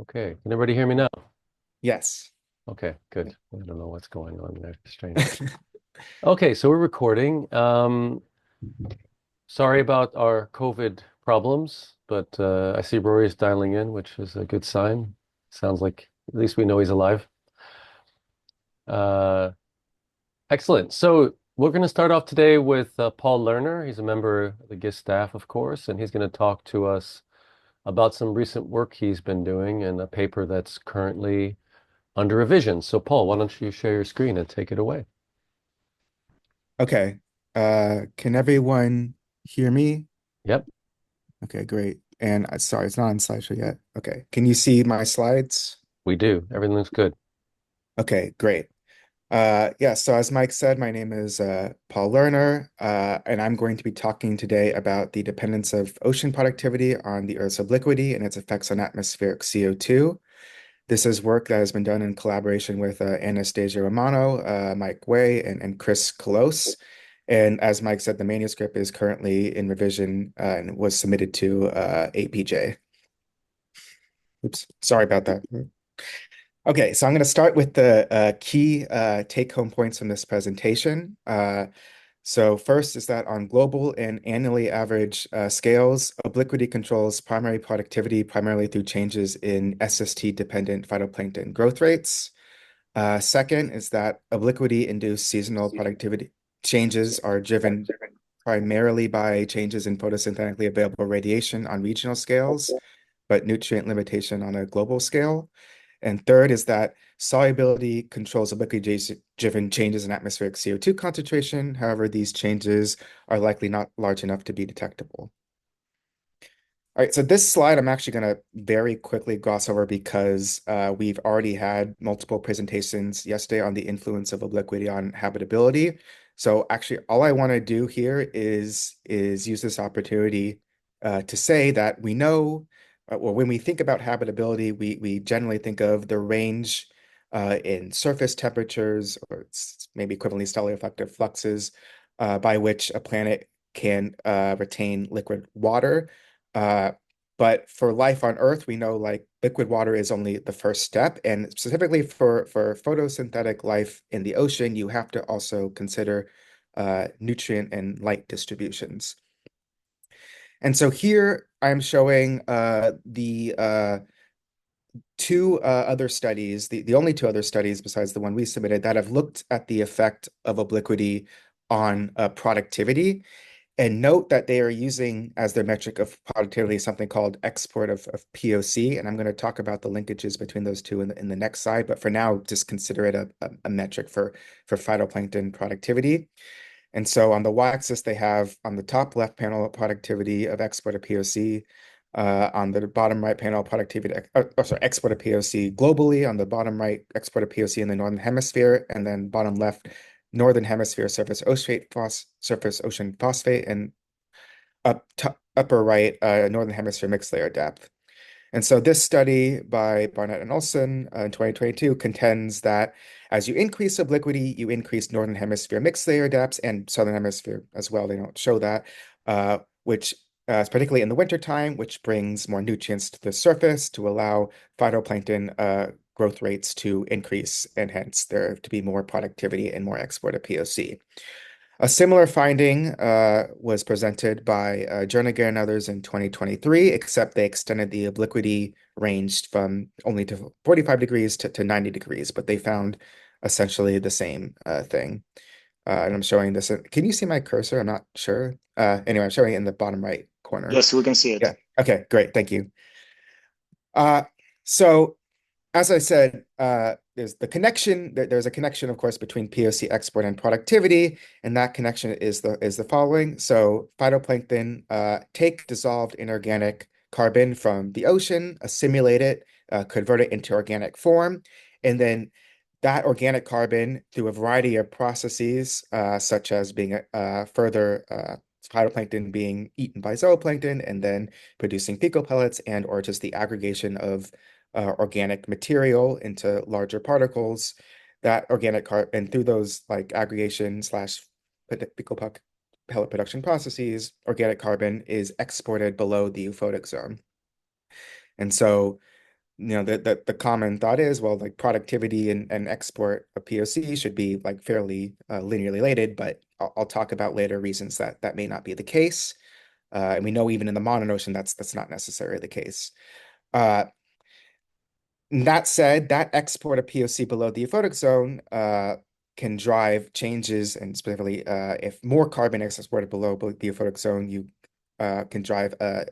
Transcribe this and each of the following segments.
Okay, can everybody hear me now? Yes. Okay, good. I don't know what's going on there. Strange. Okay, so we're recording. Sorry about our COVID problems, but I see Rory's dialing in, which is a good sign. Sounds like at least we know he's alive. Uh, Excellent. So we're going to start off today with Paul Lerner. He's a member of the GIST staff, of course, and he's going to talk to us about some recent work he's been doing in a paper that's currently under revision. So Paul, why don't you share your screen and take it away? Okay. Can everyone hear me? Yep, Okay, great. And sorry, it's not on slideshow yet. Okay. Can you see my slides? we do. Everything looks good. Okay, great. Yeah, so as Mike said, my name is Paul Lerner, and I'm going to be talking today about the dependence of ocean productivity on the Earth's obliquity and its effects on atmospheric CO2. This is work that has been done in collaboration with Anastasia Romano, Mike Way, and Chris Close. And as Mike said, the manuscript is currently in revision and was submitted to APJ. Oops, sorry about that. Okay, so I'm going to start with the key take-home points from this presentation. So first is that on global and annually average scales, obliquity controls primary productivity primarily through changes in SST-dependent phytoplankton growth rates. Second is that obliquity-induced seasonal productivity changes are driven primarily by changes in photosynthetically available radiation on regional scales, but nutrient limitation on a global scale. And third is that solubility controls obliquity-driven changes in atmospheric CO2 concentration. However, these changes are likely not large enough to be detectable. All right, so this slide I'm actually going to very quickly gloss over because we've already had multiple presentations yesterday on the influence of obliquity on habitability. So actually, all I want to do here is use this opportunity to say that we know, or when we think about habitability, we generally think of the range in surface temperatures, or it's maybe equivalently stellar effective fluxes, by which a planet can retain liquid water. Uh, but for life on Earth, we know like liquid water is only the first step. And specifically for photosynthetic life in the ocean, you have to also consider nutrient and light distributions. And so here I'm showing the two other studies, the only two other studies besides the one we submitted that have looked at the effect of obliquity on productivity. And note that they are using as their metric of productivity something called export of POC. And I'm going to talk about the linkages between those two in the next slide. But for now, just consider it a metric for phytoplankton productivity. And so on the y-axis, they have on the top left panel productivity of export of POC. On the bottom right panel, productivity, sorry, export of POC globally. On the bottom right, export of POC in the Northern Hemisphere. And then bottom left, Northern Hemisphere surface ocean phosphate, and upper right, Northern Hemisphere mixed layer depth. And so this study by Barnett and Olson in 2022 contends that as you increase obliquity, you increase Northern Hemisphere mixed layer depths and Southern Hemisphere as well. They don't show that, which is particularly in the wintertime, which brings more nutrients to the surface to allow phytoplankton growth rates to increase, and hence there to be more productivity and more export of POC. A similar finding was presented by Jernigan and others in 2023, except they extended the obliquity range from only to 45 degrees to 90 degrees, but they found essentially the same thing. And I'm showing this. Can you see my cursor? I'm not sure. Anyway, I'm showing it in the bottom right corner. Yes, we can see it. Yeah. Okay, great. Thank you. Uh, so as I said, there's a connection, of course, between POC export and productivity, and that connection is the following. So phytoplankton take dissolved inorganic carbon from the ocean, assimilate it, convert it into organic form, and then that organic carbon, through a variety of processes, such as being further phytoplankton being eaten by zooplankton and then producing fecal pellets, and or just the aggregation of organic material into larger particles, that organic carbon, and through those like aggregation slash fecal pellet production processes, organic carbon is exported below the euphotic zone. And so the common thought is, well, like productivity and export of POC should be like fairly linearly related, but I'll talk about later reasons that that may not be the case. And we know even in the modern ocean, that's not necessarily the case. Uh, that said, that export of POC below the euphotic zone can drive changes, and specifically, if more carbon is exported below the euphotic zone, you can drive a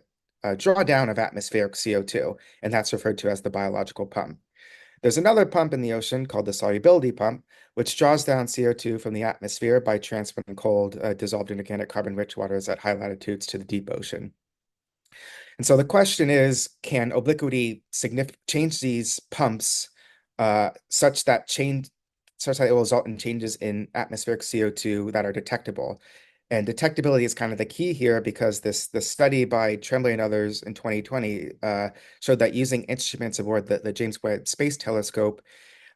drawdown of atmospheric CO2, and that's referred to as the biological pump. There's another pump in the ocean called the solubility pump, which draws down CO2 from the atmosphere by transferring cold, dissolved inorganic carbon-rich waters at high latitudes to the deep ocean. And so the question is, can Obliquity change these pumps such that it will result in changes in atmospheric CO2 that are detectable? And detectability is kind of the key here because this study by Tremblay and others in 2020 showed that using instruments aboard the James Webb Space Telescope,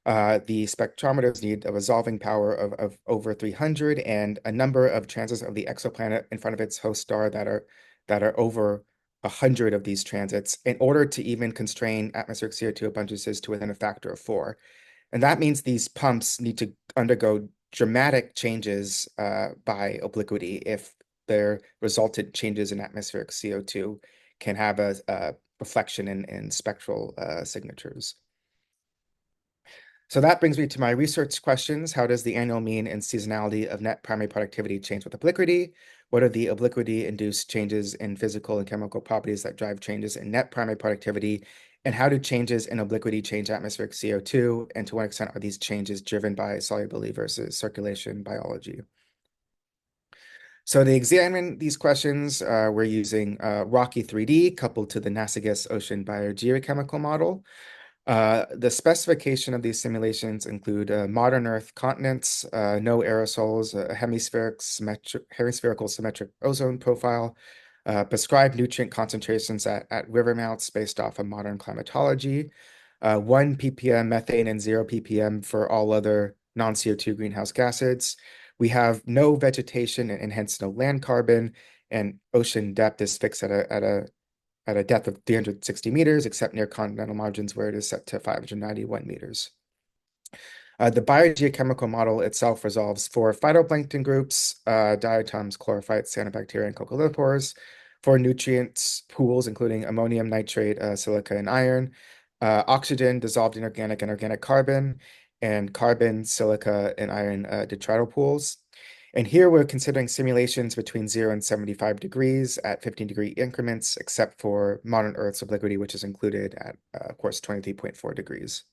the spectrometers need a resolving power of over 300 and a number of transits of the exoplanet in front of its host star that are over 100 of these transits in order to even constrain atmospheric CO2 abundances to within a factor of 4. And that means these pumps need to undergo dramatic changes by obliquity if their resultant changes in atmospheric CO2 can have a reflection in spectral signatures. So that brings me to my research questions. How does the annual mean and seasonality of net primary productivity change with obliquity? What are the obliquity-induced changes in physical and chemical properties that drive changes in net primary productivity? And how do changes in obliquity change atmospheric CO2? And to what extent are these changes driven by solubility versus circulation biology? So to examine these questions, we're using ROCKE-3D coupled to the NASA GISS Ocean Biogeochemical Model. The specification of these simulations include modern Earth continents, no aerosols, a hemispherical symmetric ozone profile, prescribed nutrient concentrations at river mouths based off of modern climatology, 1 ppm methane and 0 ppm for all other non-CO2 greenhouse gases. We have no vegetation and hence no land carbon, and ocean depth is fixed at a depth of 360 meters, except near continental margins where it is set to 591 meters. The biogeochemical model itself resolves for phytoplankton groups, diatoms, chlorophytes, cyanobacteria, and coccolithopores, for nutrients pools, including ammonium nitrate, silica, and iron, oxygen, dissolved inorganic and organic carbon, and carbon, silica, and iron detrital pools. And here we're considering simulations between 0 and 75 degrees at 15-degree increments, except for modern Earth's obliquity, which is included at, of course, 23.4 degrees.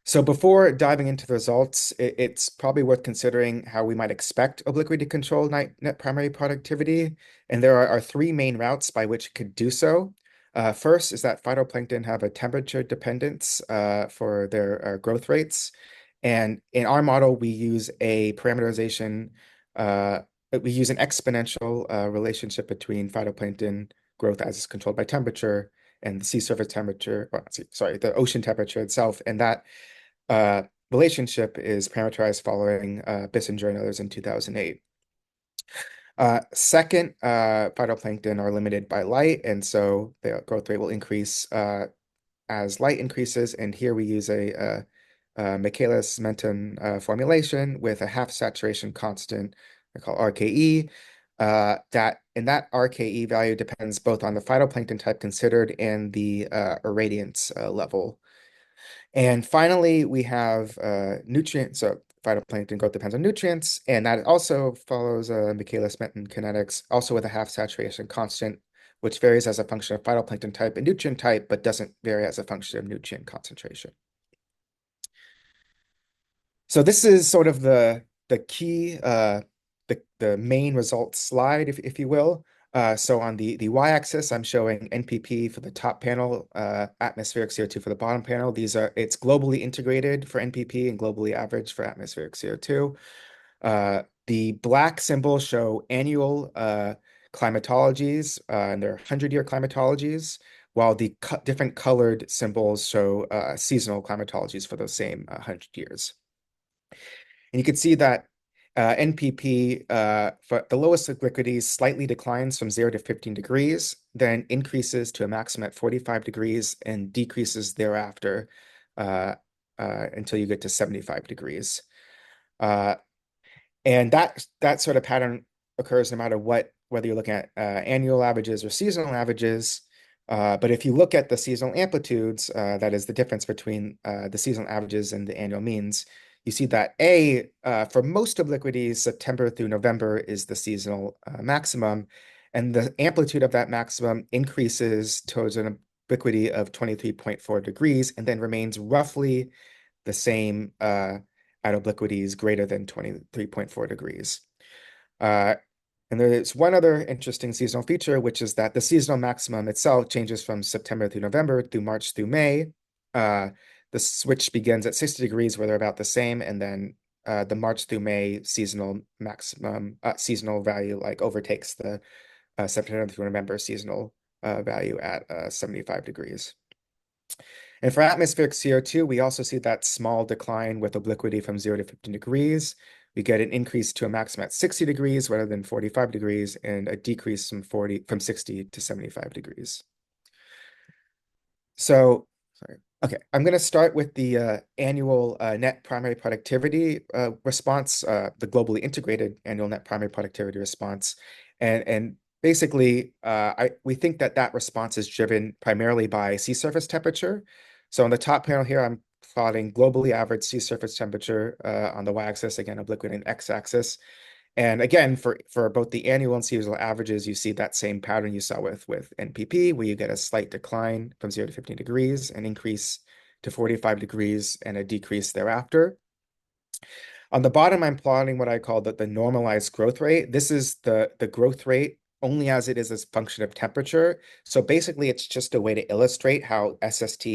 So before diving into the results, it's probably worth considering how we might expect obliquity to control net primary productivity. And there are three main routes by which it could do so. First is that phytoplankton have a temperature dependence for their growth rates. And in our model, we use a parameterization, we use an exponential relationship between phytoplankton growth as is controlled by temperature and the sea surface temperature, the ocean temperature itself. And that relationship is parameterized following Bissinger and others in 2008. Second, phytoplankton are limited by light, and so the growth rate will increase as light increases. And here we use a Michaelis-Menten formulation with a half saturation constant I call RKE. That RKE value depends both on the phytoplankton type considered and the irradiance level. And finally, we have nutrients. So phytoplankton growth depends on nutrients, and that also follows Michaelis-Menten kinetics, also with a half saturation constant, which varies as a function of phytoplankton type and nutrient type, but doesn't vary as a function of nutrient concentration. So this is sort of the key the main results slide, if you will. So on the y-axis, I'm showing NPP for the top panel, atmospheric CO2 for the bottom panel. It's globally integrated for NPP and globally averaged for atmospheric CO2. The black symbols show annual climatologies, and they're 100-year climatologies, while the different colored symbols show seasonal climatologies for those same 100 years. And you can see that NPP, for the lowest obliquities, slightly declines from 0 to 15 degrees, then increases to a maximum at 45 degrees and decreases thereafter uh, until you get to 75 degrees. Uh, and that sort of pattern occurs no matter whether you're looking at annual averages or seasonal averages. But if you look at the seasonal amplitudes, that is the difference between the seasonal averages and the annual means, you see that for most obliquities, September through November is the seasonal maximum, and the amplitude of that maximum increases towards an obliquity of 23.4 degrees and then remains roughly the same at obliquities greater than 23.4 degrees. Uh, and there's one other interesting seasonal feature, which is that the seasonal maximum itself changes from September through November through March through May. The switch begins at 60 degrees where they're about the same, and then the March through May seasonal maximum seasonal value like overtakes the September through November seasonal value at 75 degrees. And for atmospheric CO2, we also see that small decline with obliquity from 0 to 15 degrees. We get an increase to a maximum at 60 degrees rather than 45 degrees, and a decrease from 60 to 75 degrees. So, sorry. Okay, I'm going to start with the annual net primary productivity response, the globally integrated annual net primary productivity response. And basically, we think that response is driven primarily by sea surface temperature. So on the top panel here, I'm plotting globally average sea surface temperature on the y-axis, again, obliquity and x-axis. And again, for both the annual and seasonal averages, you see that same pattern you saw with NPP, where you get a slight decline from 0 to 15 degrees, an increase to 45 degrees, and a decrease thereafter. On the bottom, I'm plotting what I call the normalized growth rate. This is the growth rate only as it is as function of temperature. So basically, it's just a way to illustrate how SST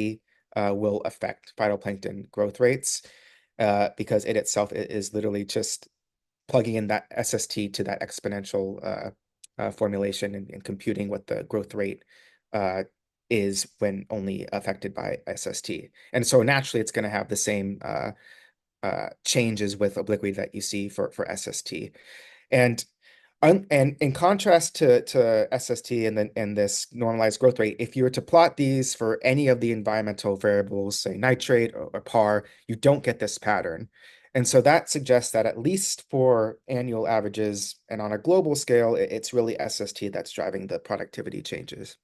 will affect phytoplankton growth rates, because it itself is literally just plugging in that SST to that exponential formulation and computing what the growth rate is when only affected by SST. And so naturally, it's going to have the same changes with obliquity that you see for SST. And in contrast to SST and this normalized growth rate, if you were to plot these for any of the environmental variables, say nitrate or PAR, you don't get this pattern. And so that suggests that at least for annual averages and on a global scale, it's really SST that's driving the productivity changes.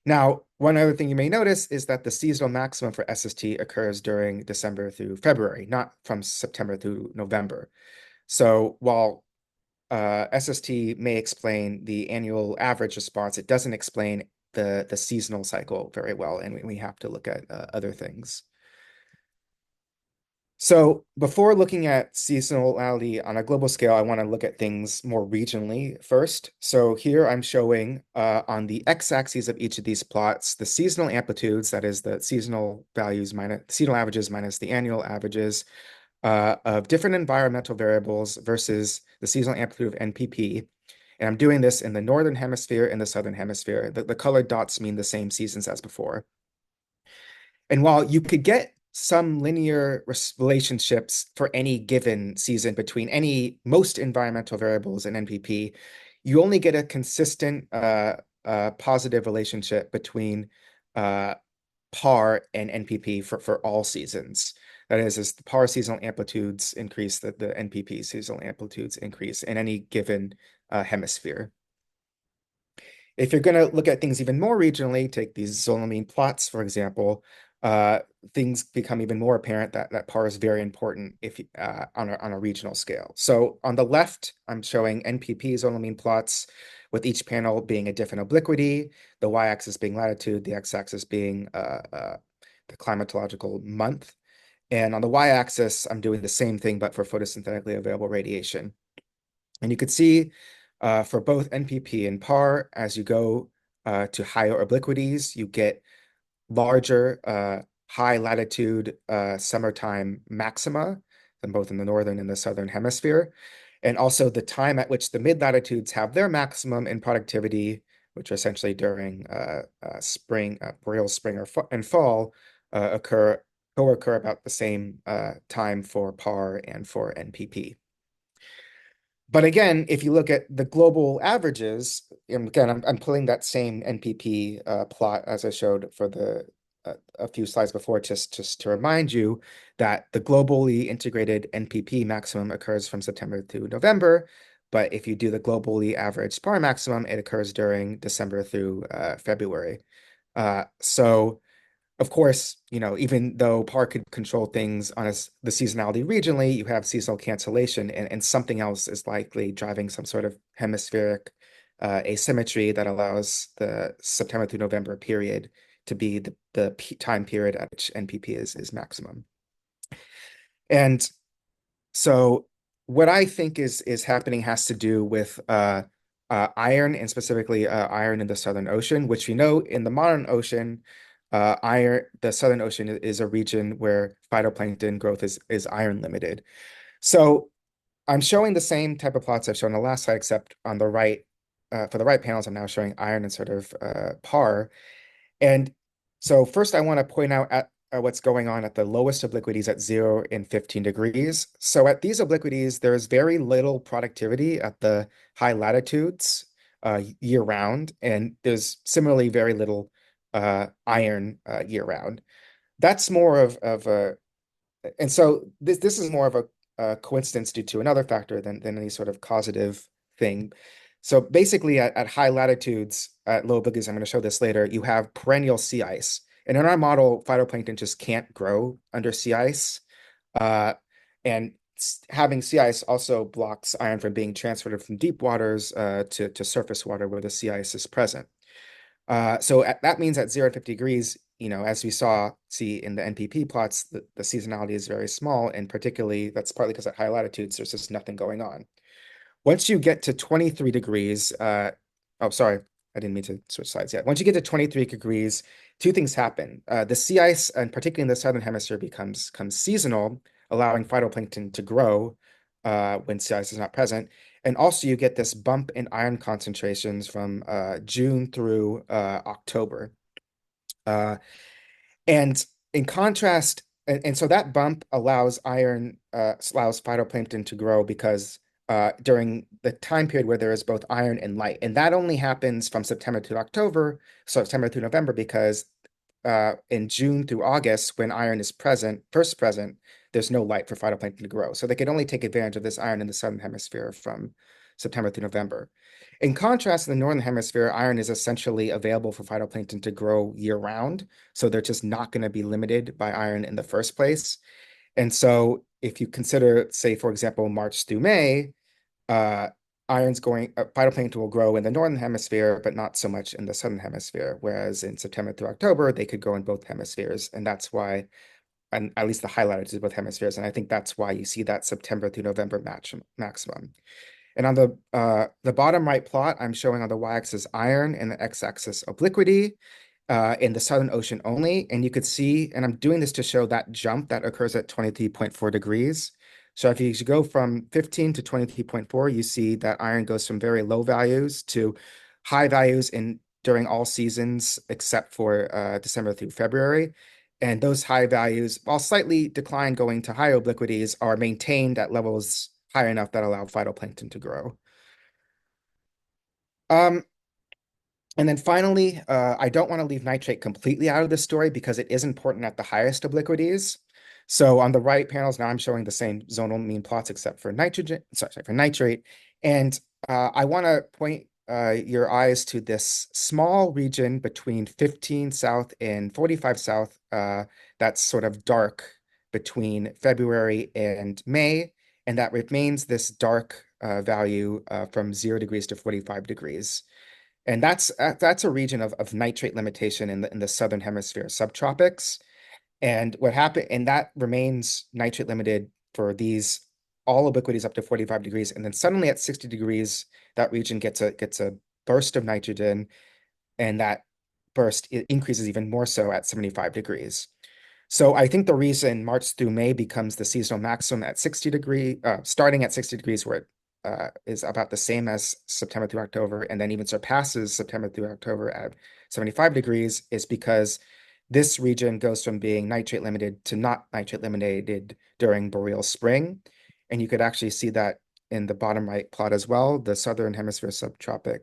Now, one other thing you may notice is that the seasonal maximum for SST occurs during December through February, not from September through November. So while SST may explain the annual average response, it doesn't explain the seasonal cycle very well, and we have to look at other things. So before looking at seasonality on a global scale, I want to look at things more regionally first. So here I'm showing on the x-axis of each of these plots, the seasonal amplitudes, that is the seasonal values minus seasonal averages minus the annual averages of different environmental variables versus the seasonal amplitude of NPP. And I'm doing this in the northern hemisphere and the southern hemisphere. The colored dots mean the same seasons as before. And while you could get some linear relationships for any given season between most environmental variables in NPP, you only get a consistent positive relationship between PAR and NPP for all seasons. That is, as the PAR seasonal amplitudes increase, the NPP seasonal amplitudes increase in any given hemisphere. If you're going to look at things even more regionally, take these zonal mean plots, for example, things become even more apparent that PAR is very important if on a regional scale. So on the left, I'm showing NPP zonal mean plots with each panel being a different obliquity, the y-axis being latitude, the x-axis being the climatological month. And on the y-axis, I'm doing the same thing, but for photosynthetically available radiation. And you could see for both NPP and PAR, as you go to higher obliquities, you get larger high latitude summertime maxima than both in the northern and the southern hemisphere. And also the time at which the mid-latitudes have their maximum in productivity, which are essentially during spring, boreal spring and fall, co-occur about the same time for PAR and for NPP. But again, if you look at the global averages, and again, I'm pulling that same NPP plot as I showed for the a few slides before, just to remind you that the globally integrated NPP maximum occurs from September to November. But if you do the globally average PAR maximum, it occurs during December through February. So of course, even though PAR could control things on the seasonality regionally, you have seasonal cancellation, and something else is likely driving some sort of hemispheric asymmetry that allows the September through November period to be the time period at which NPP is maximum. And so what I think is happening has to do with iron, and specifically iron in the Southern Ocean, which we know in the modern ocean, the Southern Ocean is a region where phytoplankton growth is iron limited. So I'm showing the same type of plots I've shown on the last slide, except on the right, for the right panels, I'm now showing iron and sort of PAR. And so first I want to point out at what's going on at the lowest obliquities at 0 and 15 degrees. So at these obliquities, there is very little productivity at the high latitudes year round, and there's similarly very little iron year round. That's more of a, and so this is more of a coincidence due to another factor than any sort of causative thing. So basically, at high latitudes, at low obliquities, I'm going to show this later, you have perennial sea ice. And in our model, phytoplankton just can't grow under sea ice. Uh, and having sea ice also blocks iron from being transferred from deep waters to surface water where the sea ice is present. That means at 0 and 50 degrees, as we see in the NPP plots, the seasonality is very small, and particularly that's partly because at high latitudes, there's just nothing going on. Once you get to 23 degrees, oh, sorry, I didn't mean to switch slides yet. Once you get to 23 degrees, two things happen. The sea ice, and particularly in the southern hemisphere, becomes seasonal, allowing phytoplankton to grow when sea ice is not present. And also, you get this bump in iron concentrations from June through October. Uh, and in contrast, and so that bump allows phytoplankton to grow because during the time period where there is both iron and light, and that only happens from September to October, so September through November, because in June through August, when iron is first present, there's no light for phytoplankton to grow. So they can only take advantage of this iron in the southern hemisphere from September through November. In contrast, in the northern hemisphere, iron is essentially available for phytoplankton to grow year round. So they're just not going to be limited by iron in the first place. And so if you consider, say, for example, March through May, uh, phytoplankton will grow in the northern hemisphere, but not so much in the southern hemisphere. Whereas in September through October, they could grow in both hemispheres. And that's why, and at least the high latitudes of both hemispheres. And I think that's why you see that September through November maximum. And on the bottom right plot, I'm showing on the y-axis iron and the x-axis obliquity in the Southern Ocean only. And you could see, and I'm doing this to show that jump that occurs at 23.4 degrees. So if you go from 15 to 23.4, you see that iron goes from very low values to high values during all seasons except for December through February. And those high values, while slightly decline going to higher obliquities, are maintained at levels high enough that allow phytoplankton to grow. Um, and then finally, I don't want to leave nitrate completely out of the story because it is important at the highest obliquities. So on the right panels, now I'm showing the same zonal mean plots except for for nitrate. And I want to point your eyes to this small region between 15 south and 45 south that's sort of dark between February and May. And that remains this dark value from 0 degrees to 45 degrees. And that's a region of nitrate limitation in the southern hemisphere subtropics. And what happened, and that remains nitrate limited for these all obliquities up to 45 degrees. And then suddenly at 60 degrees, that region gets a burst of nitrogen, and that burst increases even more so at 75 degrees. So I think the reason March through May becomes the seasonal maximum at 60 starting at 60 degrees, where it is about the same as September through October, and then even surpasses September through October at 75 degrees, is because this region goes from being nitrate limited to not nitrate limited during boreal spring. And you could actually see that in the bottom right plot as well, the southern hemisphere subtropic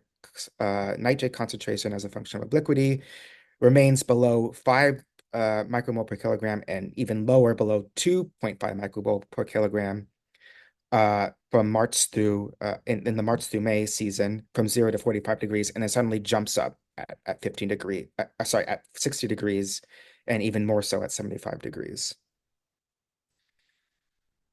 nitrate concentration as a function of obliquity remains below 5 micromole per kilogram and even lower below 2.5 micromole per kilogram from March through in the March through May season from 0 to 45 degrees, and then suddenly jumps up at 15 degree, sorry, at 60 degrees, and even more so at 75 degrees.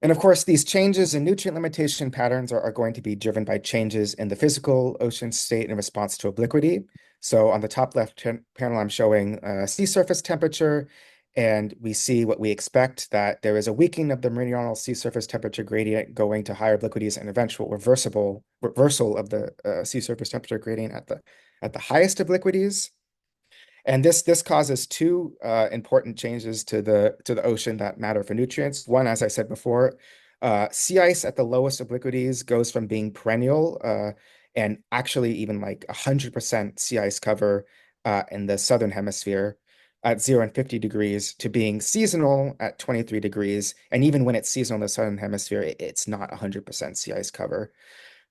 And of course, these changes in nutrient limitation patterns are going to be driven by changes in the physical ocean state in response to obliquity. So on the top left panel, I'm showing sea surface temperature, and we see what we expect, that there is a weakening of the meridional sea surface temperature gradient going to higher obliquities and eventual reversal of the sea surface temperature gradient at the highest obliquities. And this causes two important changes to the ocean that matter for nutrients. One, as I said before, sea ice at the lowest obliquities goes from being perennial and actually even like 100% sea ice cover in the southern hemisphere at 0 and 50 degrees to being seasonal at 23 degrees. And even when it's seasonal in the southern hemisphere, it's not 100% sea ice cover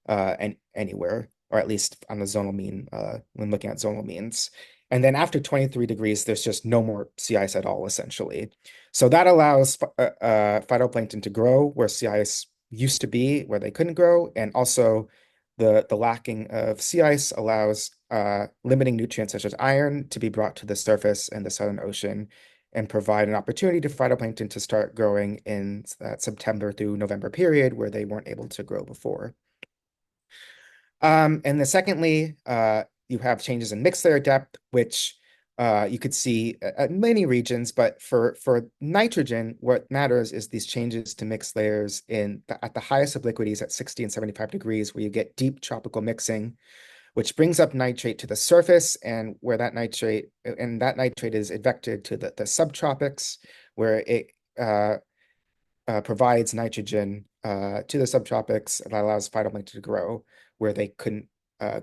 and anywhere, or at least on the zonal mean when looking at zonal means. And then after 23 degrees, there's just no more sea ice at all, essentially. So that allows phytoplankton to grow where sea ice used to be, where they couldn't grow. And also the lacking of sea ice allows limiting nutrients such as iron to be brought to the surface in the Southern Ocean and provide an opportunity to phytoplankton to start growing in that September through November period where they weren't able to grow before. And then secondly, you have changes in mixed layer depth, which you could see at many regions, but for nitrogen, what matters is these changes to mixed layers at the highest obliquities at 60 and 75 degrees, where you get deep tropical mixing, which brings up nitrate to the surface, and where that nitrate is advected to the subtropics, where it provides nitrogen to the subtropics that allows phytoplankton to grow where they couldn't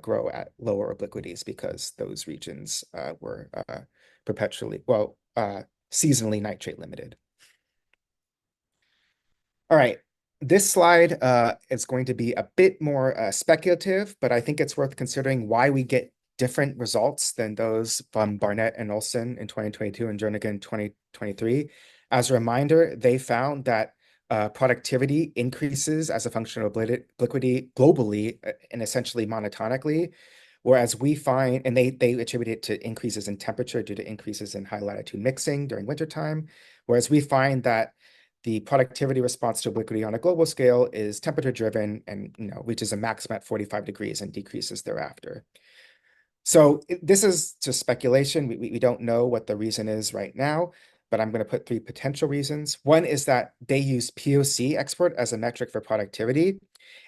grow at lower obliquities because those regions were seasonally nitrate limited. All right, this slide is going to be a bit more speculative, but I think it's worth considering why we get different results than those from Barnett and Olson in 2022 and Jernigan in 2023. As a reminder, they found that productivity increases as a function of obliquity globally and essentially monotonically, whereas we find, and they attribute it to increases in temperature due to increases in high latitude mixing during wintertime, whereas we find that the productivity response to obliquity on a global scale is temperature driven and reaches a maximum at 45 degrees and decreases thereafter. So this is just speculation. We don't know what the reason is right now, but I'm going to put three potential reasons. One is that they use POC export as a metric for productivity.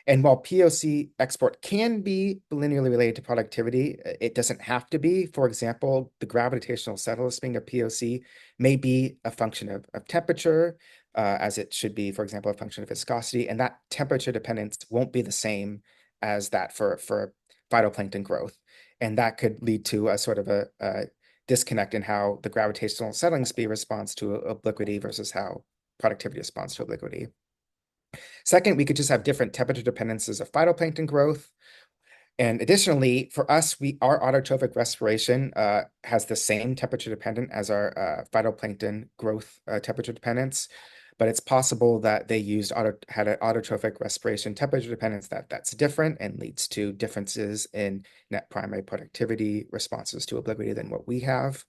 And while POC export can be linearly related to productivity, it doesn't have to be. For example, the gravitational settle being a POC may be a function of temperature, as it should be, for example, a function of viscosity. And that temperature dependence won't be the same as that for phytoplankton growth. And that could lead to a sort of a disconnect in how the gravitational settling speed responds to obliquity versus how productivity responds to obliquity. Second, we could just have different temperature dependencies of phytoplankton growth. And additionally, for us, our autotrophic respiration has the same temperature dependent as our phytoplankton growth temperature dependence. But it's possible that they had an autotrophic respiration temperature dependence that's different and leads to differences in net primary productivity responses to obliquity than what we have.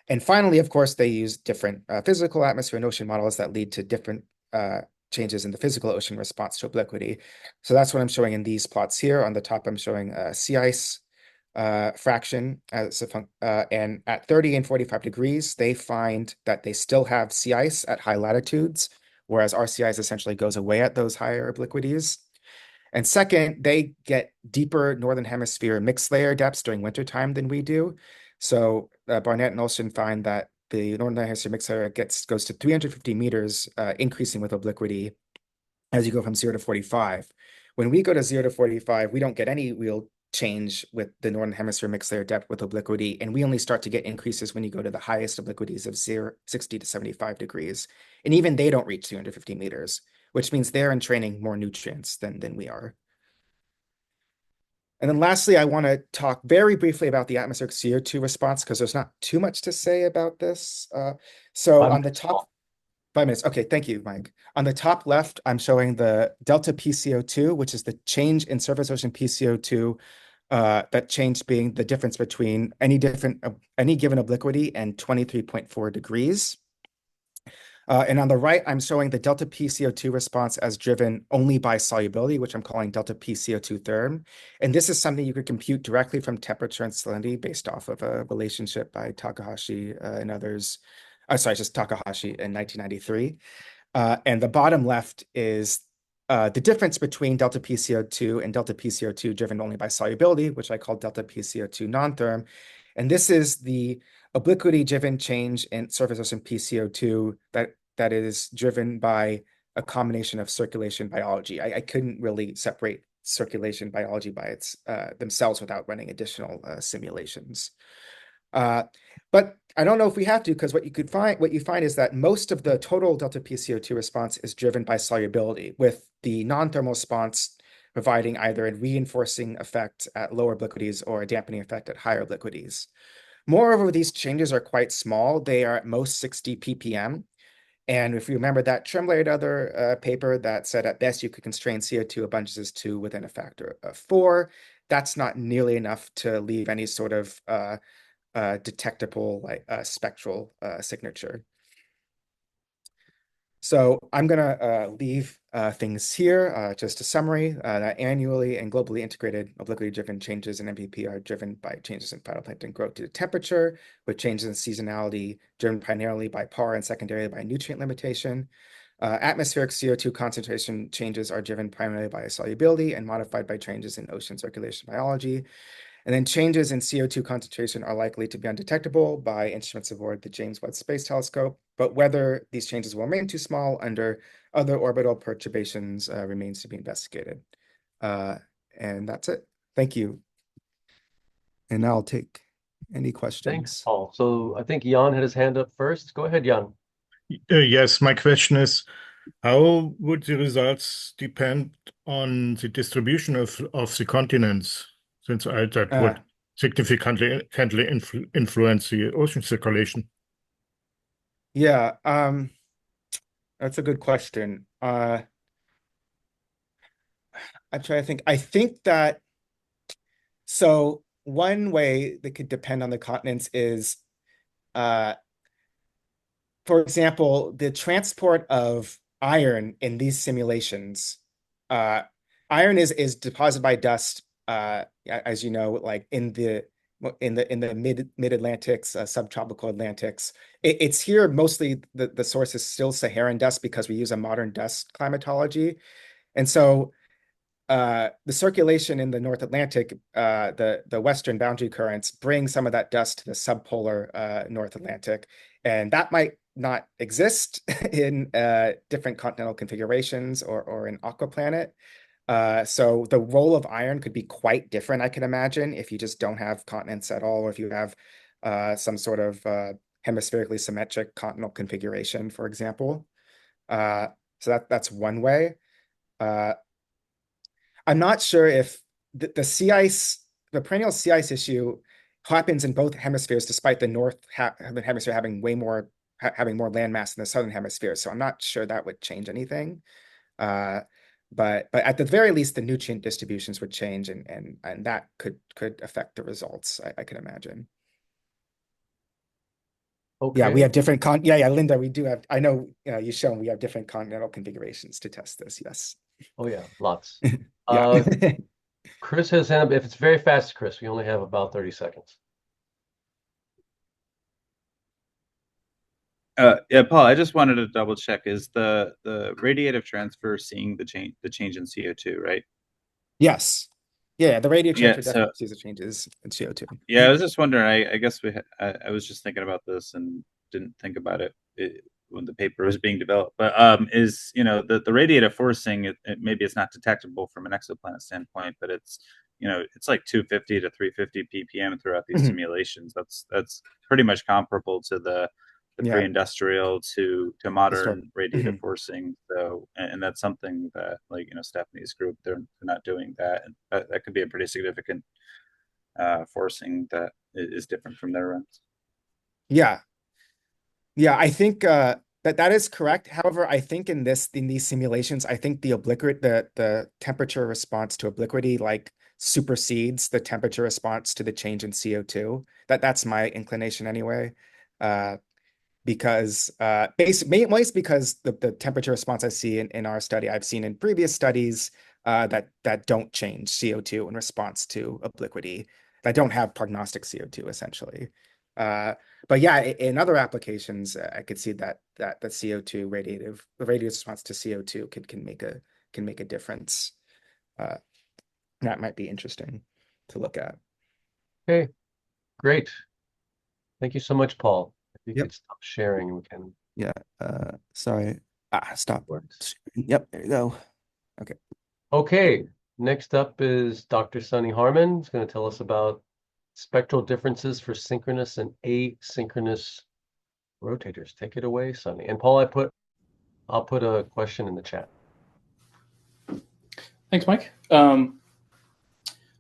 And finally, of course, they use different physical atmosphere and ocean models that lead to different changes in the physical ocean response to obliquity. So that's what I'm showing in these plots here. On the top, I'm showing sea ice fraction and at 30 and 45 degrees, they find that they still have sea ice at high latitudes, whereas our sea ice essentially goes away at those higher obliquities. And second, they get deeper northern hemisphere mixed layer depths during wintertime than we do. So Barnett and Olson find that the northern hemisphere mixed layer goes to 350 meters, increasing with obliquity as you go from 0 to 45. When we go to 0 to 45, we don't get any real change with the northern hemisphere mixed layer depth with obliquity, and we only start to get increases when you go to the highest obliquities of 60 to 75 degrees. And even they don't reach 250 meters. which means they're entraining more nutrients than we are. And then lastly, I want to talk very briefly about the atmospheric CO2 response because there's not too much to say about this. So Five on the minutes, top, Paul. 5 minutes. Okay, thank you, Mike. On the top left, I'm showing the delta PCO2, which is the change in surface ocean PCO2, that change being the difference between any given obliquity and 23.4 degrees. And on the right, I'm showing the delta PCO2 response as driven only by solubility, which I'm calling delta PCO2 therm. And this is something you could compute directly from temperature and salinity based off of a relationship by Takahashi and others. Sorry, just Takahashi in 1993. And the bottom left is the difference between delta PCO2 and delta PCO2 driven only by solubility, which I call delta PCO2 non-therm. And this is the obliquity-driven change in surface ocean PCO2 that is driven by a combination of circulation biology. I couldn't really separate circulation biology by its themselves without running additional simulations. But I don't know if we have to, because what you find is that most of the total delta PCO2 response is driven by solubility, with the non-thermal response providing either a reinforcing effect at lower obliquities or a dampening effect at higher obliquities. Moreover, these changes are quite small. They are at most 60 ppm. And if you remember that Tremblay other paper that said at best you could constrain CO2 abundances to within a factor of 4, that's not nearly enough to leave any sort of detectable spectral signature. So I'm going to leave things here. Just a summary that annually and globally integrated obliquity-driven changes in MPP are driven by changes in phytoplankton growth due to temperature, with changes in seasonality driven primarily by PAR and secondarily by nutrient limitation. Atmospheric CO2 concentration changes are driven primarily by solubility and modified by changes in ocean circulation biology. And then changes in CO2 concentration are likely to be undetectable by instruments aboard the James Webb Space Telescope, but whether these changes will remain too small under other orbital perturbations remains to be investigated. And that's it. Thank you. And now I'll take any Thanks, questions. Paul. So I think Jan had his hand up first. Go ahead, Jan. Yes, my question is, how would the results depend on the distribution of the continents, since that Uh, would significantly influence the ocean circulation? yeah, that's a good question. I'm trying to think. I think that so one way that could depend on the continents is uh, for example, the transport of iron in these simulations, uh, iron is deposited by dust, as you know, like in the mid Atlantics, subtropical Atlantics. It's here mostly the source is still Saharan dust because we use a modern dust climatology, and so the circulation in the North Atlantic, the western boundary currents bring some of that dust to the subpolar North Atlantic, and that might not exist in different continental configurations or in aquaplanet. So the role of iron could be quite different, I can imagine, if you just don't have continents at all, or if you have some sort of hemispherically symmetric continental configuration, for example. So that's one way. Uh, I'm not sure if the sea ice, the perennial sea ice issue happens in both hemispheres, despite the hemisphere having having more land mass than the southern hemisphere. So I'm not sure that would change anything. Uh, but at the very least, the nutrient distributions would change, and that could affect the results, I can imagine. Yeah, we Okay. have different yeah, Linda, we do have, I know you shown we have different continental configurations to test this. Yes. Oh yeah, lots. Yeah. Uh, Chris has his hand up. If it's very fast, Chris, we only have about 30 seconds. Yeah, Paul, I just wanted to double check. Is the radiative transfer seeing the change in CO2, right? Yes. Yeah, the radiative Yeah, transfer so definitely sees the changes in CO2. yeah, I was just wondering. I guess I was just thinking about this and didn't think about it when the paper was being developed. But is the radiative forcing maybe it's not detectable from an exoplanet standpoint, but it's it's like 250 to 350 ppm throughout these Mhm. simulations. That's pretty much comparable to the Yeah. pre-industrial to Start. modern radiative Mhm. forcing. So, and that's something that, like, Stephanie's group, they're not doing that, and that could be a pretty significant forcing that is different from their runs. Yeah. Yeah, I think that is correct. However, I think in these simulations, I think the the temperature response to obliquity like supersedes the temperature response to the change in CO2. That's my inclination anyway. Uh, because mainly it's because the temperature response I see in our study, I've seen in previous studies that don't change CO2 in response to obliquity, that don't have prognostic CO2 essentially. But yeah, in other applications, I could see that the CO2 the radiative response to CO2 can make a difference. Uh, that might be interesting to look at. Okay, great. Thank you so much, Paul. If you Yep. could stop sharing, we can Yeah. Sorry. Stop. works. Yep. There you go. Okay. Okay, next up is Dr. Sonny Harman. He's going to tell us about spectral differences for synchronous and asynchronous rotators. Take it away, Sonny. And Paul, I'll put a question in the chat. Thanks, Mike.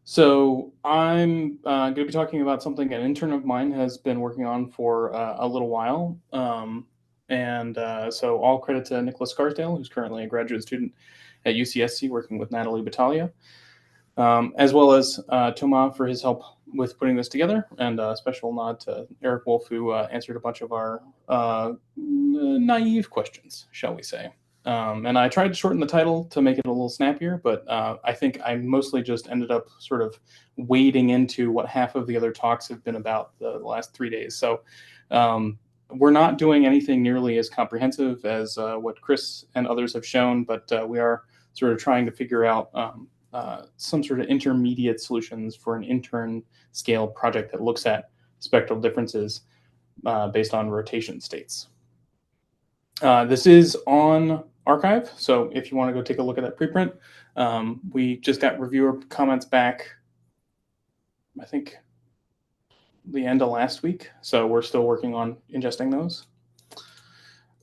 So I'm going to be talking about something an intern of mine has been working on for a little while. So all credit to Nicholas Scarsdale, who's currently a graduate student at UCSC working with Natalie Battaglia, as well as Thomas for his help with putting this together, and a special nod to Eric Wolf, who answered a bunch of our naive questions, shall we say. And I tried to shorten the title to make it a little snappier, but I think I mostly just ended up sort of wading into what half of the other talks have been about the last 3 days. So we're not doing anything nearly as comprehensive as what Chris and others have shown, but we are sort of trying to figure out some sort of intermediate solutions for an intern scale project that looks at spectral differences based on rotation states. This is on archive, so if you want to go take a look at that preprint, we just got reviewer comments back, I think, the end of last week, so we're still working on ingesting those.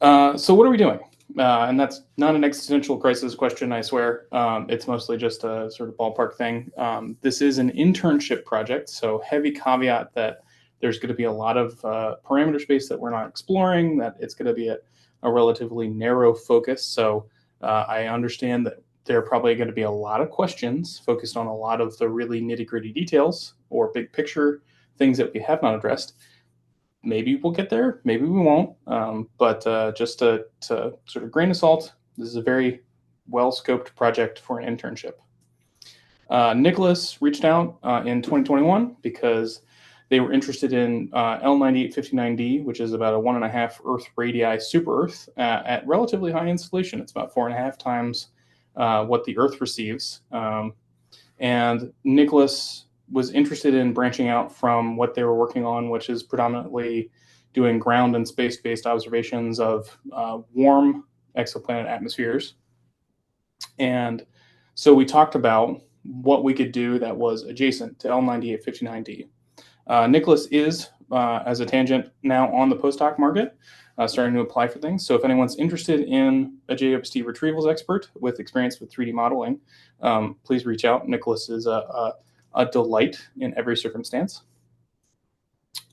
So what are we doing? And that's not an existential crisis question, I swear. It's mostly just a sort of ballpark thing. This is an internship project, so heavy caveat that there's going to be a lot of parameter space that we're not exploring, that it's going to be a relatively narrow focus. So I understand that there are probably going to be a lot of questions focused on a lot of the really nitty-gritty details or big picture things that we have not addressed. Maybe we'll get there, maybe we won't. But just to sort of grain of salt, this is a very well-scoped project for an internship. Nicholas reached out in 2021 because they were interested in L9859D, which is about a 1.5 Earth radii super Earth at relatively high insolation. It's about 4.5 times what the Earth receives. And Nicholas was interested in branching out from what they were working on, which is predominantly doing ground and space-based observations of warm exoplanet atmospheres. And so we talked about what we could do that was adjacent to L9859D. Nicholas is, as a tangent, now on the postdoc market, starting to apply for things. So if anyone's interested in a JWST retrievals expert with experience with 3D modeling, please reach out. Nicholas is a delight in every circumstance.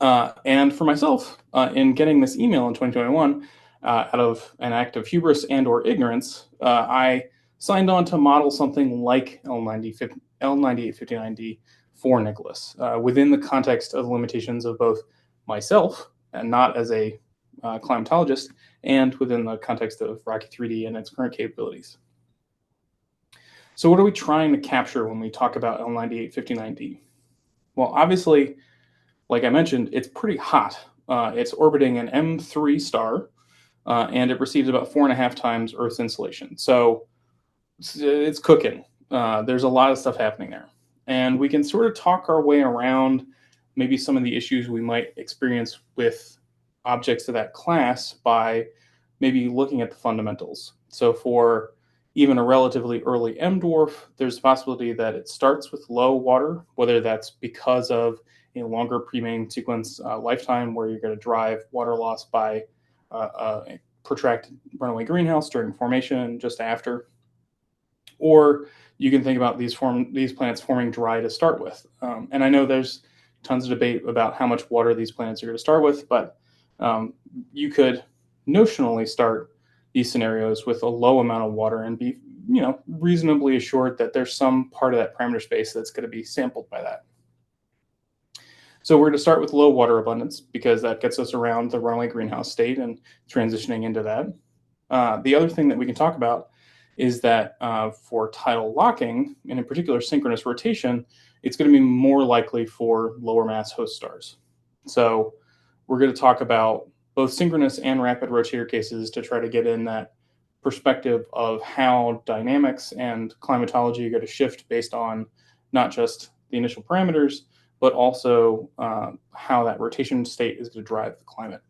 And for myself, in getting this email in 2021, out of an act of hubris and or ignorance, I signed on to model something like L9859D for Nicholas, within the context of the limitations of both myself, and not as a climatologist, and within the context of ROCKE-3D and its current capabilities. So what are we trying to capture when we talk about L9859D? Well, obviously, like I mentioned, it's pretty hot. It's orbiting an M3 star, and it receives about 4.5 times Earth's insolation. So it's cooking. There's a lot of stuff happening there. And we can sort of talk our way around maybe some of the issues we might experience with objects of that class by maybe looking at the fundamentals. So for even a relatively early M dwarf, there's a possibility that it starts with low water, whether that's because of a longer pre-main sequence lifetime where you're going to drive water loss by a protracted runaway greenhouse during formation, just after. Or you can think about these planets forming dry to start with. And I know there's tons of debate about how much water these planets are going to start with, but you could notionally start these scenarios with a low amount of water and be, reasonably assured that there's some part of that parameter space that's going to be sampled by that. So we're going to start with low water abundance because that gets us around the runaway greenhouse state and transitioning into that. The other thing that we can talk about is that for tidal locking, and in particular synchronous rotation, it's going to be more likely for lower mass host stars. So we're going to talk about both synchronous and rapid rotator cases to try to get in that perspective of how dynamics and climatology are going to shift based on not just the initial parameters, but also how that rotation state is going to drive the climate.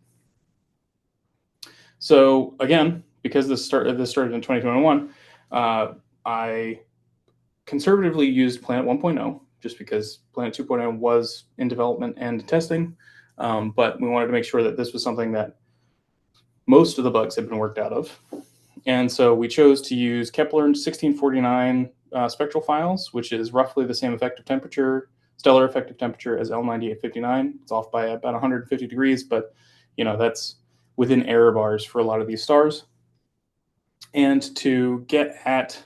So again, because this started in 2021, I conservatively used Planet 1.0 just because Planet 2.0 was in development and testing, but we wanted to make sure that this was something that most of the bugs had been worked out of. And so we chose to use Kepler 1649 spectral files, which is roughly the same effective temperature, stellar effective temperature as L9859. It's off by about 150 degrees, but that's within error bars for a lot of these stars. And to get at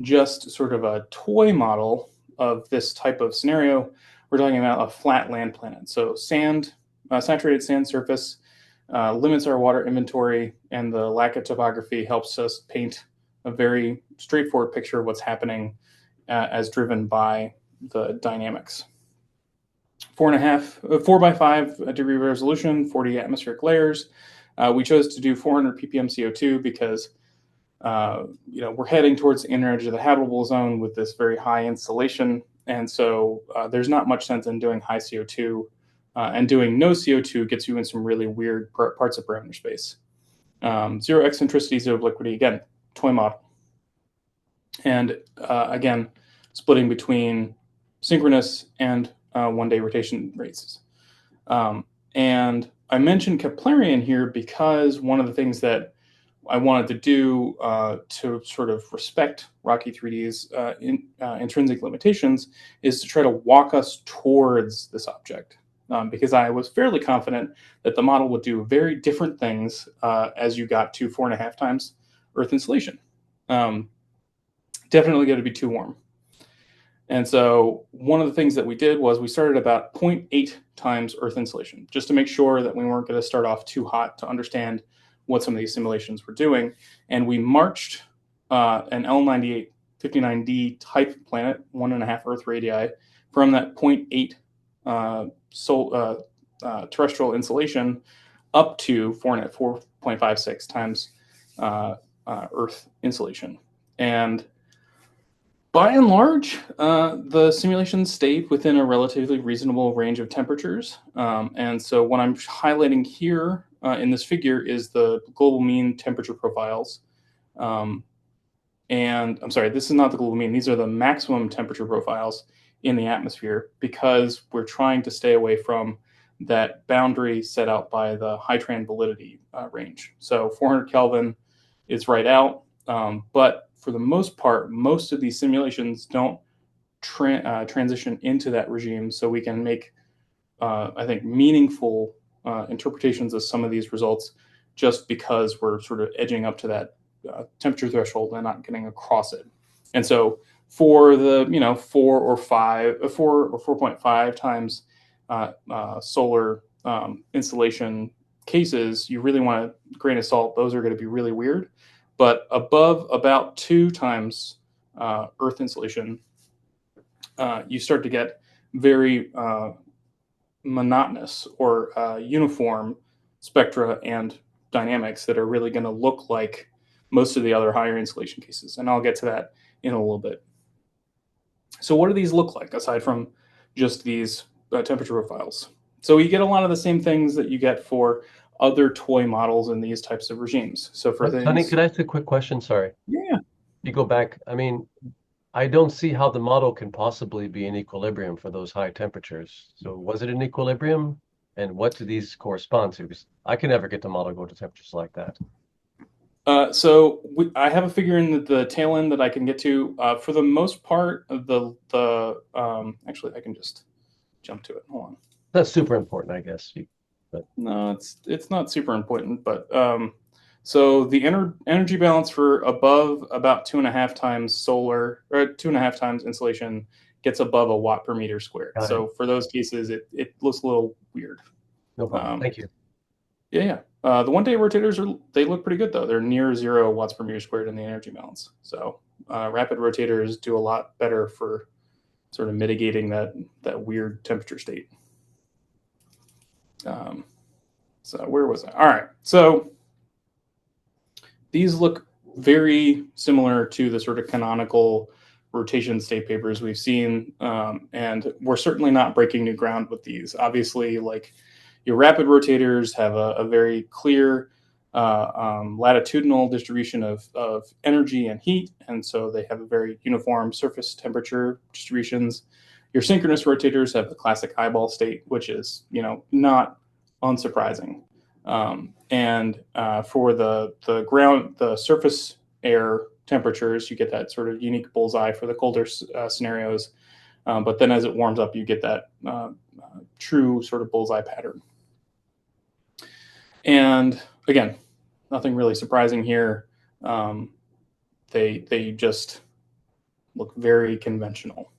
just sort of a toy model of this type of scenario, we're talking about a flat land planet. So saturated sand surface limits our water inventory, and the lack of topography helps us paint a very straightforward picture of what's happening as driven by the dynamics. 4 by 5 degree resolution, 40 atmospheric layers. We chose to do 400 ppm CO2 because we're heading towards the inner edge of the habitable zone with this very high insolation, and so there's not much sense in doing high CO2, and doing no CO2 gets you in some really weird parts of parameter space. Zero eccentricity, zero obliquity, again, toy model. And again, splitting between synchronous and one-day rotation rates. And I mentioned Keplerian here because one of the things that I wanted to do to sort of respect ROCKE-3D's intrinsic limitations is to try to walk us towards this object. Because I was fairly confident that the model would do very different things as you got to 4.5 times Earth insolation. Definitely going to be too warm. And so one of the things that we did was we started about 0.8 times Earth insolation, just to make sure that we weren't going to start off too hot to understand what some of these simulations were doing. And we marched an L9859D type planet, 1.5 Earth radii, from that 0.8 terrestrial insolation up to 4.56 times Earth insolation. And by and large, the simulations stayed within a relatively reasonable range of temperatures. And so what I'm highlighting here in this figure is the global mean temperature profiles. And I'm sorry, this is not the global mean. These are the maximum temperature profiles in the atmosphere because we're trying to stay away from that boundary set out by the high-tran validity range. So 400 Kelvin is right out, but for the most part, most of these simulations don't transition into that regime, so we can make, I think, meaningful interpretations of some of these results just because we're sort of edging up to that temperature threshold and not getting across it. And so for the 4 or 4.5 times solar insolation cases, you really want a grain of salt. Those are going to be really weird. But above about 2 times Earth insolation, you start to get very monotonous or uniform spectra and dynamics that are really going to look like most of the other higher insolation cases. And I'll get to that in a little bit. So what do these look like aside from just these temperature profiles? So you get a lot of the same things that you get for other toy models in these types of regimes. So for things... Sonny, could I ask a quick question? Sorry. Yeah. You go back. I mean, I don't see how the model can possibly be in equilibrium for those high temperatures. So was it in equilibrium? And what do these correspond to? Because I can never get the model go to temperatures like that. I have a figure in the tail end that I can get to. For the most part, actually, I can just jump to it. Hold on. That's super important, I guess. But No, it's not super important, but so the energy balance for above about 2.5 times solar or 2.5 times insolation gets above a watt per meter squared. Got it. So for those cases, it looks a little weird. No problem. Thank you. Yeah. The one-day rotators they look pretty good though. They're near 0 watts per meter squared in the energy balance. So rapid rotators do a lot better for sort of mitigating that weird temperature state. So where was I? All right. So these look very similar to the sort of canonical rotation state papers we've seen, and we're certainly not breaking new ground with these. Obviously, like your rapid rotators have a very clear latitudinal distribution of energy and heat, and so they have a very uniform surface temperature distributions. Your synchronous rotators have the classic eyeball state, which is, not unsurprising. And for the surface air temperatures, you get that sort of unique bullseye for the colder scenarios. But then as it warms up, you get that true sort of bullseye pattern. And again, nothing really surprising here. They just look very conventional.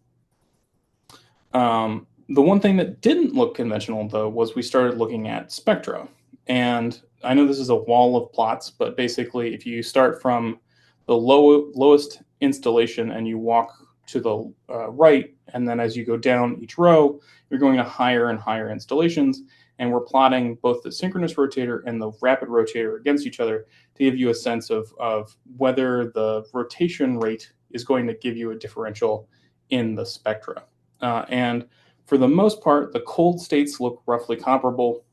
The one thing that didn't look conventional, though, was we started looking at spectra. And I know this is a wall of plots, but basically if you start from the lowest installation and you walk to the right, and then as you go down each row, you're going to higher and higher installations. And we're plotting both the synchronous rotator and the rapid rotator against each other to give you a sense of whether the rotation rate is going to give you a differential in the spectra. And for the most part, the cold states look roughly comparable,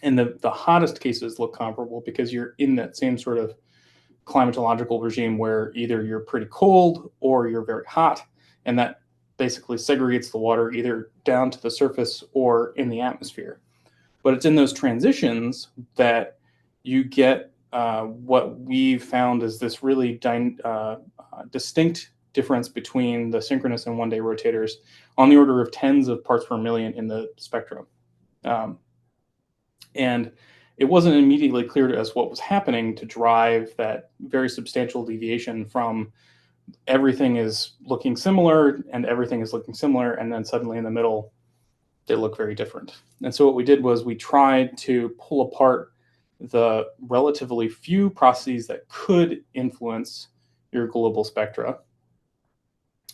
and the hottest cases look comparable because you're in that same sort of climatological regime where either you're pretty cold or you're very hot, and that basically segregates the water either down to the surface or in the atmosphere. But it's in those transitions that you get what we've found is this really distinct difference between the synchronous and one-day rotators on the order of tens of parts per million in the spectrum. And it wasn't immediately clear to us what was happening to drive that very substantial deviation from everything is looking similar and everything is looking similar, and then suddenly in the middle, they look very different. And so what we did was we tried to pull apart the relatively few processes that could influence your global spectra.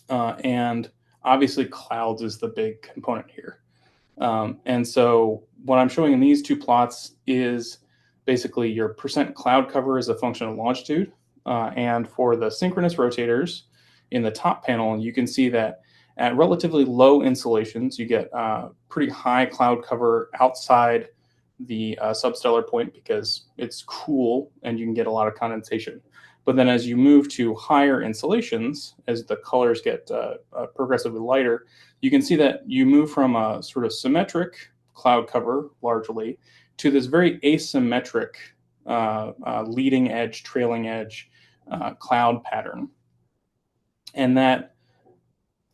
And obviously clouds is the big component here. And so what I'm showing in these two plots is basically your percent cloud cover is a function of longitude. And for the synchronous rotators in the top panel, you can see that at relatively low insolations, you get pretty high cloud cover outside the substellar point because it's cool and you can get a lot of condensation. But then as you move to higher insolations, as the colors get progressively lighter, you can see that you move from a sort of symmetric cloud cover largely to this very asymmetric leading edge, trailing edge cloud pattern. And that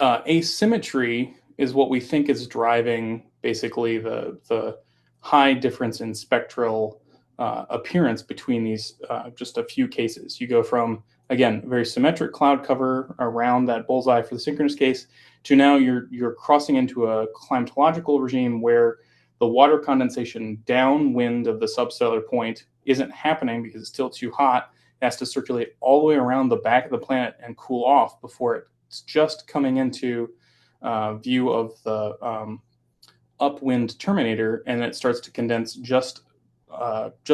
asymmetry is what we think is driving basically the high difference in spectral appearance between these just a few cases. You go from, again, very symmetric cloud cover around that bullseye for the synchronous case to now you're crossing into a climatological regime where the water condensation downwind of the substellar point isn't happening because it's still too hot. It has to circulate all the way around the back of the planet and cool off before it's just coming into view of the upwind terminator, and it starts to condense just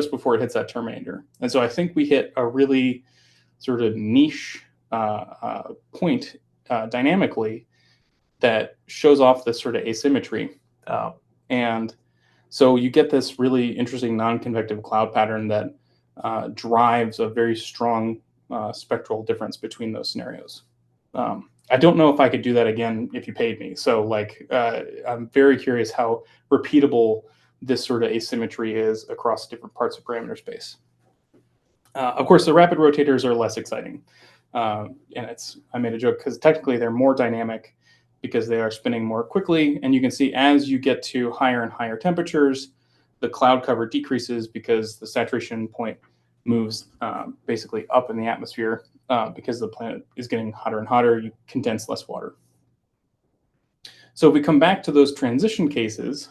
before it hits that terminator. And so I think we hit a really sort of niche point dynamically that shows off this sort of asymmetry. And so you get this really interesting non-convective cloud pattern that drives a very strong spectral difference between those scenarios. I don't know if I could do that again if you paid me. So I'm very curious how repeatable this sort of asymmetry is across different parts of parameter space. Of course, the rapid rotators are less exciting. And I made a joke because technically they're more dynamic because they are spinning more quickly. And you can see as you get to higher and higher temperatures, the cloud cover decreases because the saturation point moves basically up in the atmosphere because the planet is getting hotter and hotter. You condense less water. So if we come back to those transition cases,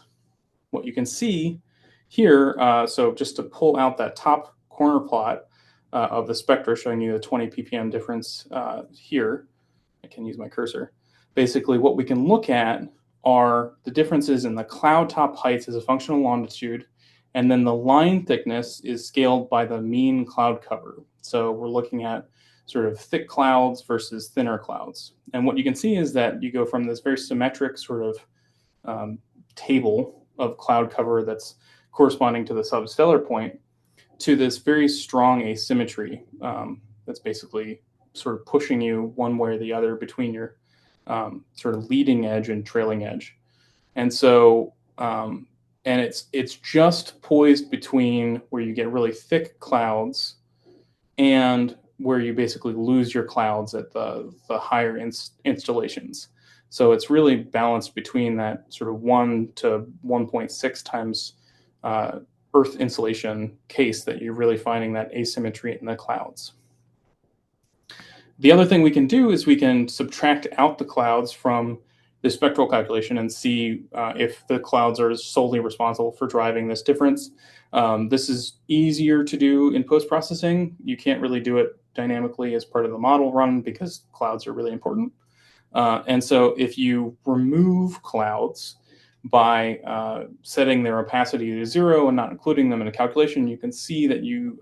what you can see here, so just to pull out that top corner plot of the spectra showing you the 20 ppm difference here, I can use my cursor. Basically, what we can look at are the differences in the cloud top heights as a function of longitude, and then the line thickness is scaled by the mean cloud cover. So we're looking at sort of thick clouds versus thinner clouds. And what you can see is that you go from this very symmetric sort of table of cloud cover that's corresponding to the substellar point to this very strong asymmetry that's basically sort of pushing you one way or the other between your sort of leading edge and trailing edge. And so, and it's just poised between where you get really thick clouds and where you basically lose your clouds at the higher installations. So it's really balanced between that sort of 1 to 1.6 times Earth insolation case that you're really finding that asymmetry in the clouds. The other thing we can do is we can subtract out the clouds from the spectral calculation and see if the clouds are solely responsible for driving this difference. This is easier to do in post-processing. You can't really do it dynamically as part of the model run because clouds are really important. And so if you remove clouds by setting their opacity to 0 and not including them in a calculation, you can see that you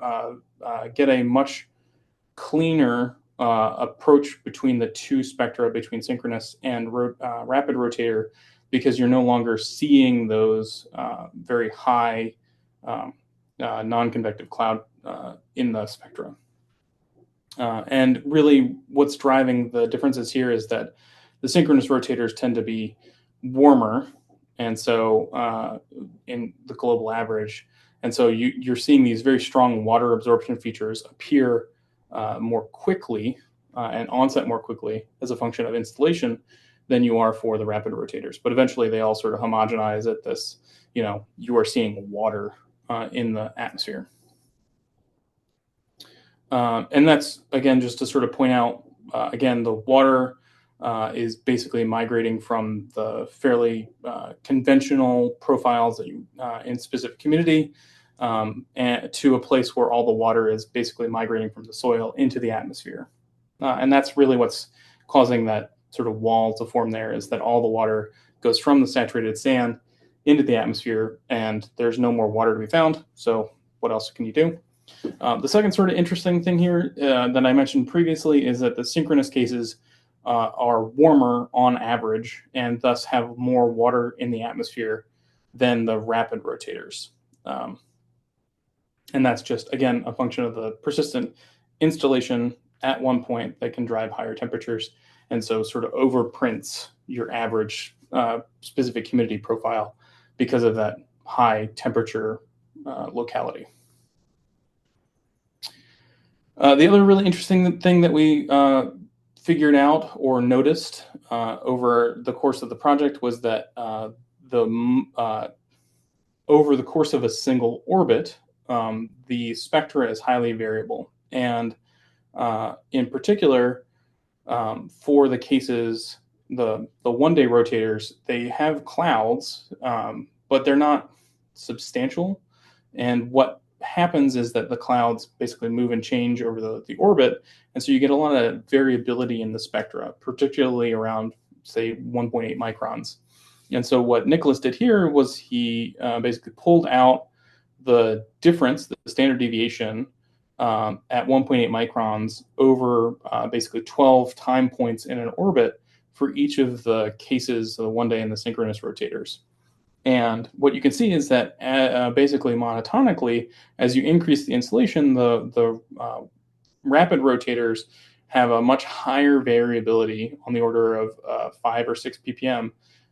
get a much cleaner approach between the two spectra, between synchronous and rapid rotator, because you're no longer seeing those very high non-convective cloud in the spectra. And really what's driving the differences here is that the synchronous rotators tend to be warmer, and so in the global average. And so you're seeing these very strong water absorption features appear more quickly and onset more quickly as a function of installation than you are for the rapid rotators. But eventually they all sort of homogenize at this, you are seeing water in the atmosphere. And that's, again, just to sort of point out, again, the water is basically migrating from the fairly conventional profiles that you in specific humidity and to a place where all the water is basically migrating from the soil into the atmosphere. And that's really what's causing that sort of wall to form there, is that all the water goes from the saturated sand into the atmosphere, and there's no more water to be found. So what else can you do? The second sort of interesting thing here that I mentioned previously is that the synchronous cases are warmer on average and thus have more water in the atmosphere than the rapid rotators. And that's just, again, a function of the persistent installation at one point that can drive higher temperatures, and so sort of overprints your average specific humidity profile because of that high temperature locality. The other really interesting thing that we figured out or noticed over the course of the project was that over the course of a single orbit, the spectra is highly variable. And in particular, for the cases, the one-day rotators, they have clouds, but they're not substantial. And what happens is that the clouds basically move and change over the orbit, and so you get a lot of variability in the spectra, particularly around, say, 1.8 microns. And so what Nicholas did here was he basically pulled out the difference, the standard deviation, at 1.8 microns over basically 12 time points in an orbit for each of the cases, the one-day and the synchronous rotators. And what you can see is that basically monotonically, as you increase the insolation, the rapid rotators have a much higher variability on the order of 5 or 6 ppm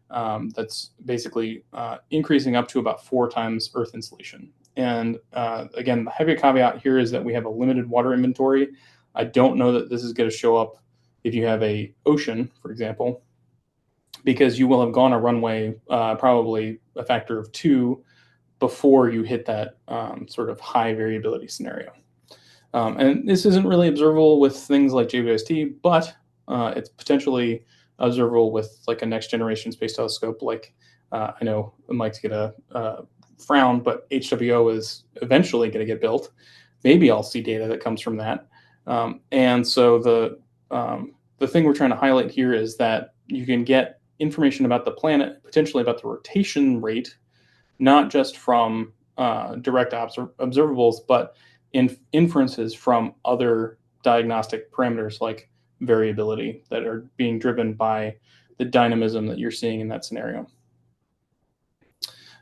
that's basically increasing up to about 4 times Earth insolation. And again, the heavy caveat here is that we have a limited water inventory. I don't know that this is going to show up if you have a ocean, for example, because you will have gone a runway probably a factor of 2 before you hit that sort of high variability scenario. And this isn't really observable with things like JWST, but it's potentially observable with like a next generation space telescope. Like I know Mike's gonna frown, but HWO is eventually going to get built. Maybe I'll see data that comes from that. And so the thing we're trying to highlight here is that you can get information about the planet, potentially about the rotation rate, not just from direct observables, but inferences from other diagnostic parameters like variability that are being driven by the dynamism that you're seeing in that scenario.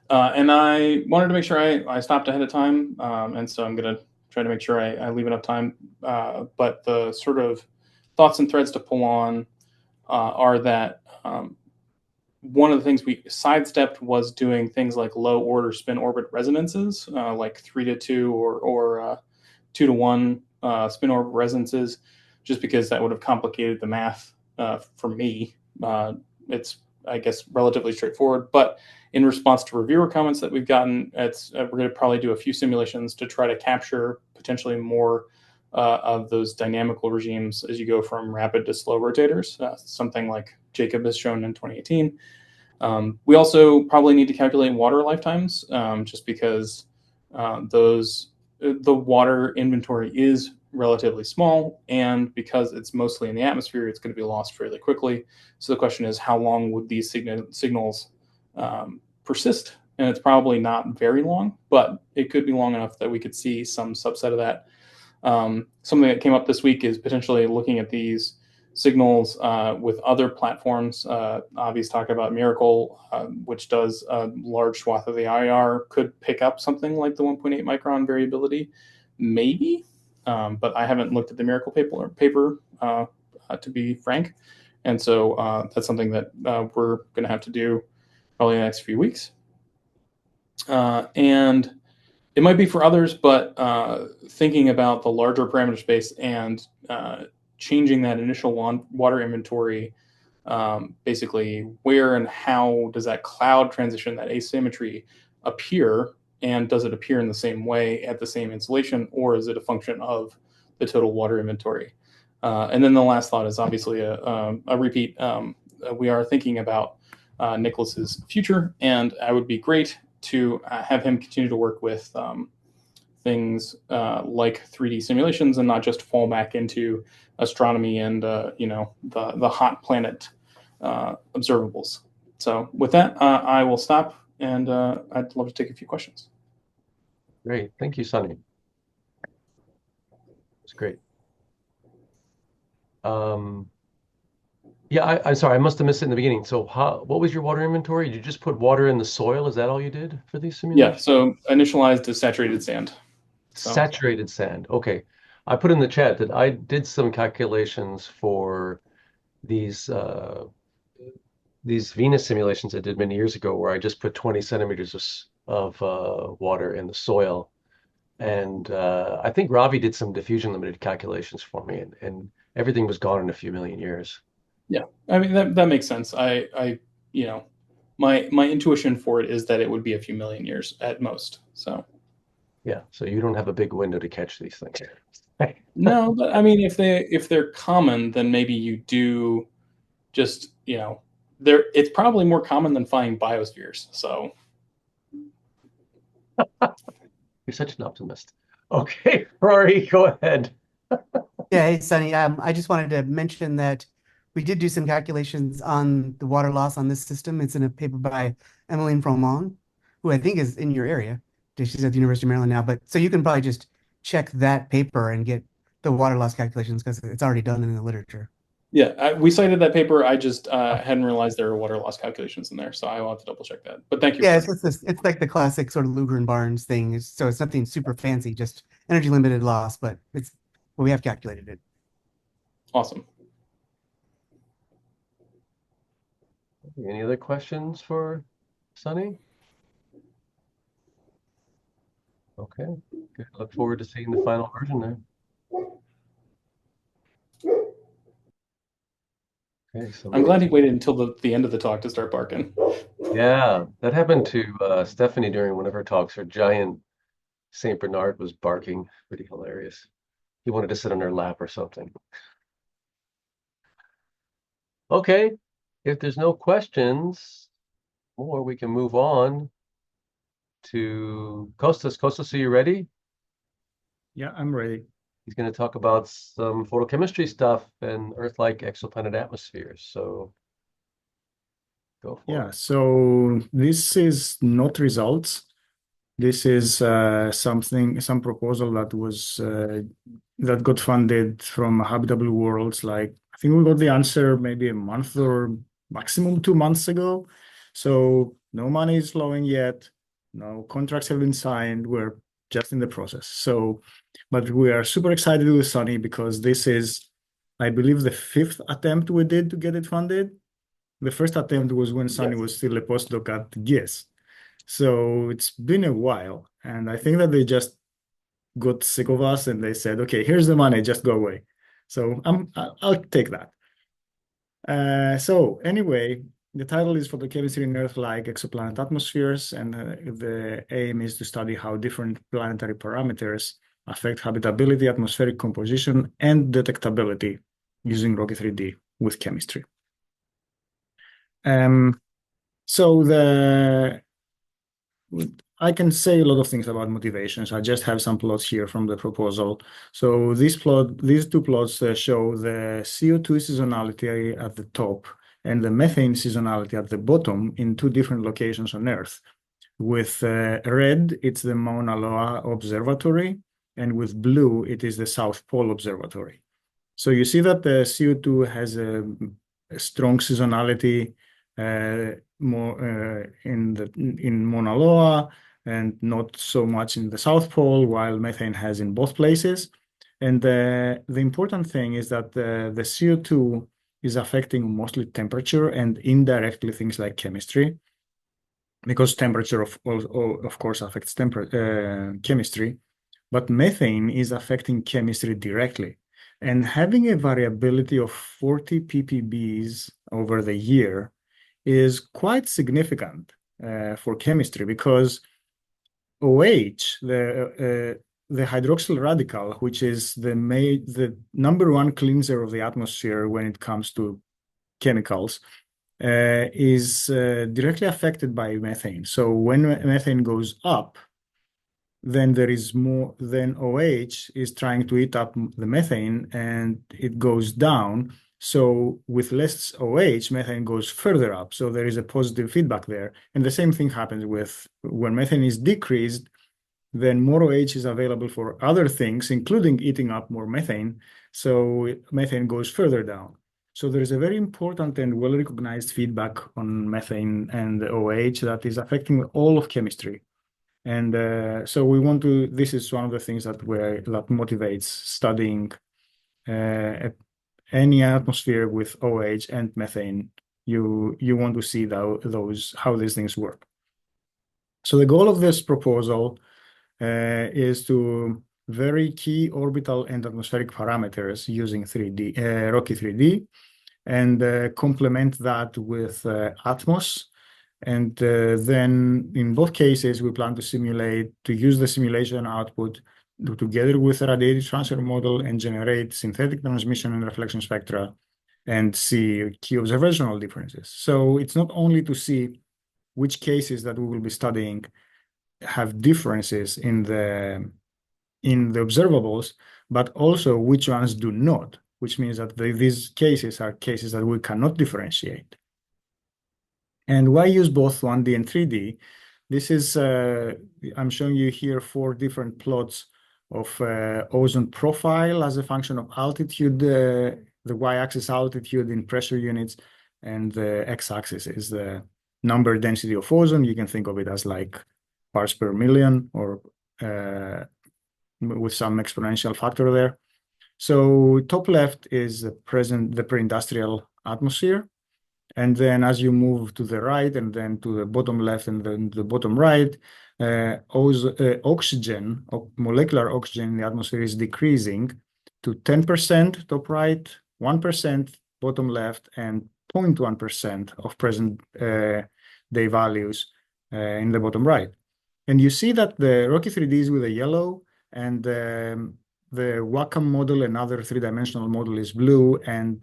And I wanted to make sure I stopped ahead of time, and so I'm going to try to make sure I leave enough time. But the sort of thoughts and threads to pull on are that one of the things we sidestepped was doing things like low order spin orbit resonances, like 3 to 2 or 2 to 1 spin orbit resonances, just because that would have complicated the math for me. It's, I guess, relatively straightforward, but in response to reviewer comments that we've gotten, we're going to probably do a few simulations to try to capture potentially more of those dynamical regimes as you go from rapid to slow rotators, something like Jacob has shown in 2018. We also probably need to calculate water lifetimes, just because the water inventory is relatively small, and because it's mostly in the atmosphere, it's going to be lost fairly quickly. So the question is, how long would these signals persist? And it's probably not very long, but it could be long enough that we could see some subset of that. Something that came up this week is potentially looking at these signals with other platforms. Avi's talked about Miracle, which does a large swath of the IR, could pick up something like the 1.8 micron variability, maybe. But I haven't looked at the Miracle paper to be frank. And so that's something that we're going to have to do probably in the next few weeks. And it might be for others, but thinking about the larger parameter space and changing that initial water inventory, basically where and how does that cloud transition, that asymmetry appear, and does it appear in the same way at the same insolation, or is it a function of the total water inventory? And then the last thought is obviously a repeat. We are thinking about Nicholas's future, and I would be great to have him continue to work with things like 3D simulations and not just fall back into astronomy and the hot planet observables. So with that, I will stop, and I'd love to take a few questions. Great. Thank you, Sonny. It's great. Yeah, I'm sorry, I must have missed it in the beginning. So what was your water inventory? Did you just put water in the soil? Is that all you did for these simulations? Yeah, so initialized to saturated sand. Saturated sand. Okay. I put in the chat that I did some calculations for these Venus simulations I did many years ago, where I just put 20 centimeters of water in the soil. And I think Ravi did some diffusion limited calculations for me, and everything was gone in a few million years. Yeah, I mean that makes sense. I my intuition for it is that it would be a few million years at most. So yeah, so you don't have a big window to catch these things. No, but I mean if they're common, then maybe you do just it's probably more common than finding biospheres. So you're such an optimist. Okay, Rory, go ahead. Yeah, hey, Sonny. I just wanted to mention that we did do some calculations on the water loss on this system. It's in a paper by Emmeline Froment, who I think is in your area. She's at the University of Maryland now. But so you can probably just check that paper and get the water loss calculations because it's already done in the literature. Yeah, we cited that paper. I just hadn't realized there were water loss calculations in there, so I will have to double check that. But thank you. Yeah, it's like the classic sort of Luger and Barnes thing. So it's nothing super fancy, just energy limited loss, but we have calculated it. Awesome. Any other questions for Sonny? Okay, good. Look forward to seeing the final version there. Okay, so I'm glad he waited until the end of the talk to start barking. yeah, that happened to Stephanie during one of her talks. Her giant Saint Bernard was barking. Pretty hilarious. He wanted to sit on her lap or something. Okay, if there's no questions more, we can move on to Kostas. Kostas, are you ready? Yeah, I'm ready. He's going to talk about some photochemistry stuff and Earth-like exoplanet atmospheres. So go for Yeah, it. so this is not results. This is some proposal that got funded from Habitable Worlds. Like I think we got the answer maybe a month or maximum 2 months ago. So no money is flowing yet. No contracts have been signed. We're just in the process. So, but we are super excited with Sonny because this is, I believe, the fifth attempt we did to get it funded. The first attempt was when Sonny was still a postdoc at GIS. So it's been a while, and I think that they just got sick of us and they said, "Okay, here's the money, just go away." So I'll take that. So anyway, the title is Photochemistry in Earth-like exoplanet atmospheres, and the aim is to study how different planetary parameters affect habitability, atmospheric composition, and detectability using ROCKE-3D with chemistry. So I can say a lot of things about motivations. I just have some plots here from the proposal. So these two plots show the CO2 seasonality at the top and the methane seasonality at the bottom in two different locations on Earth. With red, it's the Mauna Loa Observatory, and with blue, it is the South Pole Observatory. So you see that the CO2 has a strong seasonality more in Mauna Loa and not so much in the South Pole, while methane has in both places. And the important thing is that the CO2 is affecting mostly temperature and indirectly things like chemistry, because temperature of course affects chemistry, but methane is affecting chemistry directly. And having a variability of 40 ppbs over the year is quite significant for chemistry, because OH, the hydroxyl radical, which is the number one cleanser of the atmosphere when it comes to chemicals, is directly affected by methane. So when methane goes up, then there is more, then OH is trying to eat up the methane and it goes down. So with less OH, methane goes further up. So there is a positive feedback there. And the same thing happens with when methane is decreased, then more OH is available for other things, including eating up more methane. So methane goes further down. So there is a very important and well-recognized feedback on methane and OH that is affecting all of chemistry. And so this is one of the things that motivates studying any atmosphere with OH and methane. You want to see how these things work. So the goal of this proposal is to vary key orbital and atmospheric parameters using ROCKE-3D, and complement that with Atmos. And then in both cases, we plan to use the simulation output together with a radiative transfer model and generate synthetic transmission and reflection spectra and see key observational differences. So it's not only to see which cases that we will be studying have differences in the observables, but also which ones do not, which means that these cases are cases that we cannot differentiate. And why use both 1D and 3D? This is, I'm showing you here 4 different plots of ozone profile as a function of altitude, the y-axis altitude in pressure units, and the x-axis is the number density of ozone. You can think of it as like parts per million, or with some exponential factor there. So top left is the pre-industrial atmosphere, And then as you move to the right and then to the bottom left and then the bottom right, oxygen, molecular oxygen in the atmosphere is decreasing to 10% top right, 1% bottom left, and 0.1% of present day values in the bottom right. And you see that the ROCKE-3D is with a yellow, and the Wacom model, another three-dimensional model, is blue, and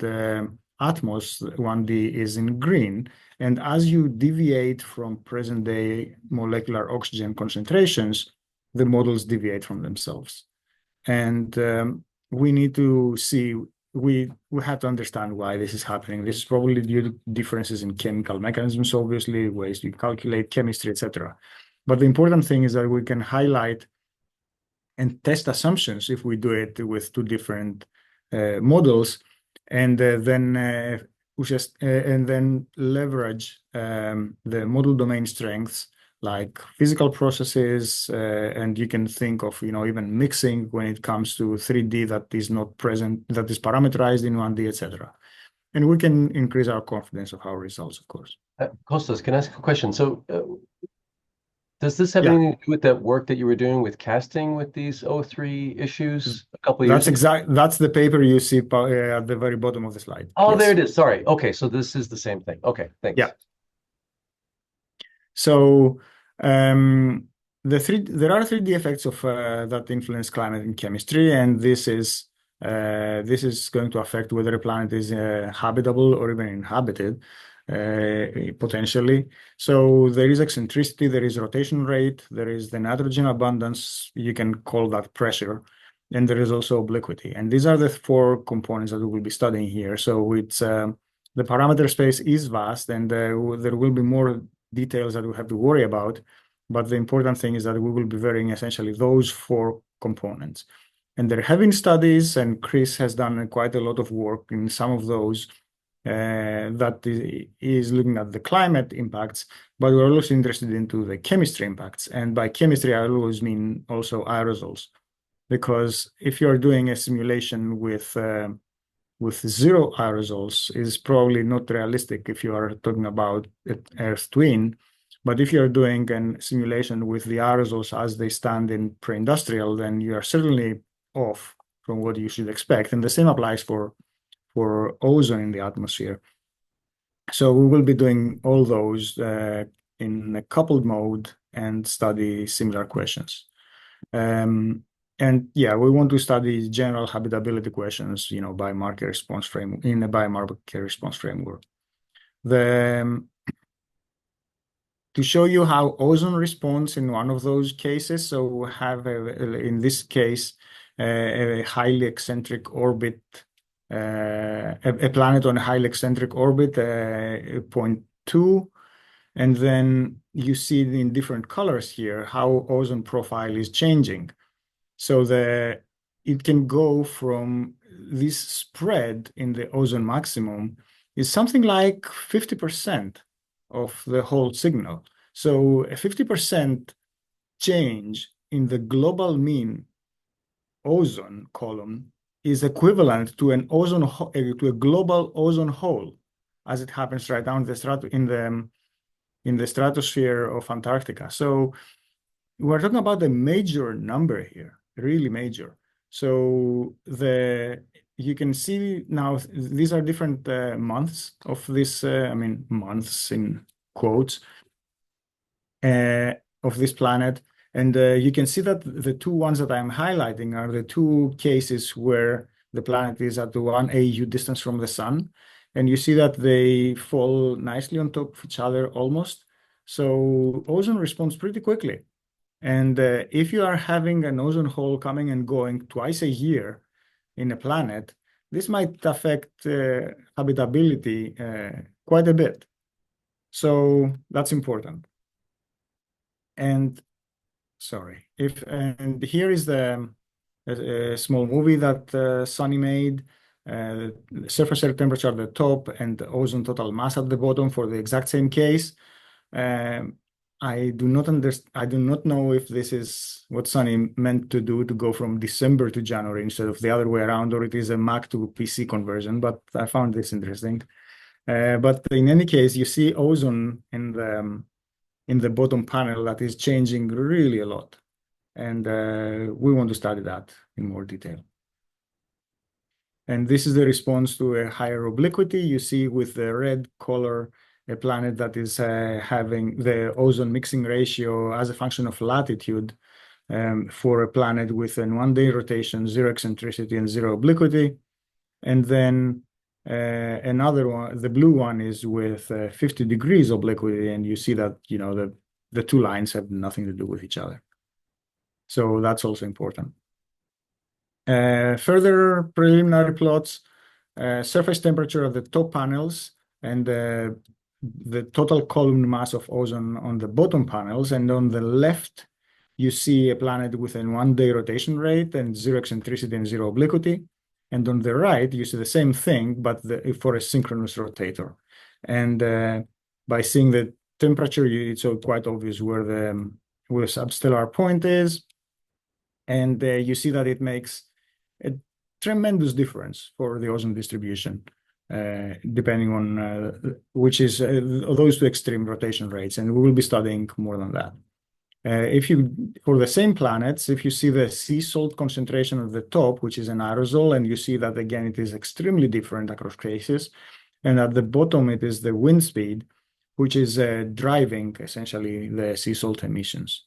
Atmos 1D is in green. And as you deviate from present-day molecular oxygen concentrations, the models deviate from themselves. And we need to see, we have to understand why this is happening. This is probably due to differences in chemical mechanisms, obviously, ways you calculate chemistry, etc. But the important thing is that we can highlight and test assumptions if we do it with two different models, and then leverage the model domain strengths like physical processes, and you can think of even mixing when it comes to 3D that is not present, that is parameterized in 1D, etc. And we can increase our confidence of our results, of course. Kostas, can I ask a question? So does this have anything to do with that work that you were doing with casting with these O3 issues a couple of years ago? That's the paper you see at the very bottom of the slide. Oh, Yes. there it is. Sorry. Okay, so this is the same thing. Okay, thanks. Yeah. So there are 3D effects of that influence climate and chemistry, and this is going to affect whether a planet is habitable or even inhabited. Potentially. So there is eccentricity, there is rotation rate, there is the nitrogen abundance, you can call that pressure, and there is also obliquity. And these are the 4 components that we will be studying here. So it's the parameter space is vast, and there will be more details that we have to worry about. But the important thing is that we will be varying essentially those 4 components. And there have been studies, and Chris has done quite a lot of work in some of those that is looking at the climate impacts, but we're also interested into the chemistry impacts. And by chemistry, I always mean also aerosols, because if you're doing a simulation with 0 aerosols, is probably not realistic if you are talking about Earth twin. But if you're doing a simulation with the aerosols as they stand in pre-industrial, then you are certainly off from what you should expect. And the same applies for ozone in the atmosphere. So we will be doing all those in a coupled mode and study similar questions. And yeah, we want to study general habitability questions, biomarker response framework in a biomarker response framework. To show you how ozone responds in one of those cases, so we have in this case a highly eccentric orbit. A planet on a highly eccentric orbit, 0.2, and then you see in different colors here how ozone profile is changing. So it can go from this spread in the ozone maximum is something like 50% of the whole signal. So a 50% change in the global mean ozone column is equivalent to to a global ozone hole, as it happens right down in the stratosphere of Antarctica. So we're talking about a major number here, really major. So you can see now these are different months of this. Months in quotes of this planet. And you can see that the 2 ones that I'm highlighting are the 2 cases where the planet is at the 1 AU distance from the sun. And you see that they fall nicely on top of each other almost. So ozone responds pretty quickly. And if you are having an ozone hole coming and going twice a year in a planet, this might affect habitability quite a bit. So that's important. And sorry, and here is a small movie that Sonny made. Surface air temperature at the top and the ozone total mass at the bottom for the exact same case. I do not know if this is what Sonny meant to do, to go from December to January instead of the other way around, or it is a Mac to PC conversion, but I found this interesting. But in any case, you see ozone in the bottom panel that is changing really a lot. And we want to study that in more detail. And this is the response to a higher obliquity. You see with the red color, a planet that is having the ozone mixing ratio as a function of latitude for a planet with a 1-day rotation, 0 eccentricity, and 0 obliquity. And then another one, the blue one, is with 50 degrees obliquity, and you see that the two lines have nothing to do with each other. So that's also important. Further preliminary plots, surface temperature of the top panels and the total column mass of ozone on the bottom panels. And on the left, you see a planet with a 1-day rotation rate and 0 eccentricity and 0 obliquity. And on the right, you see the same thing, but for a synchronous rotator. And by seeing the temperature, it's quite obvious where the substellar point is. And you see that it makes a tremendous difference for the ozone distribution, depending on which is those two extreme rotation rates. And we will be studying more than that. For the same planets, if you see the sea salt concentration at the top, which is an aerosol, and you see that again, it is extremely different across cases. And at the bottom, it is the wind speed, which is driving essentially the sea salt emissions.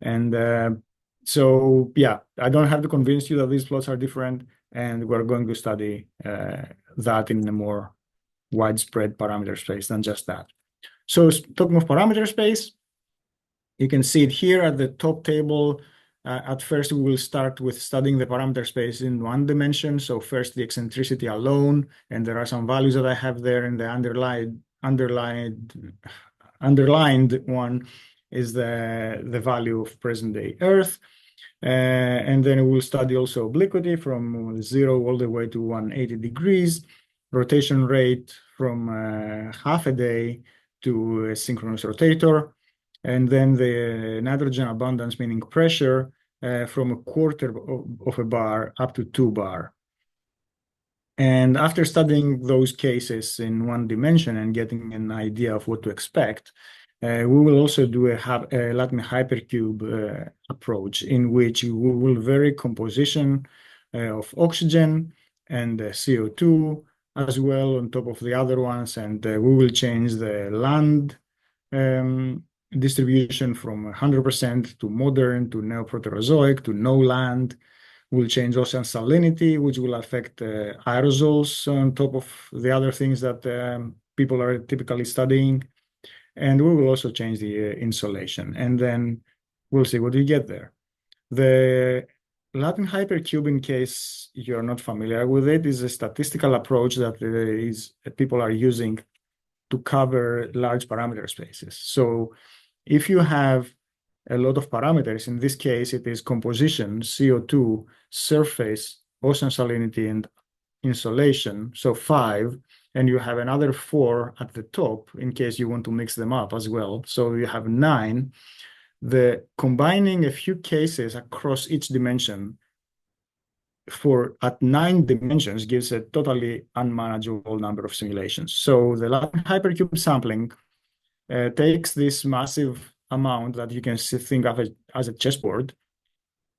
And so, yeah, I don't have to convince you that these plots are different, and we're going to study that in a more widespread parameter space than just that. So talking of parameter space, you can see it here at the top table. At first, we will start with studying the parameter space in one dimension. So first, the eccentricity alone, and there are some values that I have there in the underlined one is the value of present-day Earth. And then we'll study also obliquity from 0 all the way to 180 degrees, rotation rate from half a day to a synchronous rotator, and then the nitrogen abundance, meaning pressure, from 1/4 of a bar up to 2 bar. And after studying those cases in one dimension and getting an idea of what to expect, we will also do a Latin hypercube approach in which we will vary composition of oxygen and CO2 as well on top of the other ones. And we will change the land distribution from 100% to modern to neoproterozoic to no land. We'll change ocean salinity, which will affect aerosols on top of the other things that people are typically studying. And we will also change the insolation. And then we'll see what we get there. The Latin hypercube, in case you're not familiar with it, is a statistical approach that people are using to cover large parameter spaces. So if you have a lot of parameters, in this case, it is composition, CO2, surface, ocean salinity, and insolation, so 5, and you have another 4 at the top in case you want to mix them up as well. So you have 9. The combining a few cases across each dimension at 9 dimensions gives a totally unmanageable number of simulations. So the Latin hypercube sampling takes this massive amount that you can think of as a chessboard.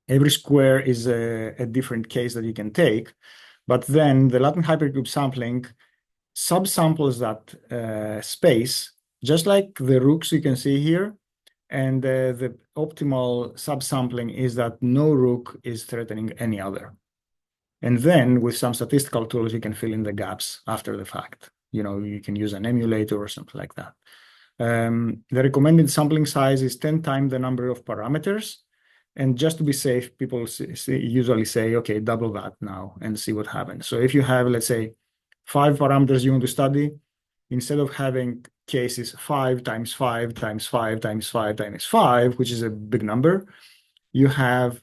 Every square is a different case that you can take. But then the Latin hypercube sampling subsamples that space, just like the ROCKEs you can see here. And the optimal subsampling is that no ROCKE is threatening any other. And then with some statistical tools, you can fill in the gaps after the fact. You can use an emulator or something like that. The recommended sampling size is 10 times the number of parameters. And just to be safe, people usually say, okay, double that now and see what happens. So if you have, let's say, 5 parameters you want to study, instead of having cases 5 times 5 times 5 times 5 times 5, which is a big number, you have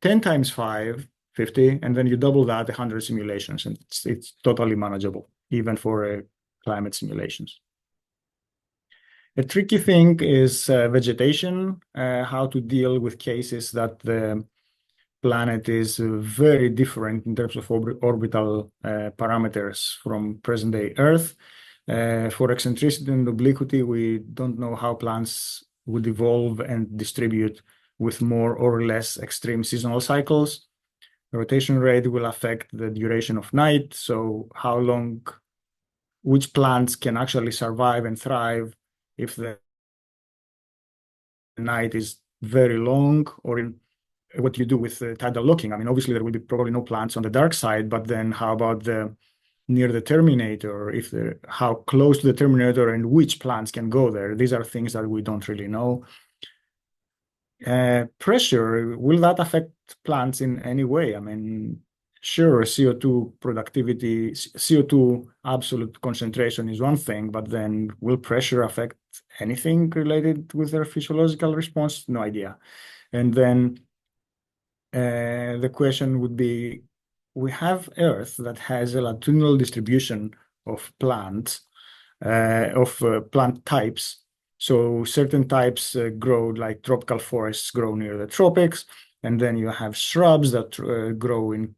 10 times 5, 50, and then you double that, 100 simulations, and it's totally manageable, even for climate simulations. A tricky thing is vegetation, how to deal with cases that the planet is very different in terms of orbital parameters from present-day Earth. For eccentricity and obliquity, we don't know how plants would evolve and distribute with more or less extreme seasonal cycles. Rotation rate will affect the duration of night, so how long, which plants can actually survive and thrive if the night is very long, or in what you do with tidal locking. I mean, obviously there will be probably no plants on the dark side, but then how about the near the terminator, how close to the terminator and which plants can go there? These are things that we don't really know. Pressure, will that affect plants in any way? I mean, sure, CO2 productivity, CO2 absolute concentration is one thing, but then will pressure affect anything related with their physiological response? No idea. And then the question would be, we have Earth that has a latitudinal distribution of plants, plant types. So certain types grow, like tropical forests grow near the tropics, and then you have shrubs that grow in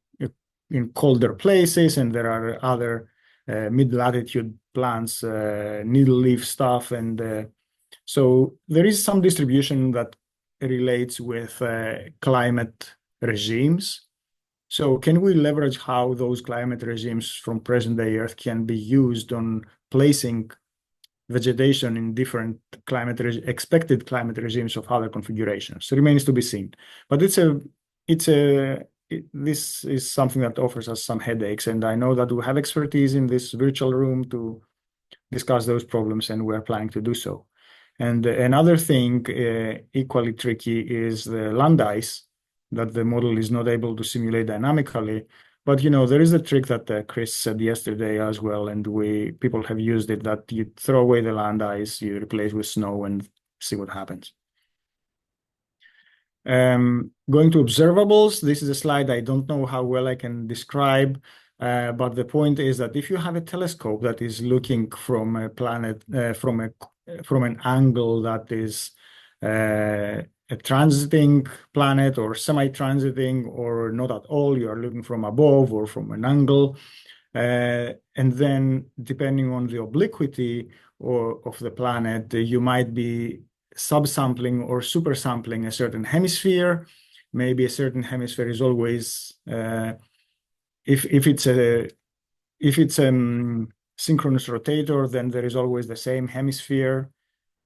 colder places, and there are other mid-latitude plants, needle leaf stuff, and so there is some distribution that relates with climate regimes. So can we leverage how those climate regimes from present-day Earth can be used on placing vegetation in different expected climate regimes of other configurations? It remains to be seen. But this is something that offers us some headaches, and I know that we have expertise in this virtual room to discuss those problems, and we're planning to do so. And another thing equally tricky is the land ice that the model is not able to simulate dynamically. But there is a trick that Chris said yesterday as well, and people have used it, that you throw away the land ice, you replace with snow, and see what happens. Going to observables, this is a slide I don't know how well I can describe, but the point is that if you have a telescope that is looking from a planet, from an angle that is a transiting planet or semi-transiting or not at all, you are looking from above or from an angle, and then depending on the obliquity of the planet, you might be subsampling or supersampling a certain hemisphere. Maybe a certain hemisphere is always if it's a synchronous rotator, then there is always the same hemisphere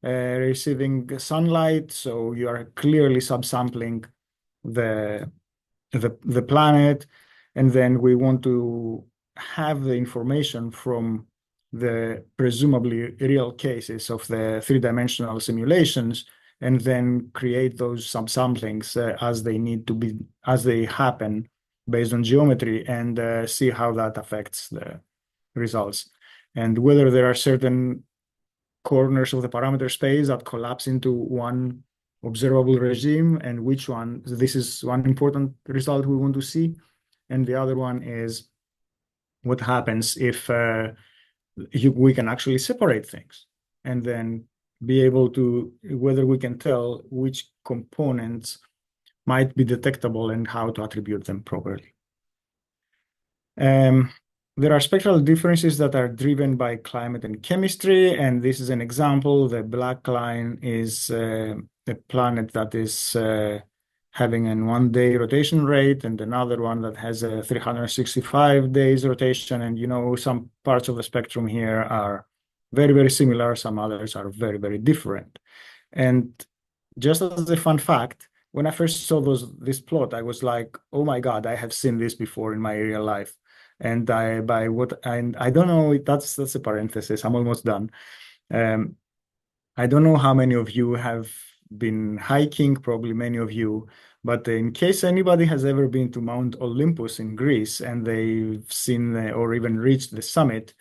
receiving sunlight. So you are clearly subsampling the planet, and then we want to have the information from the presumably real cases of the three-dimensional simulations, and then create those subsamplings as they need to be, as they happen based on geometry, and see how that affects the results, and whether there are certain corners of the parameter space that collapse into one observable regime, and which one. This is one important result we want to see. And the other one is what happens if we can actually separate things, and then be able to, whether we can tell which components might be detectable and how to attribute them properly. There are spectral differences that are driven by climate and chemistry, and this is an example. The black line is a planet that is having a 1-day rotation rate, and another one that has a 365 days rotation. And some parts of the spectrum here are very, very similar. Some others are very, very different. And just as a fun fact, when I first saw this plot, I was like, oh my God, I have seen this before in my real life. And I don't know, that's a parenthesis, I'm almost done. I don't know how many of you have been hiking, probably many of you, but in case anybody has ever been to Mount Olympus in Greece and they've seen or even reached the summit,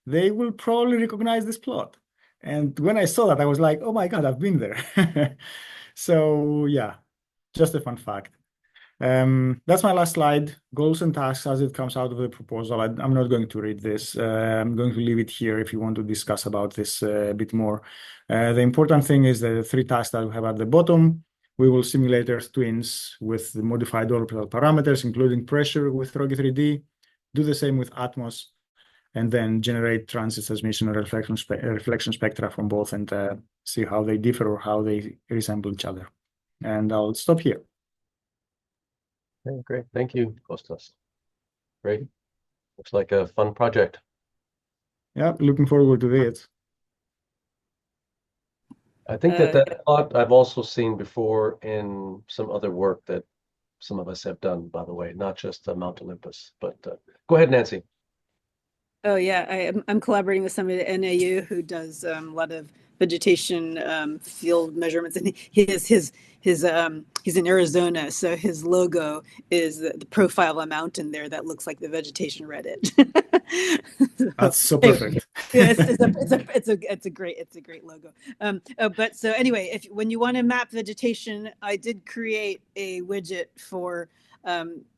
they will probably recognize this plot. And when I saw that, I was like, oh my God, I've been there. So yeah, just a fun fact. That's my last slide. Goals and tasks as it comes out of the proposal. I'm not going to read this. I'm going to leave it here if you want to discuss about this a bit more. The important thing is the 3 tasks that we have at the bottom. We will simulate Earth twins with the modified orbital parameters, including pressure with ROCKE-3D. Do the same with Atmos. and then generate transit transmission or reflection spectra from both and see how they differ or how they resemble each other. And I'll stop here. Okay, great. Thank you, Kostas. Great. Looks like a fun project. Yeah, looking forward to it. I think that plot I've also seen before in some other work that some of us have done, by the way, not just Mount Olympus. But go ahead, Nancy. Oh yeah, I'm collaborating with somebody at NAU who does a lot of vegetation field measurements, and he's in Arizona, so his logo is the profile of a mountain there that looks like the vegetation Reddit. That's so perfect. Yeah, it's a great logo. But so anyway, when you want to map vegetation, I did create a widget for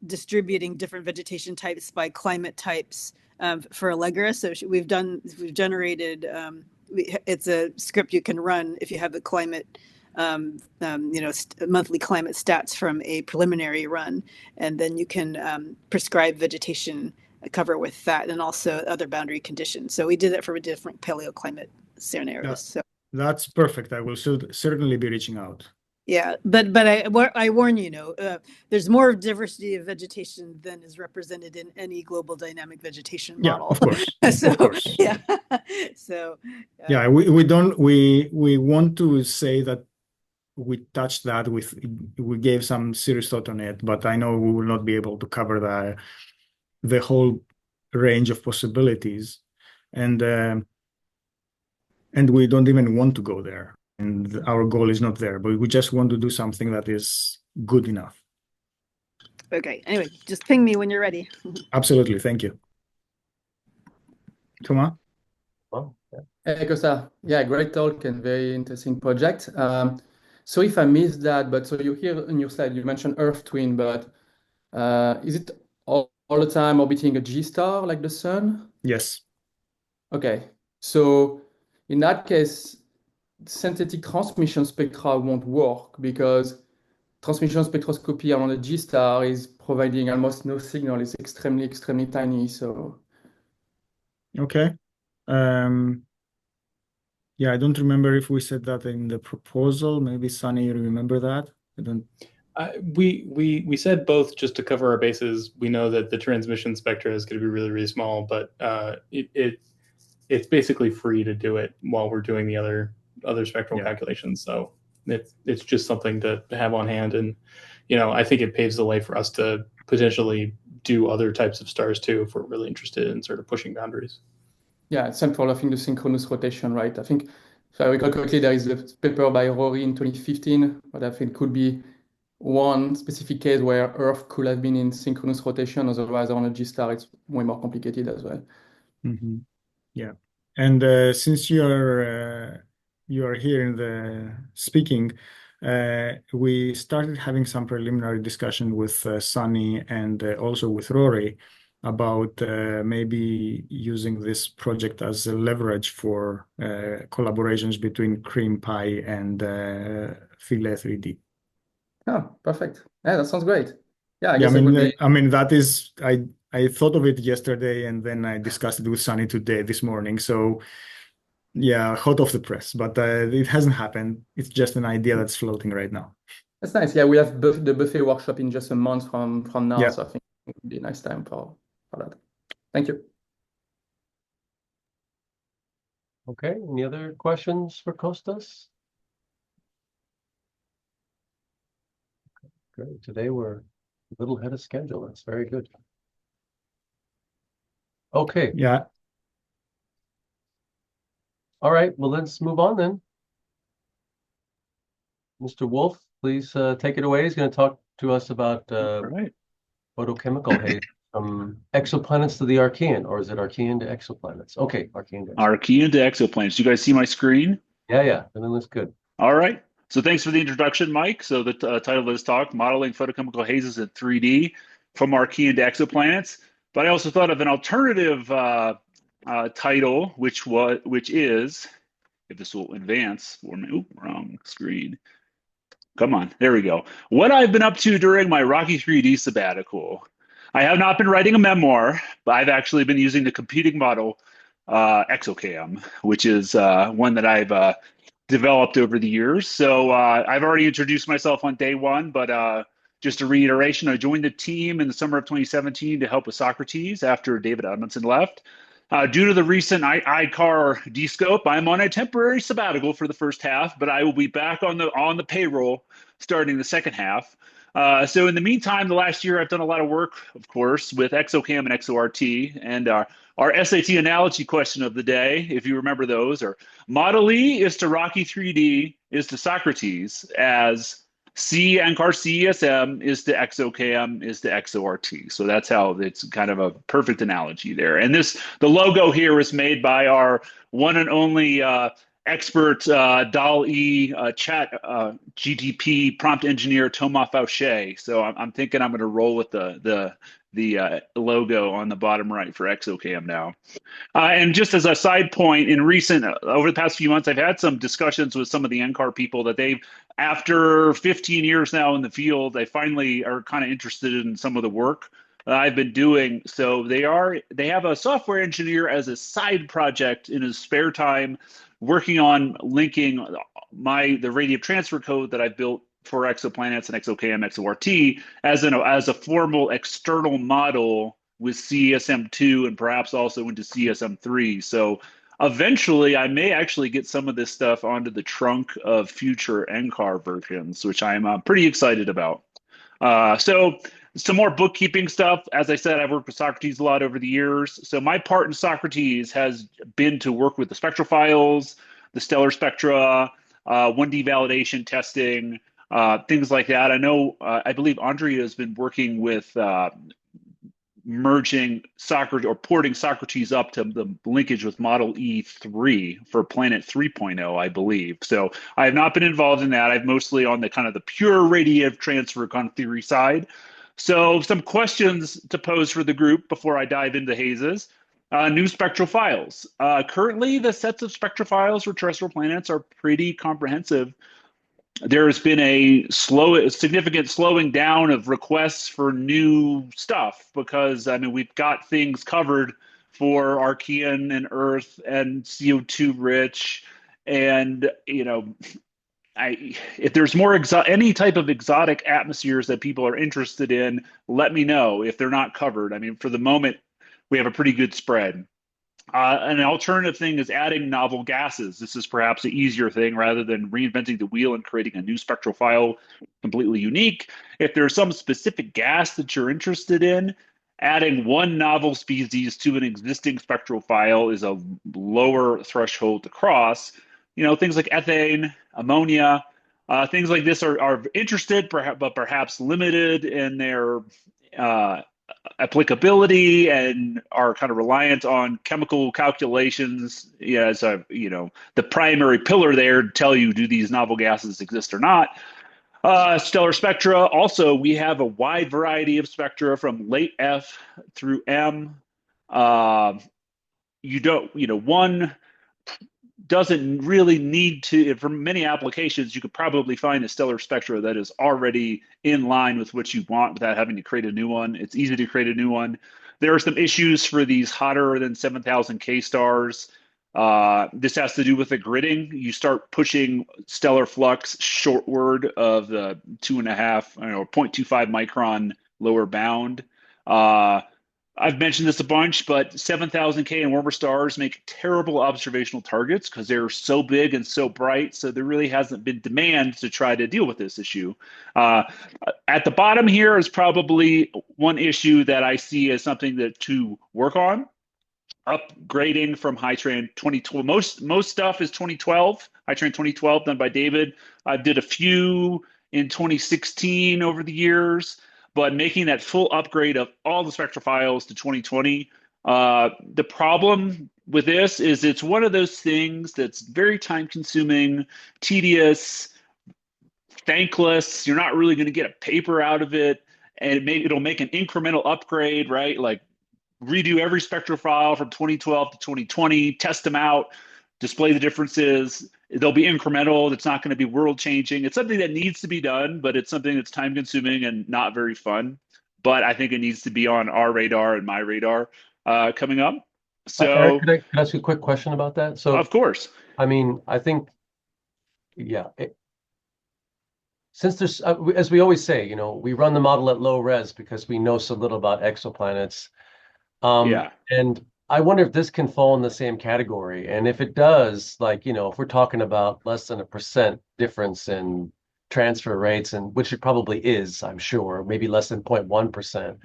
distributing different vegetation types by climate types for Allegra. So we've generated. It's a script you can run if you have the climate, monthly climate stats from a preliminary run, and then you can prescribe vegetation cover with that, and also other boundary conditions. So we did it for different paleoclimate scenarios. So that's perfect. I will certainly be reaching out. Yeah, but I warn you, there's more diversity of vegetation than is represented in any global dynamic vegetation model. Yeah, of course. So, of course. Yeah. So. Yeah, we want to say that we touched that we gave some serious thought on it, but I know we will not be able to cover the whole range of possibilities, and we don't even want to go there. And our goal is not there, but we just want to do something that is good enough. Okay. Anyway, just ping me when you're ready. Absolutely. Thank you. Thomas? Well, yeah. Hey, Costa. Yeah, great talk and very interesting project. So if I missed that, but so you here on your slide, you mentioned Earth twin, but is it all the time orbiting a G star like the sun? Yes. Okay. So in that case, synthetic transmission spectra won't work because transmission spectroscopy around a G star is providing almost no signal. It's extremely, extremely tiny. So okay. Yeah, I don't remember if we said that in the proposal. Maybe Sonny, you remember that? I don't. We said both just to cover our bases. We know that the transmission spectra is going to be really, really small, but it's basically free to do it while we're doing the other spectral calculations. So it's just something to have on hand, and I think it paves the way for us to potentially do other types of stars too if we're really interested in sort of pushing boundaries. Yeah, same for I think the synchronous rotation, right? I think if I recall correctly, there is a paper by Rory in 2015, but I think could be one specific case where Earth could have been in synchronous rotation. Otherwise, on a G star, it's way more complicated as well. Mm-hmm. Yeah, and since you are here in the speaking, we started having some preliminary discussion with Sonny and also with Rory about maybe using this project as a leverage for collaborations between CREAM-Pi and Philae-3D. Oh, perfect. Yeah, that sounds great. Yeah, I Yeah, guess it would be. I mean, that is, I thought of it yesterday and then I discussed it with Sonny this morning. So yeah, hot off the press, but it hasn't happened. It's just an idea that's floating right now. That's nice. Yeah, we have the buffet workshop in just a month from now, Yeah. so I think it would be a nice time for that. Thank you. Okay, any other questions for Kostas? Great. Today we're a little ahead of schedule. That's very good. Okay. Yeah. All right. Well, let's move on then. Mr. Wolf, please take it away. He's going to talk to us about photochemical haze from exoplanets to the Archean, or is it Archean to exoplanets? Okay, Archean to Archean to exoplanets. You guys see my screen? Yeah. And then looks good. All right. So thanks for the introduction, Mike. So the title of this talk, Modeling Photochemical Hazes in 3D from Archean to Exoplanets. But I also thought of an alternative title, which is, if this will advance for me, oop, wrong screen. Come on, there we go. What I've been up to during my ROCKE-3D sabbatical. I have not been writing a memoir, but I've actually been using the computing model Exocam, which is one that I've developed over the years. So I've already introduced myself on day one, but just a reiteration, I joined the team in the summer of 2017 to help with Socrates after David Edmondson left. Due to the recent ICAR descope, I'm on a temporary sabbatical for the first half, but I will be back on the payroll starting the second half. So in the meantime, the last year I've done a lot of work, of course, with Exocam and XORT, and our SAT analogy question of the day, if you remember those, are Model E is to ROCKE-3D is to Socrates, as C NCAR CESM is to Exocam is to XORT. So that's how it's kind of a perfect analogy there. And the logo here is made by our one and only expert DAL-E chat GTP prompt engineer Thomas Fauché. So I'm thinking I'm going to roll with the logo on the bottom right for Exocam now. And just as a side point, over the past few months, I've had some discussions with some of the NCAR people that after 15 years now in the field, they finally are kind of interested in some of the work that I've been doing. So they have a software engineer as a side project in his spare time, working on linking the radiative transfer code that I've built for exoplanets and Exocam XORT as a formal external model with CSM2 and perhaps also into CSM3. So eventually I may actually get some of this stuff onto the trunk of future NCAR versions, which I'm pretty excited about. So some more bookkeeping stuff. As I said, I've worked with Socrates a lot over the years. So my part in Socrates has been to work with the spectral files, the stellar spectra, 1D validation testing, things like that. I believe Ondrea has been working with merging Socrates or porting Socrates up to the linkage with Model E3 for Planet 3.0, I believe. So I have not been involved in that. I've mostly on the kind of the pure radiative transfer kind of theory side. So some questions to pose for the group before I dive into Hazes. New spectral files. Currently, the sets of spectral files for terrestrial planets are pretty comprehensive. There has been a significant slowing down of requests for new stuff because, I mean, we've got things covered for Archean and Earth and CO2 rich. And, if there's more any type of exotic atmospheres that people are interested in, let me know if they're not covered. I mean, for the moment, we have a pretty good spread. An alternative thing is adding novel gases. This is perhaps an easier thing rather than reinventing the wheel and creating a new spectral file completely unique. If there's some specific gas that you're interested in, adding one novel species to an existing spectral file is a lower threshold to cross. Things like ethane, ammonia, things like this are interested, but perhaps limited in their applicability and are kind of reliant on chemical calculations as the primary pillar there to tell you, do these novel gases exist or not? Stellar spectra. Also, we have a wide variety of spectra from late F through M. One doesn't really need to, for many applications, you could probably find a stellar spectra that is already in line with what you want without having to create a new one. It's easy to create a new one. There are some issues for these hotter than 7,000 K stars. This has to do with the gridding. You start pushing stellar flux shortward of the 0.25 micron lower bound. I've mentioned this a bunch, but 7,000 K and warmer stars make terrible observational targets because they're so big and so bright. So there really hasn't been demand to try to deal with this issue. At the bottom here is probably one issue that I see as something to work on. Upgrading from HiTran 2012. Most stuff is 2012. HiTran 2012 done by David. I did a few in 2016 over the years. But making that full upgrade of all the spectral files to 2020, the problem with this is it's one of those things that's very time consuming, tedious, thankless. You're not really going to get a paper out of it. And it'll make an incremental upgrade, right? Like redo every spectral file from 2012 to 2020, test them out, display the differences. They'll be incremental. It's not going to be world changing. It's something that needs to be done, but it's something that's time consuming and not very fun. but I think it needs to be on our radar and my radar coming up. Eric, So, could I ask you a quick question about that? So, of course. I mean, I think, yeah, since there's, as we always say, you know, we run the model at low res because we know so little about exoplanets. Yeah. And I wonder if this can fall in the same category. And if it does, like, you know, if we're talking about less than 1% difference in transfer rates, and which it probably is, I'm sure, maybe less than 0.1%,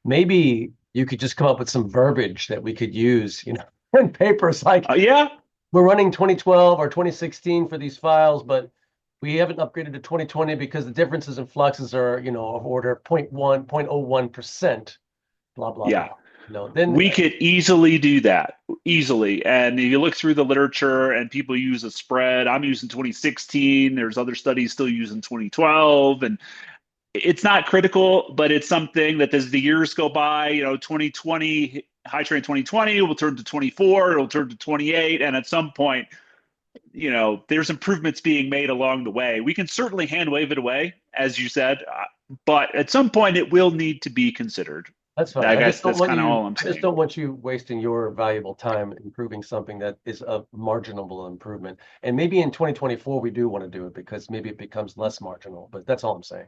maybe you could just come up with some verbiage that we could use, you know, in papers like, Yeah. we're running 2012 or 2016 for these files, but we haven't upgraded to 2020 because the differences in fluxes are, you know, of order 0.1, 0.01%, blah, blah, Yeah. blah. You know, then We could easily do that, easily. And if you look through the literature and people use a spread, I'm using 2016. There's other studies still using 2012. And it's not critical, but it's something that as the years go by, you know, 2020, high train 2020 will turn to 24, it'll turn to 28. And at some point, you know, there's improvements being made along the way. We can certainly hand wave it away, as you said, but at some point it will need to be considered. that's fine. I I guess just don't that's want kind of you, all I'm I saying. just don't want you wasting your valuable time improving something that is a marginal improvement. And maybe in 2024 we do want to do it because maybe it becomes less marginal, but that's all I'm saying.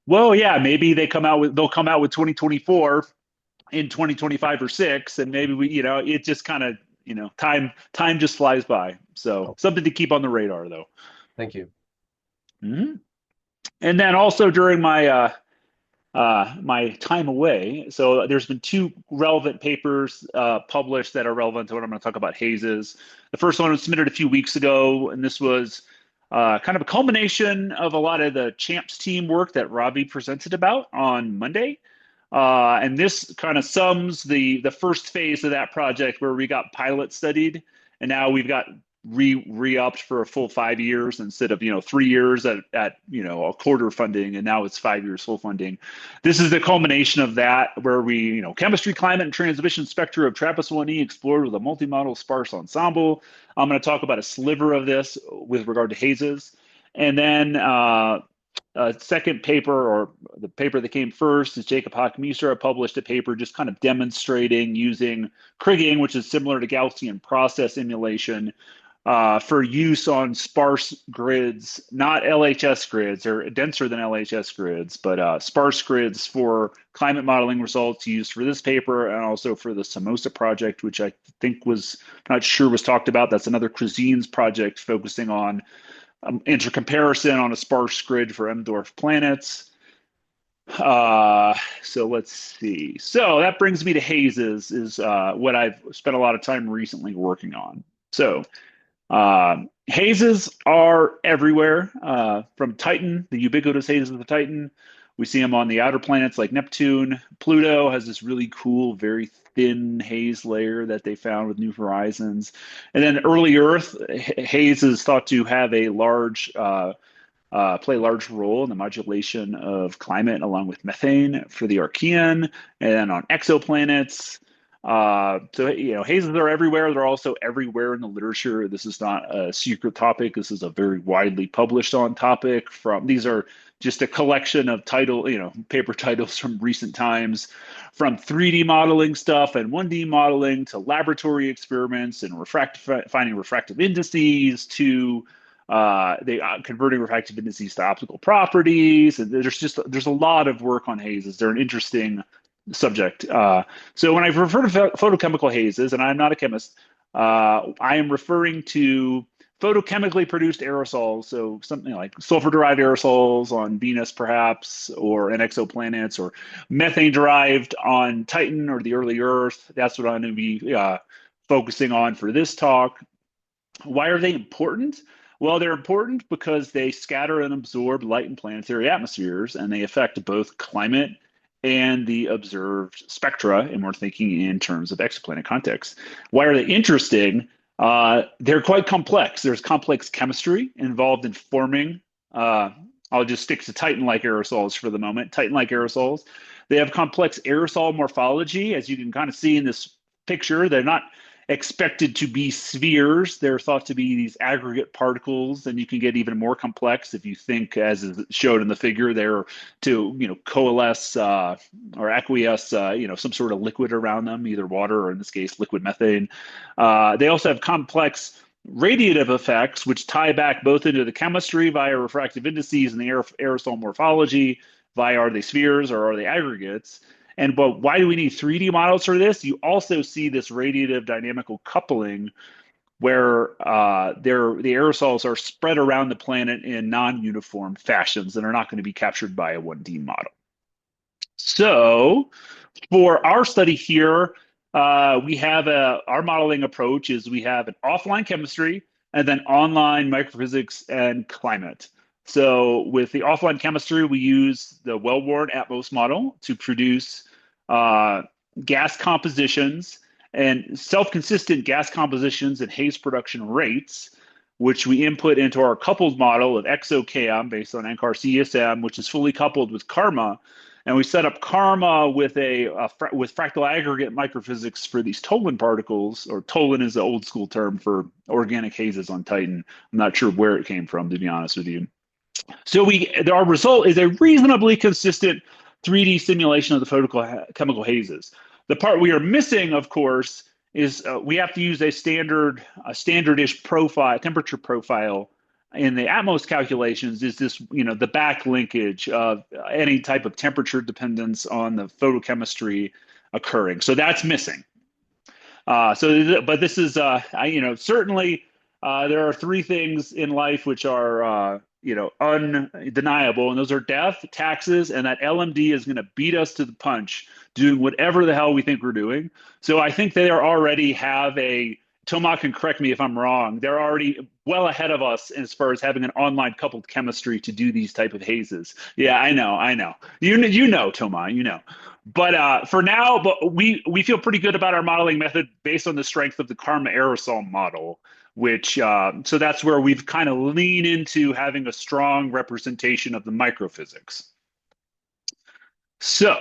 Well, yeah, maybe they'll come out with 2024 in 2025 or 6, and maybe we, you know, it just kind of, you know, time just flies by. So something to keep on the radar, though. Thank you. Mm-hmm. And then also during my my time away, so there's been 2 relevant papers published that are relevant to what I'm going to talk about Hazes. The first one was submitted a few weeks ago, and this was kind of a culmination of a lot of the CHAMPS team work that Robbie presented about on Monday. And this kind of sums the first phase of that project where we got pilot studied, and now we've got re-upped for a full 5 years instead of, you know, 3 years at you know, a quarter funding, and now it's 5 years full funding. This is the culmination of that, where we, you know, chemistry, climate, and transmission spectra of TRAPPIST-1e explored with a multimodal sparse ensemble. I'm going to talk about a sliver of this with regard to Hazes, and then second paper, or the paper that came first, is Jacob Hockmeister published a paper just kind of demonstrating using kriging, which is similar to Gaussian process emulation, for use on sparse grids, not LHS grids, or denser than LHS grids, but sparse grids for climate modeling results used for this paper and also for the Samosa project, which I think was, not sure was talked about. That's another Cuisines project focusing on intercomparison on a sparse grid for M-dwarf planets. So let's see. So that brings me to Hazes, is what I've spent a lot of time recently working on. So Hazes are everywhere, from Titan, the ubiquitous Hazes of the Titan. We see them on the outer planets like Neptune. Pluto has this really cool, very thin haze layer that they found with New Horizons. And then early Earth, haze is thought to have a large, play a large role in the modulation of climate along with methane for the Archean, and then on exoplanets. So, you know, hazes are everywhere. They're also everywhere in the literature. This is not a secret topic. This is a very widely published on topic. These are just a collection of paper titles from recent times, from 3D modeling stuff and 1D modeling to laboratory experiments and finding refractive indices to converting refractive indices to optical properties. And there's a lot of work on hazes. They're an interesting subject. So when I refer to photochemical hazes, and I'm not a chemist, I am referring to photochemically produced aerosols, so something like sulfur-derived aerosols on Venus, perhaps, or in exoplanets, or methane-derived on Titan or the early Earth. That's what I'm going to be focusing on for this talk. Why are they important? Well, they're important because they scatter and absorb light in planetary atmospheres, and they affect both climate and the observed spectra, and we're thinking in terms of exoplanet context. Why are they interesting? They're quite complex. There's complex chemistry involved in forming. I'll just stick to Titan-like aerosols for the moment. Titan-like aerosols. They have complex aerosol morphology, as you can kind of see in this picture. They're not expected to be spheres. They're thought to be these aggregate particles, and you can get even more complex if you think, as is showed in the figure, they're to coalesce or acquiesce some sort of liquid around them, either water or in this case liquid methane. They also have complex radiative effects, which tie back both into the chemistry via refractive indices and the aerosol morphology via are they spheres or are they aggregates. But why do we need 3D models for this? You also see this radiative dynamical coupling where the aerosols are spread around the planet in non-uniform fashions and are not going to be captured by a 1D model. So for our study here, we have our modeling approach is we have an offline chemistry and then online microphysics and climate. So with the offline chemistry, we use the well-worn Atmos model to produce gas compositions and self-consistent gas compositions and haze production rates, which we input into our coupled model of ExoCam based on NCAR CSM, which is fully coupled with KARMA. And we set up KARMA with with fractal aggregate microphysics for these Tolan particles, or Tolan is the old school term for organic hazes on Titan. I'm not sure where it came from, to be honest with you. So our result is a reasonably consistent 3D simulation of the photochemical hazes. The part we are missing, of course, is we have to use a standardish profile, temperature profile in the Atmos calculations. Is this, the back linkage of any type of temperature dependence on the photochemistry occurring. So that's missing. But this is, certainly there are three things in life which are, undeniable, and those are death, taxes, and that LMD is going to beat us to the punch doing whatever the hell we think we're doing. So I think they already have Toma can correct me if I'm wrong, they're already well ahead of us as far as having an online coupled chemistry to do these type of hazes. Yeah, I know. You know, Toma, you know. But for now, we feel pretty good about our modeling method based on the strength of the KARMA aerosol model, which so that's where we've kind of leaned into having a strong representation of the microphysics. So,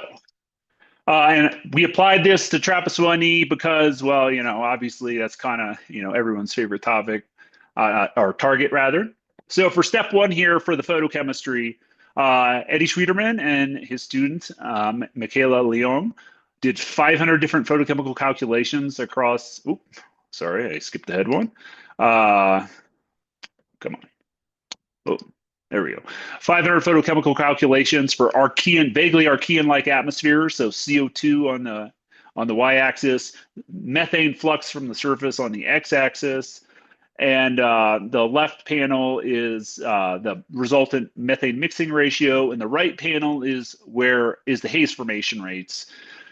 and we applied this to TRAPPIST-1E because, well, obviously that's kind of, everyone's favorite topic, or target rather. So for step one here for the photochemistry, Eddie Schwieterman and his student, Michaela Leon, did 500 different photochemical calculations across, sorry, I skipped ahead one. Come on. Oh, there we go. 500 photochemical calculations for Archean, vaguely Archean-like atmospheres. So CO2 on the y-axis, methane flux from the surface on the x-axis, and the left panel is the resultant methane mixing ratio, and the right panel is the haze formation rates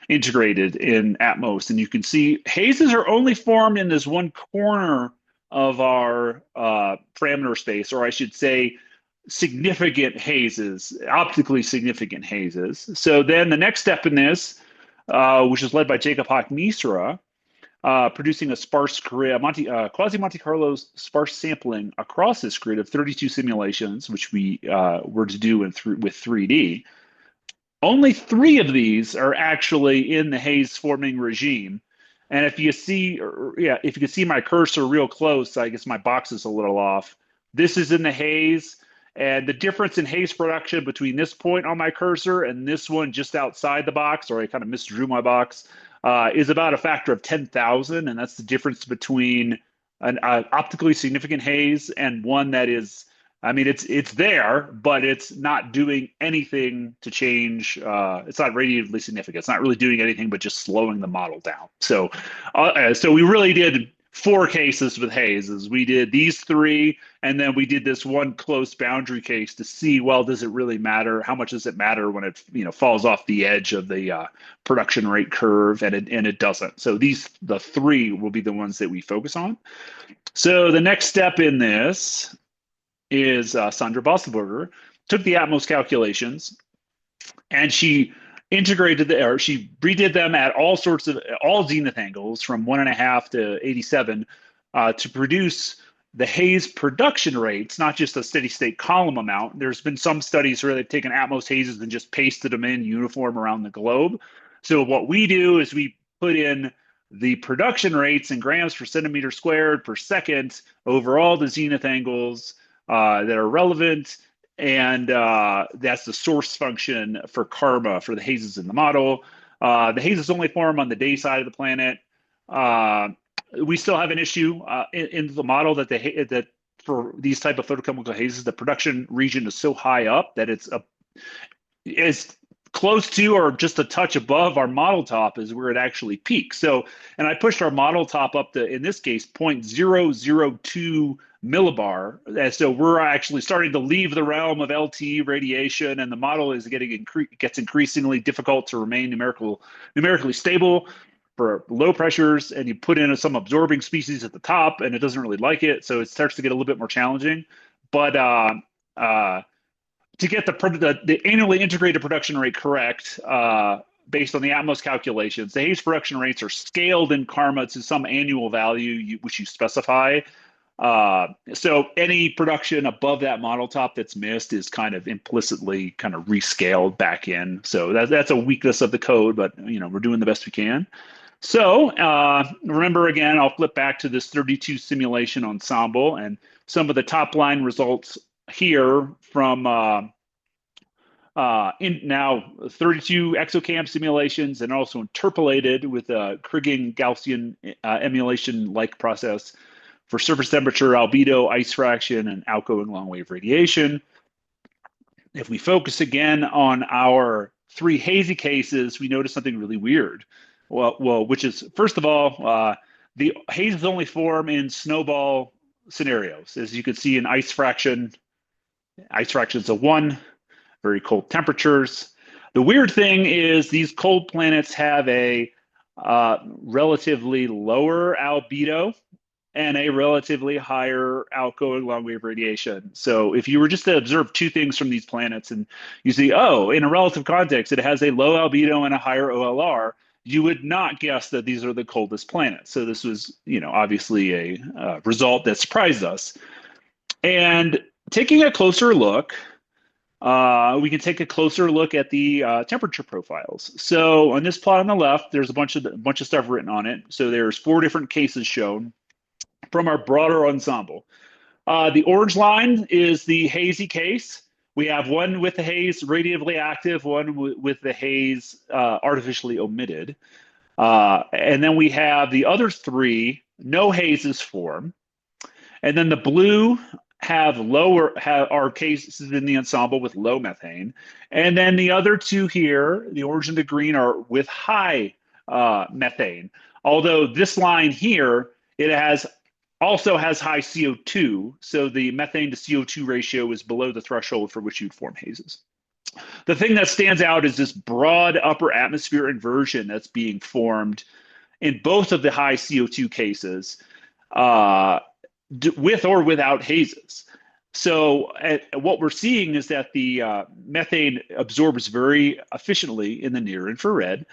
integrated in Atmos. And you can see hazes are only formed in this one corner of our parameter space, or I should say significant hazes, optically significant hazes. So then the next step in this, which is led by Jacob Hock-Misra, producing a sparse grid, quasi-Monte Carlo sparse sampling across this grid of 32 simulations, which we were to do with 3D. Only 3 of these are actually in the haze forming regime. And if you can see my cursor real close, I guess my box is a little off. This is in the haze, and the difference in haze production between this point on my cursor and this one just outside the box, or I kind of misdrew my box, is about a factor of 10,000, and that's the difference between an optically significant haze and one that is, I mean, it's there, but it's not doing anything to change. It's not radiatively significant. It's not really doing anything but just slowing the model down. So, so we really did 4 cases with hazes. We did these 3, and then we did this one close boundary case to see, well, does it really matter? How much does it matter when it falls off the edge of the production rate curve, and it doesn't. So the 3 will be the ones that we focus on. So the next step in this is Sandra Bosselberger took the Atmos calculations, and she she redid them at all zenith angles from 1.5 to 87 to produce the haze production rates, not just a steady state column amount. There's been some studies where they've taken Atmos hazes and just pasted them in uniform around the globe. So what we do is we put in the production rates in grams per centimeter squared per second over all the zenith angles that are relevant. And that's the source function for karma for the hazes in the model. The hazes only form on the day side of the planet. We still have an issue in the model that for these type of photochemical hazes, the production region is so high up that it's close to or just a touch above our model top is where it actually peaks. So, and I pushed our model top up to, in this case, 0.002 millibar. And so we're actually starting to leave the realm of LT radiation, and the model is gets increasingly difficult to remain numerically stable for low pressures. And you put in some absorbing species at the top, and it doesn't really like it. So it starts to get a little bit more challenging. But to get the annually integrated production rate correct, based on the Atmos calculations, the haze production rates are scaled in karma to some annual value which you specify. So any production above that model top that's missed is kind of implicitly kind of rescaled back in. So that's a weakness of the code, but we're doing the best we can. So remember again, I'll flip back to this 32 simulation ensemble and some of the top line results here from in now 32 exocam simulations and also interpolated with a Kriging Gaussian emulation-like process for surface temperature, albedo, ice fraction, and outgoing long-wave radiation. If we focus again on our 3 hazy cases, we notice something really weird. Well, which is, first of all, the hazes only form in snowball scenarios. As you can see in ice fraction is a 1, very cold temperatures. The weird thing is these cold planets have a relatively lower albedo and a relatively higher outgoing long-wave radiation. So if you were just to observe 2 things from these planets and you see, oh, in a relative context, it has a low albedo and a higher OLR, you would not guess that these are the coldest planets. So this was, obviously a result that surprised us. And taking a closer look, we can take a closer look at the temperature profiles. So on this plot on the left, there's a bunch of stuff written on it. So there's 4 different cases shown from our broader ensemble. The orange line is the hazy case. We have one with the haze radiatively active, one with the haze artificially omitted. And then we have the other 3, no hazes form. And then the blue are cases in the ensemble with low methane. And then the other 2 here, the orange and the green, are with high methane. Although this line here, it also has high CO2, so the methane to CO2 ratio is below the threshold for which you'd form hazes. The thing that stands out is this broad upper atmosphere inversion that's being formed in both of the high CO2 cases, with or without hazes. So what we're seeing is that the methane absorbs very efficiently in the near infrared,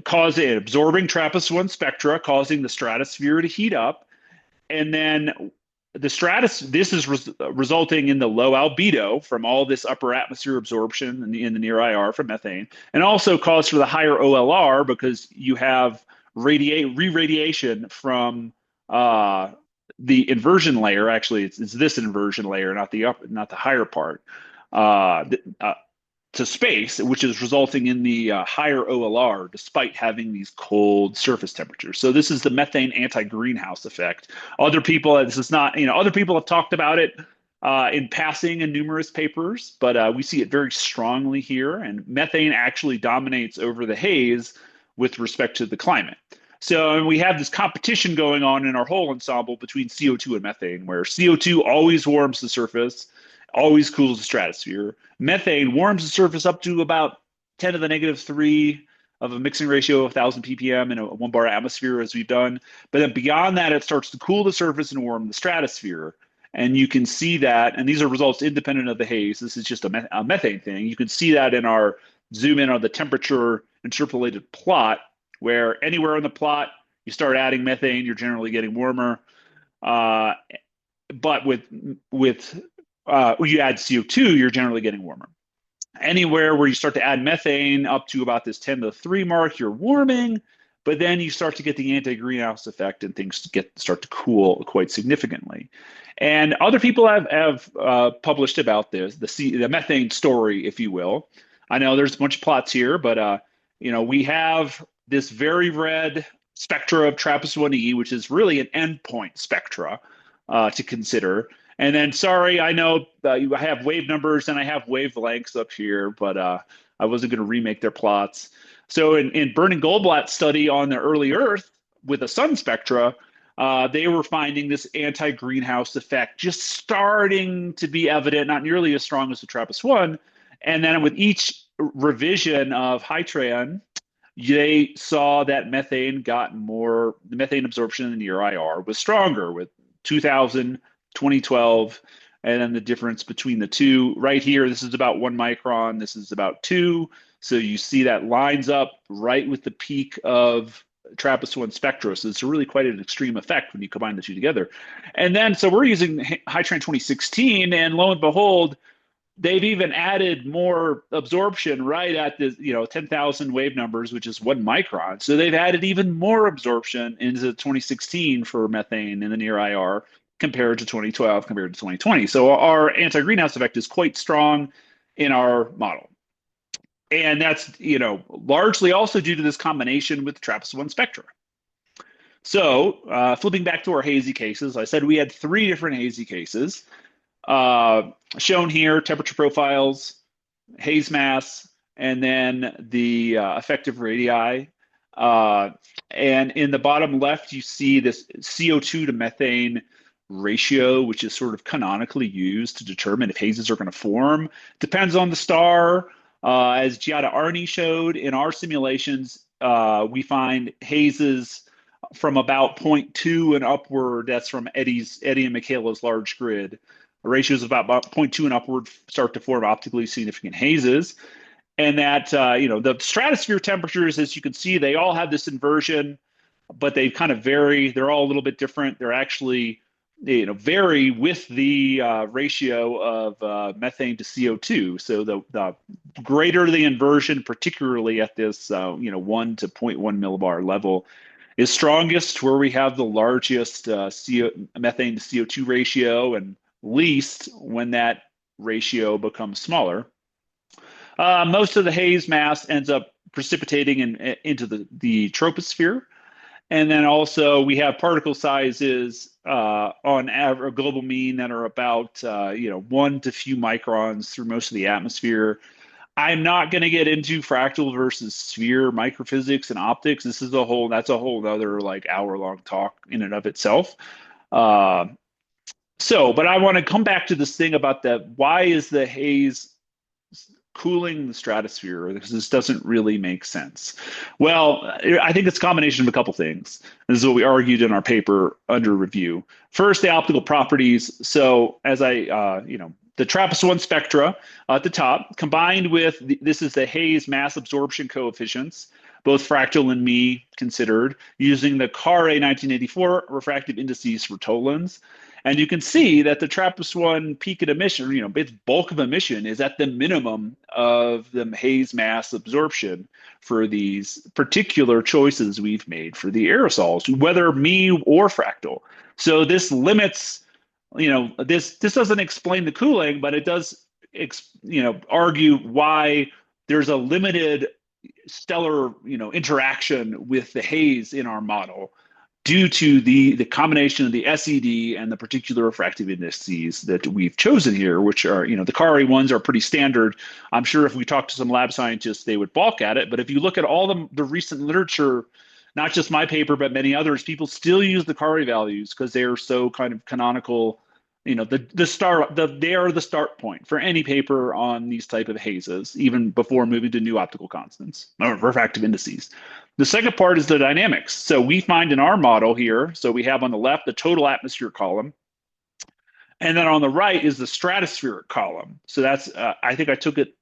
absorbing TRAPPIST-1 spectra, causing the stratosphere to heat up. And then this is resulting in the low albedo from all this upper atmosphere absorption in the near IR from methane, and also cause for the higher OLR because you have re-radiation from the inversion layer. Actually, it's this inversion layer, not the higher part, to space, which is resulting in the higher OLR despite having these cold surface temperatures. So this is the methane anti-greenhouse effect. Other people have talked about it in passing in numerous papers, but we see it very strongly here. And methane actually dominates over the haze with respect to the climate. So we have this competition going on in our whole ensemble between CO2 and methane, where CO2 always warms the surface, always cools the stratosphere. Methane warms the surface up to about 10 to the negative 3 of a mixing ratio of 1,000 ppm in a 1 bar atmosphere, as we've done. But then beyond that, it starts to cool the surface and warm the stratosphere. And you can see that, and these are results independent of the haze. This is just a methane thing. You can see that in our zoom in on the temperature interpolated plot, where anywhere on the plot you start adding methane, you're generally getting warmer. But with when you add CO2, you're generally getting warmer. Anywhere where you start to add methane up to about this 10 to the 3 mark, you're warming. but then you start to get the anti-greenhouse effect and things start to cool quite significantly. And other people have published about this, the methane story, if you will. I know there's a bunch of plots here, but we have this very red spectra of TRAPPIST-1e, which is really an endpoint spectra to consider. And then, sorry, I know I have wave numbers and I have wavelengths up here, but I wasn't going to remake their plots. So in Burning Goldblatt's study on the early Earth with a sun spectra, they were finding this anti-greenhouse effect just starting to be evident, not nearly as strong as the TRAPPIST-1. And then with each revision of HYTRAN, they saw that the methane absorption in the near IR was stronger with 2000, 2012, and then the difference between the two. Right here, this is about 1 micron, this is about 2. So you see that lines up right with the peak of TRAPPIST-1 spectra. So it's really quite an extreme effect when you combine the two together. And then, so we're using HYTRAN 2016, and lo and behold, they've even added more absorption right at the 10,000 wave numbers, which is 1 micron. So they've added even more absorption into 2016 for methane in the near IR compared to 2012, compared to 2020. So our anti-greenhouse effect is quite strong in our model. And that's largely also due to this combination with the TRAPPIST-1 spectra. So flipping back to our hazy cases, I said we had 3 different hazy cases. Shown here, temperature profiles, haze mass, and then the effective radii. And in the bottom left, you see this CO2 to methane ratio, which is sort of canonically used to determine if hazes are going to form. Depends on the star. As Giada Arni showed, in our simulations, we find hazes from about 0.2 and upward. That's from Eddie and Michaela's large grid. Ratios of about 0.2 and upward start to form optically significant hazes. And that, the stratosphere temperatures, as you can see, they all have this inversion, but they kind of vary. They're all a little bit different. They're actually, vary with the ratio of methane to CO2. So the greater the inversion, particularly at this, 1 to 0.1 millibar level, is strongest where we have the largest methane to CO2 ratio, and least when that ratio becomes smaller. Most of the haze mass ends up precipitating into the troposphere. And then also we have particle sizes on average, global mean, that are about 1 to few microns through most of the atmosphere. I'm not going to get into fractal versus sphere microphysics and optics. That's a whole other hour-long talk in and of itself. But I want to come back to this thing about why is the haze cooling the stratosphere, because this doesn't really make sense. Well, I think it's a combination of a couple things. This is what we argued in our paper under review. First, the optical properties. So as the TRAPPIST-1 spectra at the top, combined with, this is the haze mass absorption coefficients, both fractal and me considered, using the CARE 1984 refractive indices for Tollens. And you can see that the TRAPPIST-1 peak at emission, its bulk of emission, is at the minimum of the haze mass absorption for these particular choices we've made for the aerosols, whether me or fractal. So this limits, this doesn't explain the cooling, but it does, argue why there's a limited stellar, interaction with the haze in our model, due to the combination of the SED and the particular refractive indices that we've chosen here, which are, the CARE ones are pretty standard. I'm sure if we talk to some lab scientists, they would balk at it. But if you look at all the recent literature, not just my paper, but many others, people still use the CARE values because they are so kind of canonical. They are the start point for any paper on these type of hazes, even before moving to new optical constants or refractive indices. The second part is the dynamics. So we find in our model here, so we have on the left the total atmosphere column, and then on the right is the stratospheric column. So that's, I think I took it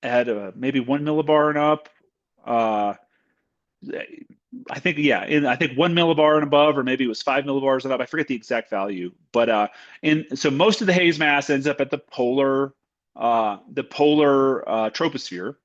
at maybe 1 millibar and up. I think 1 millibar and above, or maybe it was 5 millibars and up. I forget the exact value, but so most of the haze mass ends up at the polar troposphere.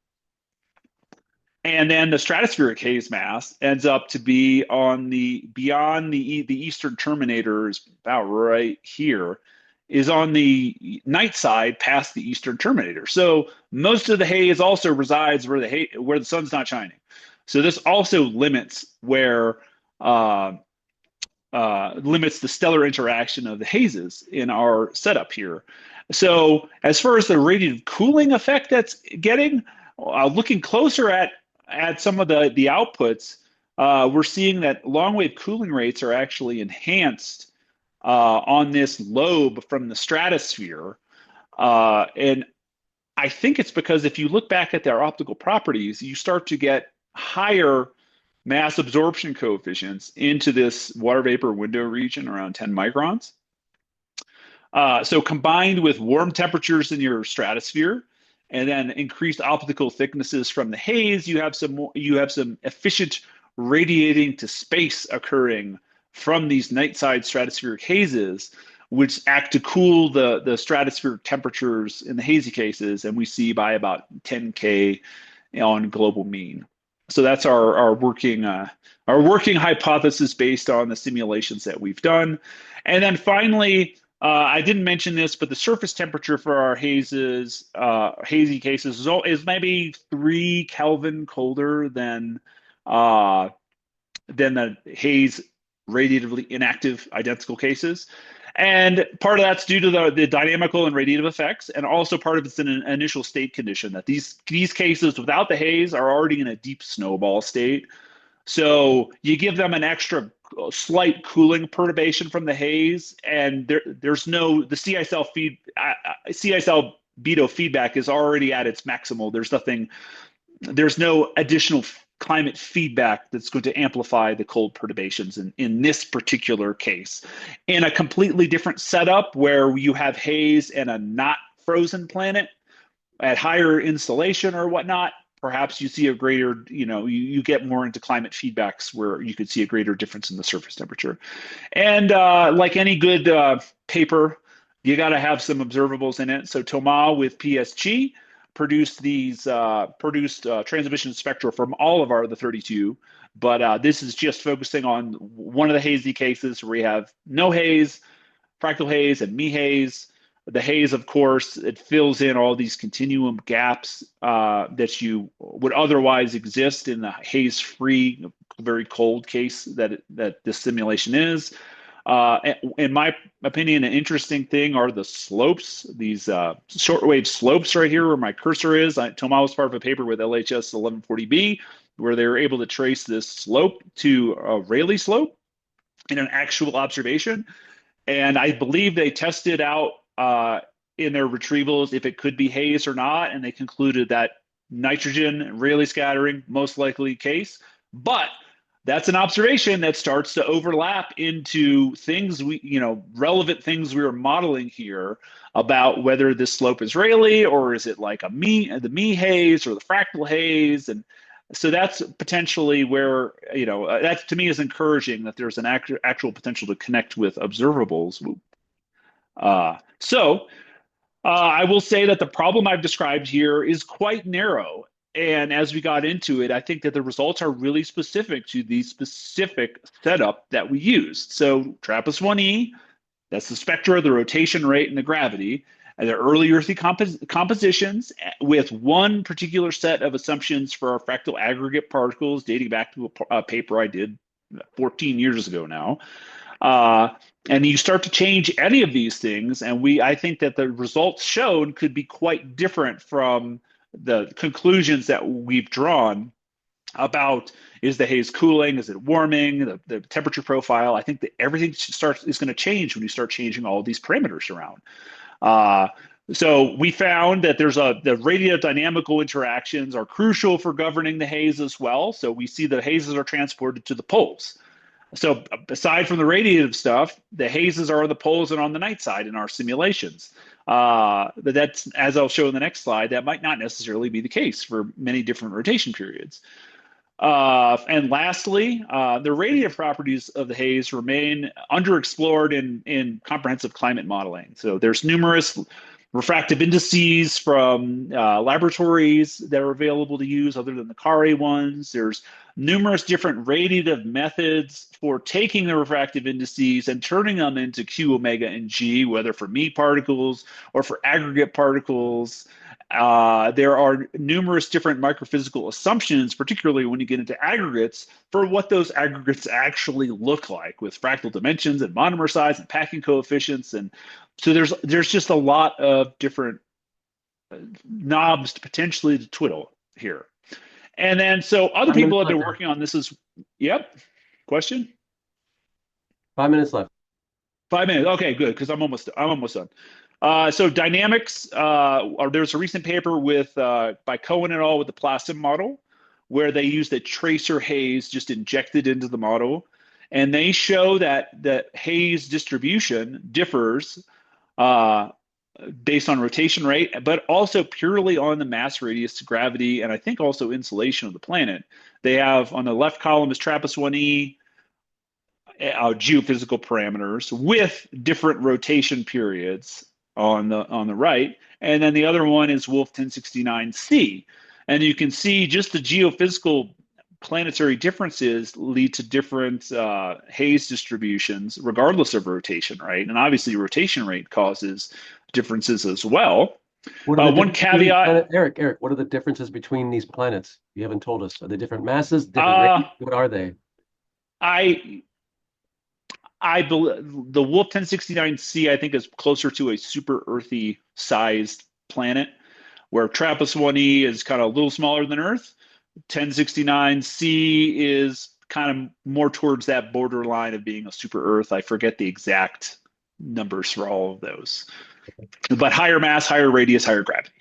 And then the stratospheric haze mass ends up to be on beyond the eastern terminator, is about right here, is on the night side past the eastern terminator. So most of the haze also resides where the sun's not shining. So this also limits limits the stellar interaction of the hazes in our setup here. So as far as the radiative cooling effect that's getting, looking closer at some of the outputs, we're seeing that long wave cooling rates are actually enhanced on this lobe from the stratosphere. And I think it's because if you look back at their optical properties, you start to get higher mass absorption coefficients into this water vapor window region around 10 microns. So combined with warm temperatures in your stratosphere, and then increased optical thicknesses from the haze, you have some efficient radiating to space occurring from these night side stratospheric hazes, which act to cool the stratospheric temperatures in the hazy cases, and we see by about 10 K on global mean. So that's our working hypothesis based on the simulations that we've done. And then finally, I didn't mention this, but the surface temperature for our hazy cases is maybe 3 Kelvin colder than the haze radiatively inactive identical cases. And part of that's due to the dynamical and radiative effects, and also part of it's an initial state condition that these cases without the haze are already in a deep snowball state. So you give them an extra slight cooling perturbation from the haze, and there's no the CISL BETO feedback is already at its maximal. There's no additional climate feedback that's going to amplify the cold perturbations in this particular case. In a completely different setup where you have haze and a not frozen planet at higher insolation or whatnot, perhaps you see a greater, you get more into climate feedbacks where you could see a greater difference in the surface temperature. And like any good paper, you got to have some observables in it. So Thomas with PSG produced transmission spectra from all of the 32, but this is just focusing on one of the hazy cases where we have no haze, fractal haze, and mi-haze. The haze, of course, it fills in all these continuum gaps that you would otherwise exist in the haze-free, very cold case that this simulation is. In my opinion, an interesting thing are the slopes, these shortwave slopes right here where my cursor is. Thomas was part of a paper with LHS 1140B where they were able to trace this slope to a Rayleigh slope in an actual observation. And I believe they tested out in their retrievals if it could be haze or not, and they concluded that nitrogen Rayleigh scattering most likely case. But that's an observation that starts to overlap into things relevant things we were modeling here about whether this slope is Rayleigh or is it like the mi-haze or the fractal haze. And so that's potentially where, that to me is encouraging that there's an actual potential to connect with observables. I will say that the problem I've described here is quite narrow. And as we got into it, I think that the results are really specific to the specific setup that we used. So TRAPPIST-1E, that's the spectra, the rotation rate, and the gravity, and the early earthy compositions with one particular set of assumptions for our fractal aggregate particles dating back to a paper I did 14 years ago now. And you start to change any of these things, and I think that the results shown could be quite different from the conclusions that we've drawn about is the haze cooling, is it warming, the temperature profile. I think that everything is going to change when you start changing all of these parameters around. So we found that the radiodynamical interactions are crucial for governing the haze as well. So we see the hazes are transported to the poles. So aside from the radiative stuff, the hazes are on the poles and on the night side in our simulations. But that's, as I'll show in the next slide, that might not necessarily be the case for many different rotation periods. And lastly, the radiative properties of the haze remain underexplored in comprehensive climate modeling. So there's numerous refractive indices from laboratories that are available to use other than the CARE ones. There's numerous different radiative methods for taking the refractive indices and turning them into Q, omega, and G, whether for meat particles or for aggregate particles. There are numerous different microphysical assumptions, particularly when you get into aggregates, for what those aggregates actually look like with fractal dimensions and monomer size and packing coefficients. And so there's just a lot of different knobs potentially to twiddle here. And then so other people have been working on this as, yep, question? 5 minutes left. 5 minutes. Okay, good, because I'm almost done. So dynamics, there's a recent paper with by Cohen et al. With the plasma model, where they used a tracer haze just injected into the model, and they show that the haze distribution differs based on rotation rate, but also purely on the mass, radius to gravity, and I think also insulation of the planet. They have on the left column is TRAPPIST-1e. Geophysical parameters with different rotation periods on the right, and then the other one is Wolf 1069c, and you can see just the geophysical planetary differences lead to different haze distributions regardless of rotation, right? And obviously rotation rate causes differences as well. One caveat, Eric, what are the differences between these planets? You haven't told us. Are they different masses, different rates? What are they? I believe the Wolf 1069c, I think, is closer to a super earthy sized planet, where TRAPPIST-1e is kind of a little smaller than Earth. 1069c is kind of more towards that borderline of being a super Earth. I forget the exact numbers for all of those, but higher mass, higher radius, higher gravity.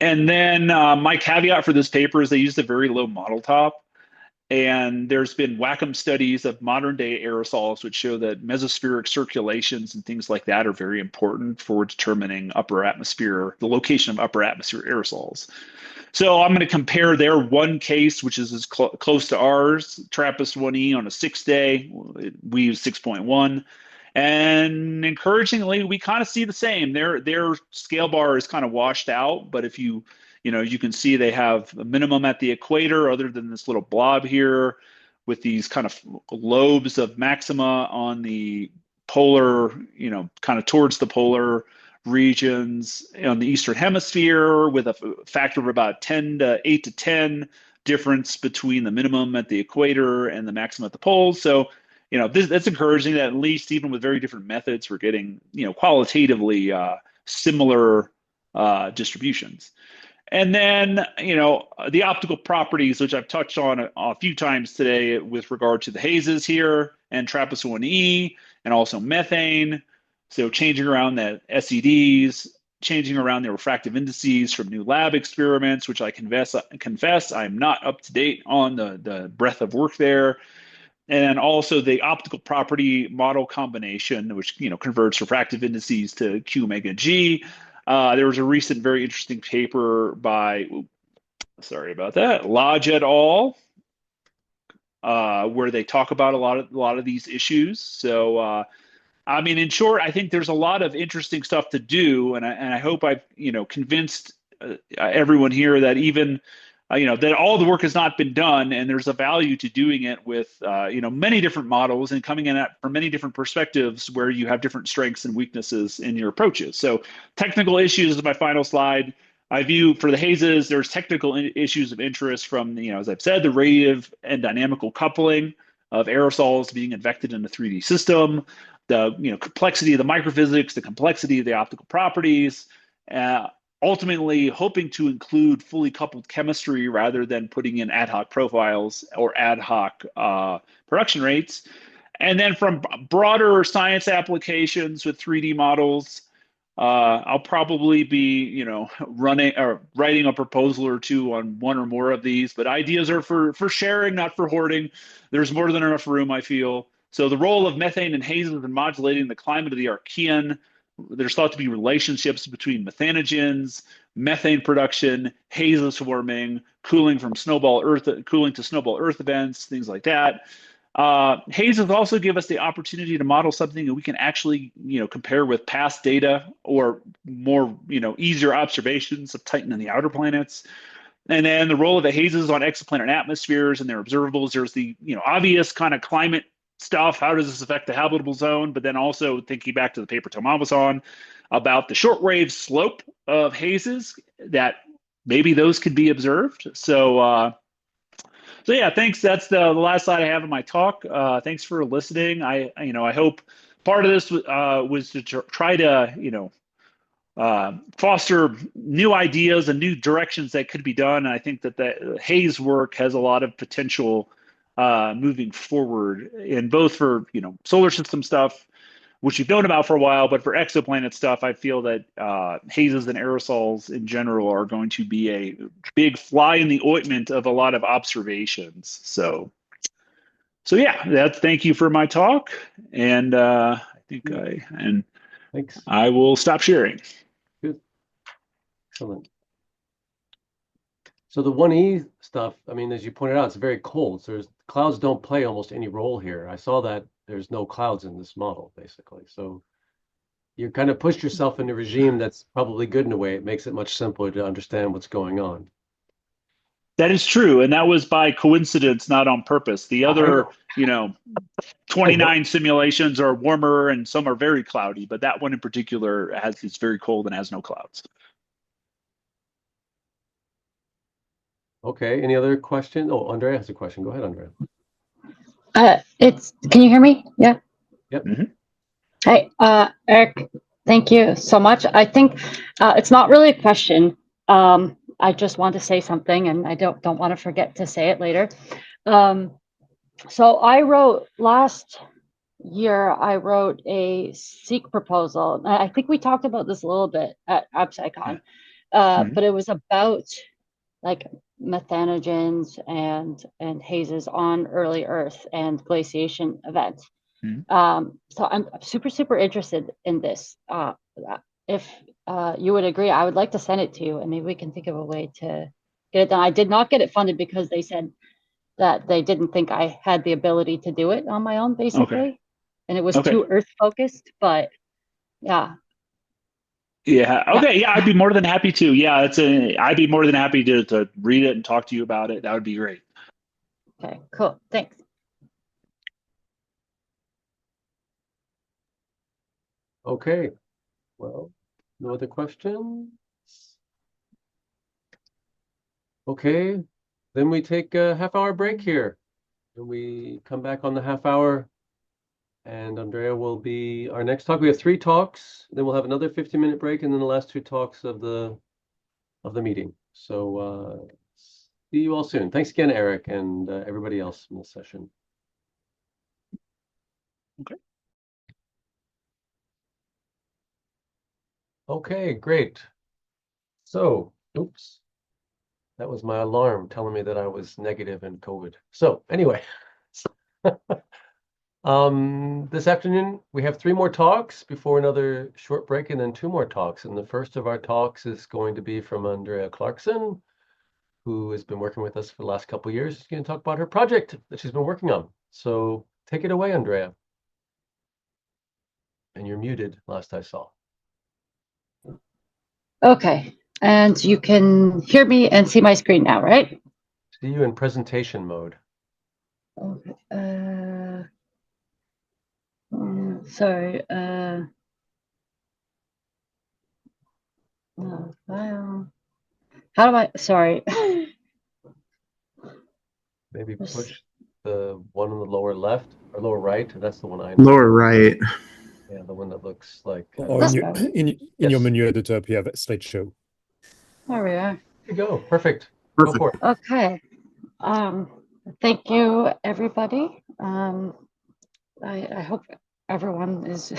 And then my caveat for this paper is they used a very low model top. And there's been Wacom studies of modern day aerosols which show that mesospheric circulations and things like that are very important for determining upper atmosphere, the location of upper atmosphere aerosols. So I'm going to compare their one case, which is as close to ours, TRAPPIST-1e on a 6-day. We use 6.1. And encouragingly, we kind of see the same. Their scale bar is kind of washed out, but if you can see they have a minimum at the equator other than this little blob here with these kind of lobes of maxima on the polar, kind of towards the polar regions on the Eastern Hemisphere with a factor of about 8 to 10 difference between the minimum at the equator and the maximum at the poles. So, that's encouraging that at least even with very different methods, we're getting, qualitatively similar distributions. And then, the optical properties, which I've touched on a few times today with regard to the Hazes here and TRAPPIST-1e and also methane. So changing around the SEDs, changing around the refractive indices from new lab experiments, which I confess I'm not up to date on the breadth of work there. And also the optical property model combination, which converts refractive indices to Q omega G. There was a recent very interesting paper by, sorry about that, Lodge et al., where they talk about a lot of these issues. So, in short, I think there's a lot of interesting stuff to do, and I hope I've convinced everyone here that even that all the work has not been done, and there's a value to doing it with many different models and coming in from many different perspectives where you have different strengths and weaknesses in your approaches. So technical issues is my final slide. I view for the Hazes, there's technical issues of interest from, as I've said, the radiative and dynamical coupling of aerosols being advected in a 3D system, the complexity of the microphysics, the complexity of the optical properties, ultimately hoping to include fully coupled chemistry rather than putting in ad hoc profiles or ad hoc production rates. And then from broader science applications with 3D models, I'll probably be, running or writing a proposal or two on one or more of these, but ideas are for sharing, not for hoarding. There's more than enough room, I feel. So the role of methane and hazes in modulating the climate of the Archean. There's thought to be relationships between methanogens, methane production, hazes forming, cooling to snowball Earth events, things like that. Hazes also give us the opportunity to model something that we can actually, compare with past data or more, easier observations of Titan and the outer planets. And then the role of the hazes on exoplanet atmospheres and their observables. There's the, obvious kind of climate stuff. How does this affect the habitable zone? But then also thinking back to the paper Tom was on about the shortwave slope of hazes, that maybe those could be observed. So yeah, thanks. That's the last slide I have in my talk. Thanks for listening. I hope part of this was to try to, foster new ideas and new directions that could be done. And I think that the Haze work has a lot of potential moving forward, in both for solar system stuff, which you've known about for a while, but for exoplanet stuff, I feel that hazes and aerosols in general are going to be a big fly in the ointment of a lot of observations. So yeah, thank you for my talk, and Thanks. I will stop sharing. Good. Excellent. So the 1E stuff, I mean, as you pointed out, it's very cold. So clouds don't play almost any role here. I saw that there's no clouds in this model, basically. So you kind of pushed yourself in a regime that's probably good in a way. It makes it much simpler to understand what's going on. That is true, and that was by coincidence, not on purpose. The other, 29 simulations are warmer and some are very cloudy, but that one in particular is very cold and has no clouds. Okay, any other questions? Oh, Ondrea has a question. Go ahead, Ondrea. Can you hear me? Yeah. Yep. Mm-hmm. Hey, Eric, thank you so much. I think it's not really a question. I just want to say something, and I don't want to forget to say it later. So I wrote last year, I wrote a Seek proposal. I think we talked about this a little bit at AppSciCon, but it was about like methanogens and hazes on early Earth and glaciation events. So I'm super interested in this. If you would agree, I would like to send it to you, and maybe we can think of a way to get it done. I did not get it funded because they said that they didn't think I had the ability to do it on my own, basically. Okay. And it was too Earth focused, but yeah. Yeah. Okay. Yeah, I'd be more than happy to. Yeah, I'd be more than happy to read it and talk to you about it. That would be great. Okay, cool. Thanks. Okay. Well, no other questions? Okay. Then we take a half-hour break here. And we come back on the half hour. And Ondrea will be our next talk. We have 3 talks, then we'll have another 15-minute break, and then the last 2 talks of the meeting. So see you all soon. Thanks again, Eric, and everybody else in this session. Okay. Okay, great. So, oops. That was my alarm telling me that I was negative in COVID. So anyway. This afternoon, we have 3 more talks before another short break, and then 2 more talks. And the first of our talks is going to be from Ondrea Clarkson, who has been working with us for the last couple of years. She's going to talk about her project that she's been working on. So take it away, Ondrea. And you're muted, last I saw. Okay, and you can hear me and see my screen now, right? See you in presentation mode. Okay. Sorry. No, file. How do I? Sorry. Maybe push the one on the lower left or lower right. That's the one I know. Lower right. Yeah, the one that looks like. Or in your menu at the top, you have a slideshow. There we are. There you go. Perfect. Perfect. Go for it. Okay. Thank you, everybody. I hope everyone is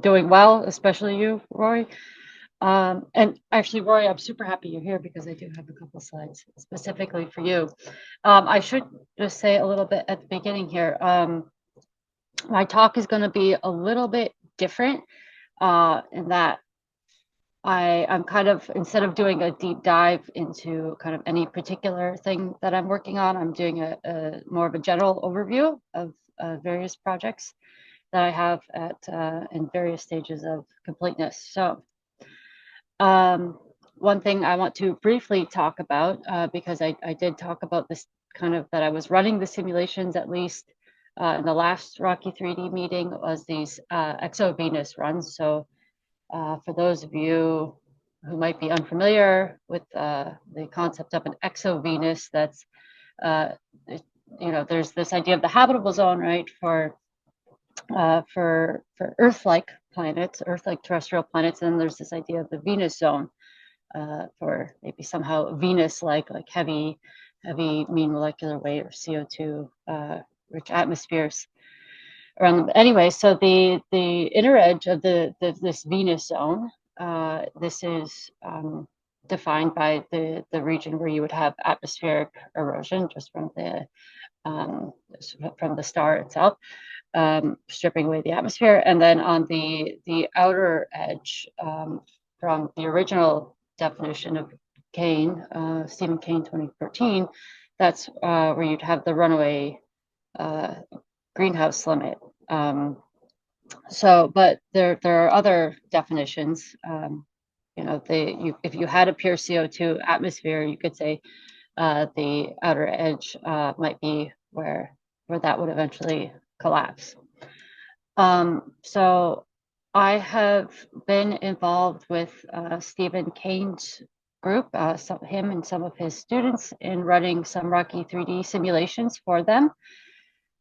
doing well, especially you, Rory. And actually, Rory, I'm super happy you're here because I do have a couple slides specifically for you. I should just say a little bit at the beginning here. My talk is going to be a little bit different in that I'm kind of, instead of doing a deep dive into kind of any particular thing that I'm working on, I'm doing a more of a general overview of various projects that I have in various stages of completeness. So one thing I want to briefly talk about, because I did talk about this kind of, that I was running the simulations at least in the last ROCKE-3D meeting, was these exovenus runs. So for those of you who might be unfamiliar with the concept of an exovenus, that's, there's this idea of the habitable zone, right, for Earth-like planets, Earth-like terrestrial planets, and there's this idea of the Venus zone for maybe somehow Venus-like, like heavy mean molecular weight or CO2 rich atmospheres around them. Anyway, so the inner edge of this Venus zone, this is defined by the region where you would have atmospheric erosion just from the star itself, stripping away the atmosphere. And then on the outer edge, from the original definition of Kane, Stephen Kane 2013, that's where you'd have the runaway greenhouse limit. But there are other definitions. If you had a pure CO2 atmosphere, you could say the outer edge might be where that would eventually collapse. So I have been involved with Stephen Kane's group, him and some of his students, in running some ROCKE-3D simulations for them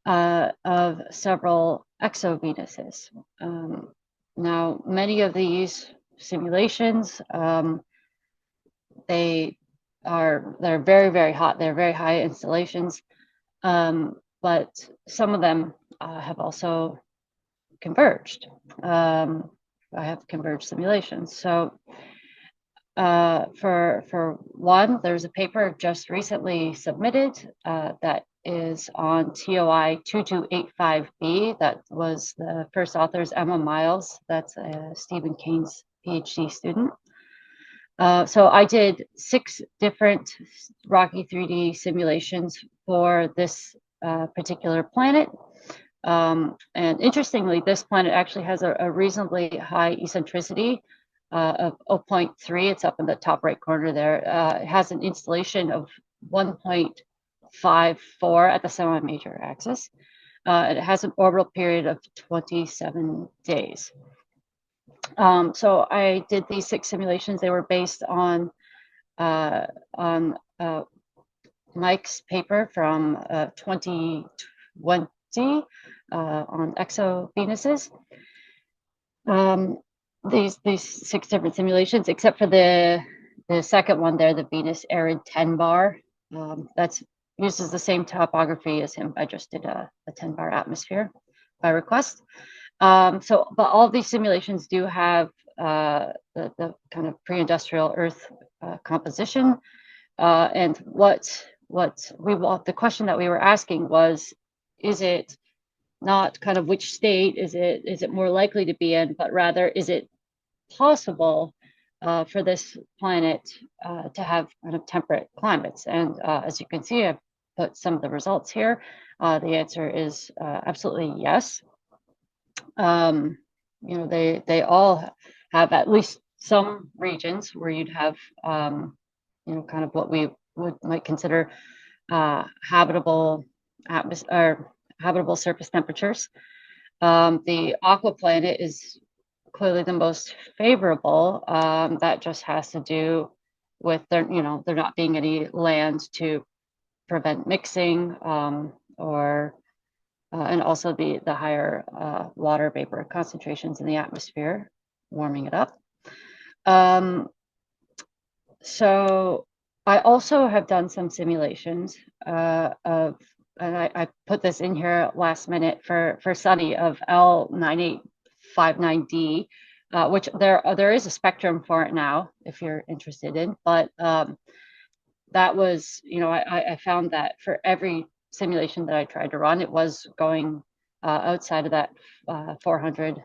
of several exovenuses. Now, many of these simulations, they're very, very hot. They're very high installations, but some of them have also converged. I have converged simulations. So for one, there's a paper just recently submitted that is on TOI 2285B. That was the first author's Emma Miles. That's Stephen Kane's PhD student. So I did 6 different ROCKE-3D simulations for this particular planet. And interestingly, this planet actually has a reasonably high eccentricity of 0.3. It's up in the top right corner there. It has an installation of 1.54 at the semi-major axis. It has an orbital period of 27 days. So I did these 6 simulations. They were based on Mike's paper from 2020 on exovenuses. These 6 different simulations, except for the second one there, the Venus Arid 10 bar. That's uses the same topography as him. I just did a 10 bar atmosphere by request. But all of these simulations do have the kind of pre-industrial Earth composition. And the question that we were asking was, is it not kind of which state is it more likely to be in, but rather is it possible for this planet to have kind of temperate climates? And as you can see, I've put some of the results here. The answer is absolutely yes. They all have at least some regions where you'd have kind of what we might consider habitable surface temperatures. The aquaplanet is clearly the most favorable. That just has to do with there not being any land to prevent mixing, and also the higher water vapor concentrations in the atmosphere, warming it up. So I also have done some simulations and I put this in here last minute for Sonny, of L9859D, which there is a spectrum for it now, if you're interested in. But that was, I found that for every simulation that I tried to run, it was going outside of that 400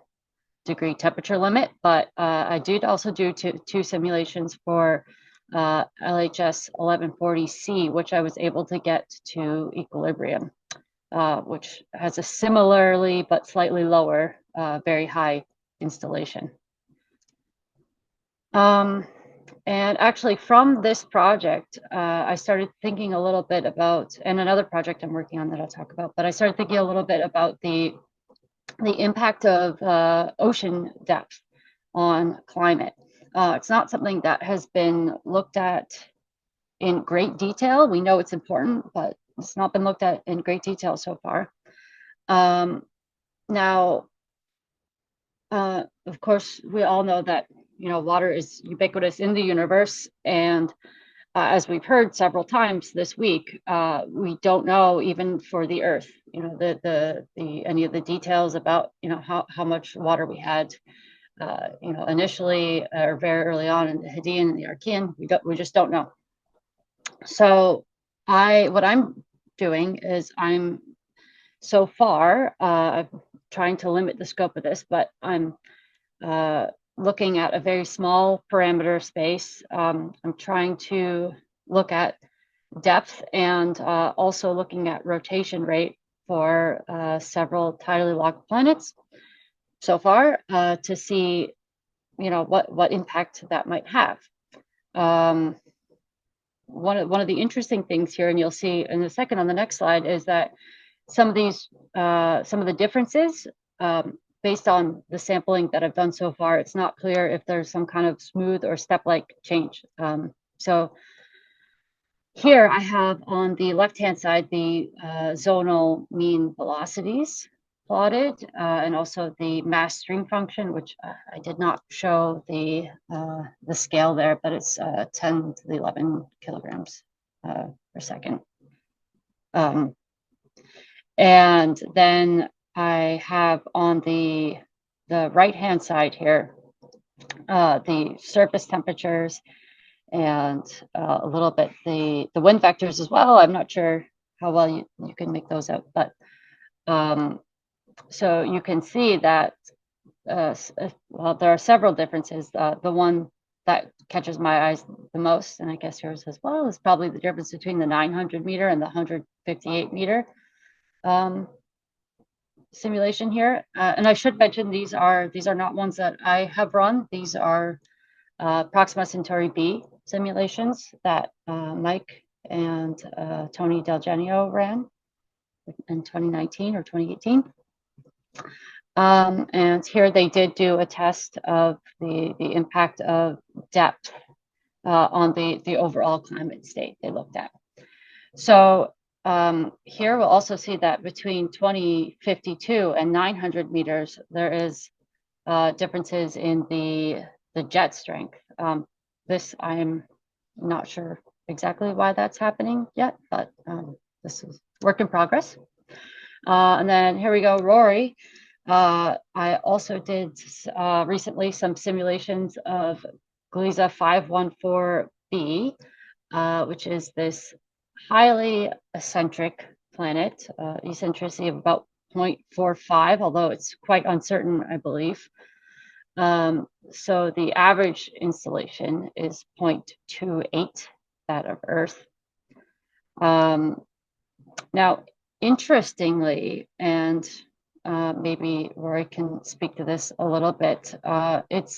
degree temperature limit, but I did also do two simulations for LHS 1140C, which I was able to get to equilibrium, which has a similarly but slightly lower, very high installation. And actually from this project, I started thinking a little bit about, and another project I'm working on that I'll talk about, but I started thinking a little bit about the impact of ocean depth on climate. It's not something that has been looked at in great detail. We know it's important, but it's not been looked at in great detail so far. Now, of course, we all know that water is ubiquitous in the universe, and as we've heard several times this week, we don't know even for the Earth, any of the details about how much water we had, initially or very early on in the Hadean and the Archean. We just don't know. So what I'm doing is I'm trying to limit the scope of this, but I'm looking at a very small parameter space. I'm trying to look at depth and also looking at rotation rate for several tidally locked planets so far, to see what impact that might have. One of the interesting things here, and you'll see in a second on the next slide, is that some of the differences, based on the sampling that I've done so far, it's not clear if there's some kind of smooth or step-like change. So here I have on the left-hand side the zonal mean velocities plotted, and also the mass stream function, which I did not show the scale there, but it's 10 to the 11 kilograms per second. And then I have on the right-hand side here the surface temperatures and a little bit the wind vectors as well. I'm not sure how well you can make those out, but so you can see that well, there are several differences. The one that catches my eyes the most, and I guess yours as well, is probably the difference between the 900 meter and the 158 meter simulation here. And I should mention these are not ones that I have run. These are Proxima Centauri B simulations that Mike and Tony Del Genio ran in 2019 or 2018. And here they did do a test of the impact of depth on the overall climate state they looked at. So here we'll also see that between 2052 and 900 meters, there is differences in the jet strength. This I'm not sure exactly why that's happening yet, but this is work in progress. And then here we go, Rory. I also did recently some simulations of Glaser 514b, which is this highly eccentric planet, eccentricity of about 0.45, although it's quite uncertain, I believe. So the average installation is 0.28, that of Earth. Now, interestingly, and maybe Rory can speak to this a little bit, it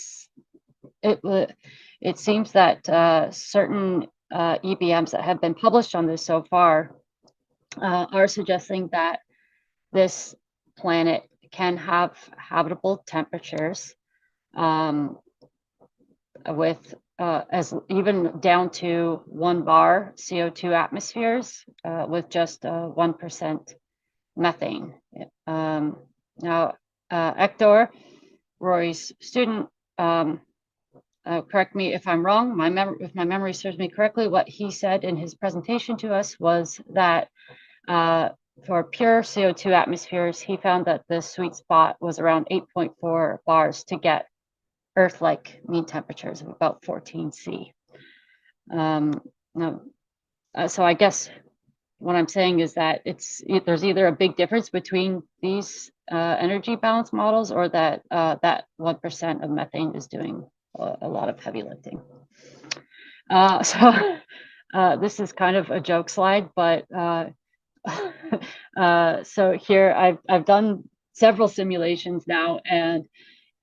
seems that certain EBMs that have been published on this so far are suggesting that this planet can have habitable temperatures with as even down to 1 bar CO2 atmospheres with just 1% methane. Now, Hector, Rory's student, correct me if I'm wrong, if my memory serves me correctly, what he said in his presentation to us was that for pure CO2 atmospheres, he found that the sweet spot was around 8.4 bars to get Earth-like mean temperatures of about 14 C. So I guess what I'm saying is that there's either a big difference between these energy balance models, or that that 1% of methane is doing a lot of heavy lifting. So this is kind of a joke slide, but so here I've done several simulations now, and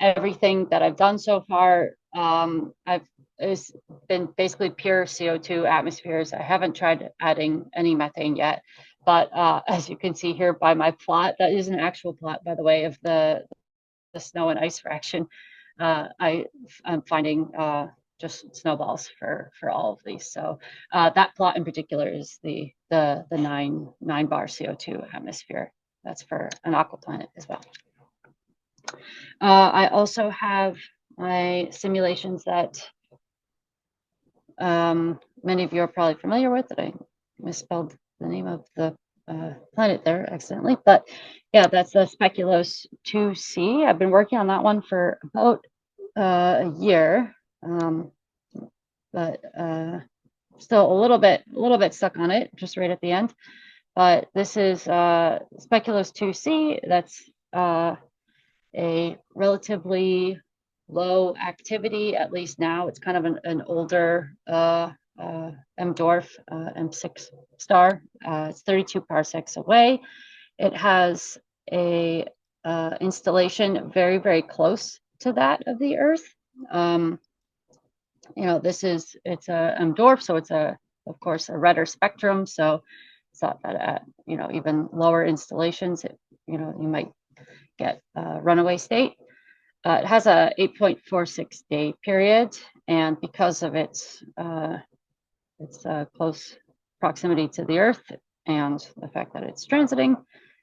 everything that I've done so far, it's been basically pure CO2 atmospheres. I haven't tried adding any methane yet, but as you can see here by my plot, that is an actual plot, by the way, of the snow and ice fraction. I'm finding just snowballs for all of these. So that plot in particular is the 9 bar CO2 atmosphere. That's for an aquaplanet as well. I also have my simulations that many of you are probably familiar with. That I misspelled the name of the planet there accidentally, but yeah, that's the Speculos 2C. I've been working on that one for about a year, but still a little bit stuck on it, just right at the end. But this is Speculos 2C. That's a relatively low activity, at least now. It's kind of an older M-dwarf, M6 star. It's 32 parsecs away. It has a installation very, very close to that of the Earth. You know, it's a M-dwarf, so it's of course a redder spectrum. So it's thought that at, you know, even lower installations, you might get a runaway state. It has a 8.46 day period, and because of its close proximity to the Earth and the fact that it's transiting,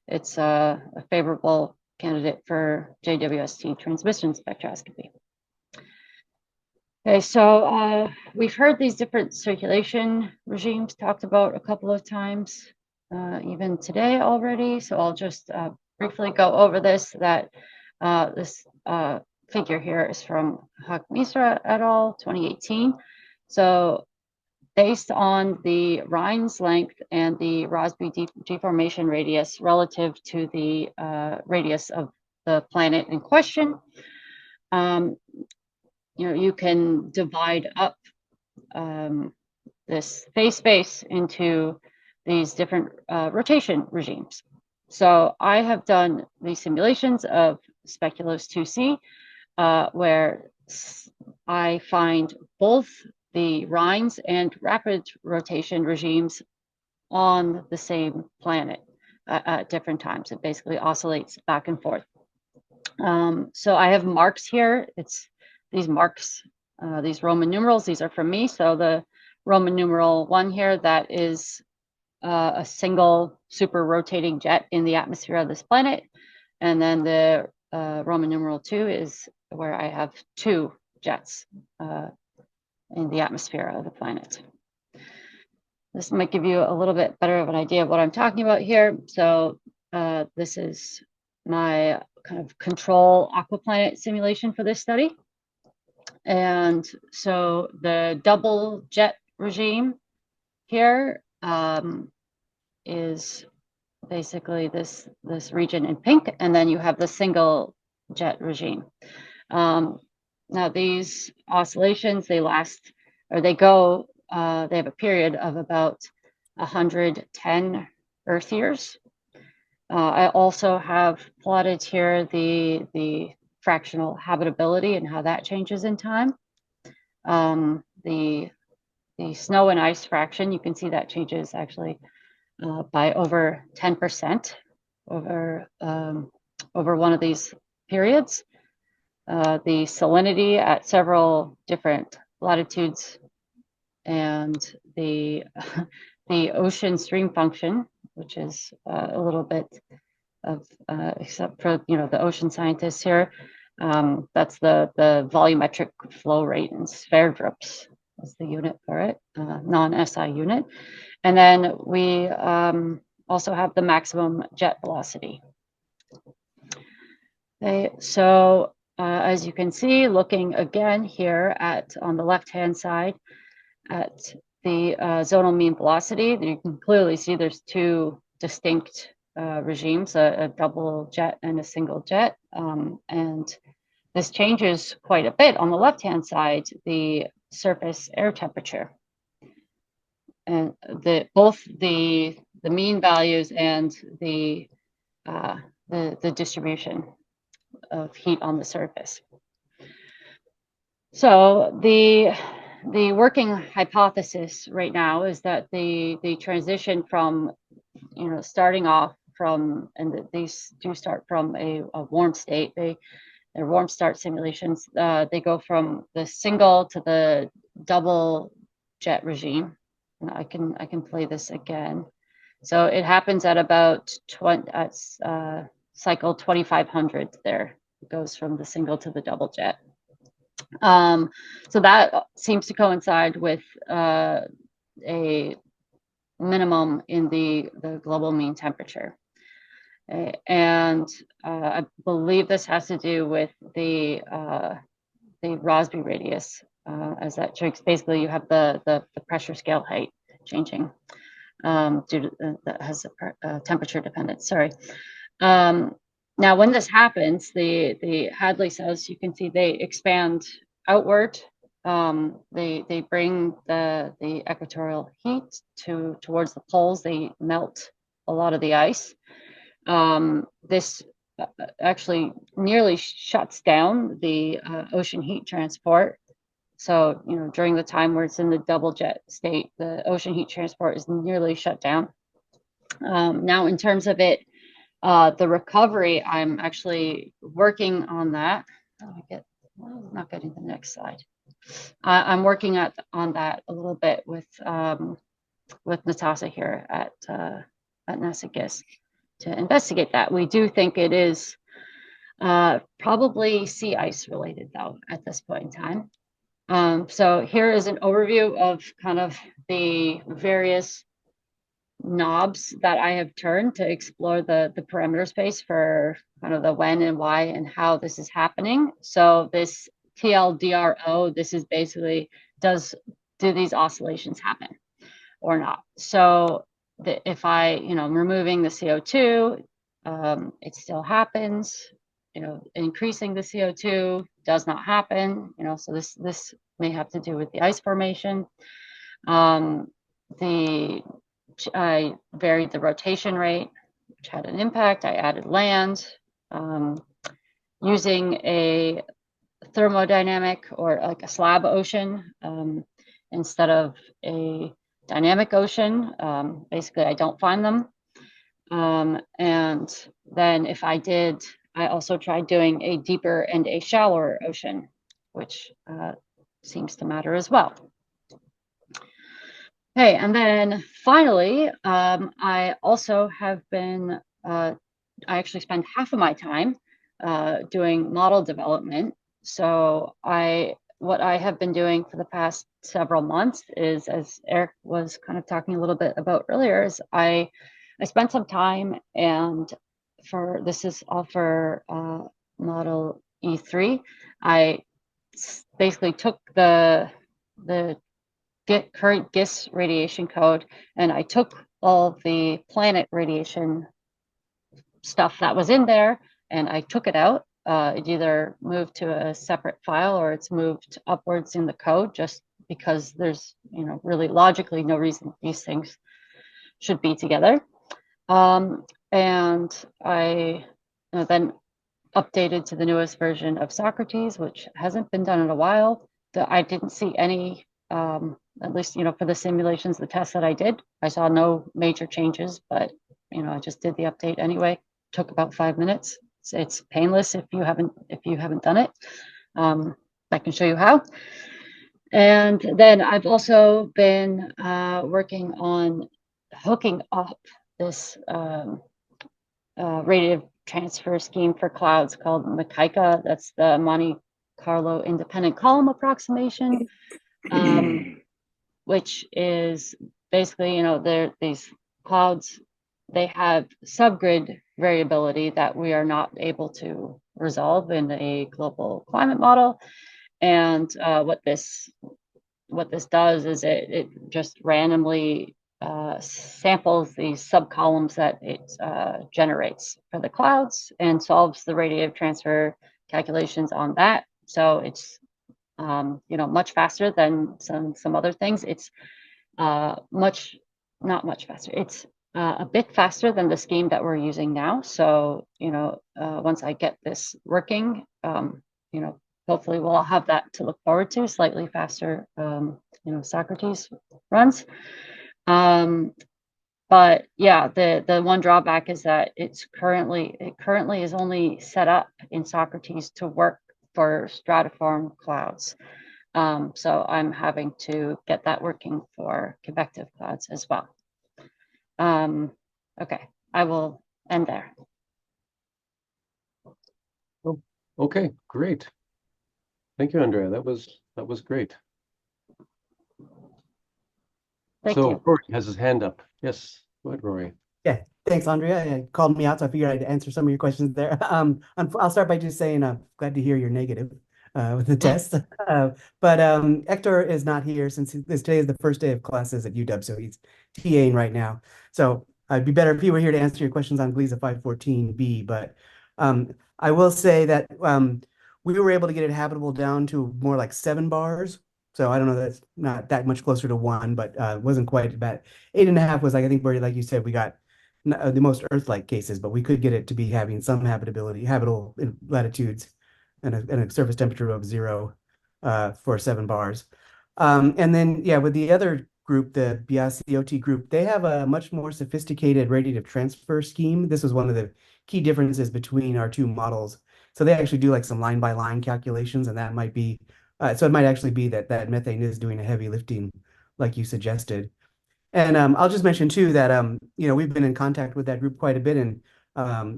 it's a favorable candidate for JWST transmission spectroscopy. Okay, so we've heard these different circulation regimes talked about a couple of times, even today already. So I'll just briefly go over this. This figure here is from Misra et al. 2018. So based on the Rhine's length and the Rossby deformation radius relative to the radius of the planet in question, you can divide up this phase space into these different rotation regimes. So I have done these simulations of Speculos 2C, where I find both the Rhine's and rapid rotation regimes on the same planet at different times. It basically oscillates back and forth. So I have marks here. It's these marks, these Roman numerals, these are from me. So the Roman numeral 1 here, that is a single super rotating jet in the atmosphere of this planet. And then the Roman numeral 2 is where I have 2 jets in the atmosphere of the planet. This might give you a little bit better of an idea of what I'm talking about here. So this is my kind of control aquaplanet simulation for this study. And so the double jet regime here is basically this region in pink, and then you have the single jet regime. Now these oscillations, they last, or they go, they have a period of about 110 Earth years. I also have plotted here the fractional habitability and how that changes in time. The snow and ice fraction, you can see that changes actually by over 10% over one of these periods. The salinity at several different latitudes, and the ocean stream function, which is a little bit of except for the ocean scientists here. That's the volumetric flow rate in Sverdrups. That's the unit for it, non-SI unit. And then we also have the maximum jet velocity. Okay, so as you can see, looking again here on the left-hand side at the zonal mean velocity, you can clearly see there's two distinct regimes, a double jet and a single jet. And this changes quite a bit on the left-hand side, the surface air temperature. And both the mean values and the distribution of heat on the surface. So the working hypothesis right now is that the transition from, starting off from, and these do start from a warm state. They're warm start simulations. They go from the single to the double jet regime. And I can play this again. So it happens at about cycle 2500 there. It goes from the single to the double jet. So that seems to coincide with a minimum in the global mean temperature. And I believe this has to do with the Rossby radius, as that shrinks. Basically, you have the pressure scale height changing due to that has a temperature dependence. Sorry. Now, when this happens, the Hadley cells, you can see they expand outward. They bring the equatorial heat towards the poles. They melt a lot of the ice. This actually nearly shuts down the ocean heat transport. So, during the time where it's in the double jet state, the ocean heat transport is nearly shut down. Now, in terms of it, the recovery, I'm actually working on that. I'm not getting the next slide. I'm working on that a little bit with Natasha here at NASA GISS to investigate that. We do think it is probably sea ice related, though, at this point in time. So here is an overview of kind of the various knobs that I have turned to explore the parameter space for kind of the when and why and how this is happening. So this TLDRO, this is basically, do these oscillations happen or not? So if I, removing the CO2, it still happens. Increasing the CO2 does not happen. So this may have to do with the ice formation. I varied the rotation rate, which had an impact. I added land, using a thermodynamic or like a slab ocean instead of a dynamic ocean. Basically, I don't find them. And then if I did, I also tried doing a deeper and a shallower ocean, which seems to matter as well. Okay, and then finally, I also have been, I actually spend half of my time doing model development. So what I have been doing for the past several months is, as Eric was kind of talking a little bit about earlier, is I spent some time, and this is all for model E3. I basically took the current GISS radiation code, and I took all the planet radiation stuff that was in there, and I took it out. It either moved to a separate file or it's moved upwards in the code, just because there's really logically no reason these things should be together. And I then updated to the newest version of Socrates, which hasn't been done in a while. I didn't see any, at least for the simulations, the tests that I did, I saw no major changes, but I just did the update anyway. Took about 5 minutes. It's painless if you haven't done it. I can show you how. And then I've also been working on hooking up this radiative transfer scheme for clouds called MCICA. That's the Monte Carlo independent column approximation, which is basically, these clouds, they have subgrid variability that we are not able to resolve in a global climate model. And what this what this does is it just randomly samples these subcolumns that it generates for the clouds and solves the radiative transfer calculations on that. So it's much faster than some other things. It's not much faster. It's a bit faster than the scheme that we're using now. So once I get this working, hopefully we'll have that to look forward to. Slightly faster, Socrates runs. But yeah, the one drawback is that it currently is only set up in Socrates to work for stratiform clouds. So I'm having to get that working for convective clouds as well. Okay, I will end there. Oh, okay, great. Thank you, Ondrea. That was great. Thank you. Rory has his hand up. Yes, go ahead, Rory. Yeah, thanks, Ondrea. You called me out, so I figured I'd answer some of your questions there. I'll start by just saying I'm glad to hear you're negative with the test. But Hector is not here since today is the first day of classes at UW, so he's TAing right now. So it'd be better if he were here to answer your questions on Glaser 514b. But I will say that we were able to get it habitable down to more like 7 bars. So I don't know, that's not that much closer to 1, but it wasn't quite bad. 8.5 was I think where, like you said, we got the most Earth-like cases, but we could get it to be having some habitable in latitudes and a surface temperature of 0 for 7 bars. And then, yeah, with the other group, the Biasioti group, they have a much more sophisticated radiative transfer scheme. This was one of the key differences between our two models. So they actually do like some line-by-line calculations, and that might be so it might actually be that methane is doing a heavy lifting, like you suggested. And I'll just mention too that we've been in contact with that group quite a bit, and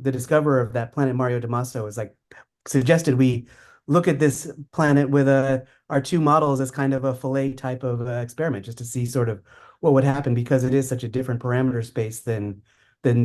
the discoverer of that planet, Mario Damaso, is like suggested we look at this planet with our two models as kind of a fillet type of experiment, just to see sort of what would happen, because it is such a different parameter space than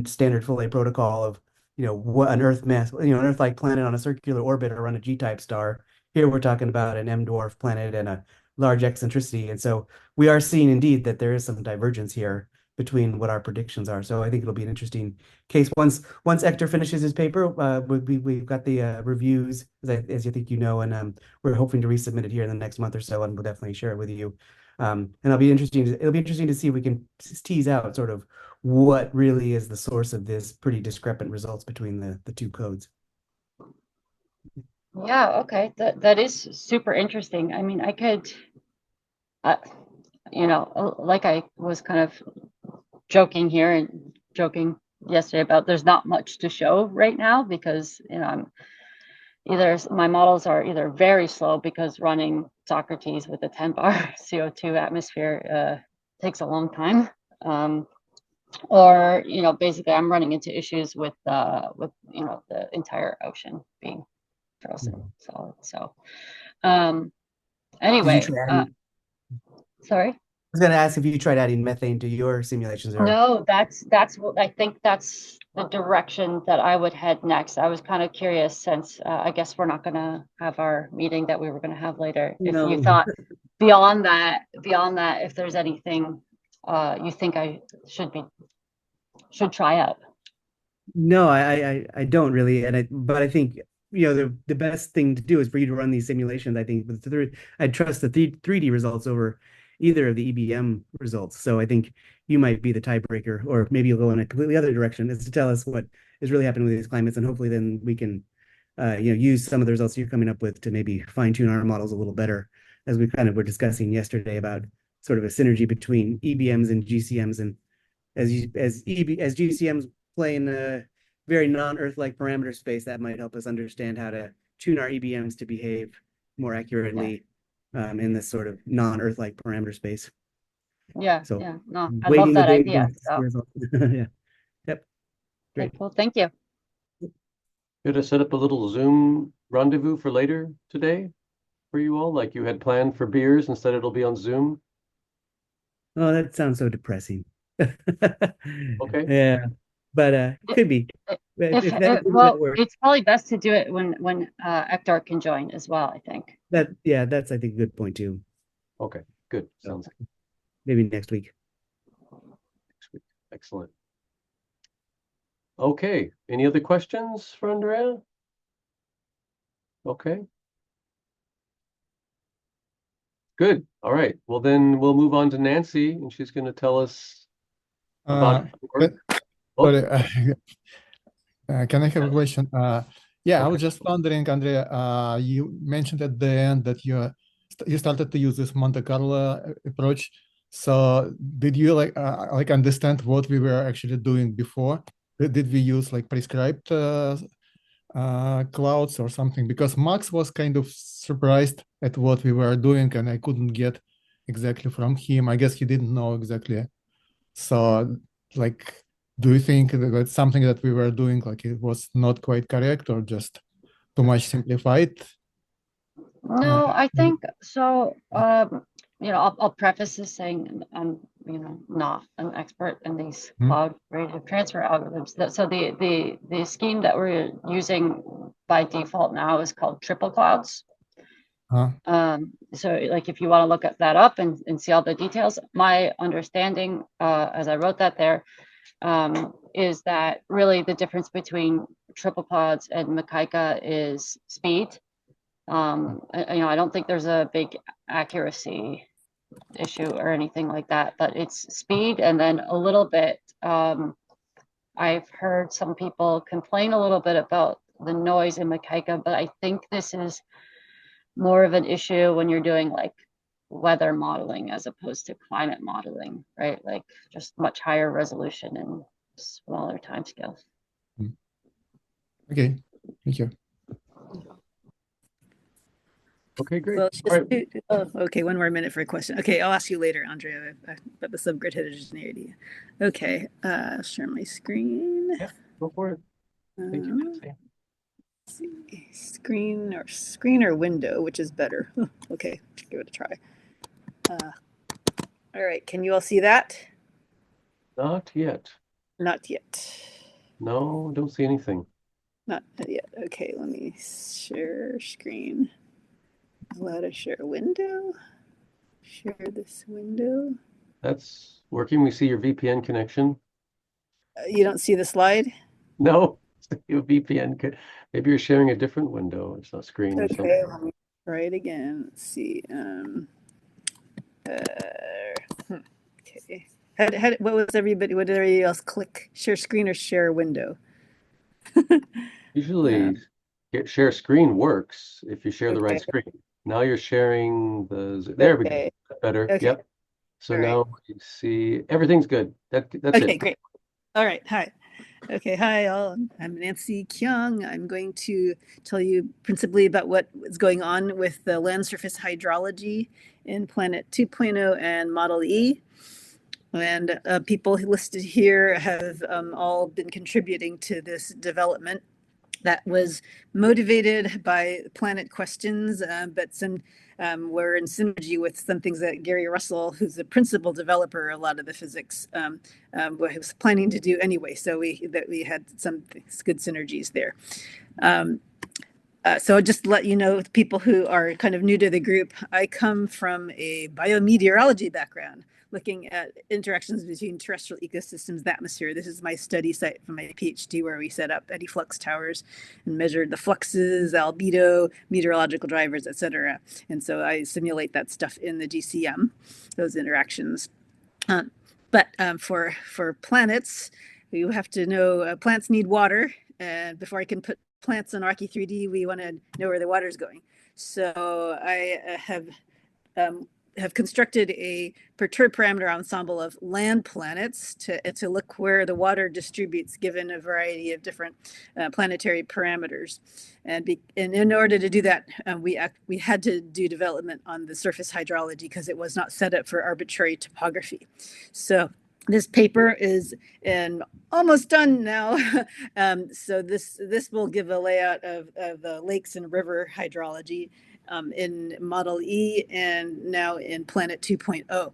standard fillet protocol of what an Earth mass, an Earth-like planet on a circular orbit around a G-type star. Here we're talking about an M dwarf planet and a large eccentricity, and so we are seeing indeed that there is some divergence here between what our predictions are. So I think it'll be an interesting case once Hector finishes his paper. We've got the reviews, as you think and we're hoping to resubmit it here in the next month or so, and we'll definitely share it with you. And it'll be interesting to see if we can tease out sort of what really is the source of this pretty discrepant results between the two codes. Yeah, okay, that is super interesting. I mean, I could, like I was kind of joking here and joking yesterday about there's not much to show right now because I'm my models are either very slow because running Socrates with a 10 bar CO2 atmosphere takes a long time, or basically I'm running into issues with the entire ocean being frozen solid. So anyway, sorry. I was going to ask if you tried adding methane to your simulations. No, that's what I think. That's the direction that I would head next. I was kind of curious since I guess we're not going to have our meeting that we were going to have later. If you thought beyond that, if there's anything you think I should try out. No, I don't really, but I think the best thing to do is for you to run these simulations. I think I'd trust the 3D results over either of the EBM results. So I think you might be the tiebreaker, or maybe you'll go in a completely other direction, is to tell us what is really happening with these climates, and hopefully then we can use some of the results you're coming up with to maybe fine tune our models a little better, as we kind of were discussing yesterday about sort of a synergy between EBMs and GCMs, and as GCMs play in a very non-Earth-like parameter space, that might help us understand how to tune our EBMs to behave more accurately in this sort of non-Earth-like parameter space. Yeah, so no, I love that idea. So. Yeah. Yep. Great. Okay, well, thank you. Could I set up a little Zoom rendezvous for later today for you all, like you had planned for beers? Instead, it'll be on Zoom. Oh, that sounds so depressing. Okay. Yeah, but could be. It's probably best to do it when Hector can join as well, I think. That's I think a good point too. Okay, good. Sounds good. Maybe next week. Next week. Excellent. Okay. Any other questions for Ondrea? Okay. Good. All right. Well, then we'll move on to Nancy, and she's going to tell us about her work. Sorry, can I have a question? Yeah, I was Okay. just wondering, Ondrea, you mentioned at the end that you started to use this Monte Carlo approach. So did you like understand what we were actually doing before? Did we use like prescribed clouds or something? Because Max was kind of surprised at what we were doing, and I couldn't get exactly from him. I guess he didn't know exactly. So, like, do you think that something that we were doing, like, it was not quite correct or just too much simplified? No, I think so. I'll preface this saying I'm, not an expert in these cloud radiative transfer algorithms. So the scheme that we're using by default now is called triple clouds. So like if you want to look at that up and see all the details, my understanding as I wrote that there is that really the difference between triple clouds and Makika is speed. I don't think there's a big accuracy issue or anything like that, but it's speed. And then a little bit, I've heard some people complain a little bit about the noise in Makika, but I think this is more of an issue when you're doing like weather modeling as opposed to climate modeling, right? Like just much higher resolution and smaller timescales. Okay, thank you. Okay, great. Well, okay, one more minute for a question. Okay, I'll ask you later, Ondrea, about the subgrid heterogeneity. Okay, share my screen. Yeah, go for it. Thank you, Nancy. Let's see, screen or window, which is better? Okay, give it a try. All right, can you all see that? Not yet. Not yet. No, don't see anything. Not yet. Okay, let me share screen. Allow to share window. Share this window. That's working. We see your VPN connection. You don't see the slide? No, your VPN. Maybe you're sharing a different window. It's not screen or something. Okay, let me try it again. Let's see. Okay. What did everybody else click? Share screen or share window? Usually, share screen works if you share the right screen. Now you're sharing there we go. Better. Okay. Yep. So now you see everything's good. That's it. Okay, great. All right. Hi. Okay. Hi, all. I'm Nancy Kiang. I'm going to tell you principally about what is going on with the land surface hydrology in Planet 2.0 and Model E. And people listed here have all been contributing to this development that was motivated by planet questions, but some were in synergy with some things that Gary Russell, who's the principal developer of a lot of the physics, was planning to do anyway. So we had some good synergies there. So just to let you know, people who are kind of new to the group, I come from a biometeorology background, looking at interactions between terrestrial ecosystems, the atmosphere. This is my study site for my PhD, where we set up eddy flux towers and measured the fluxes, albedo, meteorological drivers, etc. And so I simulate that stuff in the GCM, those interactions. But for planets, you have to know plants need water. And before I can put plants on ROCKE-3D, we want to know where the water is going. So I have constructed a perturbed parameter ensemble of land planets to look where the water distributes given a variety of different planetary parameters. And in order to do that, we had to do development on the surface hydrology because it was not set up for arbitrary topography. So this paper is almost done now. So this will give a layout of the lakes and river hydrology in Model E and now in Planet 2.0.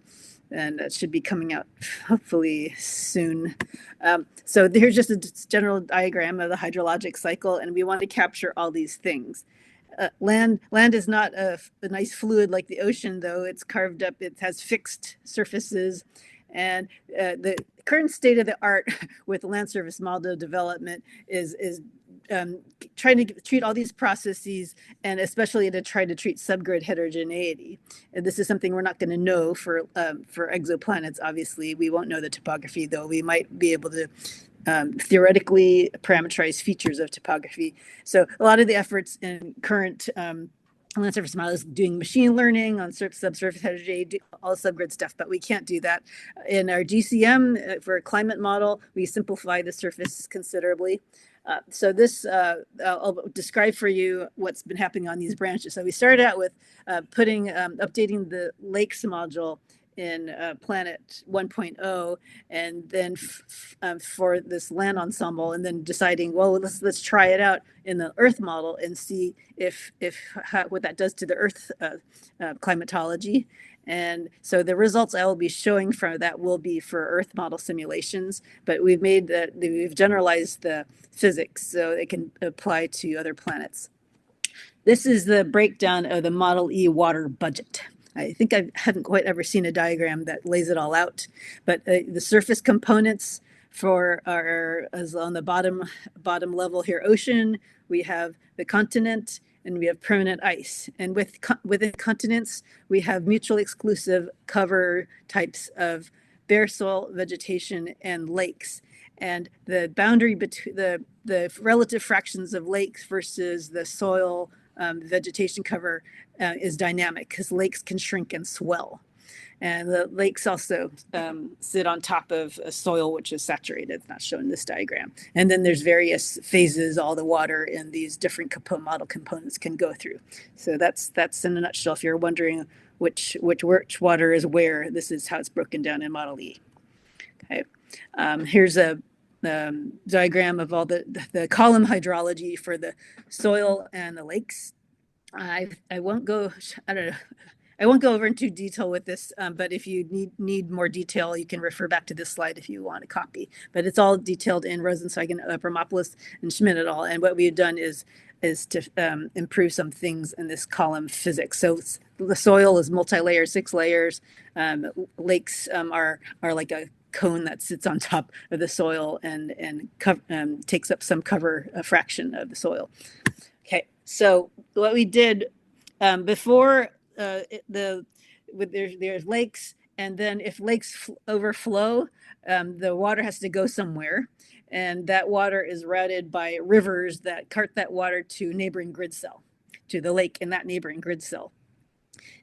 And that should be coming out hopefully soon. So here's just a general diagram of the hydrologic cycle, and we want to capture all these things. Land is not a nice fluid like the ocean, though. It's carved up. It has fixed surfaces, and the current state of the art with land surface model development is trying to treat all these processes, and especially to try to treat subgrid heterogeneity. And this is something we're not going to know for exoplanets. Obviously, we won't know the topography, though we might be able to theoretically parameterize features of topography. So a lot of the efforts in current land surface model is doing machine learning on subsurface heterogeneity, all subgrid stuff, but we can't do that. In our GCM for a climate model, we simplify the surface considerably. So this, I'll describe for you what's been happening on these branches. So we started out with updating the lakes module in Planet 1.0, and then for this land ensemble, and then deciding, well, let's try it out in the Earth model and see what that does to the Earth climatology. And so the results I will be showing from that will be for Earth model simulations, but we've generalized the physics so it can apply to other planets. This is the breakdown of the Model E water budget. I think I haven't quite ever seen a diagram that lays it all out, but the surface components is on the bottom level here, ocean. We have the continent, and we have permanent ice. And within continents, we have mutually exclusive cover types of bare soil, vegetation, and lakes. And the boundary between the relative fractions of lakes versus the soil vegetation cover is dynamic, because lakes can shrink and swell. And the lakes also sit on top of a soil which is saturated. It's not shown in this diagram. And then there's various phases all the water in these different model components can go through. So that's in a nutshell. If you're wondering which water is where, this is how it's broken down in Model E. Okay, here's a diagram of all the column hydrology for the soil and the lakes. I won't go over into detail with this, but if you need more detail, you can refer back to this slide if you want a copy. But it's all detailed in Rosenzweig, Abramopoulos, and Schmidt et al. And what we've done is to improve some things in this column physics. So the soil is multi-layer, 6 layers. Lakes are like a cone that sits on top of the soil and takes up some cover fraction of the soil. Okay, so what we did before there's lakes, and then if lakes overflow, the water has to go somewhere, and that water is routed by rivers that cart that water to neighboring grid cell, to the lake in that neighboring grid cell.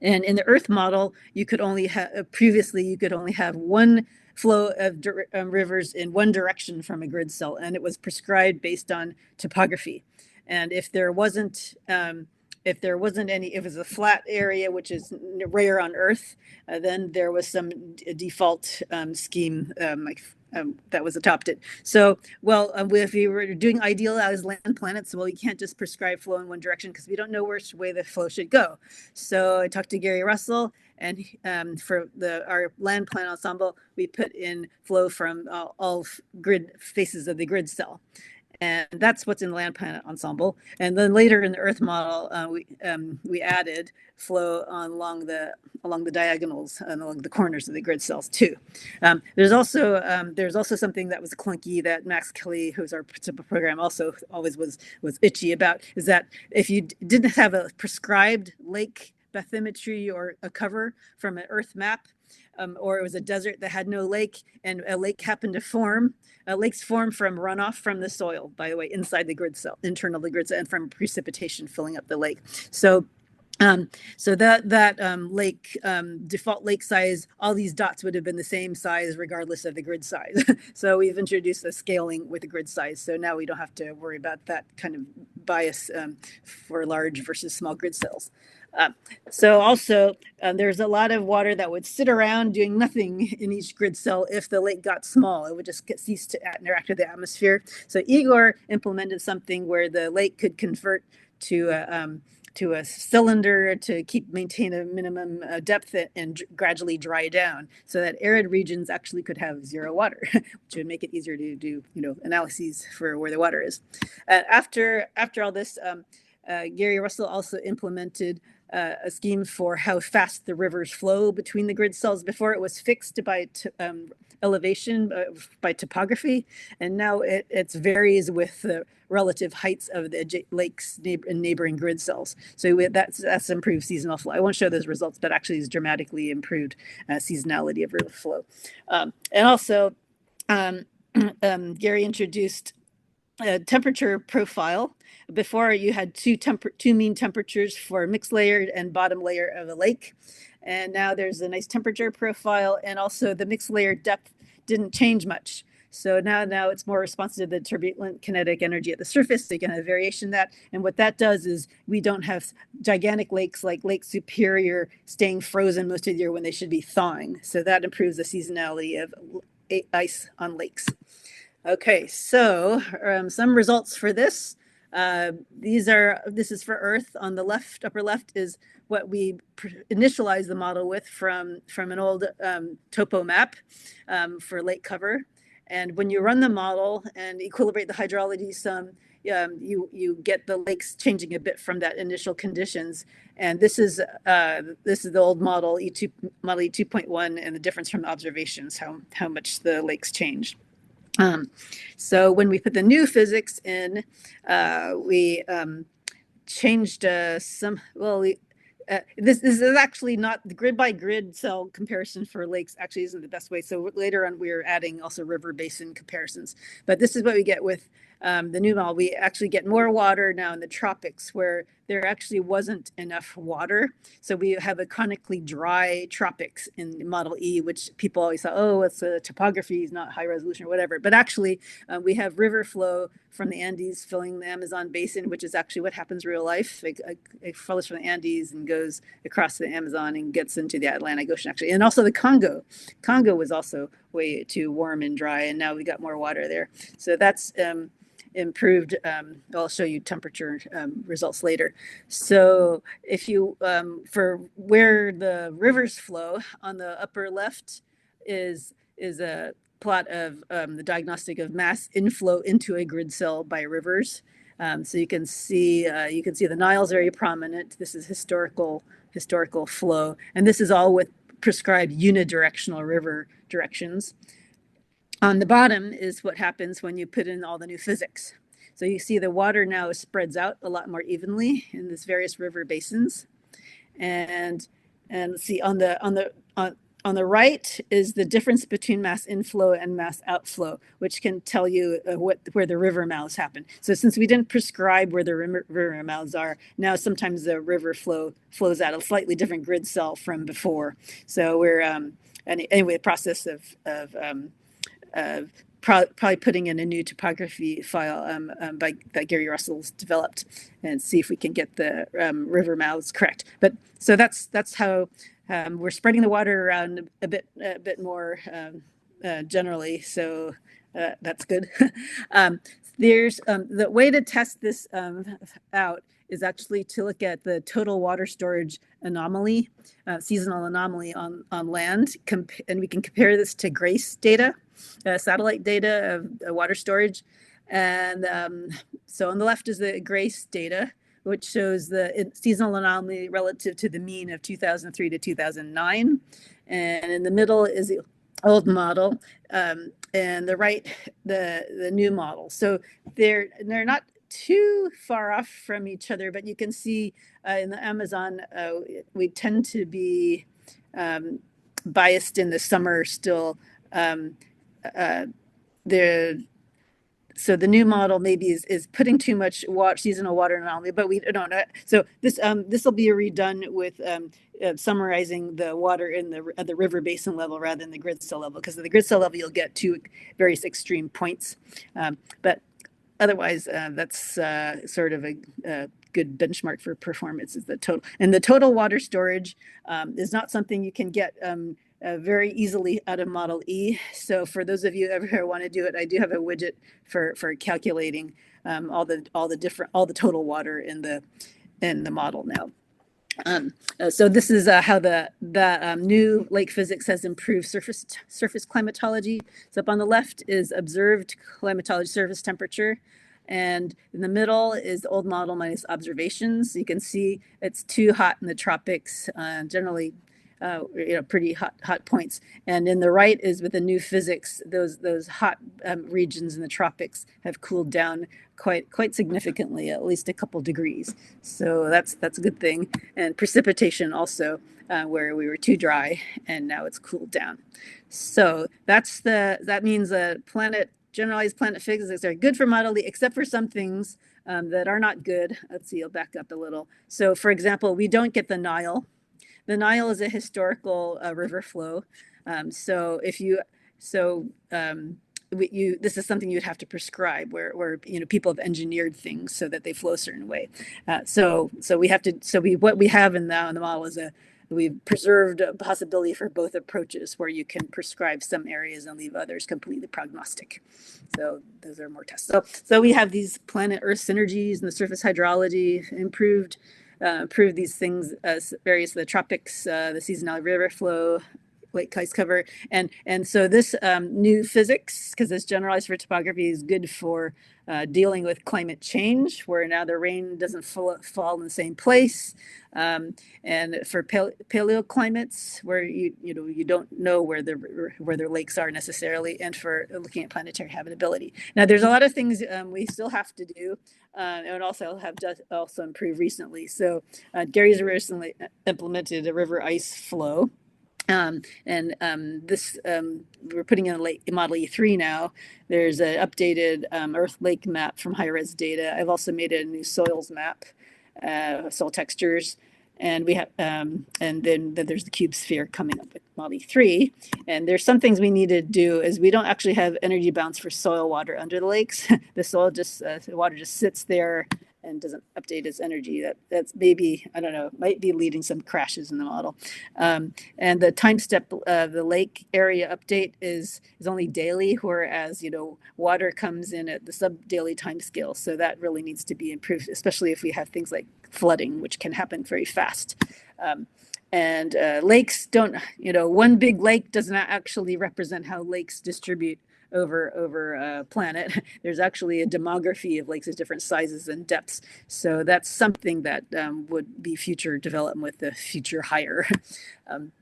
And in the Earth model, you could only have one flow of rivers in one direction from a grid cell, and it was prescribed based on topography. And if there wasn't any, if it was a flat area, which is rare on Earth, then there was some default scheme that was adopted. So, if we were doing idealized land planets, we can't just prescribe flow in one direction because we don't know which way the flow should go. So I talked to Gary Russell, and for our land planet ensemble, we put in flow from all grid faces of the grid cell. And that's what's in the land planet ensemble. And then later in the Earth model, we added flow along the diagonals and along the corners of the grid cells too. There's also something that was clunky that Max Kelly, who's our principal program, also always was itchy about, is that if you didn't have a prescribed lake bathymetry or a cover from an Earth map, or it was a desert that had no lake, and a lake happened to form. Lakes form from runoff from the soil, by the way, inside the grid cell, internal of the grid cell, and from precipitation filling up the lake. So that lake default lake size, all these dots would have been the same size regardless of the grid size. So we've introduced a scaling with the grid size. So now we don't have to worry about that kind of bias for large versus small grid cells. So also, there's a lot of water that would sit around doing nothing in each grid cell if the lake got small. It would just cease to interact with the atmosphere. So Igor implemented something where the lake could convert to a cylinder to maintain a minimum depth and gradually dry down, so that arid regions actually could have zero water, which would make it easier to do analyses for where the water is. After all this, Gary Russell also implemented a scheme for how fast the rivers flow between the grid cells. Before it was fixed by elevation, by topography, and now it varies with the relative heights of the lakes and neighboring grid cells. So that's improved seasonal flow. I won't show those results, but actually it's dramatically improved seasonality of river flow. And also, Gary introduced a temperature profile. Before, you had two mean temperatures for mixed layer and bottom layer of a lake. And now there's a nice temperature profile, and also the mixed layer depth didn't change much. So now it's more responsive to the turbulent kinetic energy at the surface. So you can have variation in that. And what that does is we don't have gigantic lakes like Lake Superior staying frozen most of the year when they should be thawing. So that improves the seasonality of ice on lakes. Okay, so some results for this. This is for Earth. On the left, upper left, is what we initialized the model with from an old topo map for lake cover. And when you run the model and equilibrate the hydrology sum, you get the lakes changing a bit from that initial conditions. And this is the old model model E 2.1, and the difference from observations, how much the lakes changed. So when we put the new physics in, we changed this is actually not the grid by grid cell comparison for lakes actually isn't the best way. So later on, we're adding also river basin comparisons. But this is what we get with the new model. We actually get more water now in the tropics, where there actually wasn't enough water. So we have a chronically dry tropics in Model E, which people always thought, oh, it's a topography, is not high resolution or whatever. But actually, we have river flow from the Andes filling the Amazon basin, which is actually what happens in real life. It flows from the Andes and goes across the Amazon and gets into the Atlantic Ocean, actually. And also the Congo. Congo was also way too warm and dry, and now we got more water there. So that's improved. I'll show you temperature results later. So if you, for where the rivers flow, on the upper left is a plot of the diagnostic of mass inflow into a grid cell by rivers. So you can see the Nile's very prominent. This is historical flow, and this is all with prescribed unidirectional river directions. On the bottom is what happens when you put in all the new physics. So you see the water now spreads out a lot more evenly in these various river basins, and see on the right is the difference between mass inflow and mass outflow, which can tell you where the river mouths happen. So since we didn't prescribe where the river mouths are, now sometimes the river flows out a slightly different grid cell from before. So we're anyway, the process of probably putting in a new topography file that Gary Russell's developed, and see if we can get the river mouths correct. But so that's how we're spreading the water around a bit more generally. So that's good. There's the way to test this out is actually to look at the total water storage anomaly, seasonal anomaly on land, and we can compare this to GRACE data, satellite data of water storage. And so on the left is the GRACE data, which shows the seasonal anomaly relative to the mean of 2003 to 2009. And in the middle is the old model, and the right, the new model. So they're not too far off from each other, but you can see in the Amazon, we tend to be biased in the summer still. So the new model maybe is putting too much seasonal water anomaly, but we don't know. So this will be redone with summarizing the water at the river basin level rather than the grid cell level, because at the grid cell level you'll get two various extreme points. But otherwise, that's sort of a good benchmark for performance is the total. And the total water storage is not something you can get very easily out of Model E. So for those of you who ever want to do it, I do have a widget for calculating all the total water in the model now. So this is how the new lake physics has improved surface climatology. So up on the left is observed climatology surface temperature, And in the middle is the old model minus observations. You can see it's too hot in the tropics, generally pretty hot points. And in the right is with the new physics, those hot regions in the tropics have cooled down quite significantly, at least a couple degrees. So that's a good thing. And precipitation also, where we were too dry and now it's cooled down. So that means a generalized planet physics are good for modeling, except for some things that are not good. Let's see, I'll back up a little. So for example, we don't get the Nile. The Nile is a historical river flow. This is something you'd have to prescribe, where people have engineered things so that they flow a certain way. What we have in the model is we've preserved a possibility for both approaches, where you can prescribe some areas and leave others completely prognostic. So those are more tests. So we have these planet Earth synergies and the surface hydrology improved these things, various the tropics, the seasonality river flow, lake ice cover, and so this new physics, because it's generalized for topography, is good for dealing with climate change, where now the rain doesn't fall in the same place, and for paleoclimates, where you don't know where their lakes are necessarily, and for looking at planetary habitability. Now, there's a lot of things we still have to do, and also have also improved recently. So Gary's recently implemented a river ice flow. We're putting in a Model E3 now. There's an updated Earth lake map from high-res data. I've also made a new soils map, soil textures, and we have, and then there's the cube sphere coming up with Model E3. And there's some things we need to do is we don't actually have energy bounds for soil water under the lakes. The water just sits there and doesn't update its energy. That's maybe, I don't know, might be leading some crashes in the model. And the time step, the lake area update is only daily, whereas water comes in at the sub-daily time scale. So that really needs to be improved, especially if we have things like flooding, which can happen very fast. And lakes don't, one big lake does not actually represent how lakes distribute over a planet. There's actually a demography of lakes of different sizes and depths. So that's something that would be future development with the future higher. And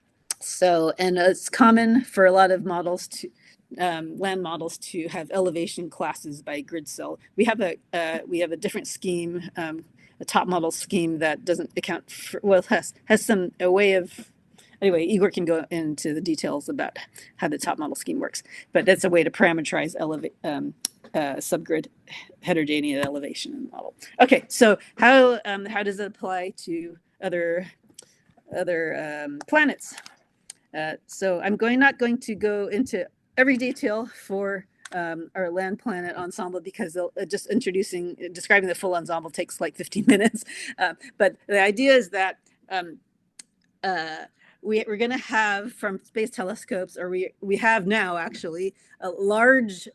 it's common for a lot of models to land models to have elevation classes by grid cell. We have a different scheme, a top model scheme that doesn't account for, has a way of. Anyway, Igor can go into the details about how the top model scheme works, but that's a way to parameterize subgrid heterogeneity elevation in the model. Okay, so how does it apply to other planets? So I'm not going to go into every detail for our land planet ensemble, because just describing the full ensemble takes like 15 minutes. But the idea is that we're going to have from space telescopes, or we have now actually a large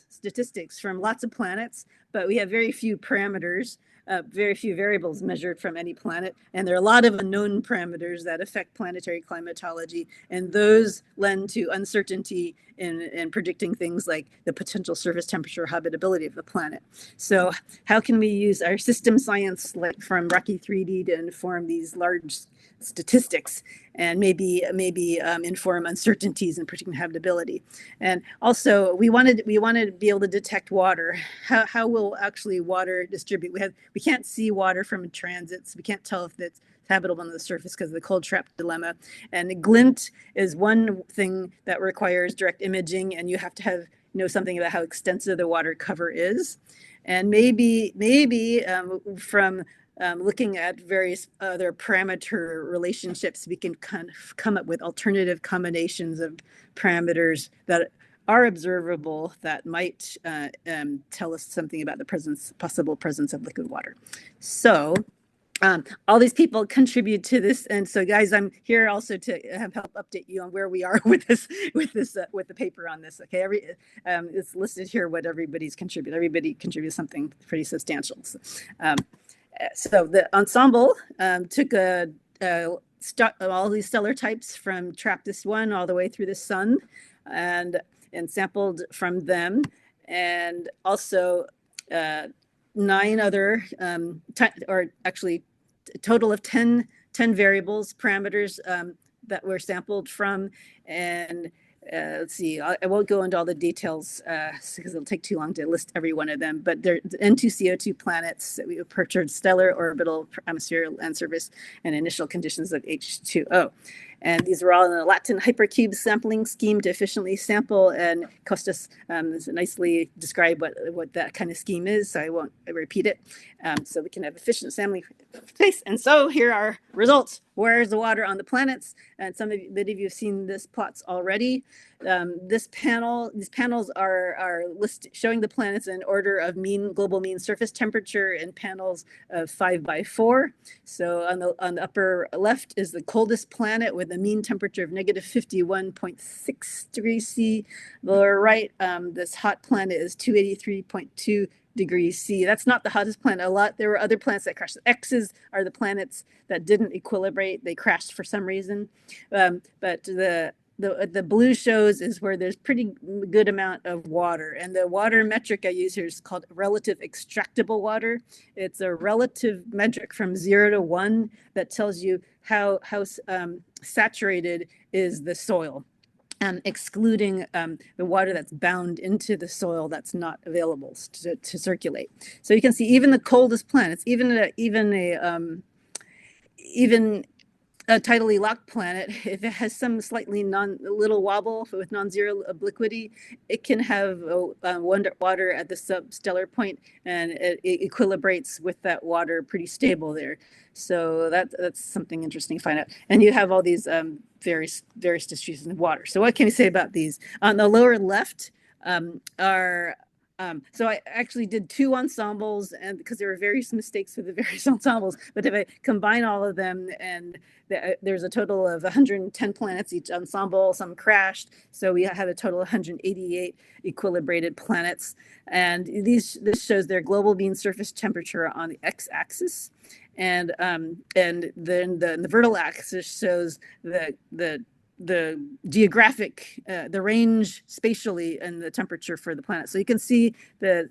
statistics from lots of planets, but we have very few parameters, very few variables measured from any planet. And there are a lot of unknown parameters that affect planetary climatology, and those lend to uncertainty in predicting things like the potential surface temperature habitability of the planet. So how can we use our system science, like from ROCKE-3D, to inform these large statistics and maybe inform uncertainties in predicting habitability? And also we wanted to be able to detect water. How will actually water distribute? We can't see water from transits. We can't tell if it's habitable on the surface because of the cold trap dilemma. And the glint is one thing that requires direct imaging, and you have to know something about how extensive the water cover is. And maybe from looking at various other parameter relationships, we can kind of come up with alternative combinations of parameters that are observable that might tell us something about the possible presence of liquid water. So all these people contribute to this, and so guys, I'm here also to help update you on where we are with the paper on this. Okay, it's listed here what everybody's contributed. Everybody contributes something pretty substantial. So the ensemble took all these stellar types from TRAPPIST-1 all the way through the sun, and sampled from them, and also 9 other, or actually a total of 10 variables, parameters that were sampled from. And let's see, I won't go into all the details because it'll take too long to list every one of them, but they're N2CO2 planets that we perturbed stellar, orbital, atmosphere, land surface, and initial conditions of H2O. And these were all in a Latin hypercube sampling scheme to efficiently sample. And Kostas nicely described what that kind of scheme is, so I won't repeat it. So we can have efficient sampling space. And so here are results. Where's the water on the planets? And many of you have seen this plots already. These panels are showing the planets in order of global mean surface temperature in panels of 5x4. So on the upper left is the coldest planet with a mean temperature of negative 51.6 degrees C. Lower right, this hot planet is 283.2 degrees C. That's not the hottest planet. There were other planets that crashed. X's are the planets that didn't equilibrate. They crashed for some reason. But the blue shows is where there's pretty good amount of water. And the water metric I use here is called relative extractable water. It's a relative metric from 0 to 1 that tells you how saturated is the soil. Excluding the water that's bound into the soil that's not available to circulate. So you can see even the coldest planets, even a tidally locked planet, if it has some slightly little wobble with non-zero obliquity, it can have water at the substellar point, and it equilibrates with that water pretty stable there. So that's something interesting to find out. And you have all these various distributions of water. So what can we say about these? On the lower left so I actually did 2 ensembles, and because there were various mistakes with the various ensembles, but if I combine all of them, and there's a total of 110 planets each ensemble, some crashed, so we had a total of 188 equilibrated planets. And this shows their global mean surface temperature on the x-axis, and then the vertical axis shows the geographic, the range spatially and the temperature for the planet. So you can see the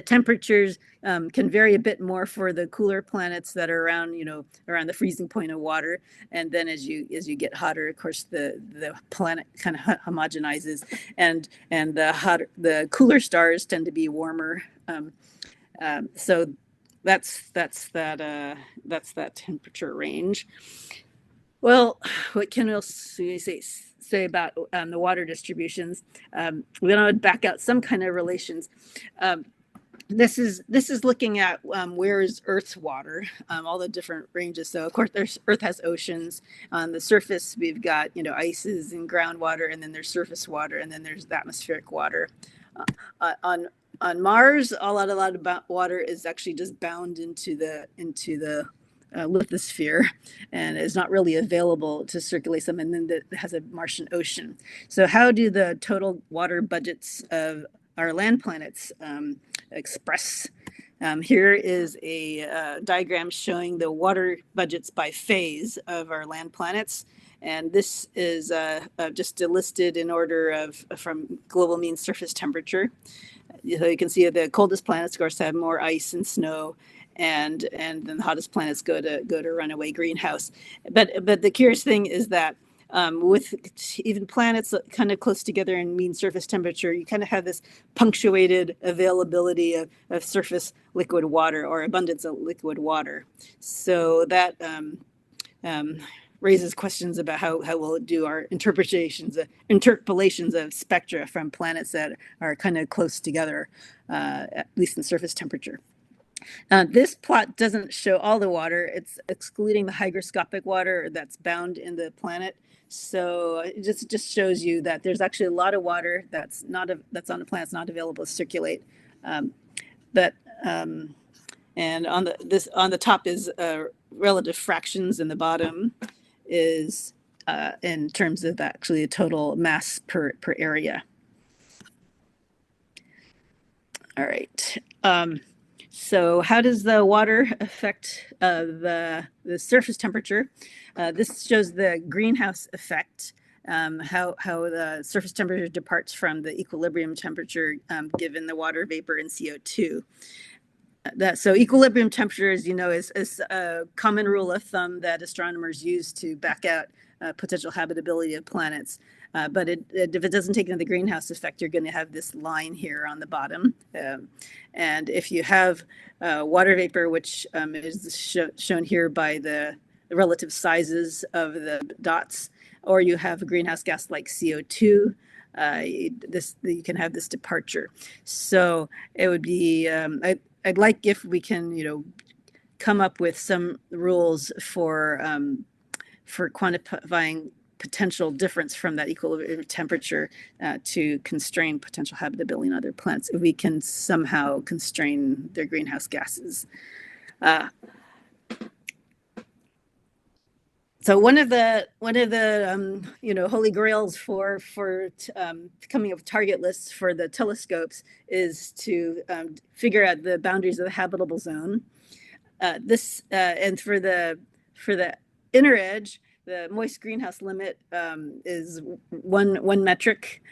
temperatures can vary a bit more for the cooler planets that are around the freezing point of water. And then as you get hotter, of course, the planet kind of homogenizes, and the cooler stars tend to be warmer. So that's that temperature range. Well, what can we say about the water distributions? We're going to back out some kind of relations. This is looking at where is Earth's water, all the different ranges. So of course, Earth has oceans. On the surface, we've got ices and groundwater, and then there's surface water, and then there's the atmospheric water. On Mars, a lot of water is actually just bound into the lithosphere, and is not really available to circulate some, and then it has a Martian ocean. So how do the total water budgets of our land planets express? Here is a diagram showing the water budgets by phase of our land planets. And this is just listed in order from global mean surface temperature. So you can see the coldest planets, of course, have more ice and snow, and then the hottest planets go to runaway greenhouse. But the curious thing is that with even planets kind of close together in mean surface temperature, you kind of have this punctuated availability of surface liquid water, or abundance of liquid water. So that raises questions about how we'll do our interpolations of spectra from planets that are kind of close together, at least in surface temperature. This plot doesn't show all the water. It's excluding the hygroscopic water that's bound in the planet. So it just shows you that there's actually a lot of water that's on the planet, not available to circulate. And on the top is relative fractions, and the bottom is in terms of actually total mass per area. All right. So how does the water affect the surface temperature? This shows the greenhouse effect. how the surface temperature departs from the equilibrium temperature given the water vapor and CO2. So equilibrium temperature, as you know, is a common rule of thumb that astronomers use to back out potential habitability of planets. But if it doesn't take into the greenhouse effect, you're going to have this line here on the bottom. And if you have water vapor, which is shown here by the relative sizes of the dots, or you have a greenhouse gas like CO2, you can have this departure. So it would be, I'd like if we can, come up with some rules for quantifying potential difference from that equilibrium temperature to constrain potential habitability in other planets, if we can somehow constrain their greenhouse gases. So one of the holy grails for coming up with target lists for the telescopes is to figure out the boundaries of the habitable zone. And for the inner edge, the moist greenhouse limit is one metric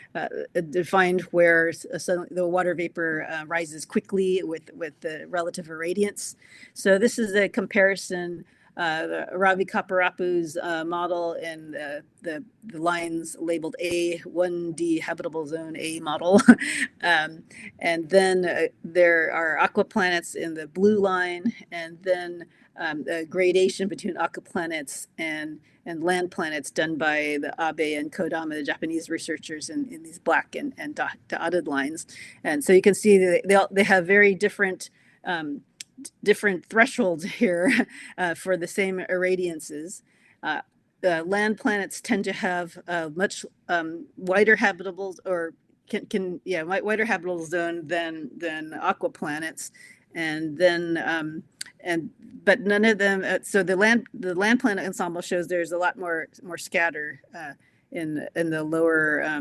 defined where the water vapor rises quickly with the relative irradiance. So this is a comparison. Ravi Kaparapu's model and the lines labeled A, 1D habitable zone A model. And then there are aquaplanets in the blue line, and then a gradation between aquaplanets and land planets done by the Abe and Kodama, the Japanese researchers, in these black and dotted lines. And so you can see that they have very different thresholds here for the same irradiances. Land planets tend to have much wider habitable wider habitable zone than aquaplanets, and then but none of them. So the land planet ensemble shows there's a lot more scatter in the lower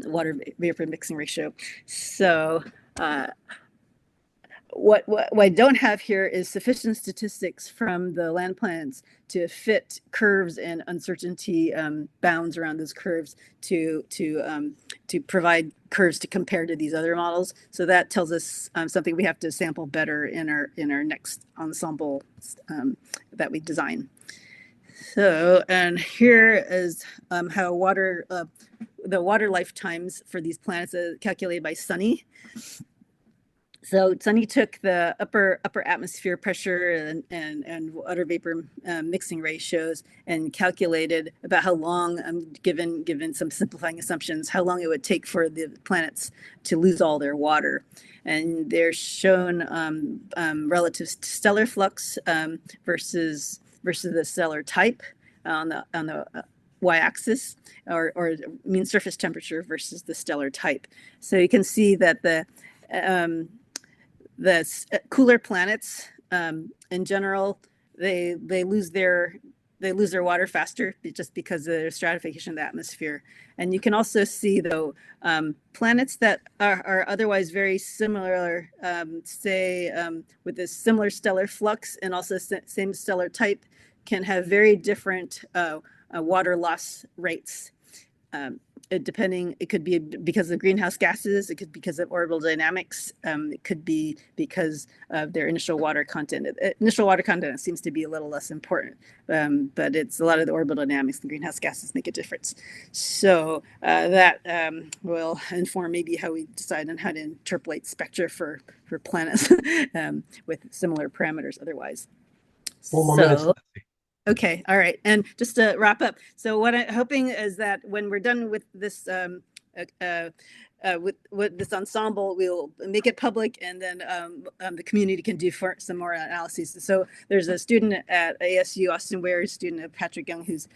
water vapor mixing ratio. So what I don't have here is sufficient statistics from the land planets to fit curves and uncertainty bounds around those curves to provide curves to compare to these other models. So that tells us something we have to sample better in our next ensemble that we design. So, and here is how the water lifetimes for these planets are calculated by Sonny. So Sonny took the upper atmosphere pressure and water vapor mixing ratios and calculated about how long, given some simplifying assumptions, how long it would take for the planets to lose all their water. And they're shown relative to stellar flux versus the stellar type on the y-axis, or mean surface temperature versus the stellar type. So you can see that the cooler planets, in general, they lose their water faster just because of their stratification of the atmosphere. And you can also see, though, planets that are otherwise very similar, with this similar stellar flux and also same stellar type, can have very different water loss rates. It could be because of greenhouse gases, it could be because of orbital dynamics, it could be because of their initial water content. Initial water content seems to be a little less important, but it's a lot of the orbital dynamics and greenhouse gases make a difference. So that will inform maybe how we decide on how to interpolate spectra for planets with similar parameters otherwise. 4 more minutes. Okay, all right. And just to wrap up, so what I'm hoping is that when we're done with this with this ensemble, we'll make it public, and then the community can do some more analyses. So there's a student at ASU, Austin Ware, a student of Patrick Young, who's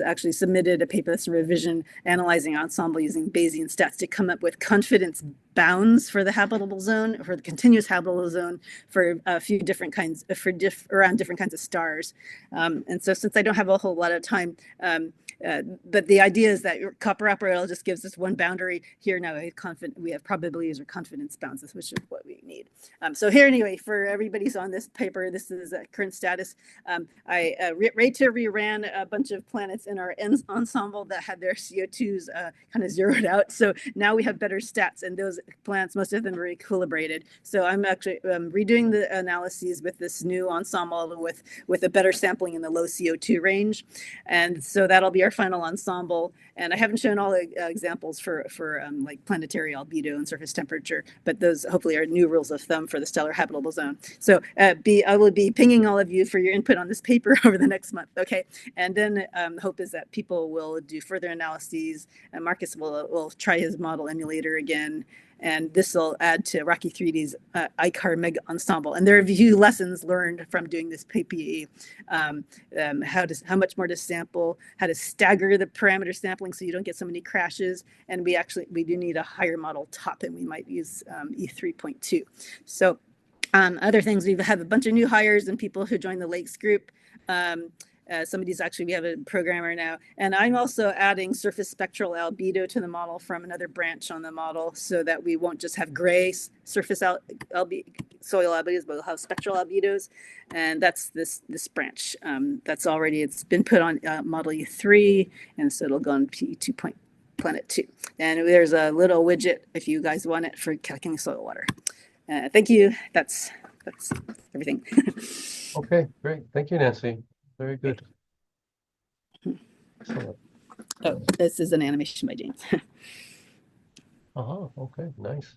actually submitted a paper that's a revision analyzing ensemble using Bayesian stats to come up with confidence bounds for the habitable zone, for the continuous habitable zone, for a few different kinds, around different kinds of stars. And so since I don't have a whole lot of time, but the idea is that copper operator just gives us one boundary. Here now we have probabilities or confidence bounds, which is what we need. made. So here, anyway, for everybody's on this paper, this is current status. I Rayta reran a bunch of planets in our ensemble that had their CO2s kind of zeroed out. So now we have better stats, and those planets, most of them are equilibrated. So I'm actually redoing the analyses with this new ensemble with a better sampling in the low CO2 range. And so that'll be our final ensemble. And I haven't shown all the examples for like planetary albedo and surface temperature, but those hopefully are new rules of thumb for the stellar habitable zone. So I will be pinging all of you for your input on this paper over the next month. Okay. And then hope is that people will do further analyses, and Marcus will try his model emulator again. And this will add to ROCKE-3D's ICAR mega ensemble. And there are a few lessons learned from doing this PPE. How much more to sample, how to stagger the parameter sampling so you don't get so many crashes. And we do need a higher model top, and we might use E3.2. So other things, we have a bunch of new hires and people who joined the Lakes group. We have a programmer now, and I'm also adding surface spectral albedo to the model from another branch on the model, so that we won't just have gray surface soil albedos, but we'll have spectral albedos, and that's this branch. It's been put on model E3, and so it'll go on P2 planet 2. And there's a little widget if you guys want it for calculating soil water. Thank you. That's everything. Okay, great. Thank you, Nancy. Very good. Excellent. Oh, this is an animation by James. Okay, nice.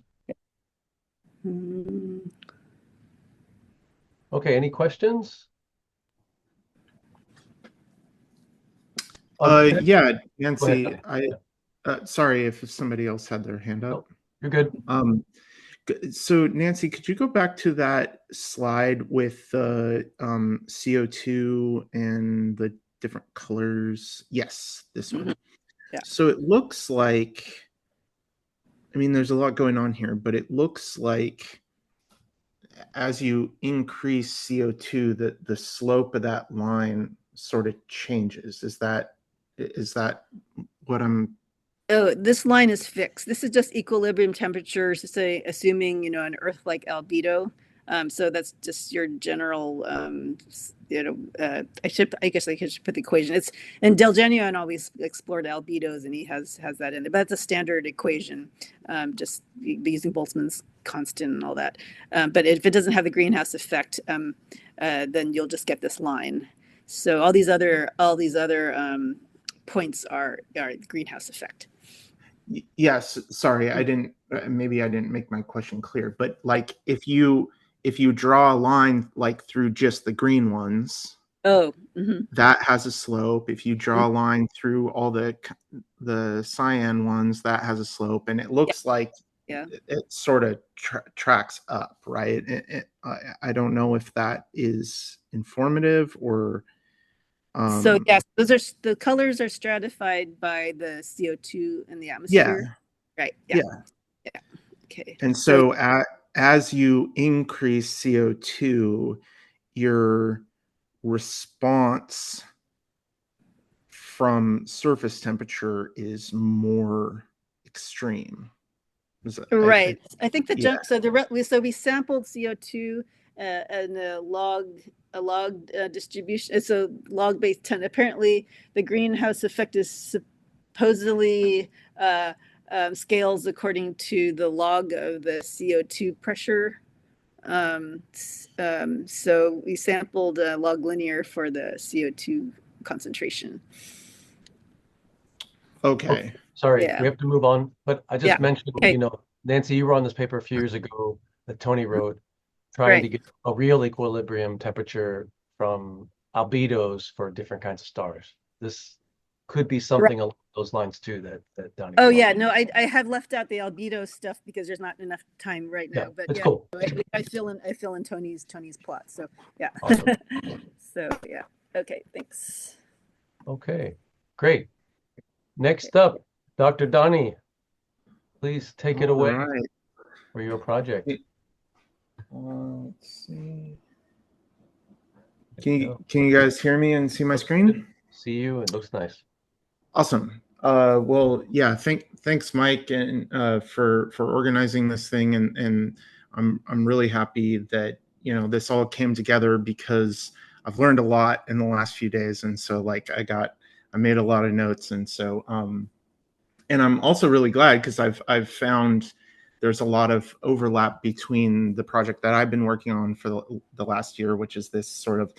Okay, any questions? Yeah, Nancy, sorry if somebody else had their hand up. You're good. So Nancy, could you go back to that slide with the CO2 and the different colors? Yes, this one. Yeah. So it looks like, I mean, there's a lot going on here, but it looks like as you increase CO2, the slope of that line sort of changes. Is that what I'm? Oh, this line is fixed. This is just equilibrium temperatures, say, assuming, an Earth-like albedo. So that's just your general, I guess I should put the equation. It's, and Del Genio and always explored albedos, and he has that in there, but it's a standard equation, just using Boltzmann's constant and all that. But if it doesn't have the greenhouse effect, then you'll just get this line. So all these other points are greenhouse effect. Yes, sorry, maybe I didn't make my question clear, but like if you draw a line like through just the green ones, that has a slope. If you draw a line through all the cyan ones, that has a slope, and it looks like it sort of tracks up, right? I don't know if that is informative or. So yes, the colors are stratified by the CO2 in the atmosphere. Yeah. Right. Yeah. Okay. And so as you increase CO2, your response from surface temperature is more extreme. Right. I think the jump. So we sampled CO2 and a log distribution. It's a log-based 10. Apparently, the greenhouse effect is supposedly scales according to the log of the CO2 pressure. So we sampled log linear for the CO2 concentration. Okay. Sorry, we have to move on. But I just mentioned, Nancy, you were on this paper a few years ago that Tony wrote, trying to get a real equilibrium temperature from albedos for different kinds of stars. This could be something along those lines too that Donnie. Oh yeah, no, I have left out the albedo stuff because there's not enough time right now. But it's cool. I fill in Tony's plot. So yeah. Awesome. So yeah. Okay, thanks. Okay, great. Next up, Dr. Donnie, please take it away for your project. Let's see. Can you guys hear me and see my screen? See you. It looks nice. Awesome. Well, yeah. Thanks, Mike, and for organizing this thing. And I'm really happy that, you know, this all came together because I've learned a lot in the last few days. And so like I made a lot of notes. And so, and I'm also really glad because I've found there's a lot of overlap between the project that I've been working on for the last year, which is this sort of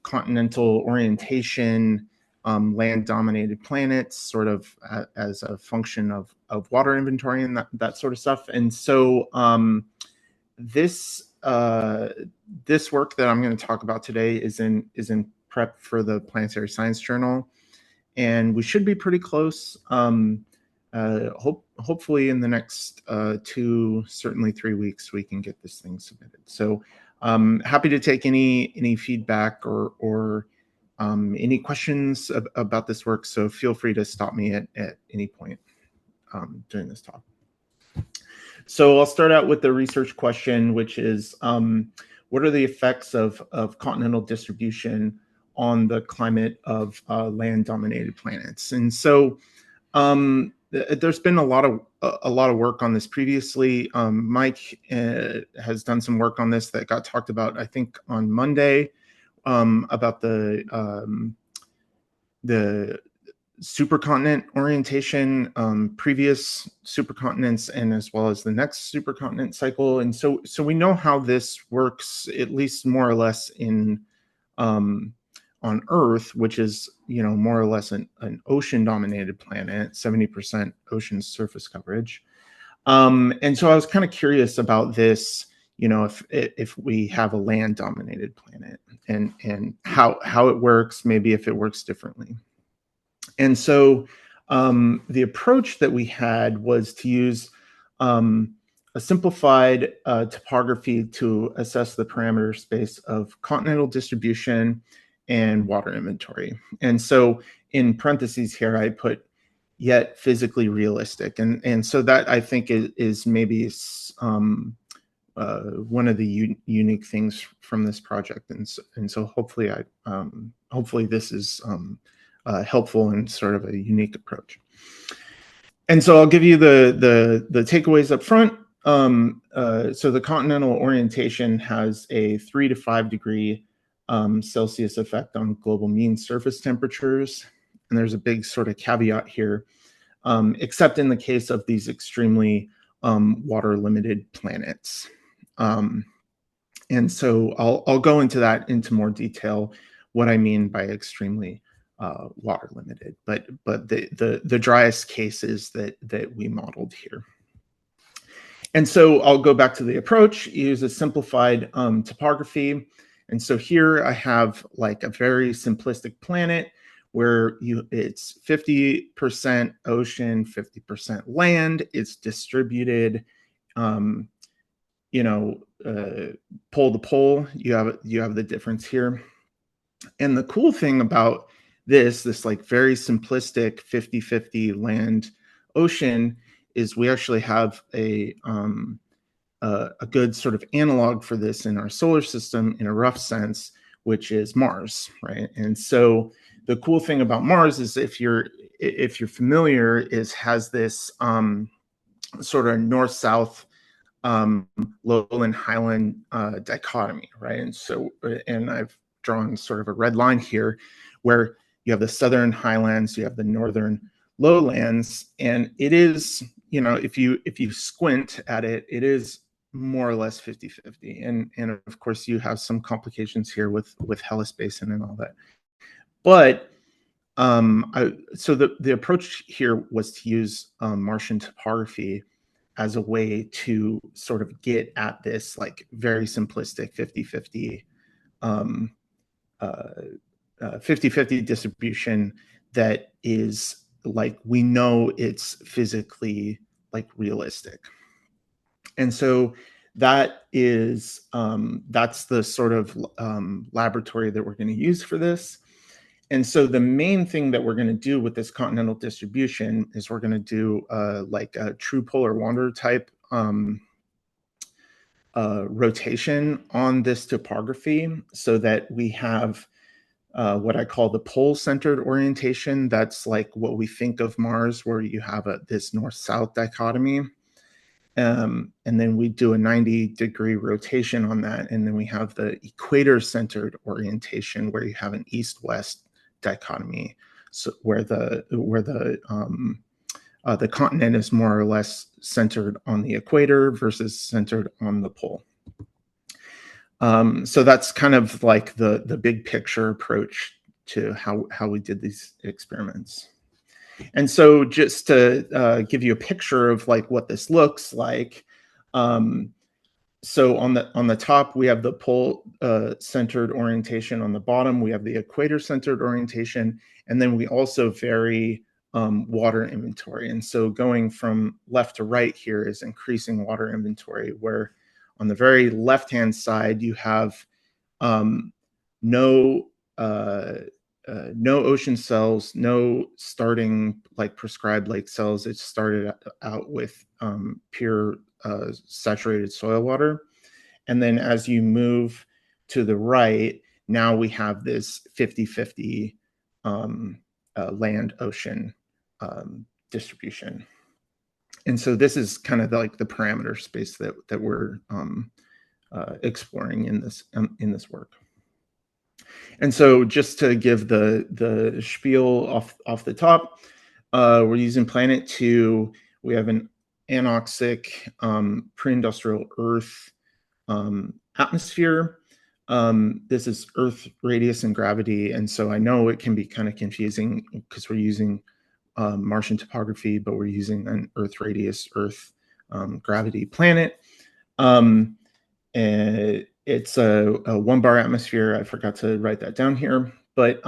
continental orientation, land-dominated planets, sort of as a function of water inventory and that sort of stuff. And so this work that I'm going to talk about today is in prep for the Planetary Science Journal, and we should be pretty close. Hopefully in the next 2, certainly 3 weeks, we can get this thing submitted. So happy to take any feedback or any questions about this work. So feel free to stop me at any point during this talk. So I'll start out with the research question, which is, what are the effects of continental distribution on the climate of land-dominated planets? And so there's been a lot of work on this previously. Mike has done some work on this that got talked about, I think, on Monday, about the supercontinent orientation, previous supercontinents, and as well as the next supercontinent cycle. And so we know how this works, at least more or less in on Earth, which is, you know, more or less an ocean-dominated planet, 70% ocean surface coverage. And so I was kind of curious about this, you know, if we have a land-dominated planet and how it works, maybe if it works differently. And so the approach that we had was to use a simplified topography to assess the parameter space of continental distribution and water inventory. And so in parentheses here, I put yet physically realistic. And so that, I think, is maybe one of the unique things from this project. And so hopefully hopefully this is helpful and sort of a unique approach. And so I'll give you the takeaways up front. So the continental orientation has a 3 to 5 degree Celsius effect on global mean surface temperatures. And there's a big sort of caveat here, except in the case of these extremely water limited planets. And so I'll go into that into more detail, what I mean by extremely water limited, but the driest cases that we modeled here. And so I'll go back to the approach, use a simplified topography. And so here I have like a very simplistic planet where it's 50% ocean, 50% land. It's distributed, you know, pole to pole. You have the difference here. And the cool thing about this like very simplistic 50-50 land ocean is we actually have a good sort of analog for this in our solar system in a rough sense, which is Mars, right? And so the cool thing about Mars is if you're familiar, has this sort of north-south lowland highland dichotomy, right? And so, and I've drawn sort of a red line here where you have the southern highlands, you have the northern lowlands, and it is, you know, if you squint at it, it is more or less 50-50. And of course you have some complications here with Hellas Basin and all that. But so the approach here was to use Martian topography as a way to sort of get at this like very simplistic 50-50 50-50 distribution that is like, we know it's physically like realistic. And so that is, that's the sort of laboratory that we're going to use for this. And so the main thing that we're going to do with this continental distribution is we're going to do like a true polar wander type rotation on this topography so that we have what I call the pole-centered orientation. That's like what we think of Mars, where you have this north-south dichotomy. And then we do a 90-degree rotation on that. And then we have the equator-centered orientation where you have an east-west dichotomy, so where the continent is more or less centered on the equator versus centered on the pole. So that's kind of like the big picture approach to how we did these experiments. And so just to give you a picture of like what this looks like, so on the top we have the pole centered orientation. On the bottom we have the equator centered orientation, and then we also vary water inventory. And so going from left to right here is increasing water inventory, where on the very left-hand side you have no ocean cells, no starting like prescribed lake cells. It started out with pure saturated soil water. And then as you move to the right, now we have this 50-50 land-ocean distribution. And so this is kind of like the parameter space that we're exploring in this work. And so just to give the spiel off the top, we're using Planet 2. We have an anoxic pre-industrial Earth atmosphere. This is Earth radius and gravity. And so I know it can be kind of confusing because we're using Martian topography, but we're using an Earth radius, Earth gravity planet. And it's a 1-bar atmosphere. I forgot to write that down here, but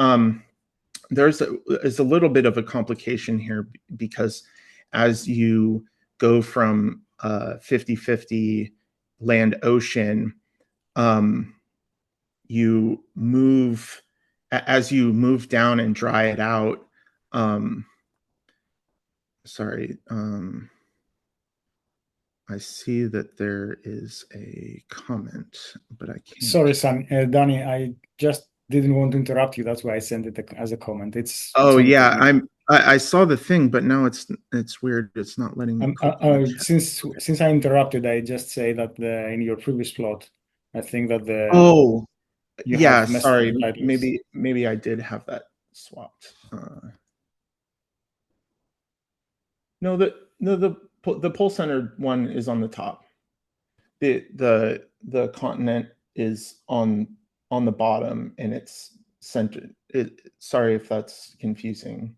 there's a little bit of a complication here, because as you go from 50-50 land ocean, you move, as you move down and dry it out, I see that there is a comment, but I can't. Sorry, Sonny, Danny, I just didn't want to interrupt you. That's why I sent it as a comment. Oh yeah, I saw the thing, but now it's weird. It's not letting me. Since I interrupted, I just say that in your previous plot, I think that yeah, sorry, maybe I did have that swapped. No, the pole-centered one is on the top. The continent is on the bottom, and it's centered. Sorry if that's confusing.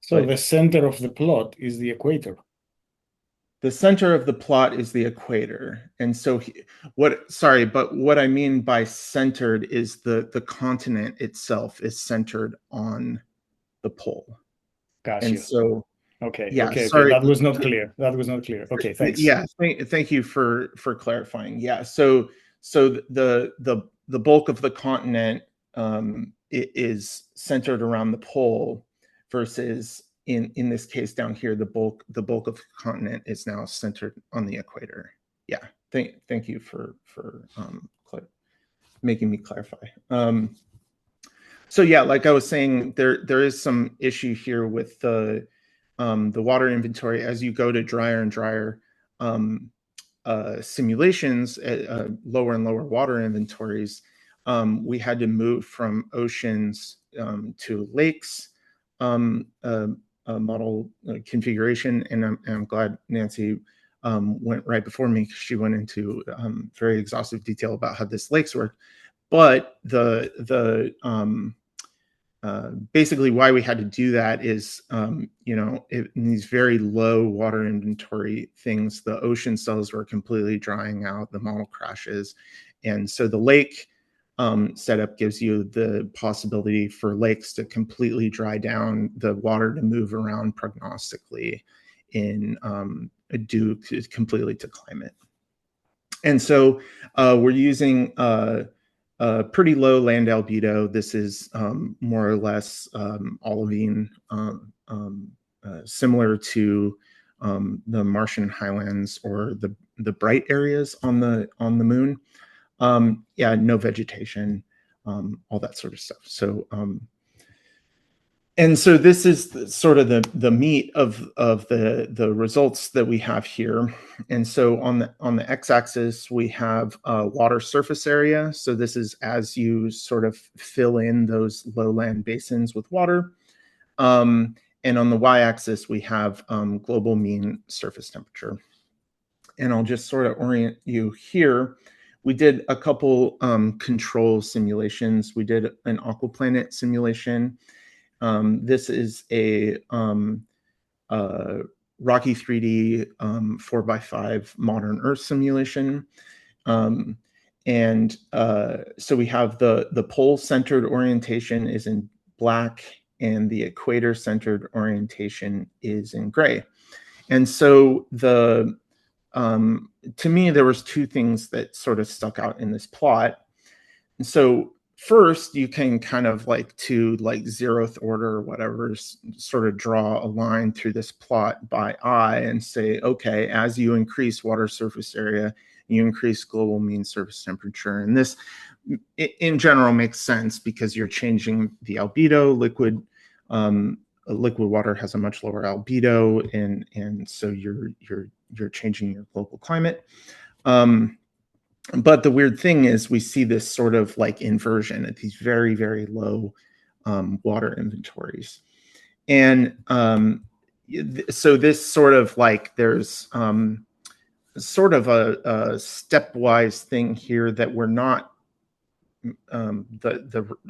So the center of the plot is the equator. The center of the plot is the equator, and so what I mean by centered is the continent itself is centered on the pole. Gotcha. And so. Okay. Yeah, okay. Sorry. That was not clear. Okay, thanks. Yeah, thank you for clarifying. Yeah, so the bulk of the continent is centered around the pole, versus in this case down here, the bulk of the continent is now centered on the equator. Yeah, thank you for making me clarify. So yeah, like I was saying, there is some issue here with the water inventory. As you go to drier and drier simulations at lower and lower water inventories, we had to move from oceans to lakes model configuration. And I'm glad Nancy went right before me, because she went into very exhaustive detail about how this lakes work. But basically why we had to do that is, in these very low water inventory things, the ocean cells were completely drying out, the model crashes. And so the lake setup gives you the possibility for lakes to completely dry down, the water to move around prognostically due completely to climate. And so we're using pretty low land albedo. This is more or less olivine, similar to the Martian highlands or the bright areas on the moon. Yeah, no vegetation, all that sort of stuff. So And so this is sort of the meat of the results that we have here. And so on the x-axis we have water surface area. So this is as you sort of fill in those lowland basins with water. And on the y-axis we have global mean surface temperature. And I'll just sort of orient you here. We did a couple control simulations. We did an aquaplanet simulation. This is a ROCKE-3D 4x5 modern Earth simulation. So we have the pole-centered orientation is in black, and the equator-centered orientation is in gray. And so to me, there was two things that sort of stuck out in this plot. And so first, you can kind of to 0th order or whatever, sort of draw a line through this plot by eye and say, okay, as you increase water surface area, you increase global mean surface temperature. And this, in general, makes sense because you're changing the albedo. Liquid water has a much lower albedo, and so you're changing your global climate. But the weird thing is we see this sort of inversion at these very, very low water inventories. And so this sort of there's sort of a stepwise thing here that we're not,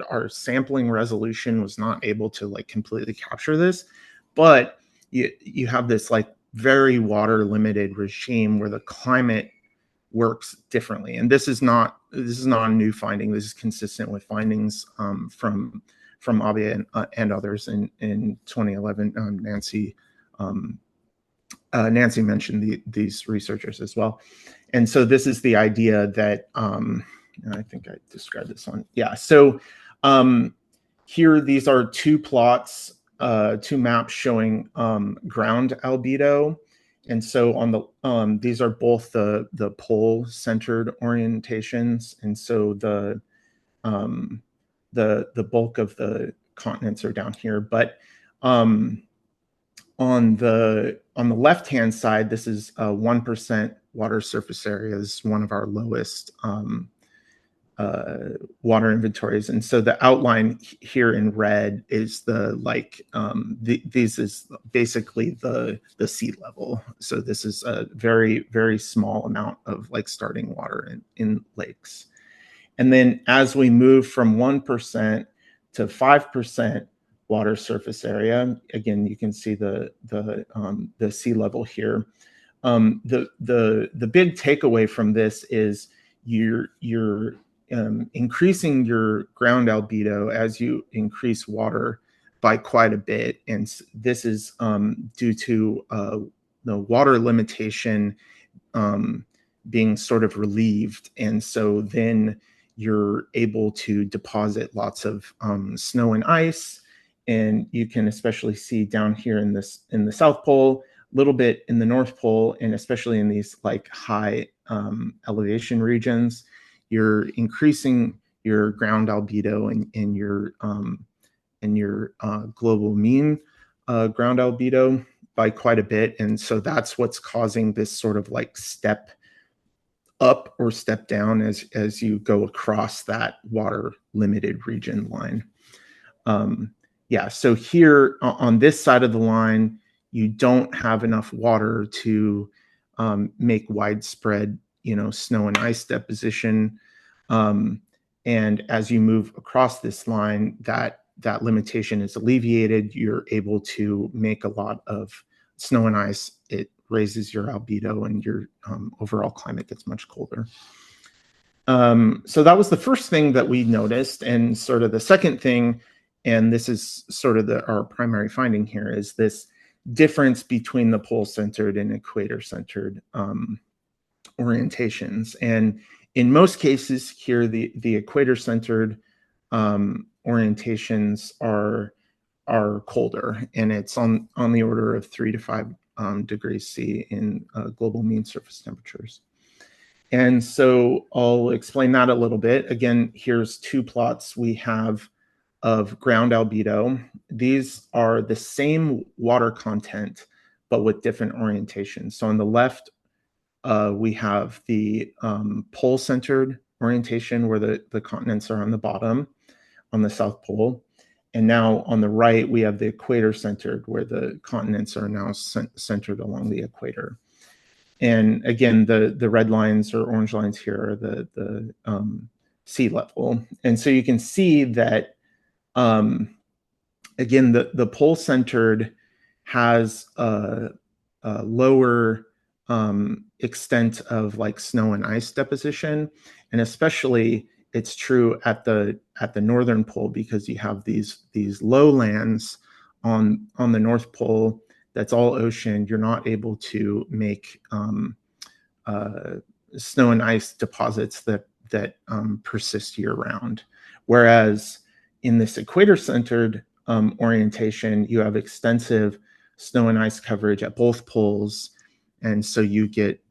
our sampling resolution was not able to completely capture this, but you have this very water limited regime where the climate works differently. And this is not a new finding. This is consistent with findings from Abia and others in 2011. Nancy mentioned these researchers as well. And so this is the idea that I think I described this one. Yeah. So here, these are two plots, two maps showing ground albedo. And so on the these are both the pole-centered orientations, and so the bulk of the continents are down here. But on the left-hand side, this is 1% water surface area. This is one of our lowest water inventories, and so the outline here in red is this is basically the sea level. So this is a very, very small amount of starting water in lakes. And then as we move from 1% to 5% water surface area, again you can see the sea level here. The big takeaway from this is you're increasing your ground albedo as you increase water by quite a bit, and this is due to the water limitation being sort of relieved, and so then you're able to deposit lots of snow and ice, and you can especially see down here in the South Pole, a little bit in the North Pole, and especially in these high elevation regions. You're increasing your ground albedo and your global mean ground albedo by quite a bit, and so that's what's causing this sort of step up or step down as you go across that water limited region line. Yeah, so here on this side of the line, you don't have enough water to make widespread snow and ice deposition, and as you move across this line, that limitation is alleviated. You're able to make a lot of snow and ice. It raises your albedo, and your overall climate gets much colder. So that was the first thing that we noticed, and sort of the second thing, and this is sort of our primary finding here, is this difference between the pole-centered and equator-centered orientations. And in most cases here, the equator-centered orientations are colder, and it's on the order of 3 to 5 degrees C in global mean surface temperatures. And so I'll explain that a little bit. Again, here's two plots. We have of ground albedo. These are the same water content, but with different orientations. So on the left, we have the pole-centered orientation where the continents are on the bottom, on the South Pole. And now on the right, we have the equator-centered where the continents are now centered along the equator. And again, the red lines or orange lines here are the sea level. And so you can see that, again, the pole-centered has a lower extent of like snow and ice deposition, and especially it's true at the northern pole because you have these lowlands on the North Pole. That's all ocean. You're not able to make snow and ice deposits that persist year round. Whereas in this equator-centered orientation, you have extensive snow and ice coverage at both poles, and so you get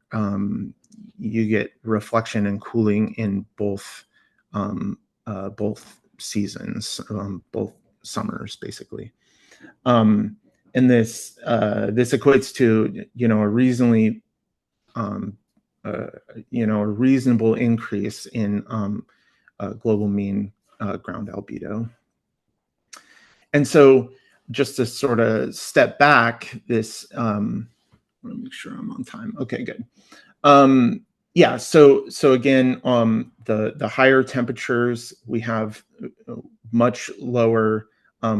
reflection and cooling in both seasons, both summers, basically. And this equates to a reasonably a reasonable increase in global mean ground albedo. And so just to sort of step back, this, let me make sure I'm on time. Okay, good. Yeah, so again, the higher temperatures, we have much lower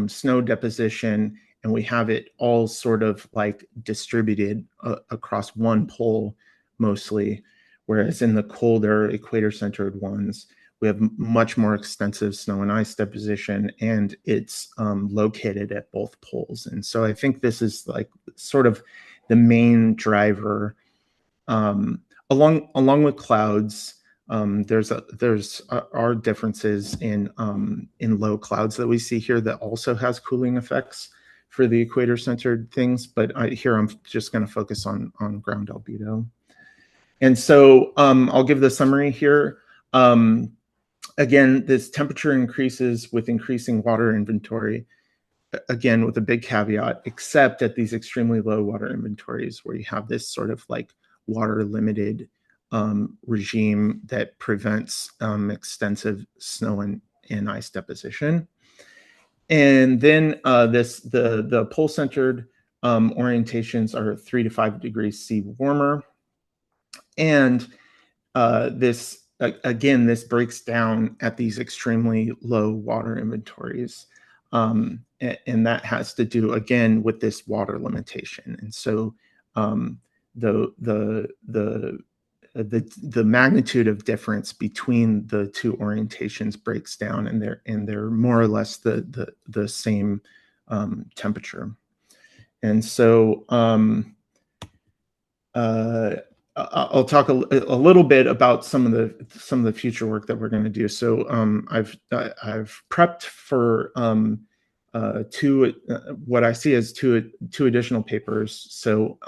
snow deposition, and we have it all sort of like distributed across one pole mostly, whereas in the colder equator-centered ones, we have much more extensive snow and ice deposition, and it's located at both poles. And so I think this is like sort of the main driver. Along with clouds, there's are differences in low clouds that we see here that also has cooling effects for the equator-centered things. But here I'm just going to focus on ground albedo. And so I'll give the summary here. Again, this temperature increases with increasing water inventory, again, with a big caveat, except at these extremely low water inventories where you have this sort of like water limited regime that prevents extensive snow and ice deposition. And then the pole-centered orientations are 3 to 5 degrees C warmer. And this breaks down at these extremely low water inventories. And that has to do, again, with this water limitation. And so the magnitude of difference between the two orientations breaks down, and they're more or less the same temperature. And so I'll talk a little bit about some of the future work that we're going to do. So I've prepped for what I see as two additional papers. So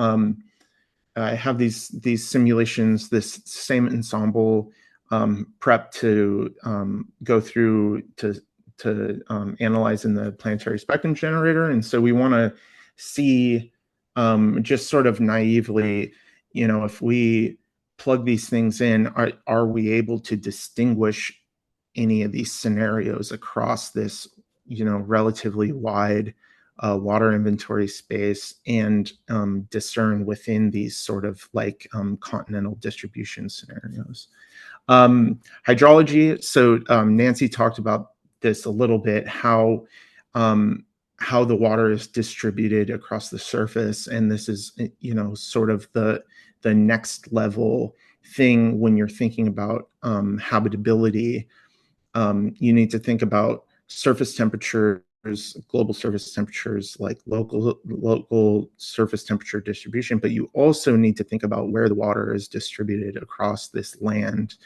I have these simulations, this same ensemble prep to go through to analyze in the planetary spectrum generator. And so we want to see just sort of naively, if we plug these things in, are we able to distinguish any of these scenarios across this, relatively wide water inventory space, and discern within these sort of like continental distribution scenarios. Hydrology. So Nancy talked about this a little bit, how the water is distributed across the surface, and this is sort of the next level thing when you're thinking about habitability. You need to think about surface temperatures, global surface temperatures, like local surface temperature distribution, but you also need to think about where the water is distributed across these land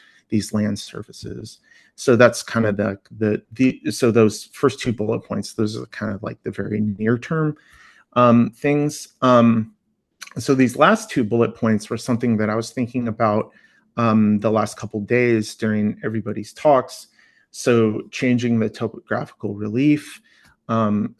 surfaces. So that's kind of so those first two bullet points, those are kind of like the very near term things. So these last two bullet points were something that I was thinking about the last couple of days during everybody's talks. So changing the topographical relief. You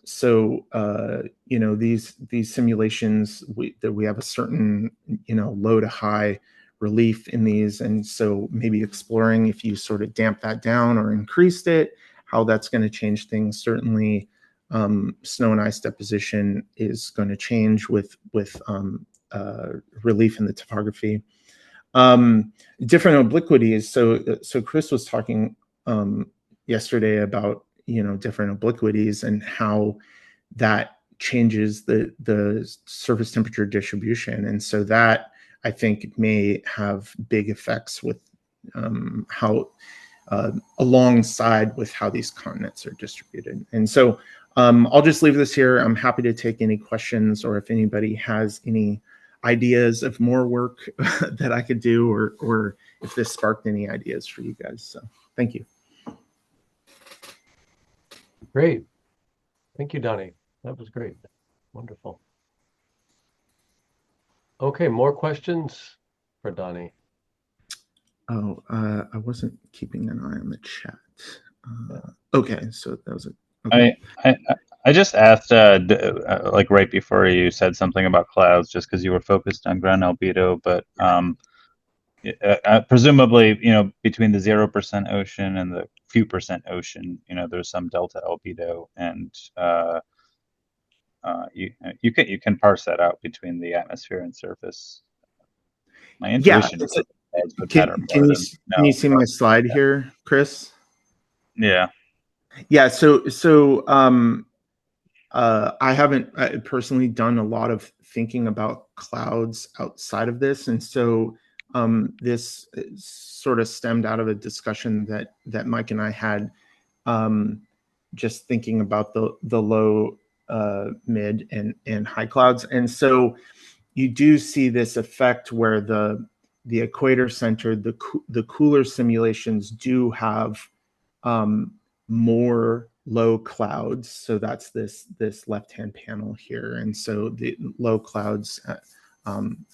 know, these simulations, that we have a certain, you know, low to high relief in these, and so maybe exploring if you sort of damp that down or increased it, how that's going to change things. Certainly, snow and ice deposition is going to change with relief in the topography. Different obliquities. So Chris was talking yesterday about, you know, different obliquities and how that changes the surface temperature distribution, and so that, I think, may have big effects with how alongside with how these continents are distributed. And so I'll just leave this here. I'm happy to take any questions, or if anybody has any ideas of more work that I could do, or if this sparked any ideas for you guys. So thank you. Great. Thank you, Donnie. That was great. Wonderful. Okay, more questions for Donnie? Oh, I wasn't keeping an eye on the chat. Okay, so that was it. Okay. I just asked, like right before you said something about clouds, just because you were focused on ground albedo, but presumably, you know, between the 0% ocean and the few percent ocean, you know, there's some delta albedo, and you can parse that out between the atmosphere and surface. My intuition is that clouds would matter more than can you see my slide here, Chris? Yeah. Yeah. I haven't personally done a lot of thinking about clouds outside of this, and so this sort of stemmed out of a discussion that Mike and I had, just thinking about the low, mid, and high clouds. And so you do see this effect where the equator center, the cooler simulations do have more low clouds. So that's this left-hand panel here. And so the low clouds have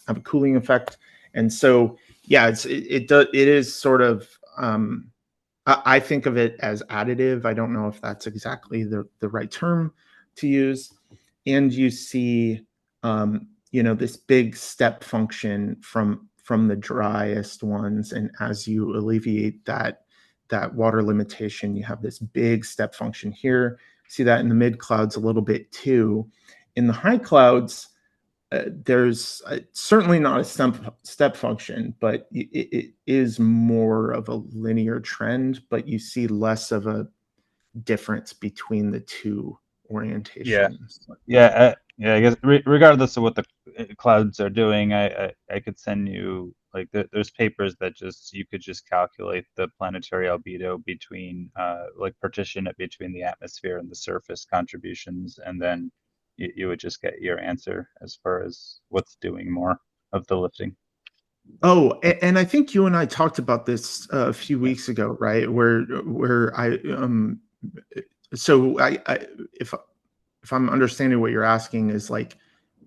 a cooling effect. And so, yeah, it is sort of, I think of it as additive. I don't know if that's exactly the right term to use. And you see, you know, this big step function from the driest ones. And as you alleviate that water limitation, you have this big step function here. See that in the mid clouds a little bit too. In the high clouds, there's certainly not a step function, but it is more of a linear trend, but you see less of a difference between the two orientations. Yeah. I guess regardless of what the clouds are doing, I could send you, like, there's papers that you could just calculate the planetary albedo between, like, partition it between the atmosphere and the surface contributions, and then you would just get your answer as far as what's doing more of the lifting. Oh, and I think you and I talked about this a few weeks ago, right? Where I so I if I'm understanding what you're asking is, like,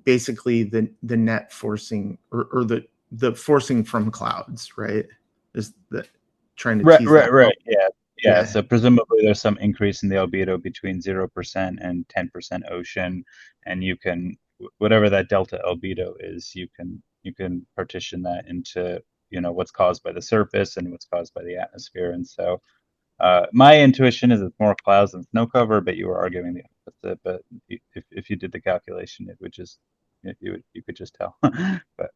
basically the net forcing or the forcing from clouds, right? Is that trying to tease that out? Right. Yeah. So presumably there's some increase in the albedo between 0% and 10% ocean, and you can, whatever that delta albedo is, you can partition that into, you know, what's caused by the surface and what's caused by the atmosphere. And so my intuition is it's more clouds than snow cover, but you were arguing the opposite. But if you did the calculation, it would just, you could just tell. but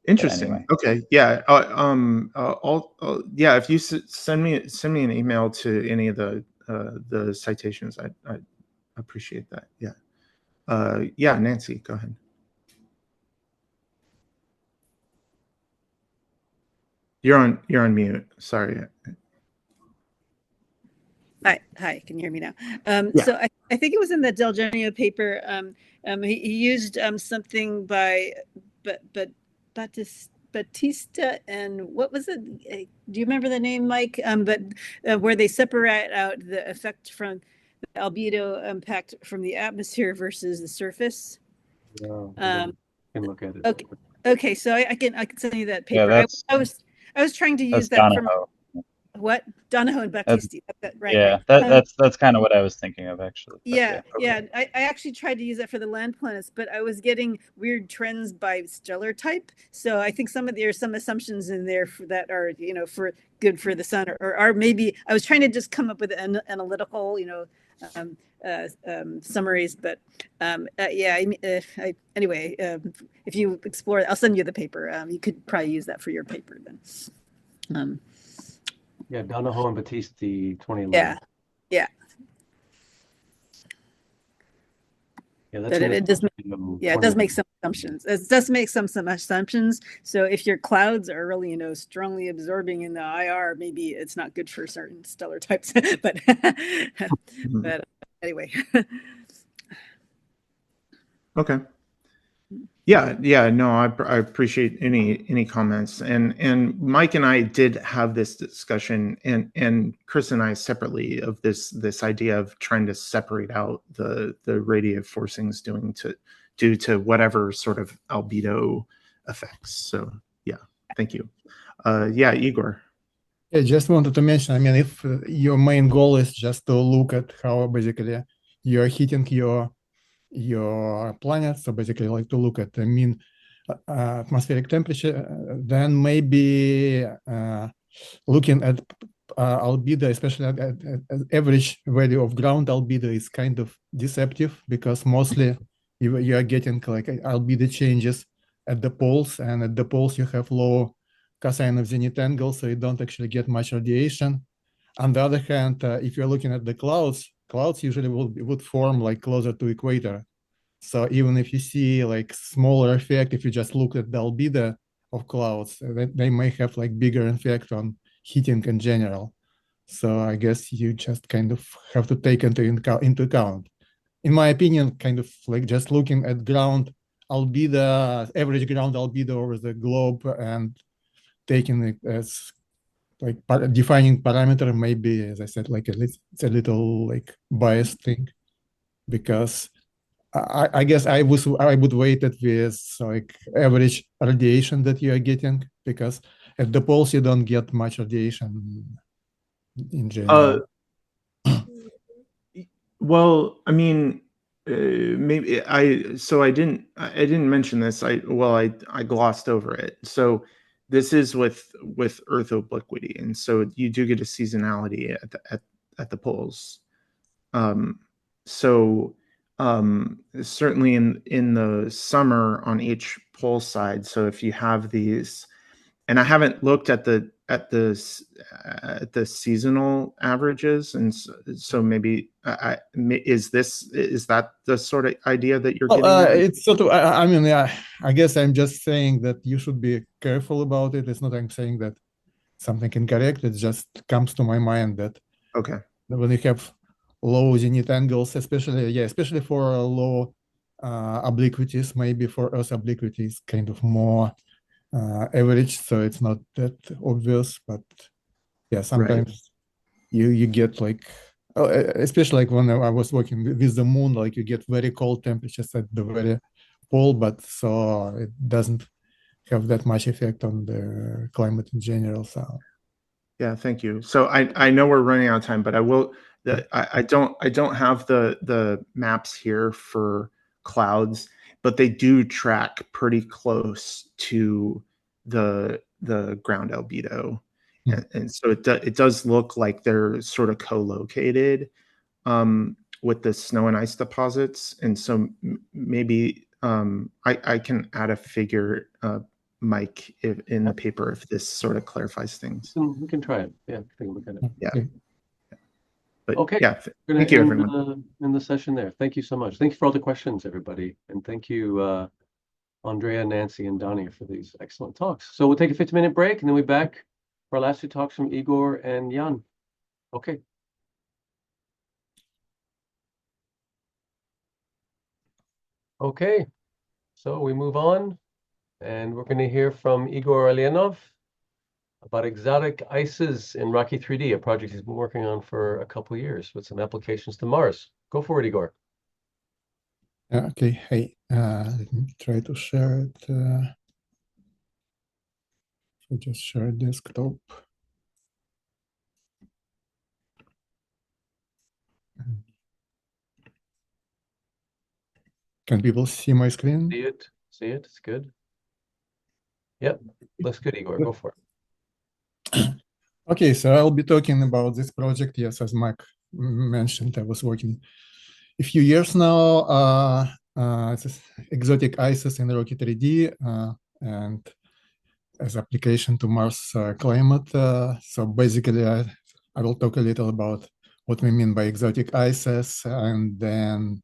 Interesting. Anyway. Okay. Yeah. Yeah. If you send me an email to any of the citations, I appreciate that. Yeah. Yeah. Nancy, go ahead. You're on mute. Sorry. Hi. Can you hear me now? Yeah. So I think it was in the Del Genio paper. He used something by Batista, and what was it? Do you remember the name, Mike? But where they separate out the effect from the albedo impact from the atmosphere versus the surface. No, I can look at it. Okay. So I can send you that paper. Yeah, I was trying to use that from. What? Donahoe and Baptiste. Right, yeah, right. that's kind of what I was thinking of actually. But Yeah, okay. yeah. I actually tried to use that for the land planets, but I was getting weird trends by stellar type. So I think there's some assumptions in there that are, for good for the sun, or maybe I was trying to just come up with analytical, um, summaries. But yeah, anyway, if you explore, I'll send you the paper. You could probably use that for your paper then. Yeah, Donahoe and Battisti, 2011. Yeah, yeah. Yeah, that's But it does make some assumptions. It does make some assumptions. So if your clouds are really, strongly absorbing in the IR, maybe it's not good for certain stellar types. but but anyway. Okay. Yeah, no, I appreciate any comments, and Mike and I did have this discussion, and Chris and I separately, of this idea of trying to separate out the radiative forcings due to whatever sort of albedo effects. So yeah, thank you. Yeah, Igor. I just wanted to mention, I mean, if your main goal is just to look at how basically you're hitting your planet, so basically like to look at the mean atmospheric temperature, then maybe looking at albedo, especially at average value of ground albedo, is kind of deceptive, because mostly you are getting like albedo changes at the poles, and at the poles you have low cosine of zenith angle, so you don't actually get much radiation. On the other hand, if you're looking at the clouds usually would form like closer to equator. So even if you see like smaller effect, if you just look at the albedo of clouds, they may have like bigger effect on heating in general. So I guess you just kind of have to take into account. In my opinion, kind of like just looking at ground albedo, average ground albedo over the globe, and taking it as like defining parameter, maybe, as I said, like it's a little like biased thing, because I guess I would weight it with like average radiation that you are getting, because at the poles you don't get much radiation in general. Well, I mean, maybe I didn't mention this. I glossed over it. So this is with Earth obliquity, and so you do get a seasonality at the poles. So certainly in the summer on each pole side. So if you have these, and I haven't looked at the seasonal averages, and so maybe is that the sort of idea that you're getting at? It's sort of, I mean, yeah, I guess I'm just saying that you should be careful about it. It's not I'm saying that something incorrect. It just comes to my mind that okay, when you have low zenith angles, especially for low obliquities, maybe for Earth obliquity is kind of more average, so it's not that obvious. But yeah, sometimes you get like, especially like when I was working with the moon, like you get very cold temperatures at the very pole, but so it doesn't have that much effect on the climate in general. So yeah, thank you. So I know we're running out of time, but I will. I don't have the maps here for clouds, but they do track pretty close to the ground albedo, and so it does look like they're sort of co-located with the snow and ice deposits, and so maybe I can add a figure, Mike, in the paper if this sort of clarifies things. We can try it. Yeah, take a look at it. Yeah. But okay. Yeah, Thank you, everyone. In the session there. Thank you so much. Thank you for all the questions, everybody. And thank you, Ondrea, Nancy, and Donnie for these excellent talks. So we'll take a 15-minute break, and then we'll be back for our last two talks from Igor and Jan. Okay. Okay. So we move on, and we're going to hear from Igor Aleinov about exotic ices in ROCKE-3D, a project he's been working on for a couple of years with some applications to Mars. Go for it, Igor. Okay, hey, let me try to share it. So just share desktop. Can people see my screen? See it? See it? It's good. Yep, looks good, Igor. Go for it. Okay, so I'll be talking about this project. Yes, as Mike mentioned, I was working a few years now. It's exotic ices in ROCKE-3D and as application to Mars climate. So basically, I will talk a little about what we mean by exotic ices, and then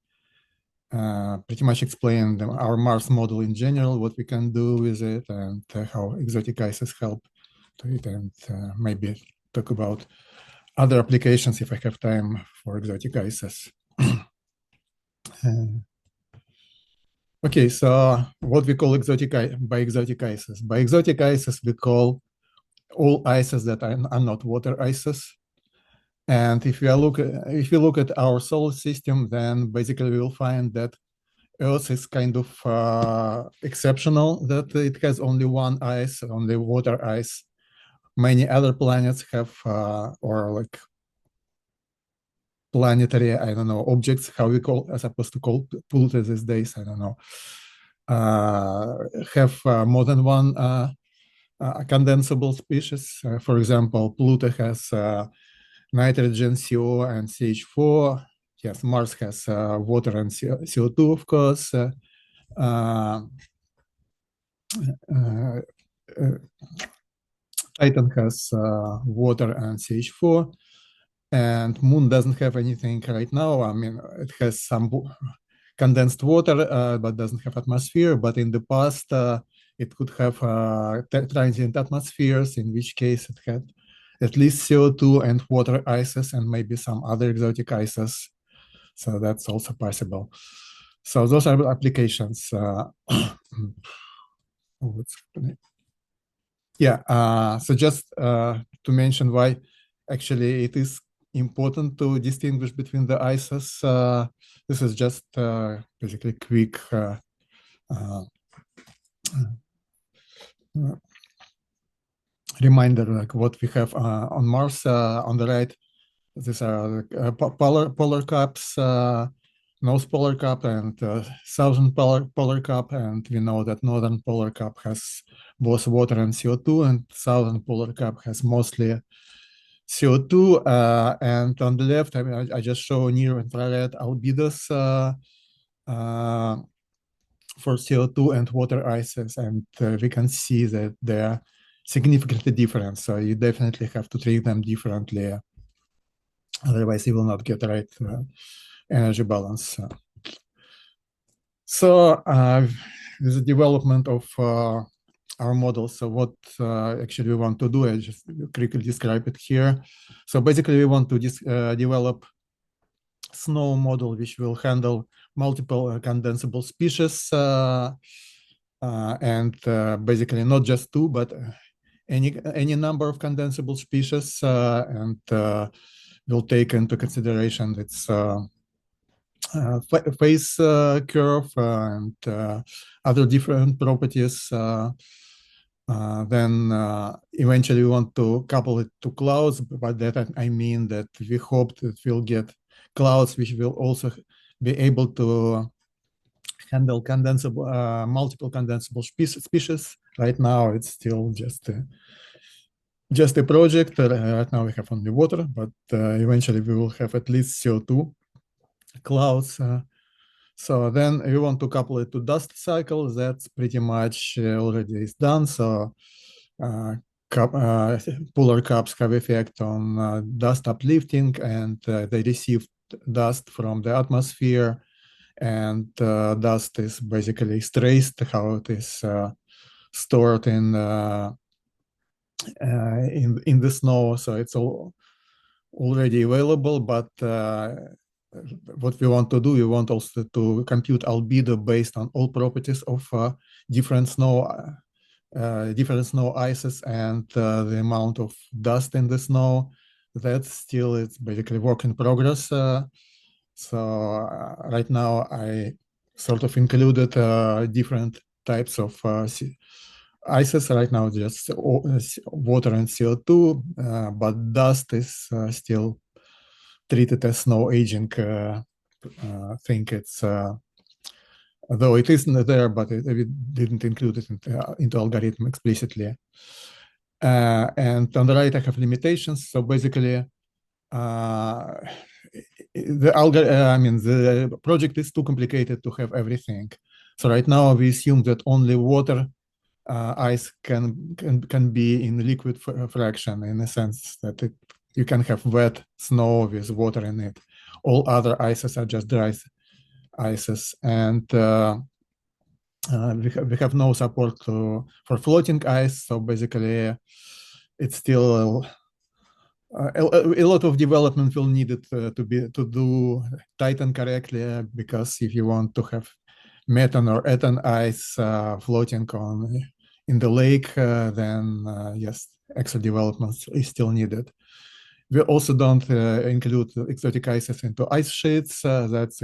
pretty much explain our Mars model in general, what we can do with it, and how exotic ices help to it, and maybe talk about other applications if I have time for exotic ices. Okay, so what we call exotic ices. By exotic ices, we call all ices that are not water ices. And if you look at our solar system, then basically we will find that Earth is kind of exceptional, that it has only one ice, only water ice. Many other planets have, or like planetary, I don't know, objects, how we call, as opposed to call Pluto these days, I don't know, have more than one condensable species. For example, Pluto has nitrogen, CO, and CH4. Yes, Mars has water and CO2, of course. Titan has water and CH4, and Moon doesn't have anything right now. I mean, it has some condensed water, but doesn't have atmosphere. But in the past, it could have transient atmospheres, in which case it had at least CO2 and water ices, and maybe some other exotic ices. So that's also possible. So those are applications. What's happening? Yeah, so just to mention why actually it is important to distinguish between the ices. This is just basically quick reminder, like what we have on Mars. On the right, these are polar caps, North Polar Cap and Southern Polar Cap, and we know that Northern Polar Cap has both water and CO2, and Southern Polar Cap has mostly CO2. And on the left, I just show near infrared albedos for CO2 and water ices, and we can see that they're significantly different. So you definitely have to treat them differently. Otherwise, you will not get the right energy balance. So with the development of our model, so what actually we want to do, I just quickly describe it here. So basically, we want to develop snow model which will handle multiple condensable species, and basically not just two, but any number of condensable species, and will take into consideration its phase curve and other different properties. Then eventually we want to couple it to clouds. By that I mean that we hope that we'll get clouds which will also be able to handle condensable, multiple condensable species. Right now it's still just a project. Right now we have only water, but eventually we will have at least CO2 clouds. So then we want to couple it to dust cycle. That's pretty much already is done. So polar caps have effect on dust uplifting, and they receive dust from the atmosphere, and dust is basically traced how it is stored in the snow. So it's all already available, but what we want to do, we want also to compute albedo based on all properties of different snow ices and the amount of dust in the snow. That's still, it's basically work in progress. So right now I sort of included different types of ices. Right now just water and CO2, but dust is still treated as snow aging. I think it's though it isn't there, but we didn't include it into algorithm explicitly. And on the right, I have limitations. So basically, the project is too complicated to have everything. So right now we assume that only water ice can be in liquid fraction, in a sense that you can have wet snow with water in it. All other ices are just dry ices, and we have no support for floating ice. So basically, it's still a lot of development will need it to do Titan correctly, because if you want to have methane or ethane ice floating in the lake, then yes, extra development is still needed. We also don't include exotic ices into ice sheets. That's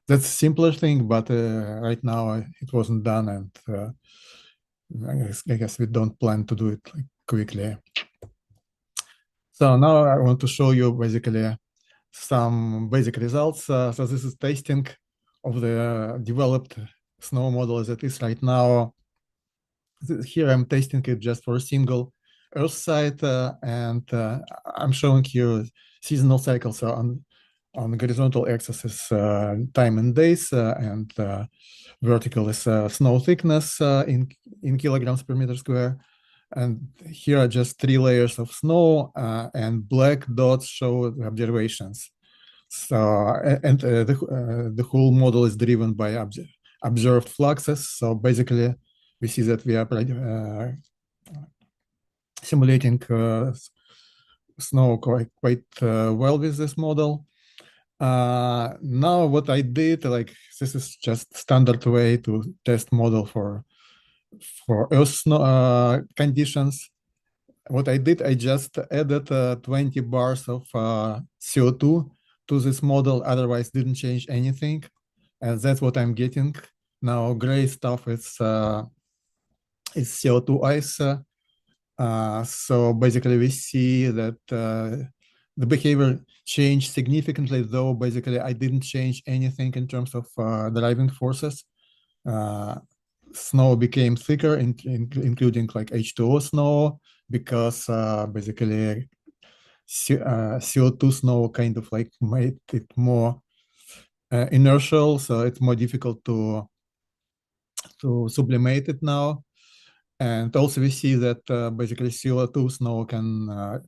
a simpler thing, but right now it wasn't done, and I guess we don't plan to do it quickly. So now I want to show you basically some basic results. So this is testing of the developed snow model as it is right now. Here I'm testing it just for a single Earth site, and I'm showing you seasonal cycles on the horizontal axis is time and days, and vertical is snow thickness in kilograms per meter square. And here are just 3 layers of snow, and black dots show the observations. So, and the whole model is driven by observed fluxes. So basically, we see that we are simulating snow quite well with this model. Now what I did, this is just standard way to test model for Earth snow conditions. What I did, I just added 20 bars of CO2 to this model, otherwise didn't change anything. And that's what I'm getting. Now gray stuff is CO2 ice. So basically we see that the behavior changed significantly, though basically I didn't change anything in terms of driving forces. Snow became thicker, including like H2O snow, because basically CO2 snow kind of like made it more inertial, so it's more difficult to sublimate it now. And also we see that basically CO2 snow can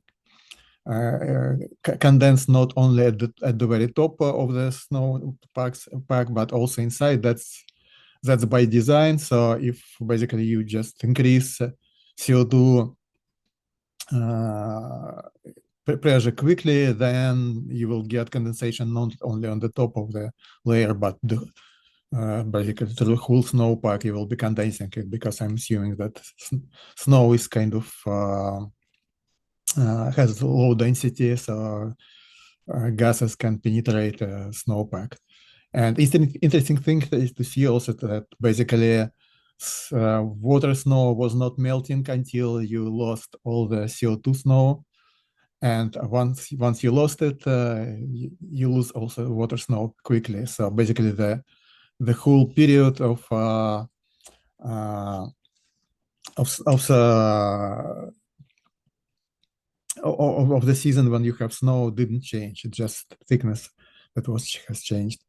condense not only at the very top of the snow pack, but also inside. That's by design. So if basically you just increase CO2 pressure quickly, then you will get condensation not only on the top of the layer, but basically the whole snow pack you will be condensing it, because I'm assuming that snow is kind of has low density, so gases can penetrate snowpack. And interesting thing is to see also that basically water snow was not melting until you lost all the CO2 snow. And once you lost it, you lose also water snow quickly. So basically the whole period of the season when you have snow didn't change. It's just thickness that has changed.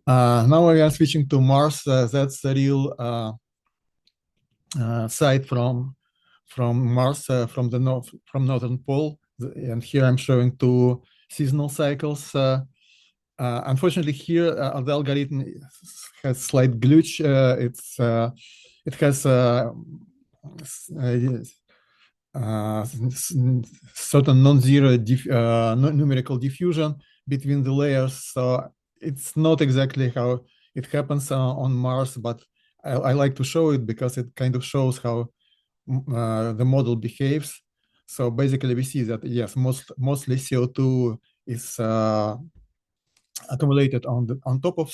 Now we are switching to Mars. That's the real site from Mars, from the northern pole. And here I'm showing 2 seasonal cycles. Unfortunately, here the algorithm has slight glitch. It has certain non-zero numerical diffusion between the layers. So it's not exactly how it happens on Mars, but I like to show it because it kind of shows how the model behaves. So basically we see that, yes, mostly CO2 is accumulated on top of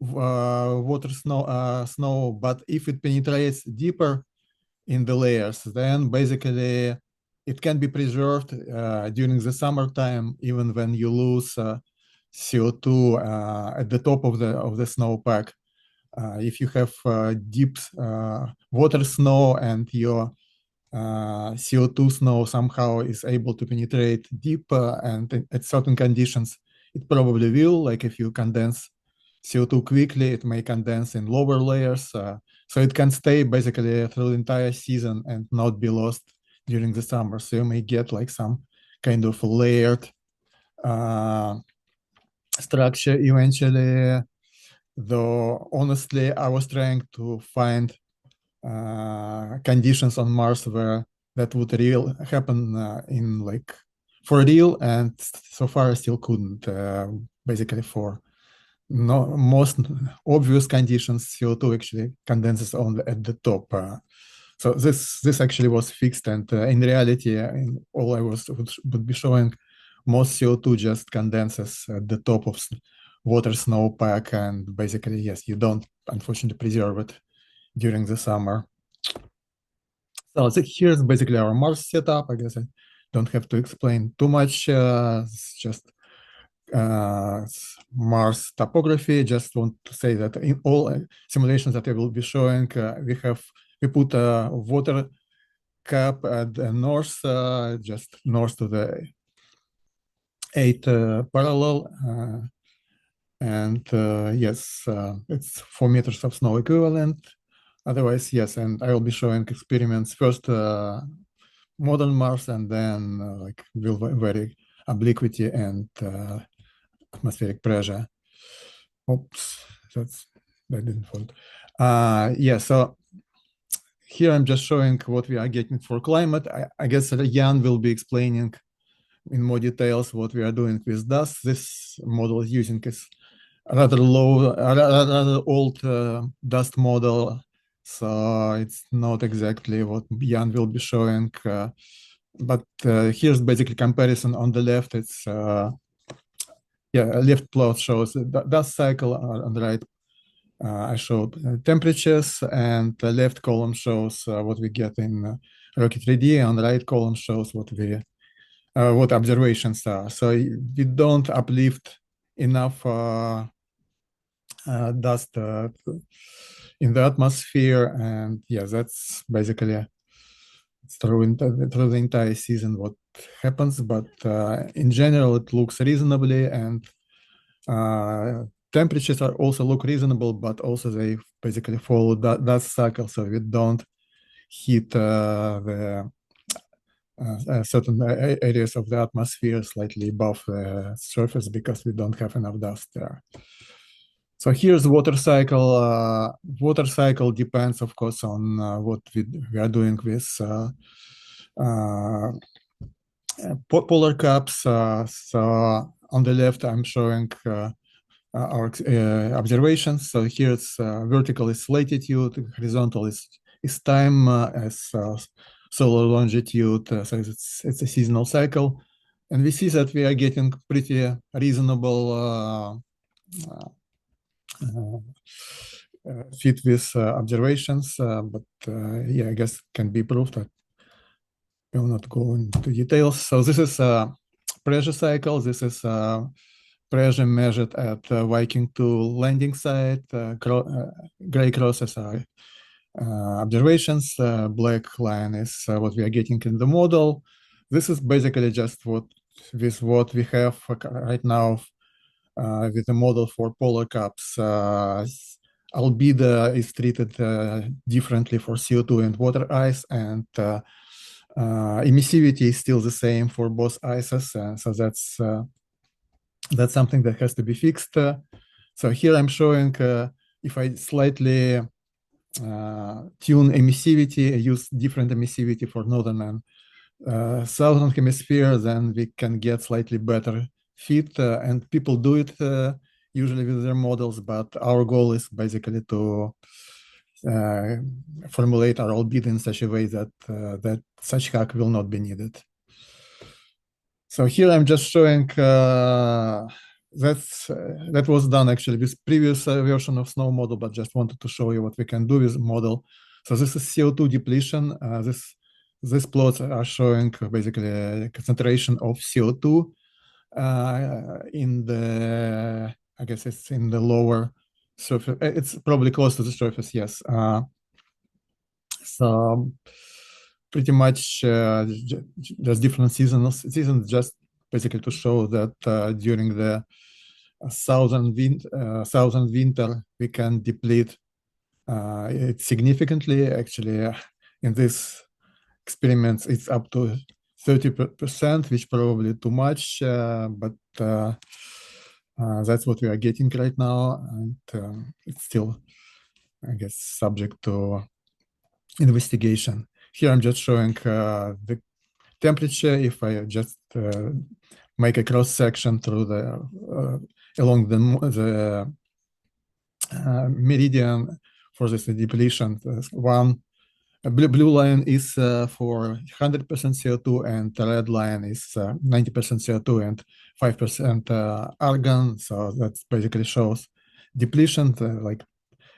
water snow, but if it penetrates deeper in the layers, then basically it can be preserved during the summertime, even when you lose CO2 at the top of the snowpack. If you have deep water snow and your CO2 snow somehow is able to penetrate deep and at certain conditions, it probably will. Like if you condense CO2 quickly, it may condense in lower layers. So it can stay basically through the entire season and not be lost during the summer. So you may get like some kind of layered structure eventually. Though honestly, I was trying to find conditions on Mars where that would happen in like for real, and so far I still couldn't. Basically, for most obvious conditions, CO2 actually condenses only at the top. So this actually was fixed, and in reality, in all I would be showing, most CO2 just condenses at the top of water snowpack, and basically, yes, you don't unfortunately preserve it during the summer. So here's basically our Mars setup. I guess I don't have to explain too much. It's just Mars topography. Just want to say that in all simulations that I will be showing, we put a water cap at the north, just north to the 8 parallel. And yes, it's 4 meters of snow equivalent. Otherwise, yes, and I will be showing experiments first modern Mars, and then like will vary obliquity and atmospheric pressure. Oops, that didn't fold. Yeah, so here I'm just showing what we are getting for climate. I guess Jan will be explaining in more details what we are doing with dust. This model is using is rather old dust model, so it's not exactly what Jan will be showing. But here's basically comparison on the left. It's left plot shows the dust cycle. On the right, I showed temperatures, and the left column shows what we get in ROCKE-3D, and the right column shows what observations are. So we don't uplift enough dust in the atmosphere, and yeah, that's basically through the entire season what happens. But in general, it looks reasonably, and temperatures are also look reasonable, but also they basically follow that cycle, so we don't hit the certain areas of the atmosphere slightly above the surface because we don't have enough dust there. So here's water cycle. Water cycle depends, of course, on what we are doing with polar caps. So on the left, I'm showing our observations. So here it's vertical is latitude, horizontal is time as solar longitude. So it's a seasonal cycle, and we see that we are getting pretty reasonable fit with observations, but yeah, I guess can be proved. That I will not go into details. So this is a pressure cycle. This is pressure measured at Viking 2 landing site. Gray crosses are observations. Black line is what we are getting in the model. This is basically just what we have right now with the model for polar caps. Albedo is treated differently for CO2 and water ice, and emissivity is still the same for both ices. So that's something that has to be fixed. So here I'm showing if I slightly tune emissivity, use different emissivity for northern and southern hemisphere, then we can get slightly better fit. And people do it usually with their models, but our goal is basically to formulate our albedo in such a way that such hack will not be needed. So here I'm just showing that was done actually with previous version of Snow model, but just wanted to show you what we can do with model. So this is CO2 depletion. These plots are showing basically a concentration of CO2 in the, I guess it's in the lower surface. It's probably close to the surface, yes. So pretty much there's different seasons just basically to show that during the southern winter we can deplete it significantly. Actually, in this experiments it's up to 30%, which probably too much, but that's what we are getting right now, and it's still, I guess, subject to investigation. Here I'm just showing the temperature. If I just make a cross section through the along the meridian for this depletion, one blue line is for 100% CO2, and the red line is 90% CO2 and 5% argon. So that basically shows depletion. Like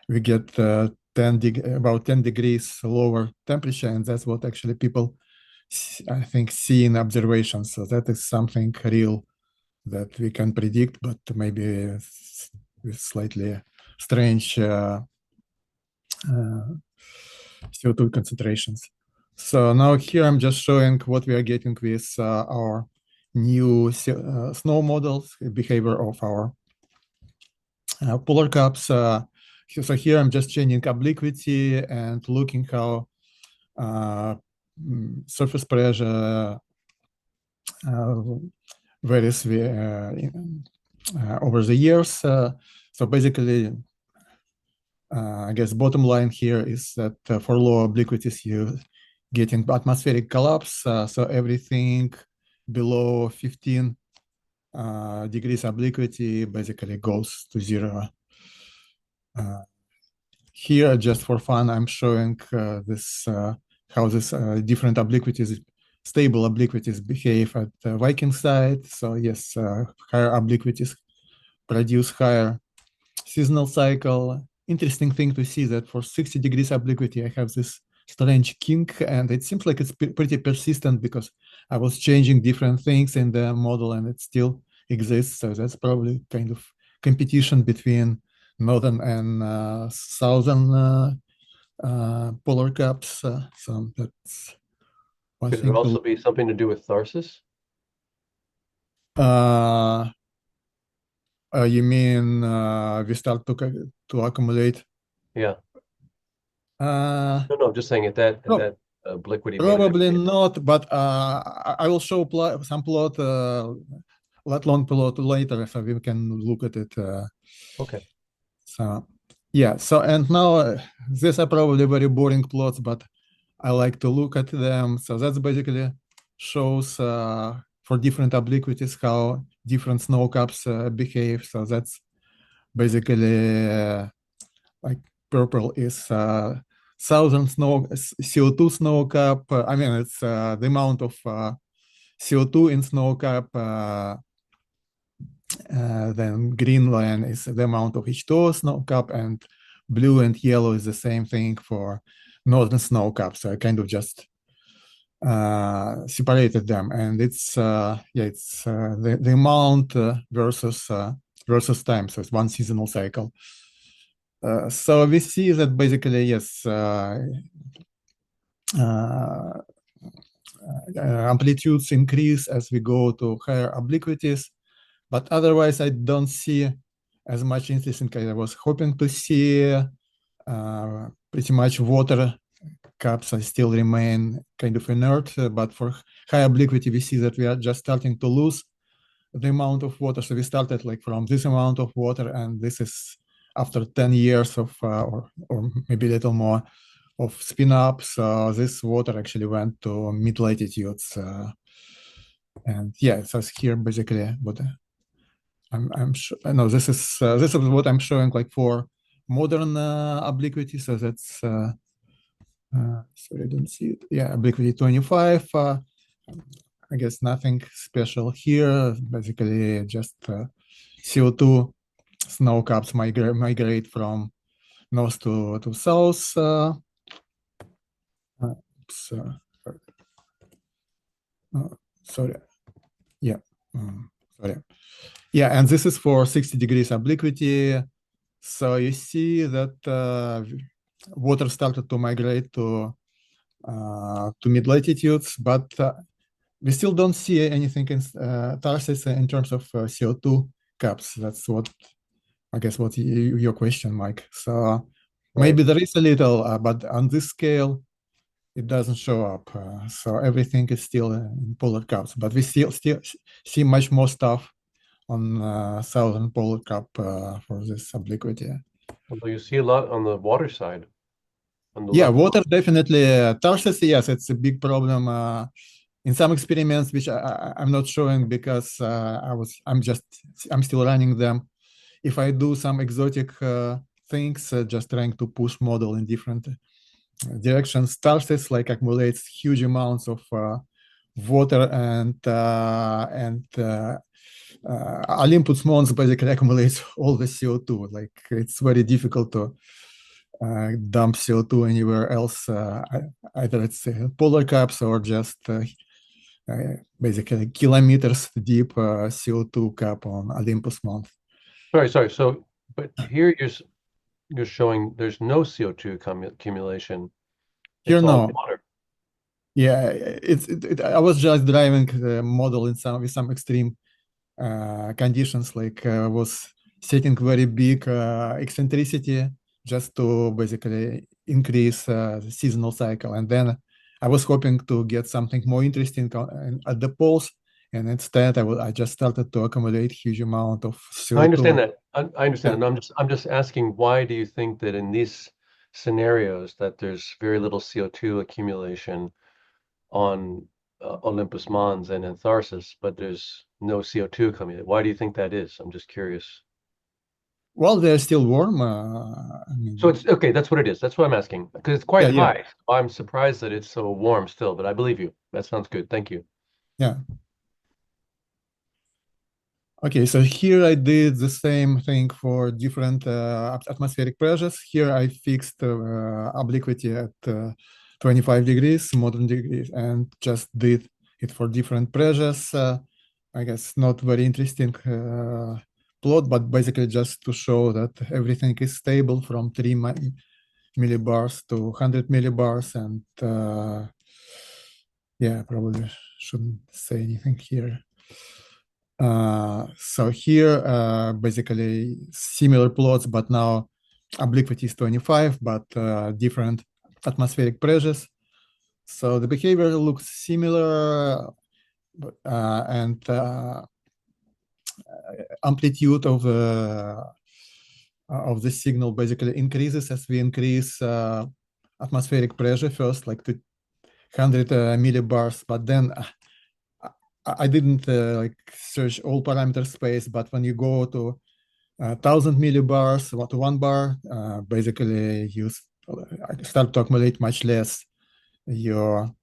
we get about 10 degrees lower temperature, and that's what actually people, I think, see in observations. So that is something real that we can predict, but maybe with slightly strange CO2 concentrations. So now here I'm just showing what we are getting with our new snow models, behavior of our polar caps. So here I'm just changing obliquity and looking how surface pressure varies over the years. So basically, I guess bottom line here is that for low obliquities, you're getting atmospheric collapse. So everything below 15 degrees obliquity basically goes to zero. Here, just for fun, I'm showing this how this different obliquities, stable obliquities, behave at the Viking side. So yes, higher obliquities produce higher seasonal cycle. Interesting thing to see that for 60 degrees obliquity, I have this strange kink, and it seems like it's pretty persistent because I was changing different things in the model and it still exists. So that's probably kind of competition between northern and southern polar caps. So that's one Could it thing. also be something to do with Tharsis? You mean we start to accumulate? Yeah. No, I'm just saying at that obliquity. Probably not, but I will show some plot, lat long plot later, so we can look at it. Okay. So yeah. So and now these are probably very boring plots, but I like to look at them. So that's basically shows for different obliquities how different snow caps behave. So that's basically like purple is southern CO2 snow cap. I mean, it's the amount of CO2 in snow cap. Then green line is the amount of H2O snow cap, and blue and yellow is the same thing for northern snow cap. So I kind of just separated them, and it's it's the amount versus time. So it's one seasonal cycle. So we see that basically, yes, amplitudes increase as we go to higher obliquities, but otherwise I don't see as much interesting as I was hoping to see. Pretty much water caps still remain kind of inert, but for high obliquity we see that we are just starting to lose the amount of water. So we started like from this amount of water, and this is after 10 years of, or maybe a little more, of spin up. So this water actually went to mid latitudes. And yeah, so here basically what I'm no, this is what I'm showing like for modern obliquity. So that's sorry, I don't see it. Yeah, obliquity 25. I guess nothing special here. Basically, just CO2 snow caps migrate from north to south. Sorry. Yeah. Sorry. Yeah, and this is for 60 degrees obliquity. So you see that water started to migrate to mid latitudes, but we still don't see anything in Tarsus in terms of CO2 caps. That's what I guess what your question, Mike. So maybe there is a little, but on this scale, it doesn't show up. So everything is still in polar caps, but we still see much more stuff on southern polar cap for this obliquity. Although you see a lot on the water side. On the Yeah, left. water definitely. Tarsus, yes, it's a big problem. In some experiments, which I'm not showing because I'm still running them. If I do some exotic things, just trying to push model in different directions, Tarsus like accumulates huge amounts of water and Olympus Mons basically accumulates all the CO2. Like it's very difficult to dump CO2 anywhere else. Either it's polar caps or just basically kilometers deep CO2 cap on Olympus Mons. Sorry. So, but here you're showing there's no CO2 accumulation. Here, It's all no. water. Yeah, I was just driving the model with some extreme conditions, like was setting very big eccentricity just to basically increase the seasonal cycle, and then I was hoping to get something more interesting at the poles, and instead I just started to accumulate huge amount of CO2. I understand that. I understand, and I'm just asking, why do you think that in these scenarios that there's very little CO2 accumulation on Olympus Mons and Antharsis, but there's no CO2 coming in? Why do you think that is? I'm just curious. Well, they're still warm. So it's okay. That's what it is. That's what I'm asking, because it's quite Yeah. high. I'm surprised that it's so warm still, but I believe you. That sounds good. Thank you. Yeah. Okay, so here I did the same thing for different atmospheric pressures. Here I fixed obliquity at 25 degrees, modern degrees, and just did it for different pressures. I guess not very interesting plot, but basically just to show that everything is stable from 3 millibars to 100 millibars. And yeah, probably shouldn't say anything here. So here, basically similar plots, but now obliquity is 25, but different atmospheric pressures. So the behavior looks similar, and amplitude of the signal basically increases as we increase atmospheric pressure first, like to 100 millibars, but then I didn't like search all parameter space, but when you go to 1000 millibars to 1 bar, basically you start to accumulate much less. Your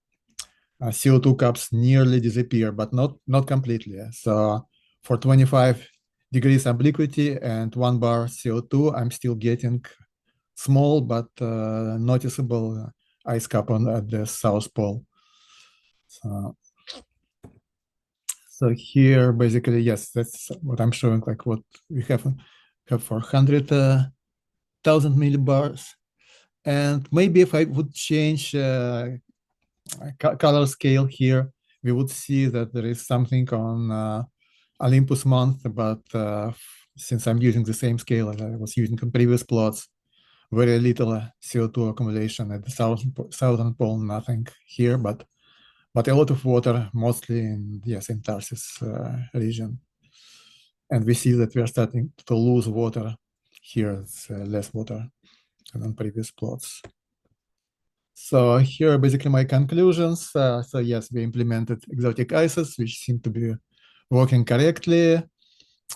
CO2 caps nearly disappear, but not completely. So for 25 degrees obliquity and 1 bar CO2, I'm still getting small but noticeable ice cap at the South Pole. So here, basically, yes, that's what I'm showing, like what we have for 100,000 millibars. And maybe if I would change color scale here, we would see that there is something on Olympus Mons, but since I'm using the same scale as I was using in previous plots, very little CO2 accumulation at the southern pole, nothing here, but a lot of water, mostly in Tarsus region. And we see that we are starting to lose water here. It's less water than on previous plots. So here are basically my conclusions. So yes, we implemented exotic ices, which seem to be working correctly.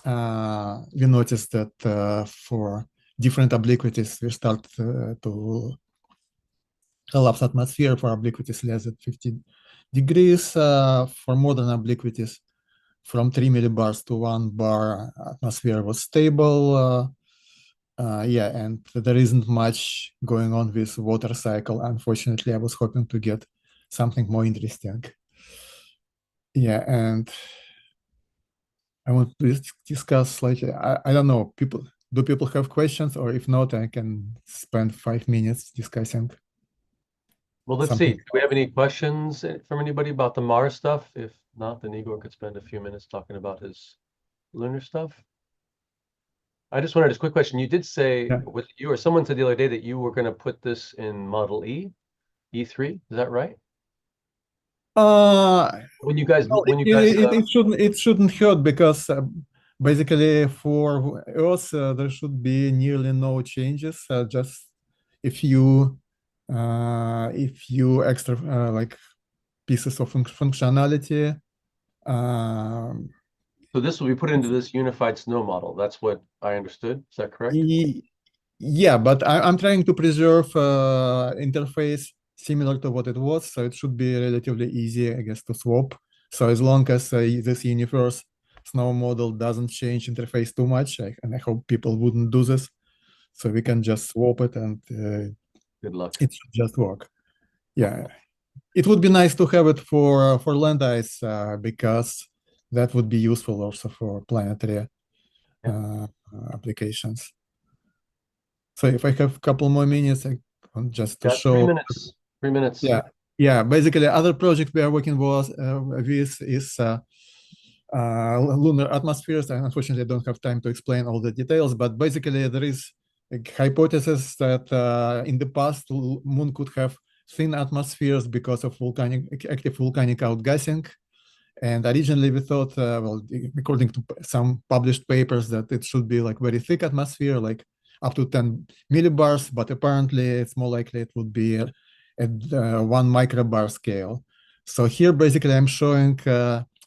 We noticed that for different obliquities, we start to collapse atmosphere for obliquities less than 50 degrees. For modern obliquities, from 3 millibars to 1 bar, atmosphere was stable. Yeah, and there isn't much going on with water cycle. Unfortunately, I was hoping to get something more interesting. Yeah, and I want to discuss slightly. I don't know, do people have questions, or if not, I can spend 5 minutes discussing Well, let's see. something. Do we have any questions from anybody about the Mars stuff? If not, then Igor could spend a few minutes talking about his lunar stuff. I just wanted a quick question. You did say, Yeah. was it you or someone said the other day that you were going to put this in Model E, E3? Is that right? When you guys, Well, it shouldn't hurt because basically for Earth there should be nearly no changes. Just if you extra like pieces of functionality. So this will be put into this unified snow model. That's what I understood. Is that correct? Yeah, but I'm trying to preserve interface similar to what it was, so it should be relatively easy, I guess, to swap. So as long as this universe snow model doesn't change interface too much, and I hope people wouldn't do this, so we can just swap it and good luck. It should just work. Yeah, it would be nice to have it for land ice because that would be useful also for planetary applications. So if I have a couple more minutes, I want just to show. 3 minutes. 3 minutes. Yeah. Basically, other project we are working with is lunar atmospheres. And unfortunately, I don't have time to explain all the details. But basically, there is a hypothesis that in the past, Moon could have thin atmospheres because of active volcanic outgassing. And originally we thought, well, according to some published papers, that it should be like very thick atmosphere, like up to 10 millibars, but apparently it's more likely it would be at 1 microbar scale. So here, basically, I'm showing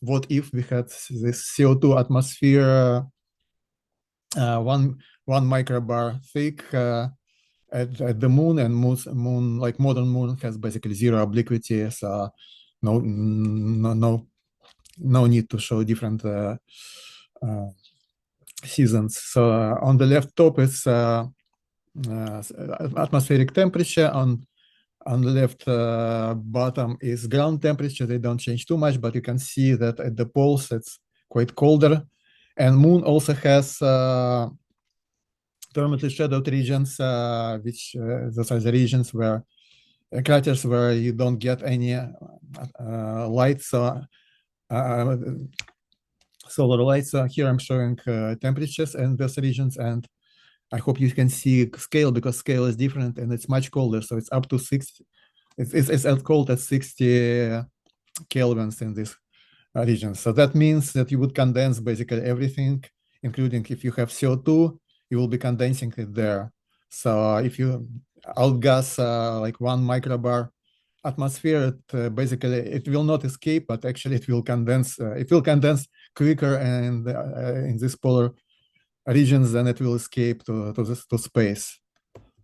what if we had this CO2 atmosphere 1 microbar thick at the moon, and moon, like modern moon, has basically zero obliquity, so no need to show different seasons. So on the left top is atmospheric temperature. On the left bottom is ground temperature. They don't change too much, but you can see that at the poles it's quite colder. And moon also has thermally shadowed regions, which those are the regions where craters where you don't get any light. So solar light. So here I'm showing temperatures in those regions, and I hope you can see scale, because scale is different and it's much colder. So it's up to 60. It's as cold as 60 kelvins in this region. So that means that you would condense basically everything, including if you have CO2, you will be condensing it there. So if you outgas like 1 microbar atmosphere, basically it will not escape, but actually it will condense. It will condense quicker and in these polar regions than it will escape to space.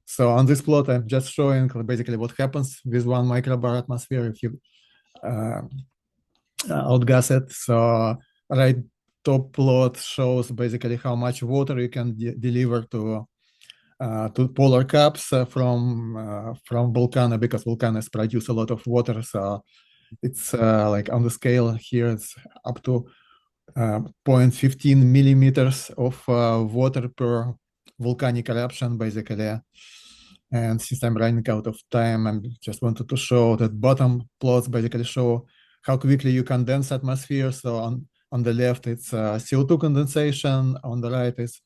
So on this plot, I'm just showing basically what happens with 1 microbar atmosphere if you outgas it. So right top plot shows basically how much water you can deliver to polar caps from volcano, because volcanoes produce a lot of water. So it's like on the scale here, it's up to 0.15 millimeters of water per volcanic eruption, basically. And since I'm running out of time, I just wanted to show that bottom plots basically show how quickly you condense atmosphere. So on the left, it's CO2 condensation. On the right is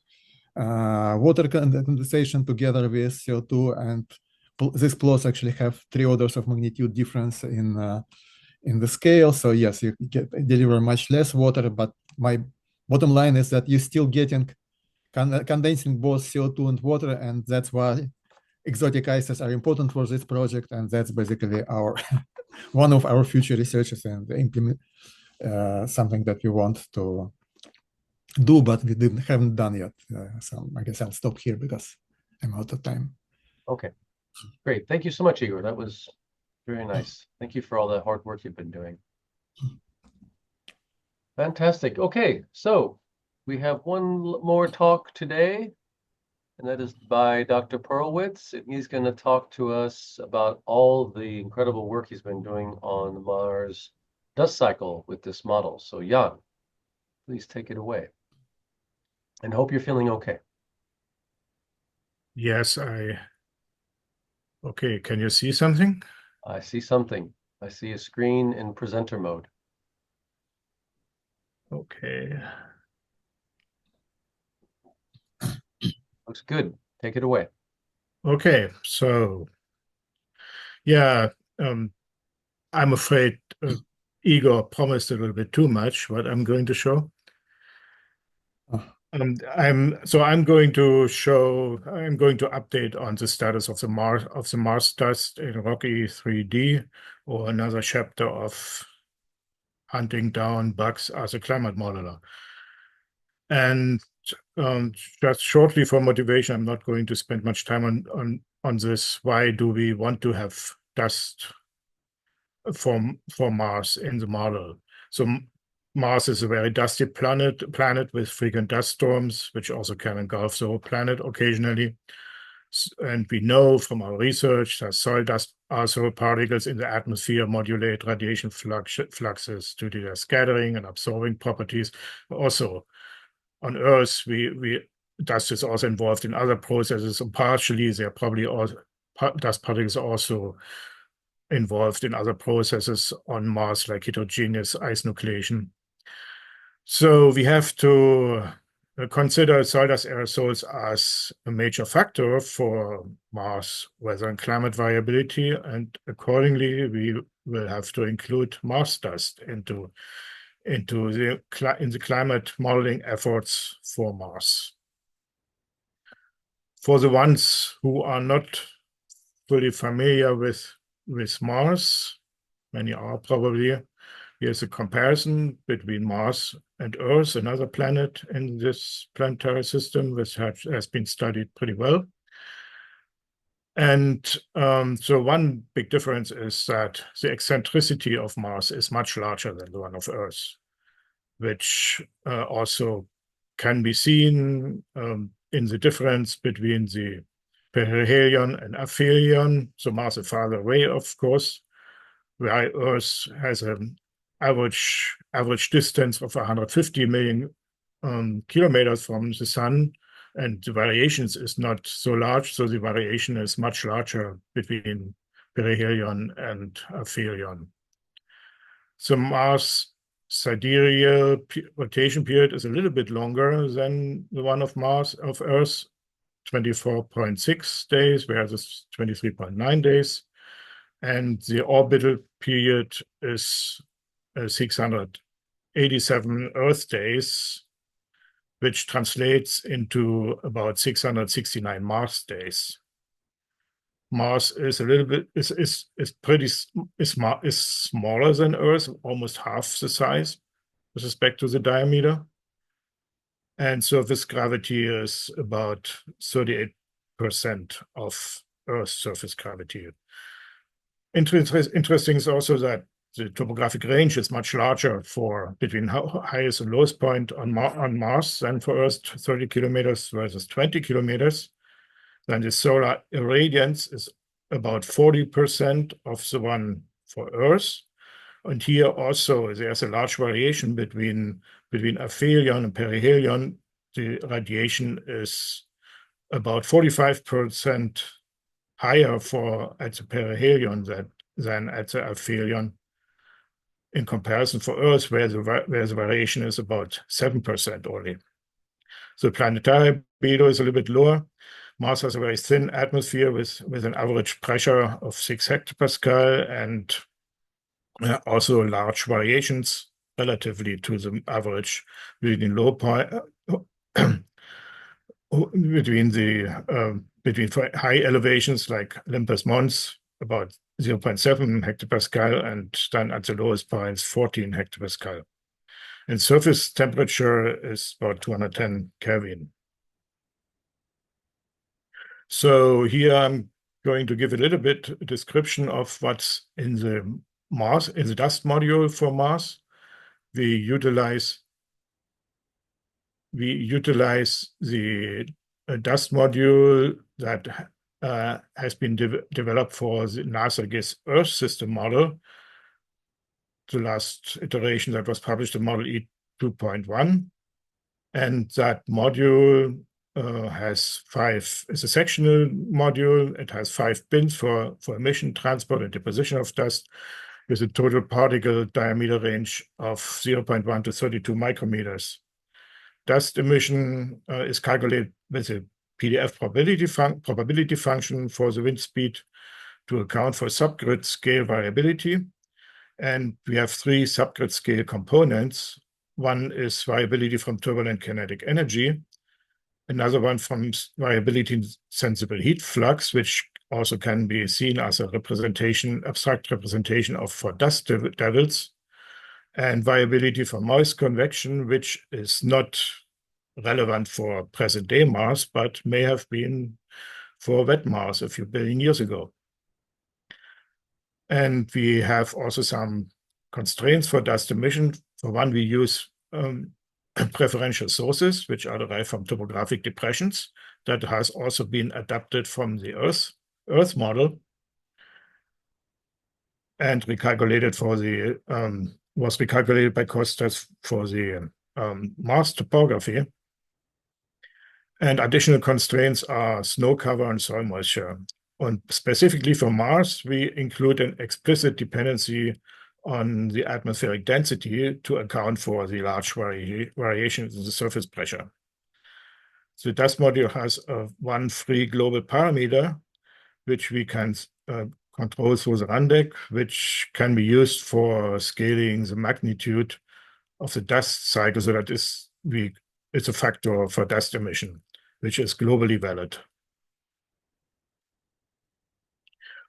water condensation together with CO2. And these plots actually have 3 orders of magnitude difference in the scale. So yes, you deliver much less water, but my bottom line is that you're still getting condensing both CO2 and water, and that's why exotic ices are important for this project, and that's basically our one of our future researches and implement something that we want to do, but we haven't done yet. So I guess I'll stop here because I'm out of time. Okay, great. Thank you so much, Igor. That was very nice. Thank you for all the hard work you've been doing. Fantastic. Okay, so we have one more talk today, and that is by Dr. Perlwitz, and he's going to talk to us about all the incredible work he's been doing on the Mars dust cycle with this model. So Jan. please take it away. And hope you're feeling okay. Yes, okay, can you see something? I see something. I see a screen in presenter mode. Okay. Looks good. Take it away. Okay, so yeah, I'm afraid Igor promised a little bit too much, what I'm going to show. I'm going to update on the status of the Mars dust in ROCKE-3D, or another chapter of hunting down bugs as a climate modeler. And just shortly for motivation, I'm not going to spend much time on this. Why do we want to have dust for Mars in the model? So Mars is a very dusty planet with frequent dust storms, which also can engulf the whole planet occasionally. And we know from our research that soil dust aerosol particles in the atmosphere modulate radiation fluxes due to their scattering and absorbing properties. Also, on Earth, dust is also involved in other processes, and partially they're probably also dust particles are also involved in other processes on Mars, like heterogeneous ice nucleation. So we have to consider soil dust aerosols as a major factor for Mars weather and climate variability, and accordingly, we will have to include Mars dust into the climate modeling efforts for Mars. For the ones who are not fully familiar with Mars, many are probably, here's a comparison between Mars and Earth, another planet in this planetary system, which has been studied pretty well. And so one big difference is that the eccentricity of Mars is much larger than the one of Earth, which also can be seen in the difference between the perihelion and aphelion. So Mars is farther away, of course, while Earth has an average distance of 150 million kilometers from the sun, and the variations is not so large, so the variation is much larger between perihelion and aphelion. So Mars sidereal rotation period is a little bit longer than the one of Earth, 24.6 days, whereas it's 23.9 days. And the orbital period is 687 Earth days, which translates into about 669 Mars days. Mars is a little bit is smaller than Earth, almost half the size with respect to the diameter, and surface gravity is about 38% of Earth's surface gravity. Interesting is also that the topographic range is much larger for between highest and lowest point on Mars than for Earth, 30 kilometers versus 20 kilometers. Then the solar irradiance is about 40% of the one for Earth. And here also there's a large variation between aphelion and perihelion. The radiation is about 45% higher at the perihelion than at the aphelion, in comparison for Earth, where the variation is about 7% only. So planetary albedo is a little bit lower. Mars has a very thin atmosphere with an average pressure of 6 hectopascal, and also large variations relatively to the average between low point between high elevations like Olympus Mons, about 0.7 hectopascal, and then at the lowest points 14 hectopascal. And surface temperature is about 210 Kelvin. So here I'm going to give a little bit a description of what's in the dust module for Mars. We utilize the dust module that has been developed for the NASA GISS Earth system model. The last iteration that was published, the model 2.1. And that module is a sectional module. It has 5 bins for emission, transport, and deposition of dust, with a total particle diameter range of 0.1 to 32 micrometers. Dust emission is calculated with a PDF probability function for the wind speed to account for subgrid scale variability. And we have 3 subgrid scale components. One is variability from turbulent kinetic energy, another one from variability in sensible heat flux, which also can be seen as a abstract representation for dust devils, and variability for moist convection, which is not relevant for present-day Mars, but may have been for wet Mars a few billion years ago. And we have also some constraints for dust emission. For one, we use preferential sources, which are derived from topographic depressions. That has also been adapted from the Earth model and recalculated was recalculated by Kostas for the Mars topography. And additional constraints are snow cover and soil moisture. And specifically for Mars, we include an explicit dependency on the atmospheric density to account for the large variations in the surface pressure. The dust module has one free global parameter, which we can control through the RunDeck, which can be used for scaling the magnitude of the dust cycle, so that it's a factor for dust emission, which is globally valid.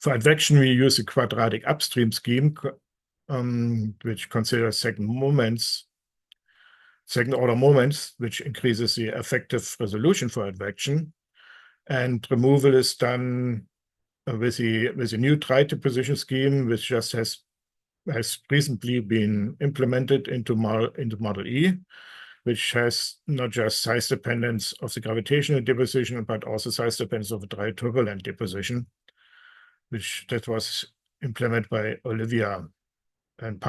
For advection, we use a quadratic upstream scheme, which considers second-order moments, which increases the effective resolution for advection. And removal is done with a new tri-deposition scheme, which just has recently been implemented into Model E, which has not just size dependence of the gravitational deposition, but also size dependence of a dry turbulent deposition, that was implemented by Olivia and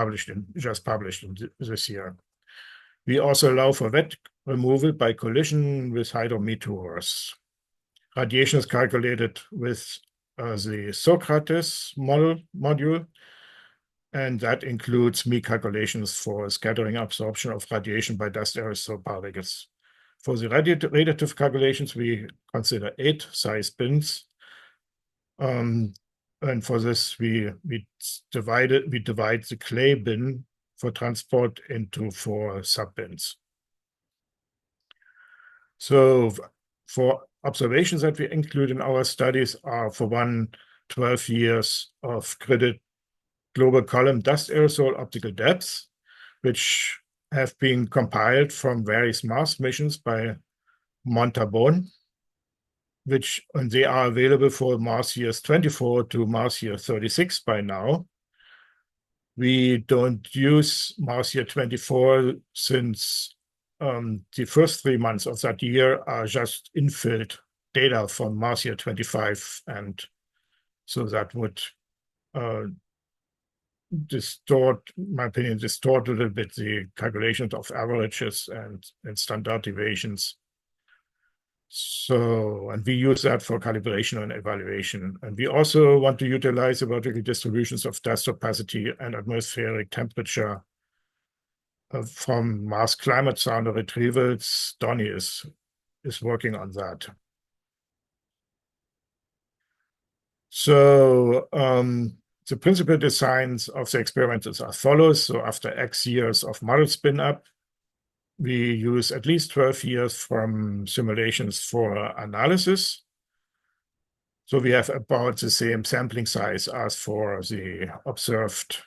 just published this year. We also allow for wet removal by collision with hydrometeors. Radiation is calculated with the Socrates module, and that includes me calculations for scattering absorption of radiation by dust aerosol particles. For the radiative calculations, we consider 8 size bins. And for this, we divide the clay bin for transport into 4 sub-bins. So for observations that we include in our studies are, for one, 12 years of gridded global column dust aerosol optical depths, which have been compiled from various Mars missions by Montabon, and they are available for Mars years 24 to Mars year 36 by now. We don't use Mars year 24 since the first 3 months of that year are just infilled data from Mars year 25, and so that would distort a little bit the calculations of averages and standard deviations. And we use that for calibration and evaluation. And we also want to utilize the vertical distributions of dust opacity and atmospheric temperature from Mars climate sounder retrievals. Sonny is working on that. So the principal designs of the experiment is as follows. So after X years of model spin-up, we use at least 12 years from simulations for analysis. So we have about the same sampling size as for the observed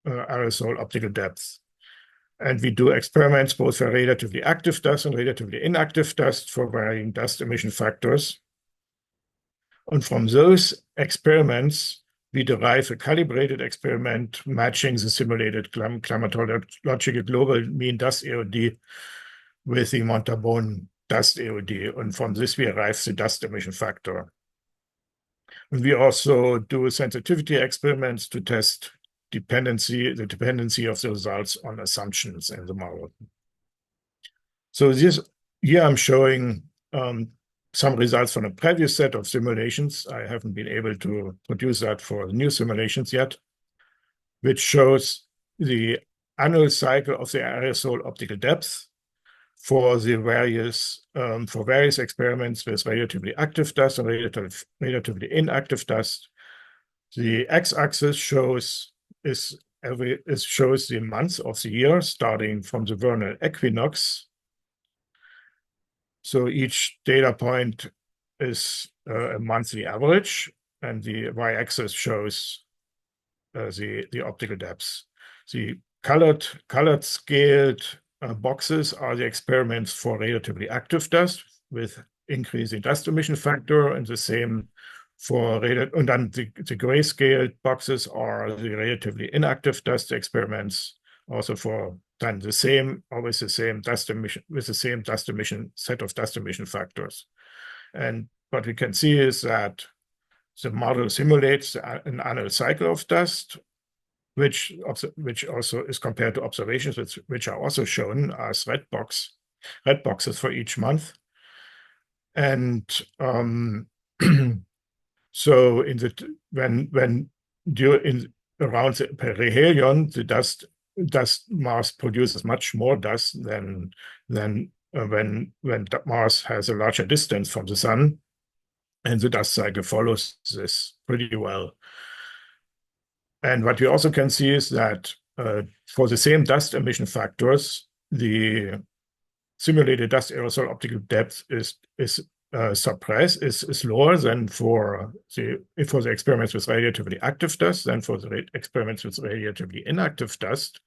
aerosol optical depth. And we do experiments both for relatively active dust and relatively inactive dust for varying dust emission factors. And from those experiments, we derive a calibrated experiment matching the simulated climatological global mean dust AOD with the Montabon dust AOD. And from this, we arrive the dust emission factor. And we also do sensitivity experiments to test the dependency of the results on assumptions in the model. So here I'm showing some results from a previous set of simulations. I haven't been able to produce that for the new simulations yet, which shows the annual cycle of the aerosol optical depth for various experiments with relatively active dust and relatively inactive dust. The x-axis shows the months of the year starting from the vernal equinox. So each data point is a monthly average, and the y-axis shows the optical depths. The colored scaled boxes are the experiments for relatively active dust with increasing dust emission factor, and the same for and then the gray scaled boxes are the relatively inactive dust experiments, also for then the same, always the same dust emission with the same dust emission set of dust emission factors. And what we can see is that the model simulates an annual cycle of dust, which also is compared to observations which are also shown as red boxes for each month. And so around the perihelion, the dust Mars produces much more dust than when Mars has a larger distance from the sun, and the dust cycle follows this pretty well. And what we also can see is that for the same dust emission factors, the simulated dust aerosol optical depth is lower than for the experiments with relatively active dust than for the experiments with relatively inactive dust.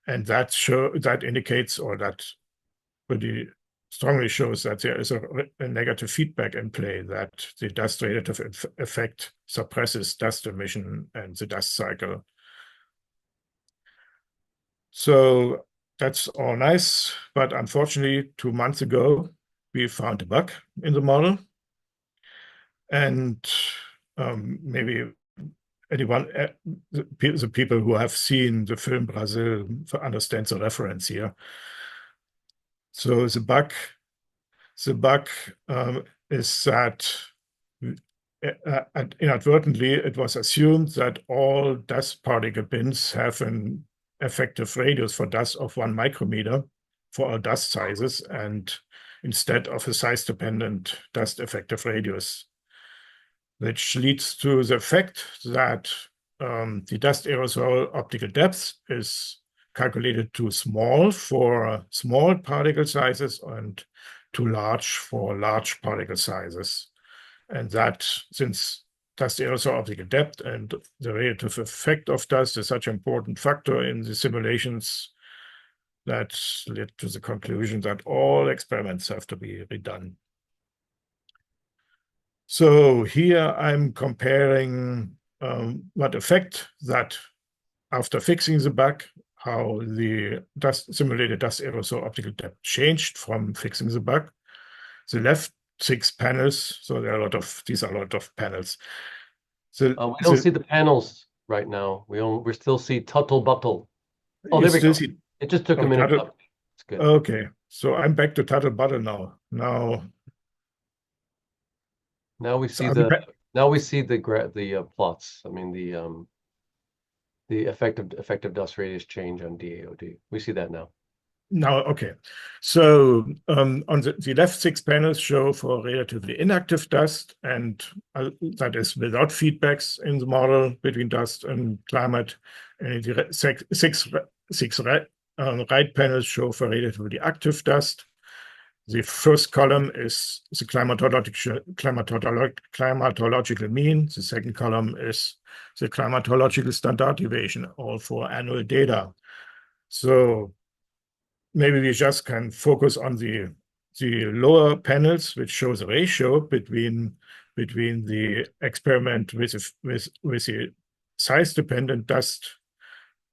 And that indicates, or that pretty strongly shows, that there is a negative feedback in play, that the dust radiative effect suppresses dust emission and the dust cycle. So that's all nice, but unfortunately, 2 months ago, we found a bug in the model. And maybe anyone, the people who have seen the film Brazil understand the reference here. So the bug is that inadvertently it was assumed that all dust particle bins have an effective radius for dust of 1 micrometer for all dust sizes, and instead of a size-dependent dust effective radius, which leads to the fact that the dust aerosol optical depth is calculated too small for small particle sizes and too large for large particle sizes. And that, since dust aerosol optical depth and the radiative effect of dust is such an important factor in the simulations, that led to the conclusion that all experiments have to be redone. So here I'm comparing what effect that after fixing the bug, how the simulated dust aerosol optical depth changed from fixing the bug. The left 6 panels, so these are a lot of panels. We don't see the panels right now. We still see Tuttle Buttle. Oh, there we go. It just took a minute. It's good. Okay, so I'm back to Tuttle Buttle now. Now we see the plots. I mean the effective dust radius change on DAOD. We see that now. Okay. So on the left 6 panels show for relatively inactive dust, and that is without feedbacks in the model between dust and climate. And the six right panels show for relatively active dust. The first column is the climatological mean. The second column is the climatological standard deviation, all for annual data. So maybe we just can focus on the lower panels, which shows a ratio between the experiment with the size-dependent dust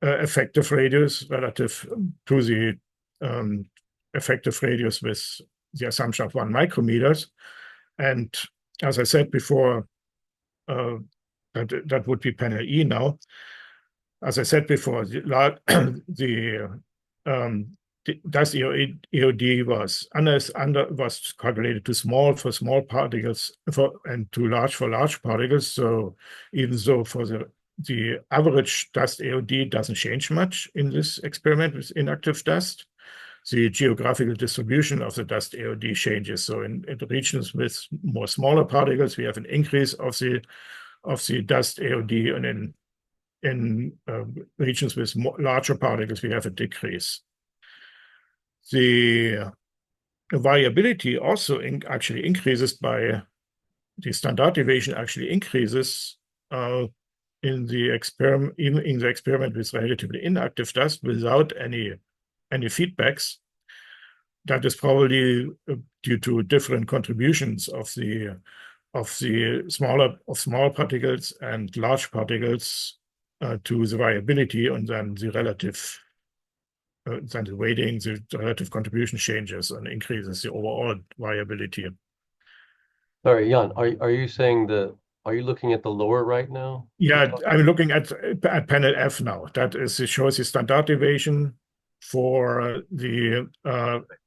effective radius relative to the effective radius with the assumption of 1 micrometers. And as I said before, that would be panel E now. as I said before, the dust EOD was calculated too small for small particles and too large for large particles. So even though for the average dust AOD doesn't change much in this experiment with inactive dust, the geographical distribution of the dust AOD changes. So in regions with more smaller particles, we have an increase of the dust AOD, and in regions with larger particles, we have a decrease. The variability also actually increases by the standard deviation actually increases in the experiment, even in the experiment with relatively inactive dust without any feedbacks. That is probably due to different contributions of small particles and large particles to the variability, and then the relative then the weighting, the relative contribution changes and increases the overall variability. Sorry, Jan, are you saying are you looking at the lower right now? Yeah, I'm looking at panel F now. That is, it shows the standard deviation for the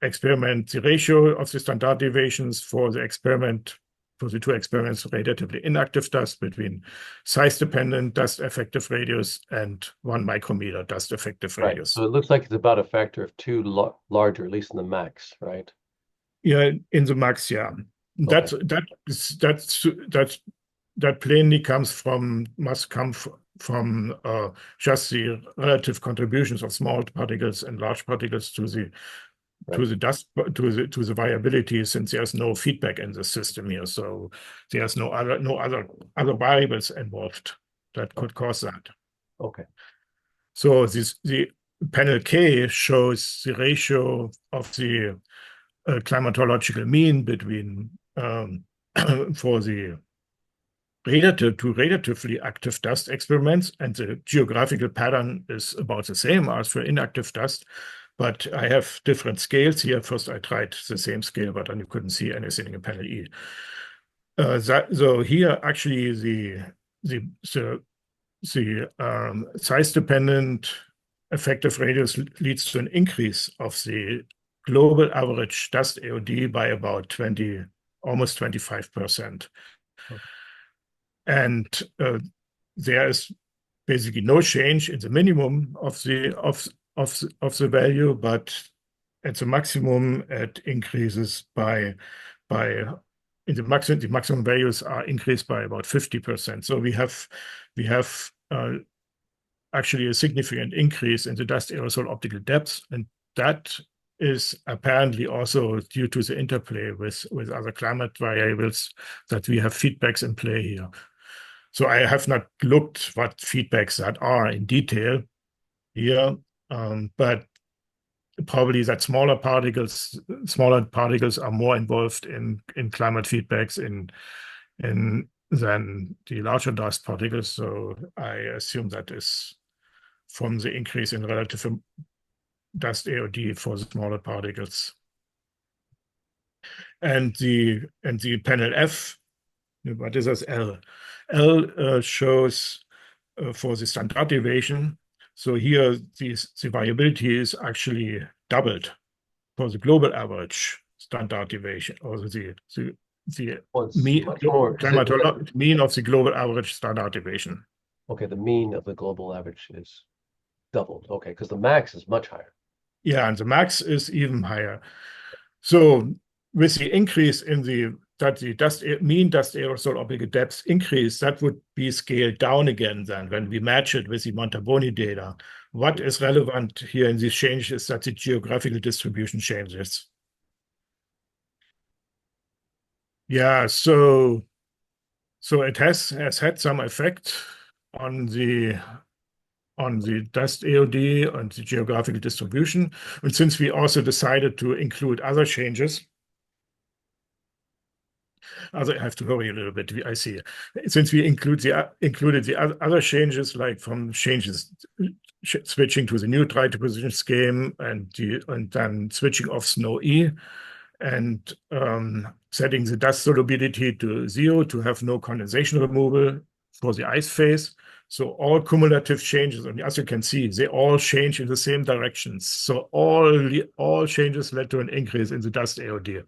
experiment, the ratio of the standard deviations for the experiment, for the two experiments, relatively inactive dust between size-dependent dust effective radius and 1 micrometer dust effective Right. radius. So it looks like it's about a factor of 2 larger, at least in the max, right? Yeah, in the max, yeah. Okay. That plainly must come from just the relative contributions of small particles and large particles to the to the variability, since there's no feedback in the system here. So there's no other variables involved that could cause that. Okay. So the panel K shows the ratio of the climatological mean between for the relatively active dust experiments, and the geographical pattern is about the same as for inactive dust, but I have different scales here. First, I tried the same scale, but then you couldn't see anything in panel E. So here, actually, the size-dependent effective radius leads to an increase of the global average dust AOD by about almost 25%. Okay. And there is basically no change in the minimum of the value, but at the maximum it increases by the maximum values are increased by about 50%. So we have actually a significant increase in the dust aerosol optical depth, and that is apparently also due to the interplay with other climate variables, that we have feedbacks in play here. So I have not looked what feedbacks that are in detail here, but probably that smaller particles are more involved in climate feedbacks than the larger dust particles. So I assume that is from the increase in relative dust AOD for the smaller particles. And the panel F, what is this L? L shows for the standard deviation. So here the variability is actually doubled for the global average standard deviation, or the mean of the global average standard deviation. Okay, the mean of the global average is doubled. Okay, because the max is much higher. Yeah, and the max is even higher. So with the increase in the mean dust aerosol optical depth increase, that would be scaled down again then when we match it with the Montaboni data. What is relevant here in these changes is that the geographical distribution changes. Yeah, so it has had some effect on the dust AOD and the geographical distribution. And since we also decided to include other changes, I have to hurry a little bit, I see. Since we included the other changes, like from changes switching to the new triposition scheme and then switching off snow E, and setting the dust solubility to 0 to have no condensation removal for the ice phase. So all cumulative changes, and as you can see, they all change in the same directions. So all changes led to an increase in the dust AOD.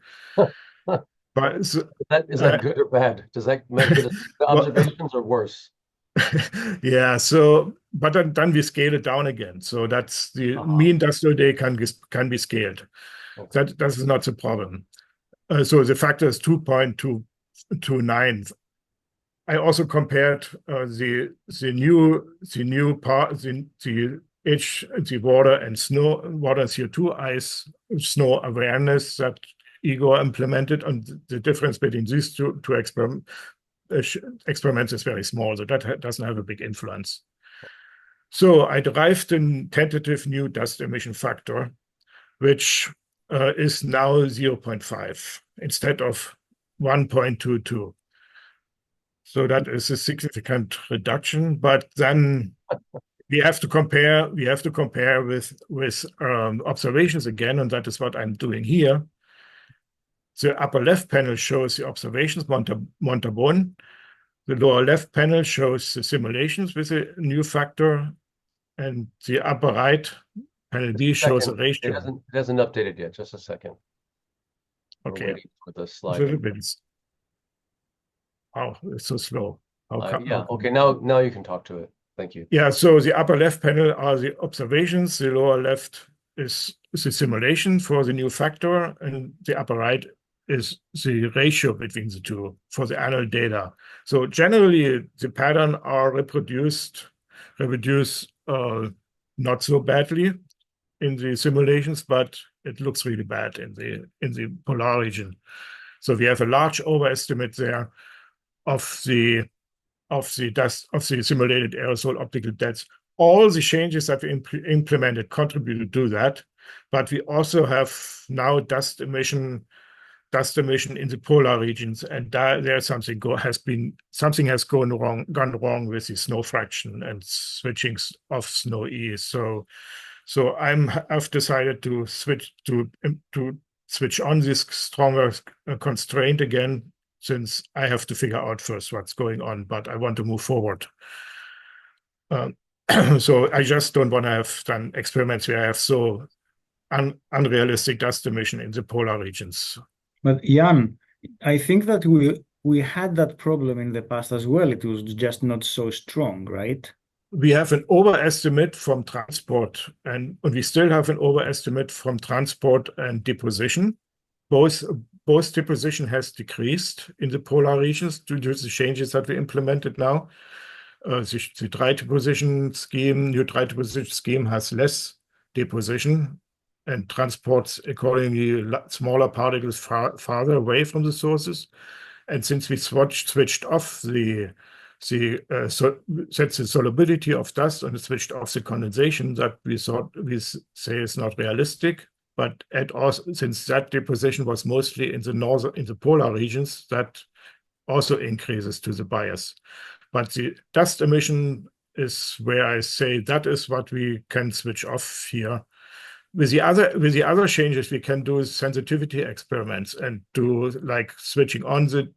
But so, Is that good or bad? Does that make it observations or worse? Yeah, so but then we scale it down again. So that's the mean dust AOD can be scaled. Okay. That is not the problem. So the factor is 2.229. I also compared the water and CO2 ice snow awareness that Igor implemented, and the difference between these two experiments is very small, so that doesn't have a big influence. So I derived a tentative new dust emission factor, which is now 0.5 instead of 1.22. So that is a significant reduction, but then we have to compare with observations again, and that is what I'm doing here. The upper left panel shows the observations, Montabon. The lower left panel shows the simulations with a new factor, and the upper right panel D shows a ratio. It hasn't updated yet. Just a second. Okay. We're waiting for the slide. A little bit. Oh, it's so slow. Yeah. Okay. Now you can talk to it. Thank you. Yeah. So the upper left panel are the observations. The lower left is the simulation for the new factor, and the upper right is the ratio between the two for the annual data. So generally, the pattern are reproduced not so badly in the simulations, but it looks really bad in the polar region. So we have a large overestimate there of the simulated aerosol optical depths. All the changes that we implemented contributed to that, but we also have now dust emission in the polar regions, and there's something has gone wrong with the snow fraction and switching of snow E. So I've decided to switch on this stronger constraint again, since I have to figure out first what's going on, but I want to move forward. So I just don't want to have done experiments where I have so unrealistic dust emission in the polar regions. But Jan, I think that we had that problem in the past as well. It was just not so strong, right? We have an overestimate from transport, and we still have an overestimate from transport and deposition. Both deposition has decreased in the polar regions due to the changes that we implemented now. The dry deposition scheme, new dry deposition scheme has less deposition and transports accordingly smaller particles farther away from the sources. And since we switched off set the solubility of dust and switched off the condensation, that we say is not realistic. But since that deposition was mostly in the polar regions, that also increases to the bias. But the dust emission is where I say that is what we can switch off here. With the other changes, we can do sensitivity experiments and do like switching on the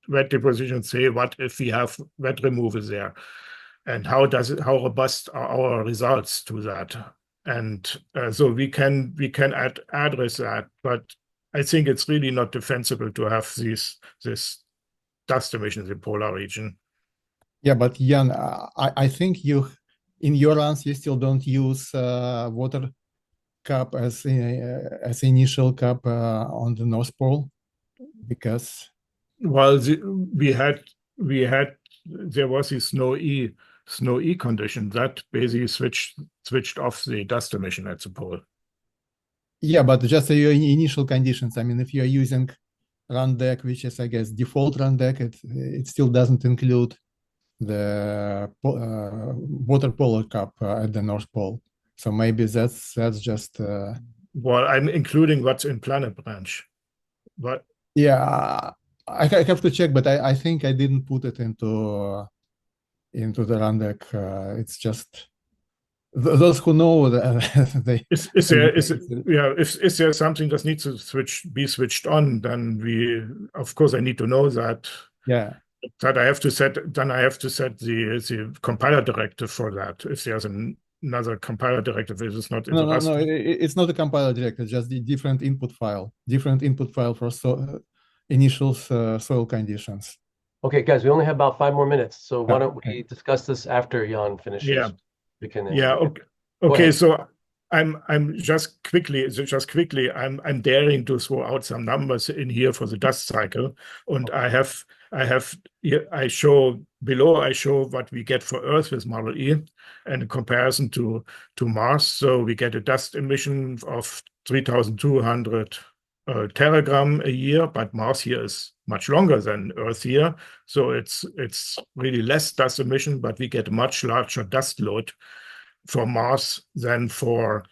wet deposition, say what if we have wet removal there, and how robust are our results to that. And so we can address that, but I think it's really not defensible to have this dust emissions in polar region. Yeah, but Jan, I think in your answer you still don't use water cap as initial cap on the North Pole, because there was a snow E condition that basically switched off the dust emission at the pole. Yeah, but just your initial conditions. I mean, if you're using run deck, which is I guess default run deck, it still doesn't include the water polar cap at the North Pole. So maybe that's just. Well, I'm including what's in Planet Branch, but yeah, I have to check, but I think I didn't put it into the run deck. It's just those who know they. Is there something that needs to be switched on? Then of course I need to know that. Yeah. that I have to set. Then I have to set the compiler directive for that. If there's another compiler directive, it is not in No, the no, no. raster. It's not a compiler directive. Just the different input file. Different input file for initial soil conditions. Okay, guys, we only have about 5 more minutes, so why don't Okay. we discuss this after Jan finishes? Yeah. We can. Yeah. Go Okay. ahead. So I'm just quickly. I'm daring to throw out some numbers in here for the dust cycle, and I show below. I show what we get for Earth with Model E, and in comparison to Mars. So we get a dust emission of 3,200 teragram a year, but Mars here is much longer than Earth here, so it's really less dust emission, but we get a much larger dust load for Mars than for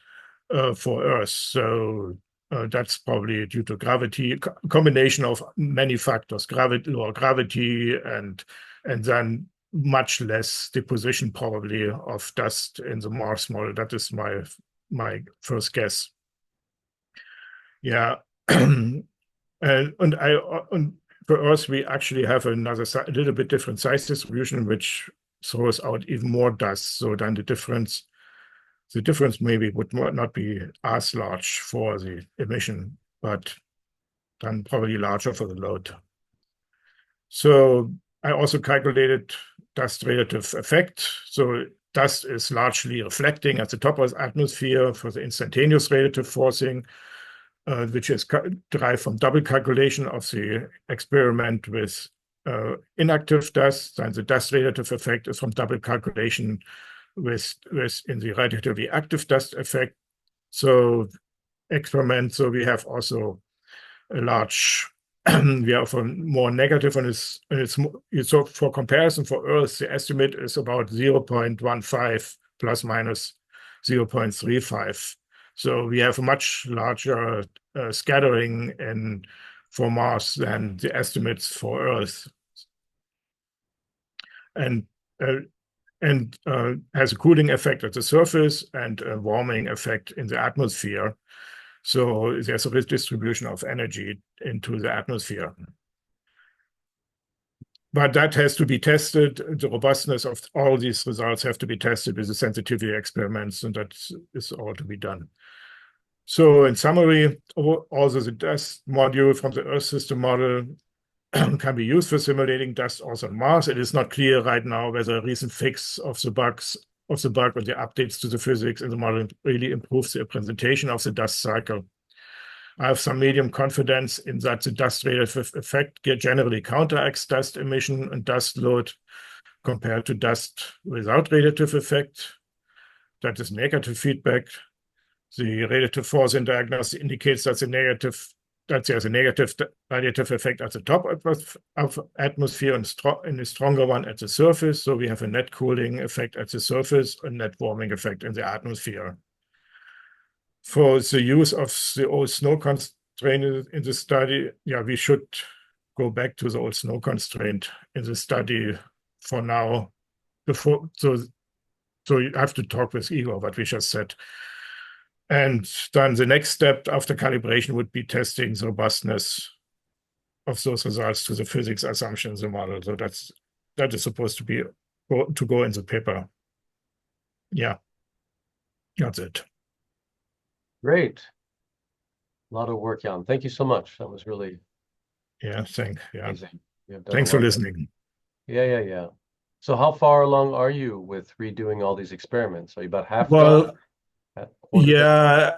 Earth. So that's probably due to gravity, combination of many factors, lower gravity, and then much less deposition probably of dust in the Mars model. That is my first guess. Yeah. and for Earth, we actually have a little bit different size distribution, which throws out even more dust. So then the difference maybe would not be as large for the emission, but then probably larger for the load. So I also calculated dust radiative effect. So dust is largely reflecting at the top of the atmosphere for the instantaneous radiative forcing, which is derived from double calculation of the experiment with inactive dust, and the dust radiative effect is from double calculation with in the radiatively active dust effect. So experiment. So we have also a large. We have a more negative, and so for comparison for Earth, the estimate is about 0.15 plus minus 0.35. So we have a much larger scattering for Mars than the estimates for Earth, and has a cooling effect at the surface and a warming effect in the atmosphere. So there's a redistribution of energy into the atmosphere. But that has to be tested. The robustness of all these results have to be tested with the sensitivity experiments, and that is all to be done. So in summary, also the dust module from the Earth system model can be used for simulating dust also on Mars. It is not clear right now whether a recent fix of the bug or the updates to the physics in the model really improves the representation of the dust cycle. I have some medium confidence in that the dust radiative effect generally counteracts dust emission and dust load compared to dust without radiative effect. That is negative feedback. The radiative force in diagnosis indicates that there's a negative radiative effect at the top of atmosphere and a stronger one at the surface. So we have a net cooling effect at the surface, a net warming effect in the atmosphere. For the use of the old snow constraint in the study, yeah, we should go back to the old snow constraint in the study for now. So you have to talk with Igor, what we just said. And then the next step after calibration would be testing the robustness of those results to the physics assumptions in the model. So that is supposed to go in the paper. Yeah, that's it. Great. A lot of work, Jan. Thank you so much. That was really amazing. Thanks for listening. Yeah. So how far along are you with redoing all these experiments? Are you about half Well, done? Yeah,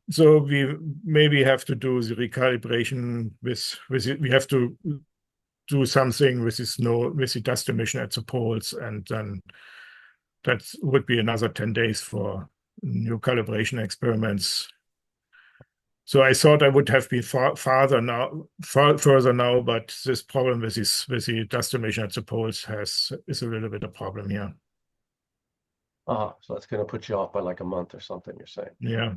so we maybe have to do the recalibration with it. We have to do something with the dust emission at the poles, and then that would be another 10 days for new calibration experiments. So I thought I would have been further now, but this problem with the dust emission at the poles is a little bit a problem here. So that's going to put you off by like a month or something, you're saying? Yeah.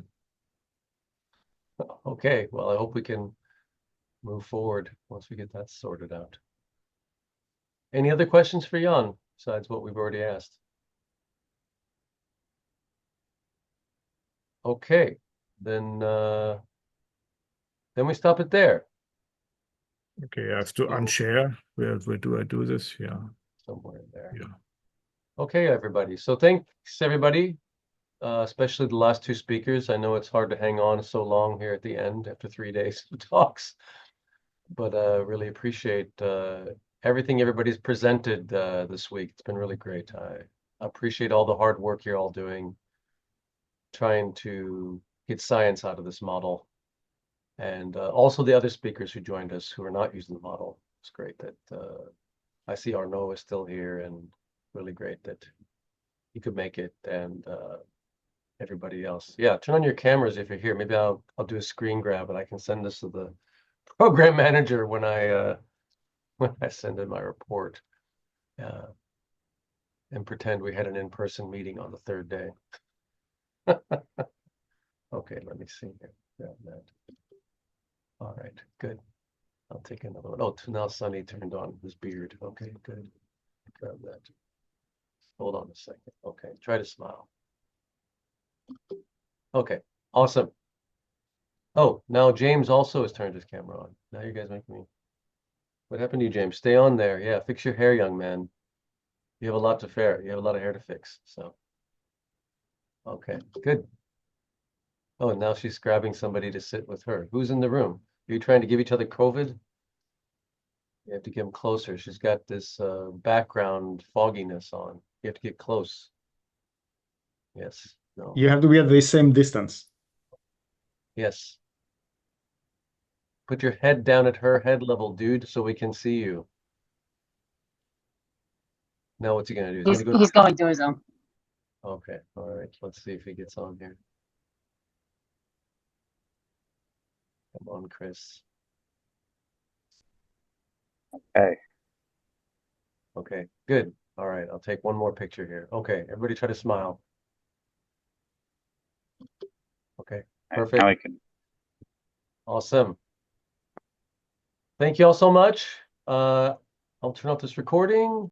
Okay, well, I hope we can move forward once we get that sorted out. Any other questions for Jan besides what we've already asked? Okay, then we stop it there. Okay, I have to So unshare. Where do I do this? Yeah. somewhere in there. Yeah. Okay, everybody. So thanks, everybody, especially the last two speakers. I know it's hard to hang on so long here at the end after 3 days of talks, but really appreciate everything everybody's presented this week. It's been really great. I appreciate all the hard work you're all doing, trying to get science out of this model. And also the other speakers who joined us who are not using the model. It's great that I see Arnaud is still here, and really great that you could make it, and everybody else. Yeah, turn on your cameras if you're here. Maybe I'll do a screen grab and I can send this to the program manager when I send in my report, and pretend we had an in-person meeting on the third day. Okay, let me see here. Grab that. All right, good. I'll take another one. Oh, now Sonny turned on his beard. Okay, good. Grab that. Hold on a second. Okay, try to smile. Okay, awesome. Oh, now James also has turned his camera on. Now you guys make me. What happened to you, James? Stay on there. Yeah, fix your hair, young man. You have a lot to fare. You have a lot of hair to fix. So, okay, good. Oh, and now she's grabbing somebody to sit with her. Who's in the room? Are you trying to give each other COVID? You have to get them closer. She's got this background fogginess on. You have to get close. Yes. No. You have to be at the same distance. Yes. Put your head down at her head level, dude, so we can see you. Now what's he gonna do? He's going to his own. Okay, all right. Let's see if he gets on here. Come on, Chris. Okay. Okay, good. All right, I'll take one more picture here. Okay, everybody try to smile. Okay, perfect. Now I can. Awesome. Thank you all so much. I'll turn off this recording.